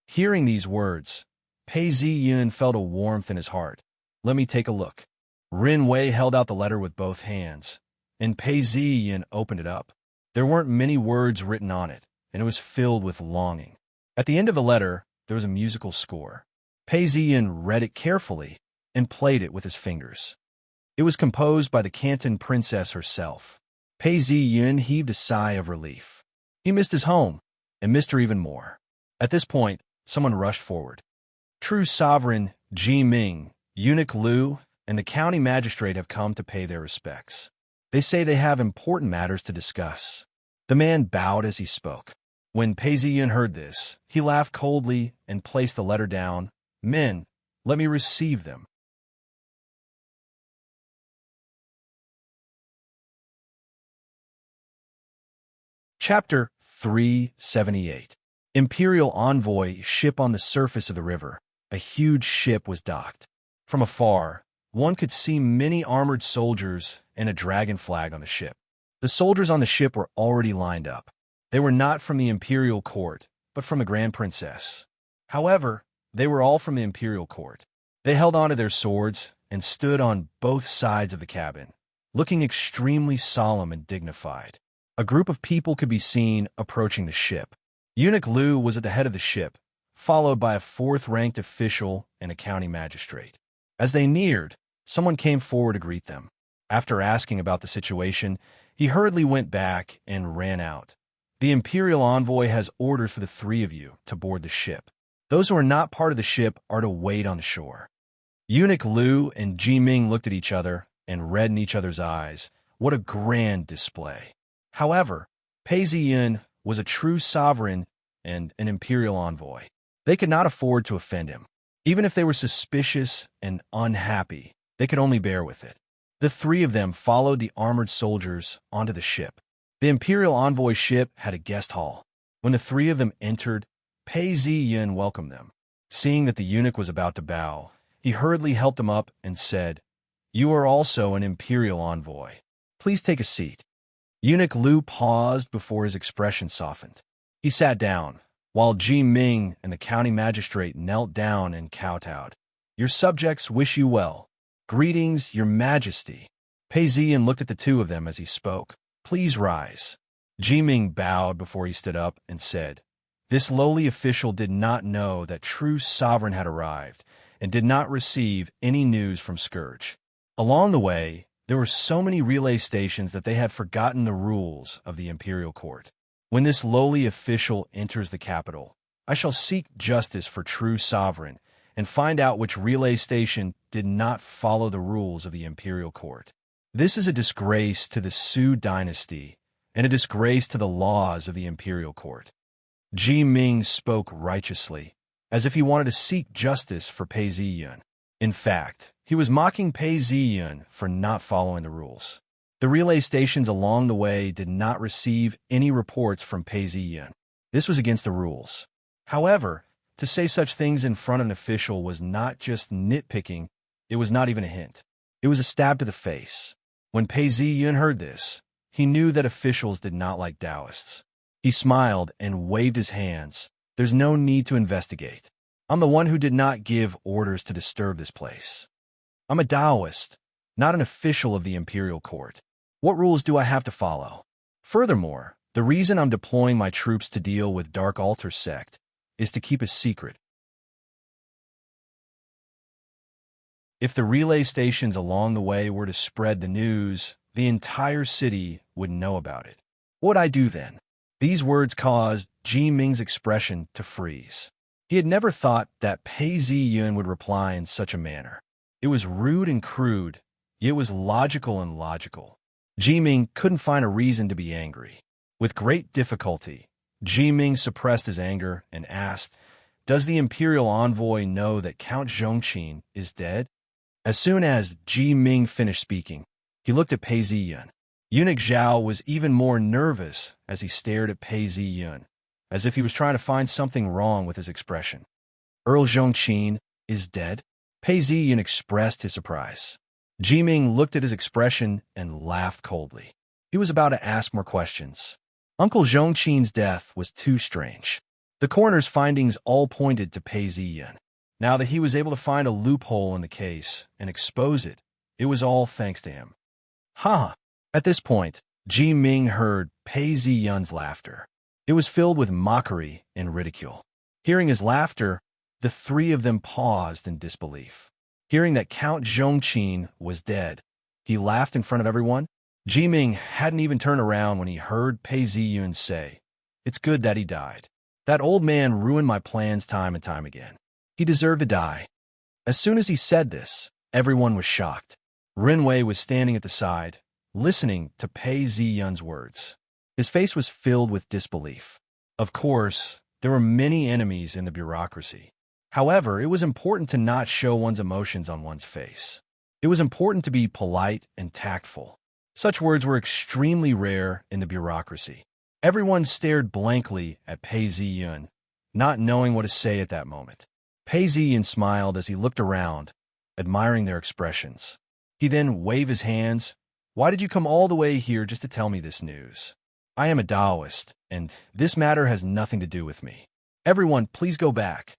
Hearing these words, Pei Ziyin felt a warmth in his heart. "Let me take a look." Ren Wei held out the letter with both hands, and Pei Ziyin opened it up. There weren't many words written on it, and it was filled with longing. At the end of the letter, there was a musical score. Pei Ziyin read it carefully and played it with his fingers. It was composed by the Canton princess herself. Pei Ziyin heaved a sigh of relief. He missed his home, and missed her even more. At this point, someone rushed forward. True Sovereign Ji Ming, Eunuch Lu, and the county magistrate have come to pay their respects. They say they have important matters to discuss. The man bowed as he spoke. When Pei Ziyin heard this, he laughed coldly and placed the letter down. "Men, let me receive them." Chapter 378. Imperial envoy ship on the surface of the river. A huge ship was docked. From afar, one could see many armored soldiers and a dragon flag on the ship. The soldiers on the ship were already lined up. They were not from the imperial court, but from the Grand Princess. However, they were all from the imperial court. They held onto their swords and stood on both sides of the cabin, looking extremely solemn and dignified. A group of people could be seen approaching the ship. Eunuch Liu was at the head of the ship, followed by a fourth-ranked official and a county magistrate. As they neared, someone came forward to greet them. After asking about the situation, he hurriedly went back and ran out. The imperial envoy has orders for the three of you to board the ship. Those who are not part of the ship are to wait on the shore. Eunuch Liu and Ji Ming looked at each other and read in each other's eyes. What a grand display. However, Pei Ziyun was a true sovereign and an imperial envoy. They could not afford to offend him. Even if they were suspicious and unhappy, they could only bear with it. The three of them followed the armored soldiers onto the ship. The imperial envoy ship had a guest hall. When the three of them entered, Pei Ziyun welcomed them. Seeing that the eunuch was about to bow, he hurriedly helped them up and said, "You are also an imperial envoy. Please take a seat." Eunuch Liu paused before his expression softened. He sat down, while Ji Ming and the county magistrate knelt down and kowtowed. "Your subjects wish you well. Greetings, your majesty." Pei Ziyun looked at the two of them as he spoke. "Please rise." Ji Ming bowed before he stood up and said, "This lowly official did not know that true sovereign had arrived and did not receive any news from Scourge. Along the way, there were so many relay stations that they had forgotten the rules of the imperial court. When this lowly official enters the capital, I shall seek justice for true sovereign and find out which relay station did not follow the rules of the imperial court. This is a disgrace to the Su dynasty and a disgrace to the laws of the imperial court." Ji Ming spoke righteously, as if he wanted to seek justice for Pei Ziyun. In fact, he was mocking Pei Ziyun for not following the rules. The relay stations along the way did not receive any reports from Pei Ziyun. This was against the rules. However, to say such things in front of an official was not just nitpicking, it was not even a hint. It was a stab to the face. When Pei Ziyun heard this, he knew that officials did not like Taoists. He smiled and waved his hands. "There's no need to investigate. I'm the one who did not give orders to disturb this place. I'm a Taoist, not an official of the imperial court. What rules do I have to follow? Furthermore, the reason I'm deploying my troops to deal with Dark Altar sect is to keep a secret. If the relay stations along the way were to spread the news, the entire city would know about it. What would I do then?" These words caused Ji Ming's expression to freeze. He had never thought that Pei Ziyun would reply in such a manner. It was rude and crude, yet it was logical and logical. Ji Ming couldn't find a reason to be angry. With great difficulty, Ji Ming suppressed his anger and asked, "Does the imperial envoy know that Count Zhongqin is dead?" As soon as Ji Ming finished speaking, he looked at Pei Ziyun. Eunuch Zhao was even more nervous as he stared at Pei Ziyun, as if he was trying to find something wrong with his expression. "Earl Zhongqin is dead?" Pei Ziyun expressed his surprise. Ji Ming looked at his expression and laughed coldly. He was about to ask more questions. Uncle Zhongqin's death was too strange. The coroner's findings all pointed to Pei Ziyun. Now that he was able to find a loophole in the case and expose it, it was all thanks to him. Ha! At this point, Ji Ming heard Pei Ziyun's laughter. It was filled with mockery and ridicule. Hearing his laughter, the three of them paused in disbelief. Hearing that Count Zhongqin was dead, he laughed in front of everyone. Ji Ming hadn't even turned around when he heard Pei Ziyun say, "It's good that he died. That old man ruined my plans time and time again. He deserved to die." As soon as he said this, everyone was shocked. Rinwei was standing at the side, listening to Pei Ziyun's words. His face was filled with disbelief. Of course, there were many enemies in the bureaucracy. However, it was important to not show one's emotions on one's face. It was important to be polite and tactful. Such words were extremely rare in the bureaucracy. Everyone stared blankly at Pei Ziyun not knowing what to say at that moment. Pei Ziyin smiled as he looked around, admiring their expressions. He then waved his hands. Why did you come all the way here just to tell me this news? I am a Taoist, and this matter has nothing to do with me. Everyone, please go back.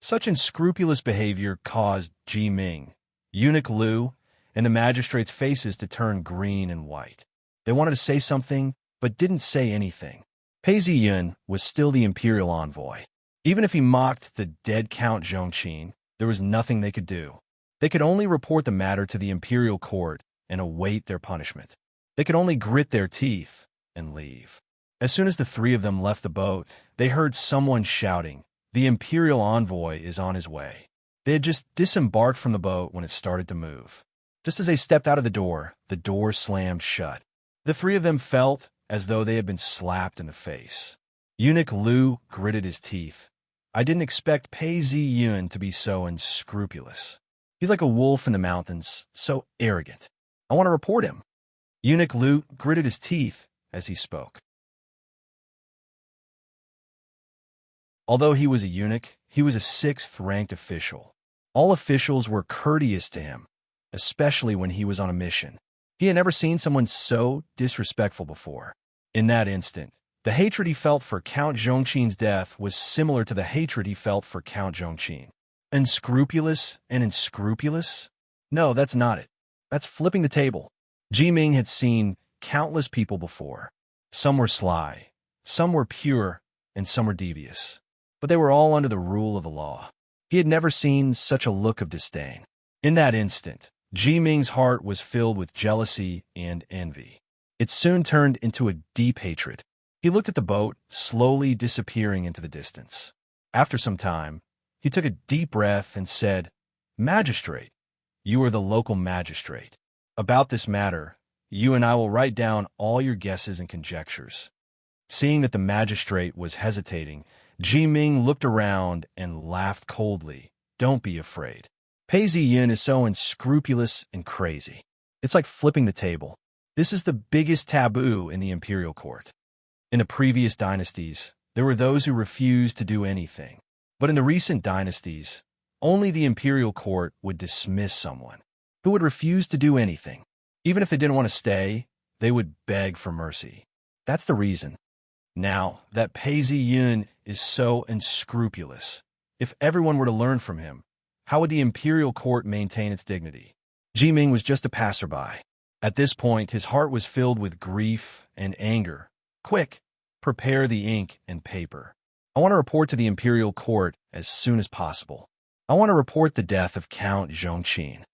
Such unscrupulous behavior caused Ji Ming, Eunuch Liu, and the magistrates' faces to turn green and white. They wanted to say something, but didn't say anything. Pei Ziyun was still the imperial envoy. Even if he mocked the dead Count Zhongqin, there was nothing they could do. They could only report the matter to the imperial court and await their punishment. They could only grit their teeth and leave. As soon as the three of them left the boat, they heard someone shouting, "The imperial envoy is on his way." They had just disembarked from the boat when it started to move. Just as they stepped out of the door slammed shut. The three of them felt as though they had been slapped in the face. Eunuch Liu gritted his teeth. I didn't expect Pei Ziyun to be so unscrupulous. He's like a wolf in the mountains, so arrogant. I want to report him. Eunuch Liu gritted his teeth as he spoke. Although he was a eunuch, he was a sixth-ranked official. All officials were courteous to him, especially when he was on a mission. He had never seen someone so disrespectful before. In that instant, the hatred he felt for Count Zhongqin's death was similar to the hatred he felt for Count Zhongqin. Unscrupulous and unscrupulous? No, that's not it. That's flipping the table. Ji Ming had seen countless people before. Some were sly, some were pure, and some were devious. But they were all under the rule of the law. He had never seen such a look of disdain. In that instant, Ji Ming's heart was filled with jealousy and envy. It soon turned into a deep hatred. He looked at the boat, slowly disappearing into the distance. After some time, he took a deep breath and said, "Magistrate, you are the local magistrate. About this matter, you and I will write down all your guesses and conjectures." Seeing that the magistrate was hesitating, Ji Ming looked around and laughed coldly. "Don't be afraid. Pei Ziyun is so unscrupulous and crazy. It's like flipping the table. This is the biggest taboo in the imperial court. In the previous dynasties, there were those who refused to do anything. But in the recent dynasties, only the imperial court would dismiss someone who would refuse to do anything. Even if they didn't want to stay, they would beg for mercy. That's the reason. Now that Pei Ziyun is so unscrupulous, if everyone were to learn from him, how would the imperial court maintain its dignity? Ji Ming was just a passerby. At this point, his heart was filled with grief and anger. Quick, prepare the ink and paper. I want to report to the imperial court as soon as possible. I want to report the death of Count Zhongqin.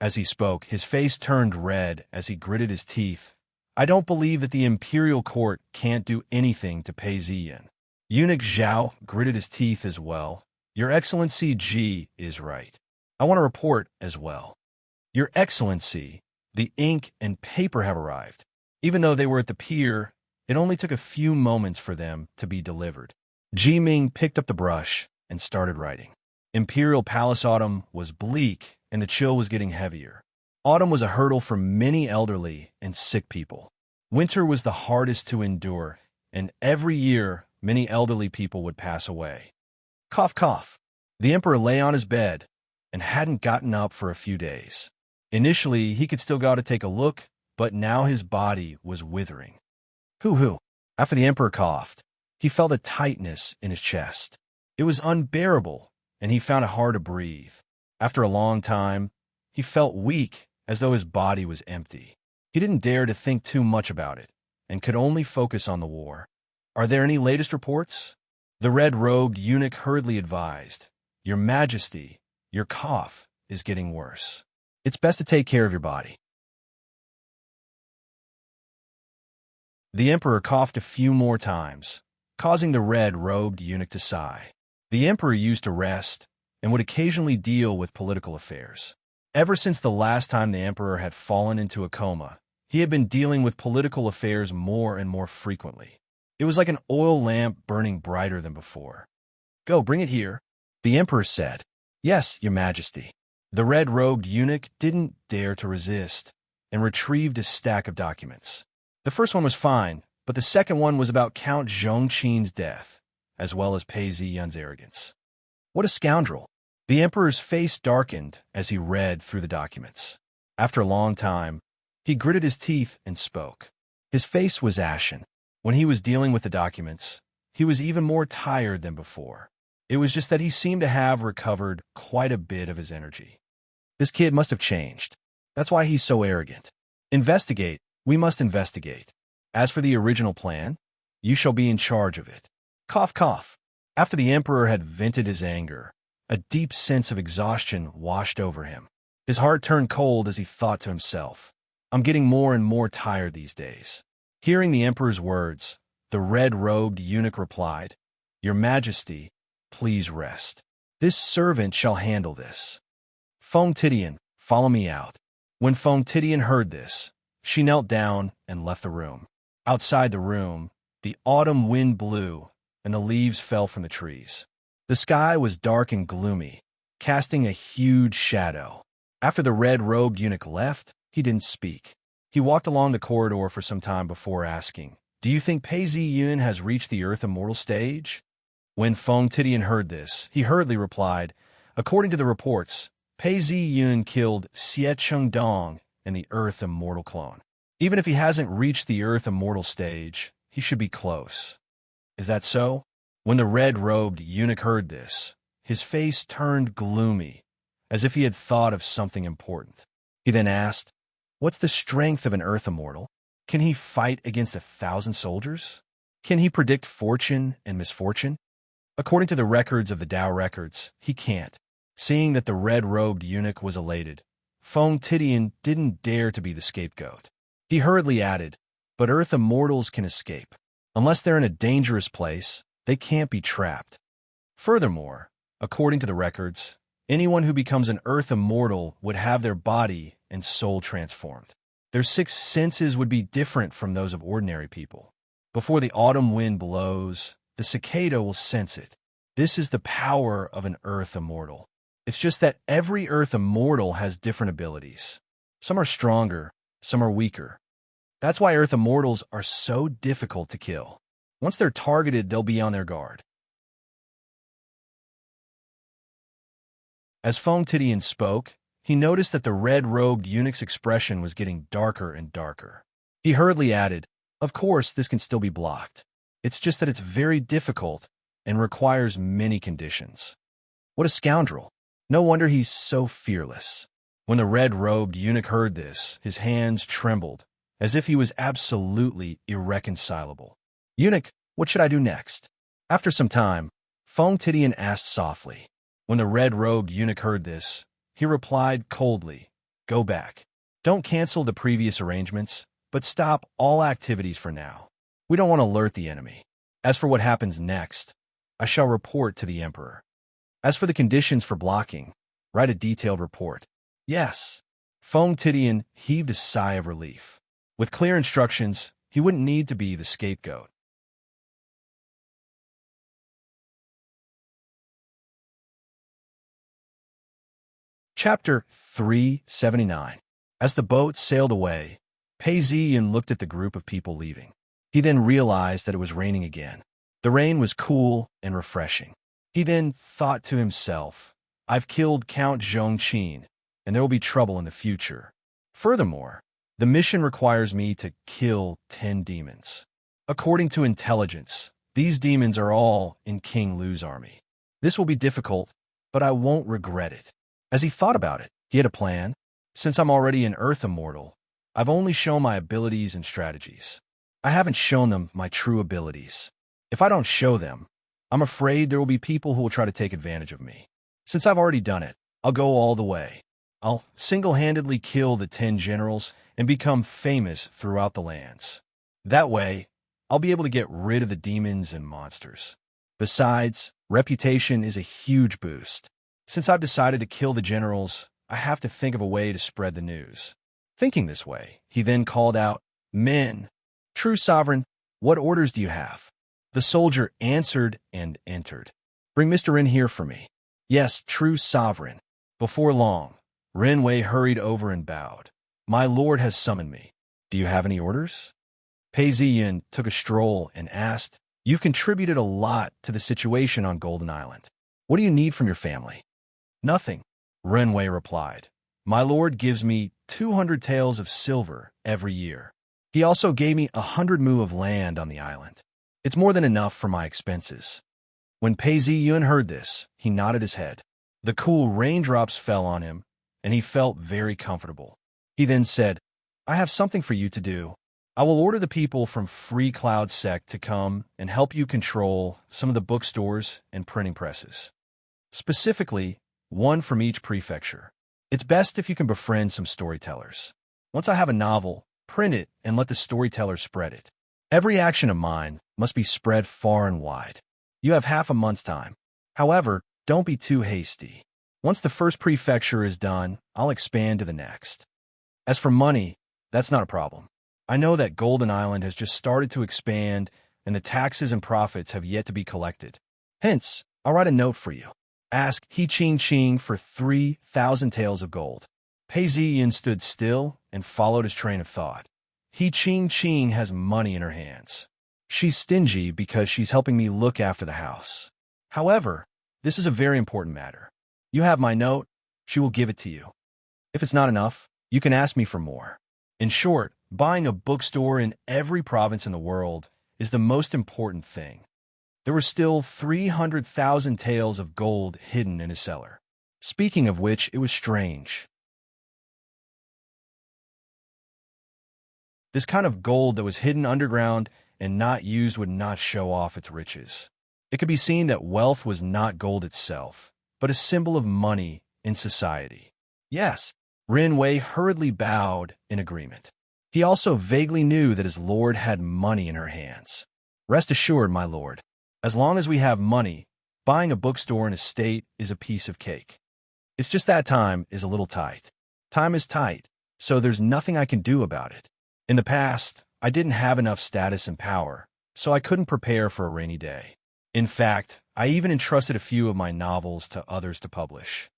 As he spoke, his face turned red as he gritted his teeth. I don't believe that the imperial court can't do anything to Pei Ziyun. Eunuch Zhao gritted his teeth as well. Your Excellency Ji is right. I want to report as well. Your Excellency, the ink and paper have arrived. Even though they were at the pier, it only took a few moments for them to be delivered. Ji Ming picked up the brush and started writing. Imperial Palace autumn was bleak and the chill was getting heavier. Autumn was a hurdle for many elderly and sick people. Winter was the hardest to endure, and every year many elderly people would pass away. Cough, cough. The emperor lay on his bed and hadn't gotten up for a few days. Initially, he could still go to take a look, but now his body was withering. Hoo-hoo. After the emperor coughed, he felt a tightness in his chest. It was unbearable, and he found it hard to breathe. After a long time, he felt weak, as though his body was empty. He didn't dare to think too much about it, and could only focus on the war. Are there any latest reports? The red-robed eunuch hurriedly advised, Your Majesty, your cough is getting worse. It's best to take care of your body. The emperor coughed a few more times, causing the red-robed eunuch to sigh. The emperor used to rest and would occasionally deal with political affairs. Ever since the last time the emperor had fallen into a coma, he had been dealing with political affairs more and more frequently. It was like an oil lamp burning brighter than before. Go, bring it here, the emperor said. Yes, your majesty. The red-robed eunuch didn't dare to resist and retrieved a stack of documents. The first one was fine, but the second one was about Count Zhongqin's death. as well as Pei Ziyun's arrogance. What a scoundrel! The emperor's face darkened as he read through the documents. After a long time, he gritted his teeth and spoke. His face was ashen. When he was dealing with the documents, he was even more tired than before. It was just that he seemed to have recovered quite a bit of his energy. This kid must have changed. That's why he's so arrogant. Investigate. We must investigate. As for the original plan, you shall be in charge of it. Cough, cough. After the emperor had vented his anger, a deep sense of exhaustion washed over him. His heart turned cold as he thought to himself, I'm getting more and more tired these days. Hearing the emperor's words, the red-robed eunuch replied, Your Majesty, please rest. This servant shall handle this. Feng Tidian, follow me out. When Feng Tidian heard this, she knelt down and left the room. Outside the room, the autumn wind blew, and the leaves fell from the trees. The sky was dark and gloomy, casting a huge shadow. After the red-robed eunuch left, he didn't speak. He walked along the corridor for some time before asking, Do you think Pei Ziyun has reached the Earth Immortal stage? When Feng Tidian heard this, he hurriedly replied, According to the reports, Pei Ziyun killed Xie Chengdong and the Earth Immortal clone. Even if he hasn't reached the Earth Immortal stage, he should be close. Is that so? When the red-robed eunuch heard this, his face turned gloomy, as if he had thought of something important. He then asked, What's the strength of an Earth Immortal? Can he fight against 1,000 soldiers? Can he predict fortune and misfortune? According to the records of the Tao records, he can't. Seeing that the red-robed eunuch was elated, Feng Tidian didn't dare to be the scapegoat. He hurriedly added, But Earth Immortals can escape. Unless they're in a dangerous place, they can't be trapped. Furthermore, according to the records, anyone who becomes an Earth Immortal would have their body and soul transformed. Their sixth senses would be different from those of ordinary people. Before the autumn wind blows, the cicada will sense it. This is the power of an Earth Immortal. It's just that every Earth Immortal has different abilities. Some are stronger, some are weaker. That's why Earth Immortals are so difficult to kill. Once they're targeted, they'll be on their guard. As Feng Tidian spoke, he noticed that the red-robed eunuch's expression was getting darker and darker. He hurriedly added, Of course, this can still be blocked. It's just that it's very difficult and requires many conditions. What a scoundrel. No wonder he's so fearless. When the red-robed eunuch heard this, his hands trembled, as if he was absolutely irreconcilable. Eunuch, what should I do next? After some time, Feng Tidian asked softly. When the red-robed eunuch heard this, he replied coldly, Go back. Don't cancel the previous arrangements, but stop all activities for now. We don't want to alert the enemy. As for what happens next, I shall report to the emperor. As for the conditions for blocking, write a detailed report. Yes. Feng Tidian heaved a sigh of relief. With clear instructions, he wouldn't need to be the scapegoat. Chapter 379. As the boat sailed away, Pei Ziyun looked at the group of people leaving. He then realized that it was raining again. The rain was cool and refreshing. He then thought to himself, I've killed Count Zhongqin, and there will be trouble in the future. Furthermore, the mission requires me to kill 10 demons. According to intelligence, these demons are all in King Lu's army. This will be difficult, but I won't regret it. As he thought about it, he had a plan. Since I'm already an Earth Immortal, I've only shown my abilities and strategies. I haven't shown them my true abilities. If I don't show them, I'm afraid there will be people who will try to take advantage of me. Since I've already done it, I'll go all the way. I'll single-handedly kill the 10 generals and become famous throughout the lands. That way, I'll be able to get rid of the demons and monsters. Besides, reputation is a huge boost. Since I've decided to kill the generals, I have to think of a way to spread the news. Thinking this way, he then called out, Men, true sovereign, what orders do you have? The soldier answered and entered. Bring Mr. Ren here for me. Yes, true sovereign. Before long, Ren Wei hurried over and bowed. My lord has summoned me. Do you have any orders? Pei Ziyun took a stroll and asked, You've contributed a lot to the situation on Golden Island. What do you need from your family? Nothing, Renwei replied. My lord gives me 200 taels of silver every year. He also gave me 100 mu of land on the island. It's more than enough for my expenses. When Pei Ziyun heard this, he nodded his head. The cool raindrops fell on him, and he felt very comfortable. He then said, I have something for you to do. I will order the people from Free Cloud Sect to come and help you control some of the bookstores and printing presses. Specifically, one from each prefecture. It's best if you can befriend some storytellers. Once I have a novel, print it and let the storytellers spread it. Every action of mine must be spread far and wide. You have half a month's time. However, don't be too hasty. Once the first prefecture is done, I'll expand to the next. As for money, that's not a problem. I know that Golden Island has just started to expand and the taxes and profits have yet to be collected. Hence, I'll write a note for you. Ask He Ching Ching for 3,000 taels of gold. Pei Ziyin stood still and followed his train of thought. He Ching Ching has money in her hands. She's stingy because she's helping me look after the house. However, this is a very important matter. You have my note, she will give it to you. If it's not enough, you can ask me for more. In short, buying a bookstore in every province in the world is the most important thing. There were still 300,000 taels of gold hidden in his cellar. Speaking of which, it was strange. This kind of gold that was hidden underground and not used would not show off its riches. It could be seen that wealth was not gold itself, but a symbol of money in society. Yes, Renwei hurriedly bowed in agreement. He also vaguely knew that his lord had money in her hands. Rest assured, my lord, as long as we have money, buying a bookstore in a state is a piece of cake. It's just that time is a little tight. Time is tight, so there's nothing I can do about it. In the past, I didn't have enough status and power, so I couldn't prepare for a rainy day. In fact, I even entrusted a few of my novels to others to publish.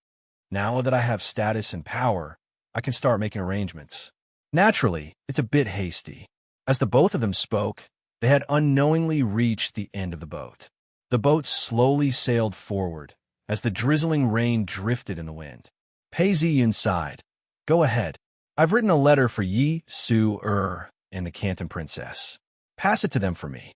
Now that I have status and power, I can start making arrangements. Naturally, it's a bit hasty. As the both of them spoke, they had unknowingly reached the end of the boat. The boat slowly sailed forward as the drizzling rain drifted in the wind. Pei Ziyin sighed. Go ahead. I've written a letter for Yi Su and the Canton Princess. Pass it to them for me.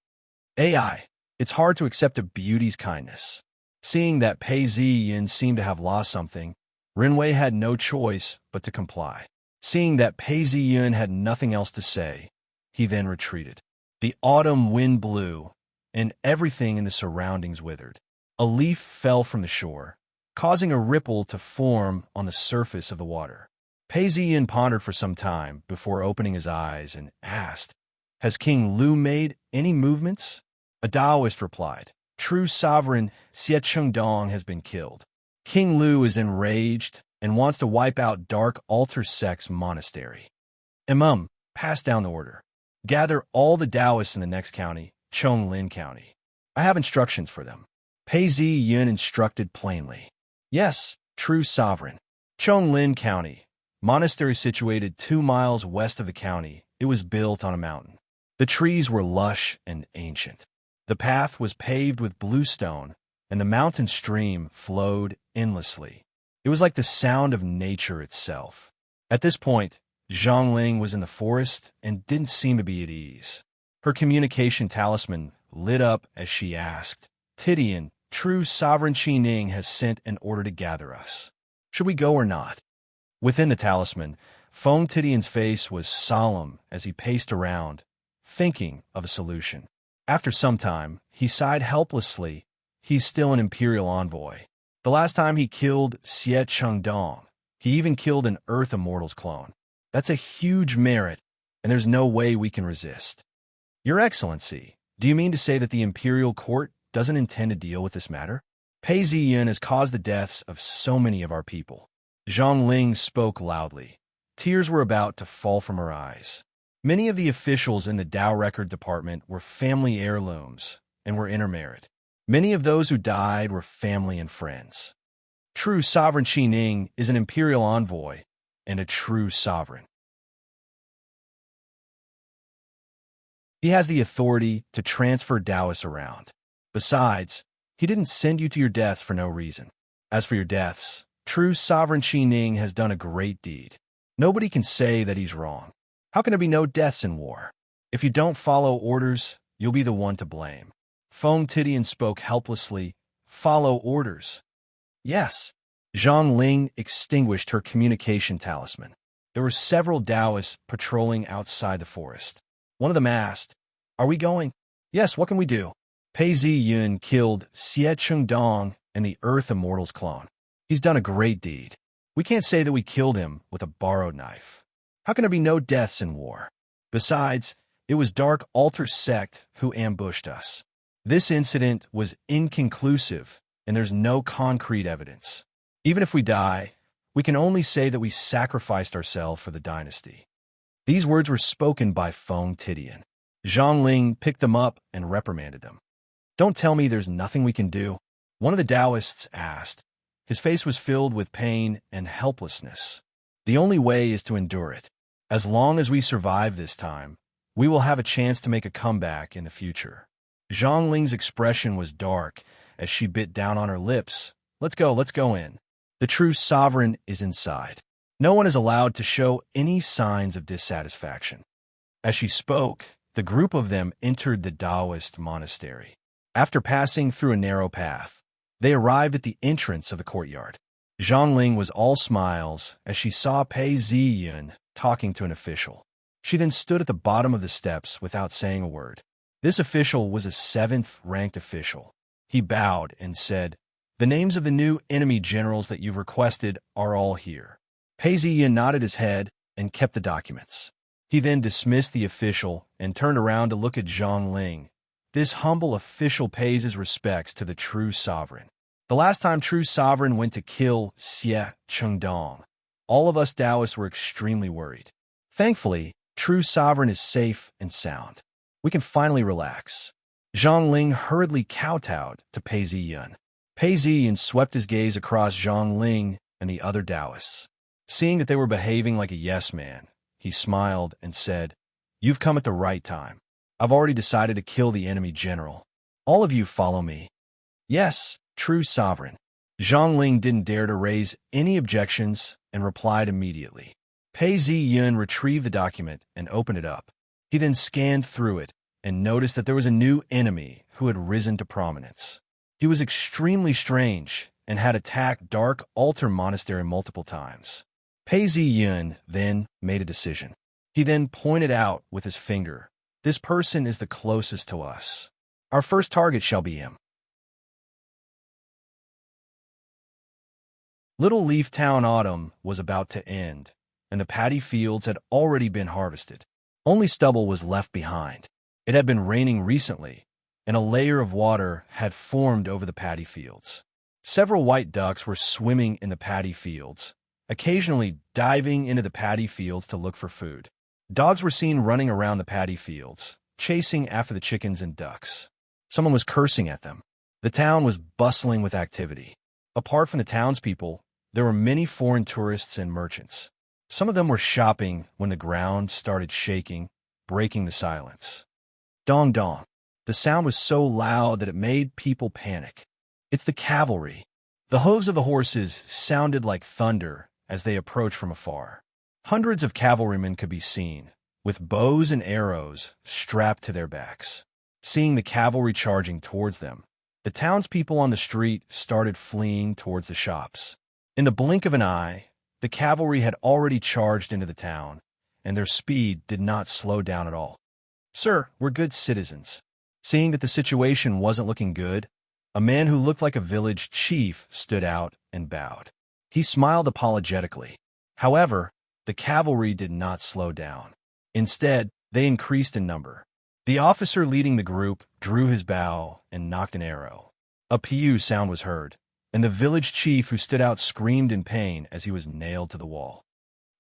AI. It's hard to accept a beauty's kindness. Seeing that Pei Ziyin seemed to have lost something, Renwei had no choice but to comply. Seeing that Pei Ziyin had nothing else to say, he then retreated. The autumn wind blew, and everything in the surroundings withered. A leaf fell from the shore, causing a ripple to form on the surface of the water. Pei Ziyin pondered for some time before opening his eyes and asked, Has King Lu made any movements? A Taoist replied, True sovereign Xie Chengdong has been killed. King Lu is enraged and wants to wipe out Dark Altar Sect's monastery. Pass down the order. Gather all the Taoists in the next county, Chonglin County. I have instructions for them. Pei Ziyin instructed plainly. Yes, true sovereign. Chonglin County. Monastery situated 2 miles west of the county. It was built on a mountain. The trees were lush and ancient. The path was paved with blue stone, and the mountain stream flowed endlessly. It was like the sound of nature itself. At this point, Zhongling was in the forest and didn't seem to be at ease. Her communication talisman lit up as she asked, Tidian, true sovereign Qi Ning has sent an order to gather us. Should we go or not? Within the talisman, Feng Tidian's face was solemn as he paced around, thinking of a solution. After some time, he sighed helplessly. He's still an imperial envoy. The last time he killed Xie Chengdong, he even killed an Earth Immortals clone. That's a huge merit, and there's no way we can resist. Your Excellency, do you mean to say that the imperial court doesn't intend to deal with this matter? Pei Ziyin has caused the deaths of so many of our people. Zhongling spoke loudly. Tears were about to fall from her eyes. Many of the officials in the Dao Record Department were family heirlooms and were intermarried. Many of those who died were family and friends. True sovereign Qi Ning is an imperial envoy and a true sovereign. He has the authority to transfer Taoists around. Besides, he didn't send you to your deaths for no reason. As for your deaths, true sovereign Qi Ning has done a great deed. Nobody can say that he's wrong. How can there be no deaths in war? If you don't follow orders, you'll be the one to blame. Feng Tidian spoke helplessly. Follow orders. Yes. Zhang Ling extinguished her communication talisman. There were several Taoists patrolling outside the forest. One of them asked, "Are we going?" "Yes, what can we do?" Pei Ziyun killed Xie Chengdong and the Earth Immortal's clone. He's done a great deed. We can't say that we killed him with a borrowed knife. How can there be no deaths in war? Besides, it was Dark Altar sect who ambushed us. This incident was inconclusive, and there's no concrete evidence. Even if we die, we can only say that we sacrificed ourselves for the dynasty. These words were spoken by Feng Tidian. Zhang Ling picked them up and reprimanded them. "Don't tell me there's nothing we can do," one of the Taoists asked. His face was filled with pain and helplessness. "The only way is to endure it. As long as we survive this time, we will have a chance to make a comeback in the future." Zhang Ling's expression was dark as she bit down on her lips. Let's go in. The true sovereign is inside. No one is allowed to show any signs of dissatisfaction." As she spoke, the group of them entered the Taoist monastery. After passing through a narrow path, they arrived at the entrance of the courtyard. Zhang Ling was all smiles as she saw Pei Ziyun talking to an official. She then stood at the bottom of the steps without saying a word. This official was a 7th-ranked official. He bowed and said, "The names of the new enemy generals that you've requested are all here." Pei Ziyun nodded his head and kept the documents. He then dismissed the official and turned around to look at Zhang Ling. This humble official pays his respects to the true sovereign. The last time true sovereign went to kill Xie Chengdong, all of us Taoists were extremely worried. Thankfully, true sovereign is safe and sound. We can finally relax. Zhang Ling hurriedly kowtowed to Pei Ziyun. Pei Ziyun swept his gaze across Zhang Ling and the other Taoists. Seeing that they were behaving like a yes man, he smiled and said, "You've come at the right time. I've already decided to kill the enemy general. All of you follow me." "Yes, true sovereign." Zhang Ling didn't dare to raise any objections and replied immediately. Pei Ziyun retrieved the document and opened it up. He then scanned through it and noticed that there was a new enemy who had risen to prominence. He was extremely strange and had attacked Dark Altar Monastery multiple times. Pei Ziyun then made a decision. He then pointed out with his finger, "This person is the closest to us. Our first target shall be him." Little Leaf Town autumn was about to end, and the paddy fields had already been harvested. Only stubble was left behind. It had been raining recently, and a layer of water had formed over the paddy fields. Several white ducks were swimming in the paddy fields, occasionally diving into the paddy fields to look for food. Dogs were seen running around the paddy fields, chasing after the chickens and ducks. Someone was cursing at them. The town was bustling with activity. Apart from the townspeople, there were many foreign tourists and merchants. Some of them were shopping when the ground started shaking, breaking the silence. Dong dong. The sound was so loud that it made people panic. It's the cavalry. The hooves of the horses sounded like thunder as they approached from afar. Hundreds of cavalrymen could be seen, with bows and arrows strapped to their backs. Seeing the cavalry charging towards them, the townspeople on the street started fleeing towards the shops. In the blink of an eye, the cavalry had already charged into the town, and their speed did not slow down at all. "Sir, we're good citizens." Seeing that the situation wasn't looking good, a man who looked like a village chief stood out and bowed. He smiled apologetically. However, the cavalry did not slow down. Instead, they increased in number. The officer leading the group drew his bow and knocked an arrow. A pew sound was heard, and the village chief who stood out screamed in pain as he was nailed to the wall.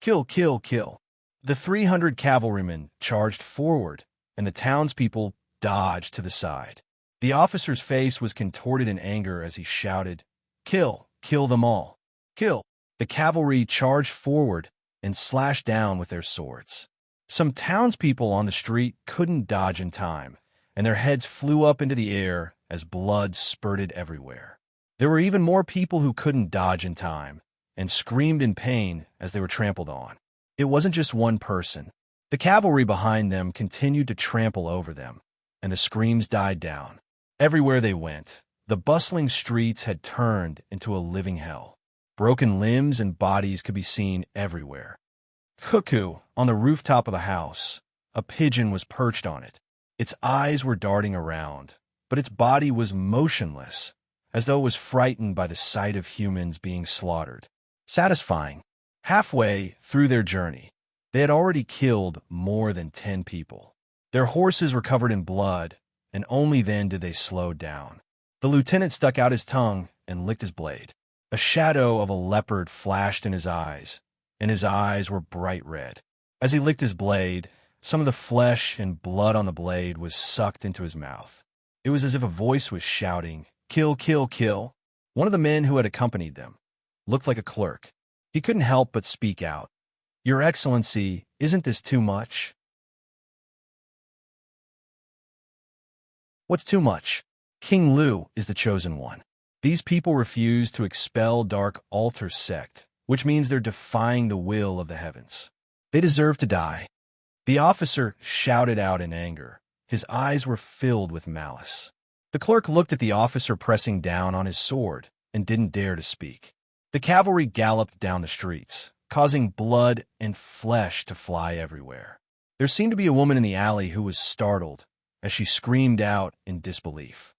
"Kill, kill, kill." The 300 cavalrymen charged forward, and the townspeople dodged to the side. The officer's face was contorted in anger as he shouted, "Kill, kill them all. Kill." The cavalry charged forward and slashed down with their swords. Some townspeople on the street couldn't dodge in time, and their heads flew up into the air as blood spurted everywhere. There were even more people who couldn't dodge in time and screamed in pain as they were trampled on. It wasn't just one person. The cavalry behind them continued to trample over them, and the screams died down. Everywhere they went, the bustling streets had turned into a living hell. Broken limbs and bodies could be seen everywhere. Cuckoo, on the rooftop of a house, a pigeon was perched on it. Its eyes were darting around, but its body was motionless, as though it was frightened by the sight of humans being slaughtered. Satisfying. Halfway through their journey, they had already killed more than 10 people. Their horses were covered in blood, and only then did they slow down. The lieutenant stuck out his tongue and licked his blade. A shadow of a leopard flashed in his eyes, and his eyes were bright red. As he licked his blade, some of the flesh and blood on the blade was sucked into his mouth. It was as if a voice was shouting, "Kill, kill, kill." One of the men who had accompanied them looked like a clerk. He couldn't help but speak out. "Your Excellency, isn't this too much?" What's too much? King Lu is the chosen one. These people refuse to expel Dark Altar sect, which means they're defying the will of the heavens. They deserve to die. The officer shouted out in anger. His eyes were filled with malice. The clerk looked at the officer pressing down on his sword and didn't dare to speak. The cavalry galloped down the streets, causing blood and flesh to fly everywhere. There seemed to be a woman in the alley who was startled as she screamed out in disbelief.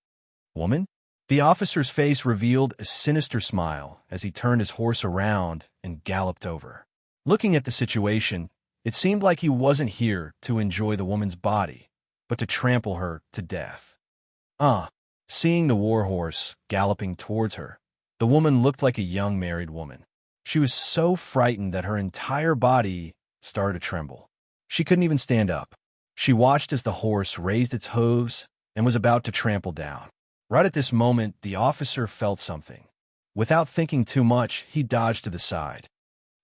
"Woman?" The officer's face revealed a sinister smile as he turned his horse around and galloped over. Looking at the situation, it seemed like he wasn't here to enjoy the woman's body, but to trample her to death. Seeing the warhorse galloping towards her, the woman looked like a young married woman. She was so frightened that her entire body started to tremble. She couldn't even stand up. She watched as the horse raised its hooves and was about to trample down. Right at this moment, the officer felt something. Without thinking too much, he dodged to the side.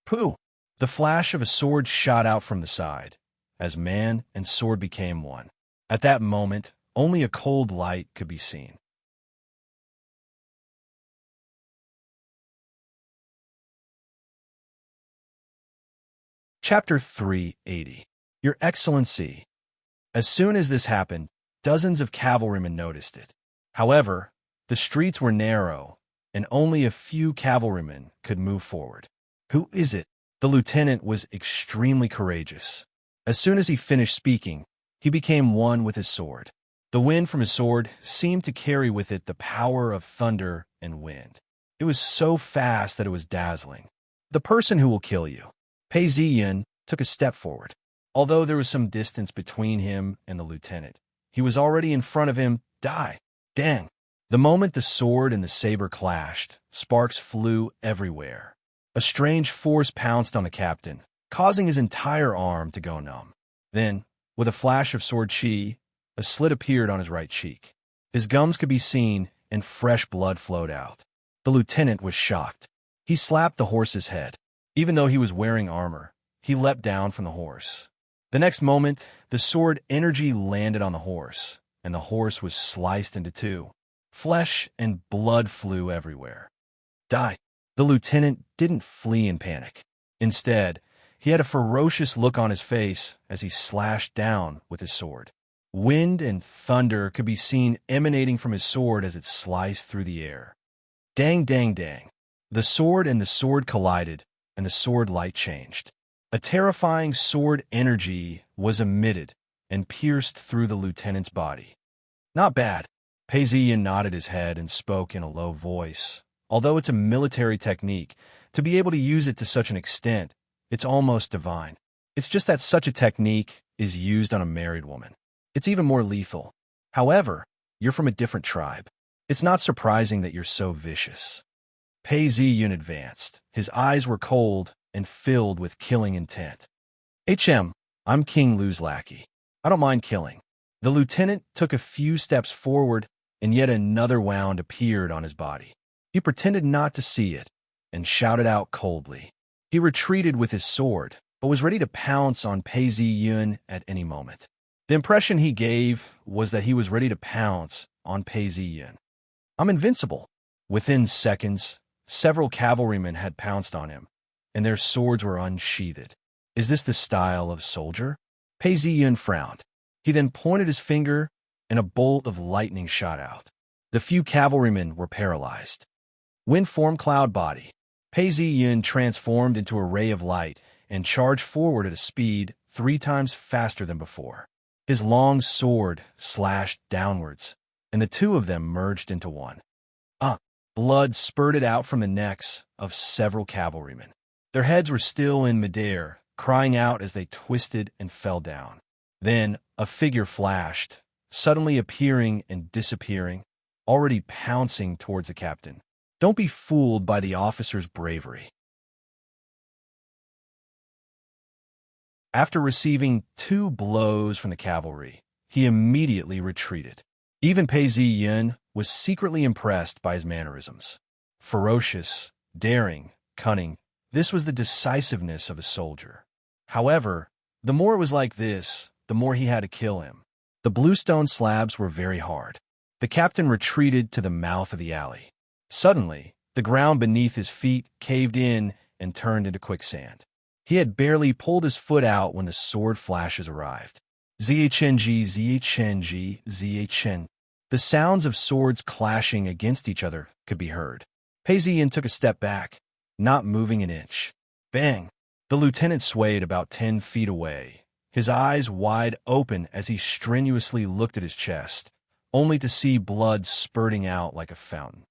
Pooh! The flash of a sword shot out from the side, as man and sword became one. At that moment, only a cold light could be seen. Chapter 380. Your Excellency. As soon as this happened, dozens of cavalrymen noticed it. However, the streets were narrow, and only a few cavalrymen could move forward. Who is it? The lieutenant was extremely courageous. As soon as he finished speaking, he became one with his sword. The wind from his sword seemed to carry with it the power of thunder and wind. It was so fast that it was dazzling. The person who will kill you. Pei Ziyan took a step forward. Although there was some distance between him and the lieutenant, he was already in front of him. Die! Dang! The moment the sword and the saber clashed, sparks flew everywhere. A strange force pounced on the captain, causing his entire arm to go numb. Then, with a flash of sword chi, a slit appeared on his right cheek. His gums could be seen, and fresh blood flowed out. The lieutenant was shocked. He slapped the horse's head. Even though he was wearing armor, he leapt down from the horse. The next moment, the sword energy landed on the horse, and the horse was sliced into two. Flesh and blood flew everywhere. Die! The lieutenant didn't flee in panic. Instead, he had a ferocious look on his face as he slashed down with his sword. Wind and thunder could be seen emanating from his sword as it sliced through the air. Dang, dang, dang. The sword and the sword collided, and the sword light changed. A terrifying sword energy was emitted and pierced through the lieutenant's body. Not bad. Pei Ziyan nodded his head and spoke in a low voice. Although it's a military technique, to be able to use it to such an extent, it's almost divine. It's just that such a technique is used on a married woman. It's even more lethal. However, you're from a different tribe. It's not surprising that you're so vicious. Pei Ziyan advanced. His eyes were cold and filled with killing intent. I'm King Lu's lackey. I don't mind killing. The lieutenant took a few steps forward, and yet another wound appeared on his body. He pretended not to see it and shouted out coldly. He retreated with his sword, but was ready to pounce on Pei Ziyun at any moment. The impression he gave was that he was ready to pounce on Pei Ziyun. "I'm invincible." Within seconds, several cavalrymen had pounced on him, and their swords were unsheathed. "Is this the style of soldier?" Pei Ziyun frowned. He then pointed his finger, and a bolt of lightning shot out. The few cavalrymen were paralyzed. Wind formed cloud body. Pei Ziyun transformed into a ray of light and charged forward at a speed 3 times faster than before. His long sword slashed downwards, and the two of them merged into one. Blood spurted out from the necks of several cavalrymen. Their heads were still in midair, crying out as they twisted and fell down. Then a figure flashed, suddenly appearing and disappearing, already pouncing towards the captain. Don't be fooled by the officer's bravery. After receiving 2 blows from the cavalry, he immediately retreated. Even Pei Ziyun was secretly impressed by his mannerisms. Ferocious, daring, cunning, this was the decisiveness of a soldier. However, the more it was like this, the more he had to kill him. The bluestone slabs were very hard. The captain retreated to the mouth of the alley. Suddenly, the ground beneath his feet caved in and turned into quicksand. He had barely pulled his foot out when the sword flashes arrived. Zhng, Zhng, Zhng. The sounds of swords clashing against each other could be heard. Pei Ziyun took a step back, not moving an inch. Bang! The lieutenant swayed about 10 feet away, his eyes wide open as he strenuously looked at his chest, only to see blood spurting out like a fountain.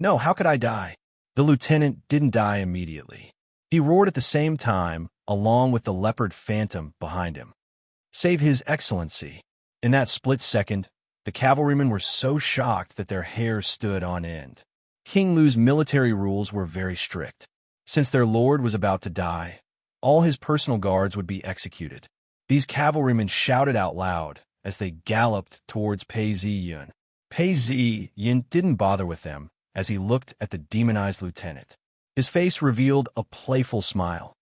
"No, how could I die?" The lieutenant didn't die immediately. He roared at the same time, along with the leopard phantom behind him. "Save His Excellency." In that split second, the cavalrymen were so shocked that their hair stood on end. King Lu's military rules were very strict. Since their lord was about to die, all his personal guards would be executed. These cavalrymen shouted out loud as they galloped towards Pei Ziyun. Pei Ziyun didn't bother with them as he looked at the demonized lieutenant. His face revealed a playful smile.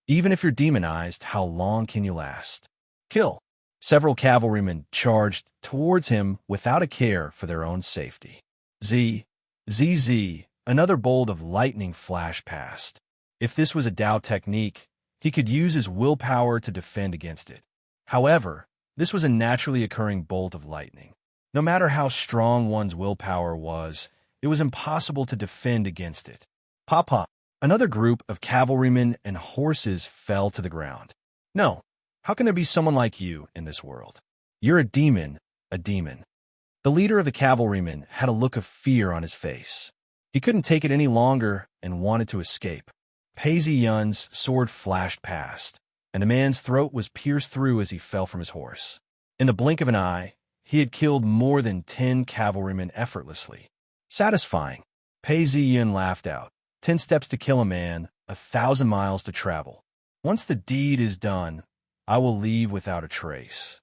"Even if you're demonized, how long can you last?" "Kill." Several cavalrymen charged towards him without a care for their own safety. Another bolt of lightning flashed past. If this was a Dao technique, he could use his willpower to defend against it. However, this was a naturally occurring bolt of lightning. No matter how strong one's willpower was, it was impossible to defend against it. Papa! Another group of cavalrymen and horses fell to the ground. "No. How can there be someone like you in this world? You're a demon, a demon." The leader of the cavalrymen had a look of fear on his face. He couldn't take it any longer and wanted to escape. Pei Ziyun's sword flashed past, and the man's throat was pierced through as he fell from his horse. In the blink of an eye, he had killed more than 10 cavalrymen effortlessly. Satisfying. Pei Ziyun laughed out. 10 steps to kill a man, 1,000 miles to travel. Once the deed is done, I will leave without a trace.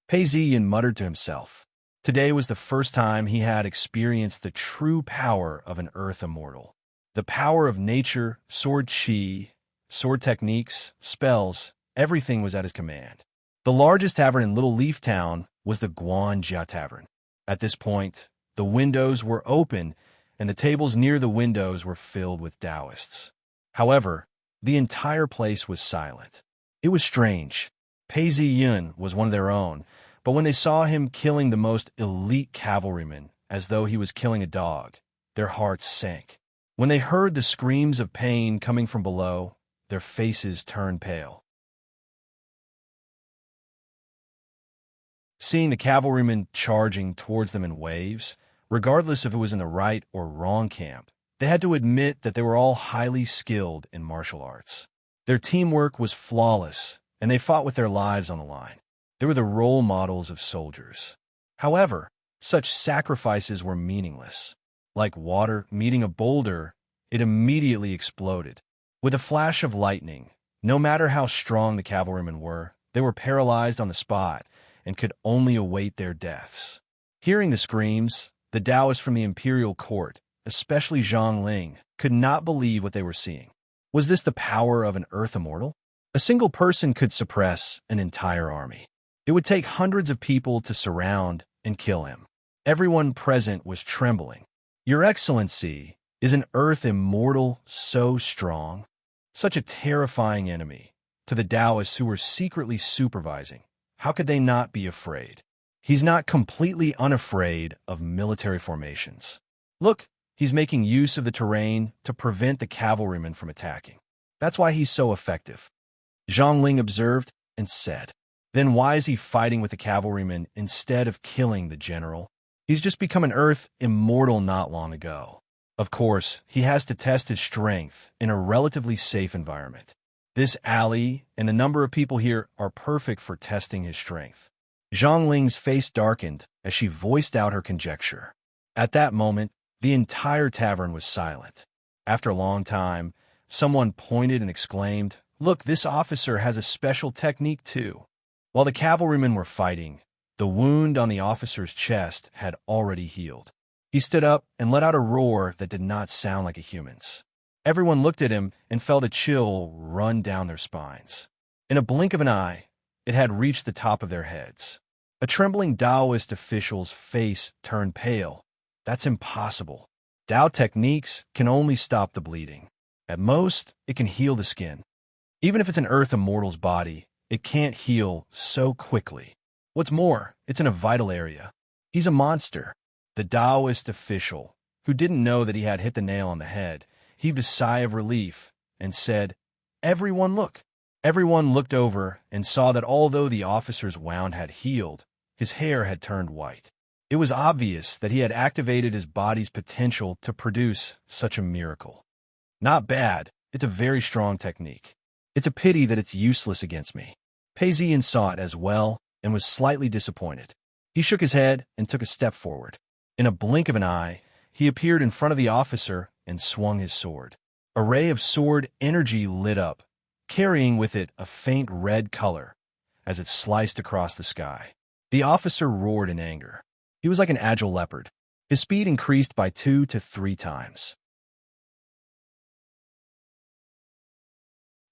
Pei Ziyun muttered to himself. Today was the first time he had experienced the true power of an earth immortal. The power of nature, sword chi, sword techniques, spells, everything was at his command. The largest tavern in Little Leaf Town was the Guanjia Tavern. At this point, the windows were open, and the tables near the windows were filled with Taoists. However, the entire place was silent. It was strange. Pei Ziyun was one of their own, but when they saw him killing the most elite cavalryman, as though he was killing a dog, their hearts sank. When they heard the screams of pain coming from below, their faces turned pale. Seeing the cavalrymen charging towards them in waves, regardless if it was in the right or wrong camp, they had to admit that they were all highly skilled in martial arts. Their teamwork was flawless, and they fought with their lives on the line. They were the role models of soldiers. However, such sacrifices were meaningless. Like water meeting a boulder, it immediately exploded. With a flash of lightning, no matter how strong the cavalrymen were, they were paralyzed on the spot and could only await their deaths. Hearing the screams, the Taoists from the imperial court, especially Zhang Ling, could not believe what they were seeing. Was this the power of an earth immortal? A single person could suppress an entire army. It would take hundreds of people to surround and kill him. Everyone present was trembling. Your Excellency, is an earth immortal so strong? Such a terrifying enemy. To the Taoists who were secretly supervising, how could they not be afraid? He's not completely unafraid of military formations. Look, he's making use of the terrain to prevent the cavalrymen from attacking. That's why he's so effective. Zhang Ling observed and said, then why is he fighting with the cavalrymen instead of killing the general? He's just become an earth immortal not long ago. Of course, he has to test his strength in a relatively safe environment. This alley and a number of people here are perfect for testing his strength. Zhang Ling's face darkened as she voiced out her conjecture. At that moment, the entire tavern was silent. After a long time, someone pointed and exclaimed, "Look, this officer has a special technique too." While the cavalrymen were fighting, the wound on the officer's chest had already healed. He stood up and let out a roar that did not sound like a human's. Everyone looked at him and felt a chill run down their spines. In a blink of an eye, it had reached the top of their heads. A trembling Taoist official's face turned pale. That's impossible. Tao techniques can only stop the bleeding. At most, it can heal the skin. Even if it's an Earth Immortal's body, it can't heal so quickly. What's more, it's in a vital area. He's a monster. The Taoist official, who didn't know that he had hit the nail on the head, heaved a sigh of relief and said, "Everyone look." Everyone looked over and saw that although the officer's wound had healed, his hair had turned white. It was obvious that he had activated his body's potential to produce such a miracle. Not bad. It's a very strong technique. It's a pity that it's useless against me. Pei Ziyan saw it as well and was slightly disappointed. He shook his head and took a step forward. In a blink of an eye, he appeared in front of the officer and swung his sword. A ray of sword energy lit up, carrying with it a faint red color as it sliced across the sky. The officer roared in anger. He was like an agile leopard. His speed increased by 2 to 3 times.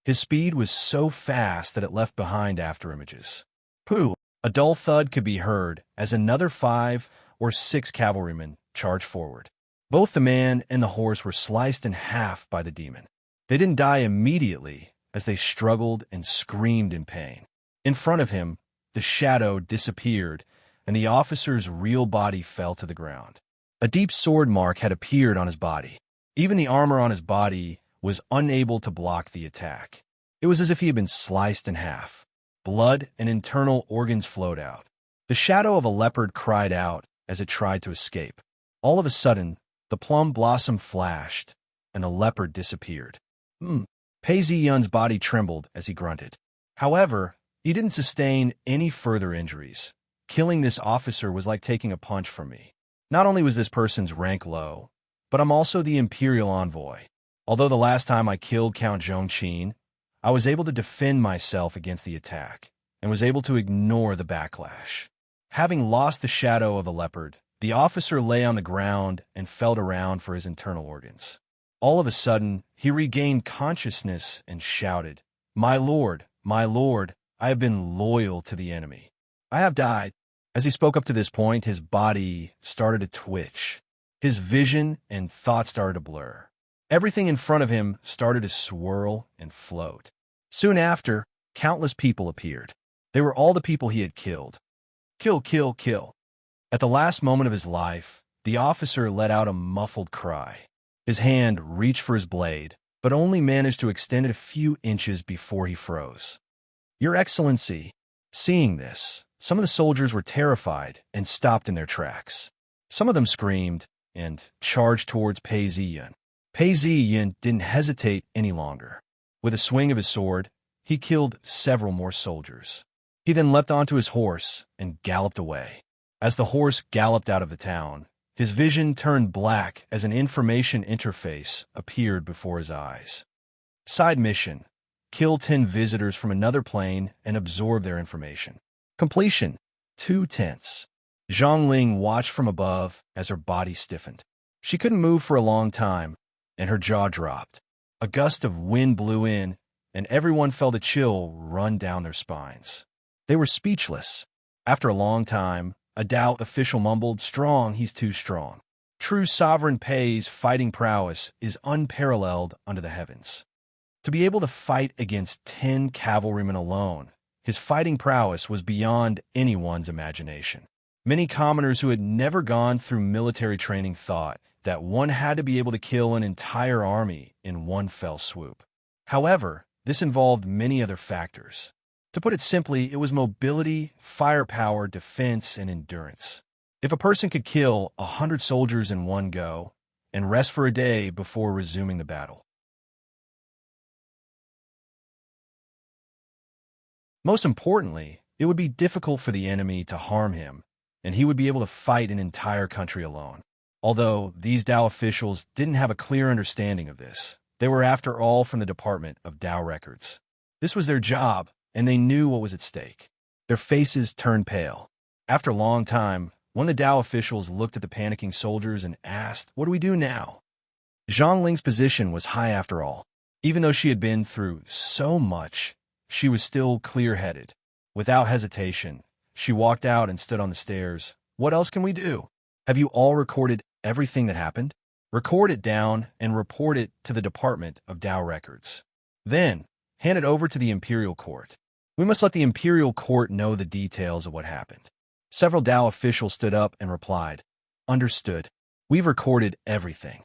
His speed was so fast that it left behind afterimages. Pooh! A dull thud could be heard as another 5 or 6 cavalrymen charged forward. Both the man and the horse were sliced in half by the demon. They didn't die immediately as they struggled and screamed in pain. In front of him, the shadow disappeared and the officer's real body fell to the ground. A deep sword mark had appeared on his body. Even the armor on his body was unable to block the attack. It was as if he had been sliced in half. Blood and internal organs flowed out. The shadow of a leopard cried out as it tried to escape. All of a sudden, the plum blossom flashed, and the leopard disappeared. Pei Ziyan's body trembled as he grunted. However, he didn't sustain any further injuries. Killing this officer was like taking a punch from me. Not only was this person's rank low, but I'm also the imperial envoy. Although the last time I killed Count Zhongqin, I was able to defend myself against the attack, and was able to ignore the backlash. Having lost the shadow of a leopard, the officer lay on the ground and felt around for his internal organs. All of a sudden, he regained consciousness and shouted, my lord, I have been loyal to the enemy. I have died." As he spoke up to this point, his body started to twitch. His vision and thought started to blur. Everything in front of him started to swirl and float. Soon after, countless people appeared. They were all the people he had killed. Kill, kill, kill. At the last moment of his life, the officer let out a muffled cry. His hand reached for his blade, but only managed to extend it a few inches before he froze. "Your Excellency." Seeing this, some of the soldiers were terrified and stopped in their tracks. Some of them screamed and charged towards Pei Ziyan. Pei Ziyan didn't hesitate any longer. With a swing of his sword, he killed several more soldiers. He then leapt onto his horse and galloped away. As the horse galloped out of the town, his vision turned black as an information interface appeared before his eyes. Side mission: kill 10 visitors from another plane and absorb their information. Completion: 2 tenths. Zhang Ling watched from above as her body stiffened. She couldn't move for a long time, and her jaw dropped. A gust of wind blew in, and everyone felt a chill run down their spines. They were speechless. After a long time, a Tao official mumbled, "Strong, he's too strong. True sovereign Pei's fighting prowess is unparalleled under the heavens." To be able to fight against 10 cavalrymen alone, his fighting prowess was beyond anyone's imagination. Many commoners who had never gone through military training thought that one had to be able to kill an entire army in one fell swoop. However, this involved many other factors. To put it simply, it was mobility, firepower, defense, and endurance. If a person could kill 100 soldiers in one go and rest for a day before resuming the battle. Most importantly, it would be difficult for the enemy to harm him, and he would be able to fight an entire country alone. Although these Tao officials didn't have a clear understanding of this, they were after all from the Department of Tao Records. This was their job, and they knew what was at stake. Their faces turned pale. After a long time, one of the Tao officials looked at the panicking soldiers and asked, "What do we do now?" Zhang Ling's position was high after all. Even though she had been through so much, she was still clear-headed. Without hesitation, she walked out and stood on the stairs. "What else can we do? Have you all recorded everything that happened? Record it down and report it to the Department of Tao Records. Then, hand it over to the Imperial Court. We must let the Imperial Court know the details of what happened." Several Tao officials stood up and replied, "Understood. We've recorded everything.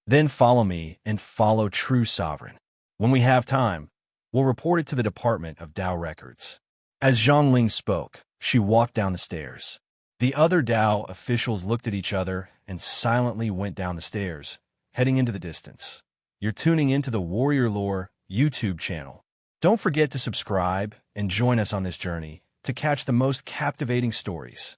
Then follow me and follow True Sovereign. When we have time, we'll report it to the Department of Tao Records." As Zhang Ling spoke, she walked down the stairs. The other Tao officials looked at each other and silently went down the stairs, heading into the distance. You're tuning into the Warrior Lore YouTube channel. Don't forget to subscribe and join us on this journey to catch the most captivating stories.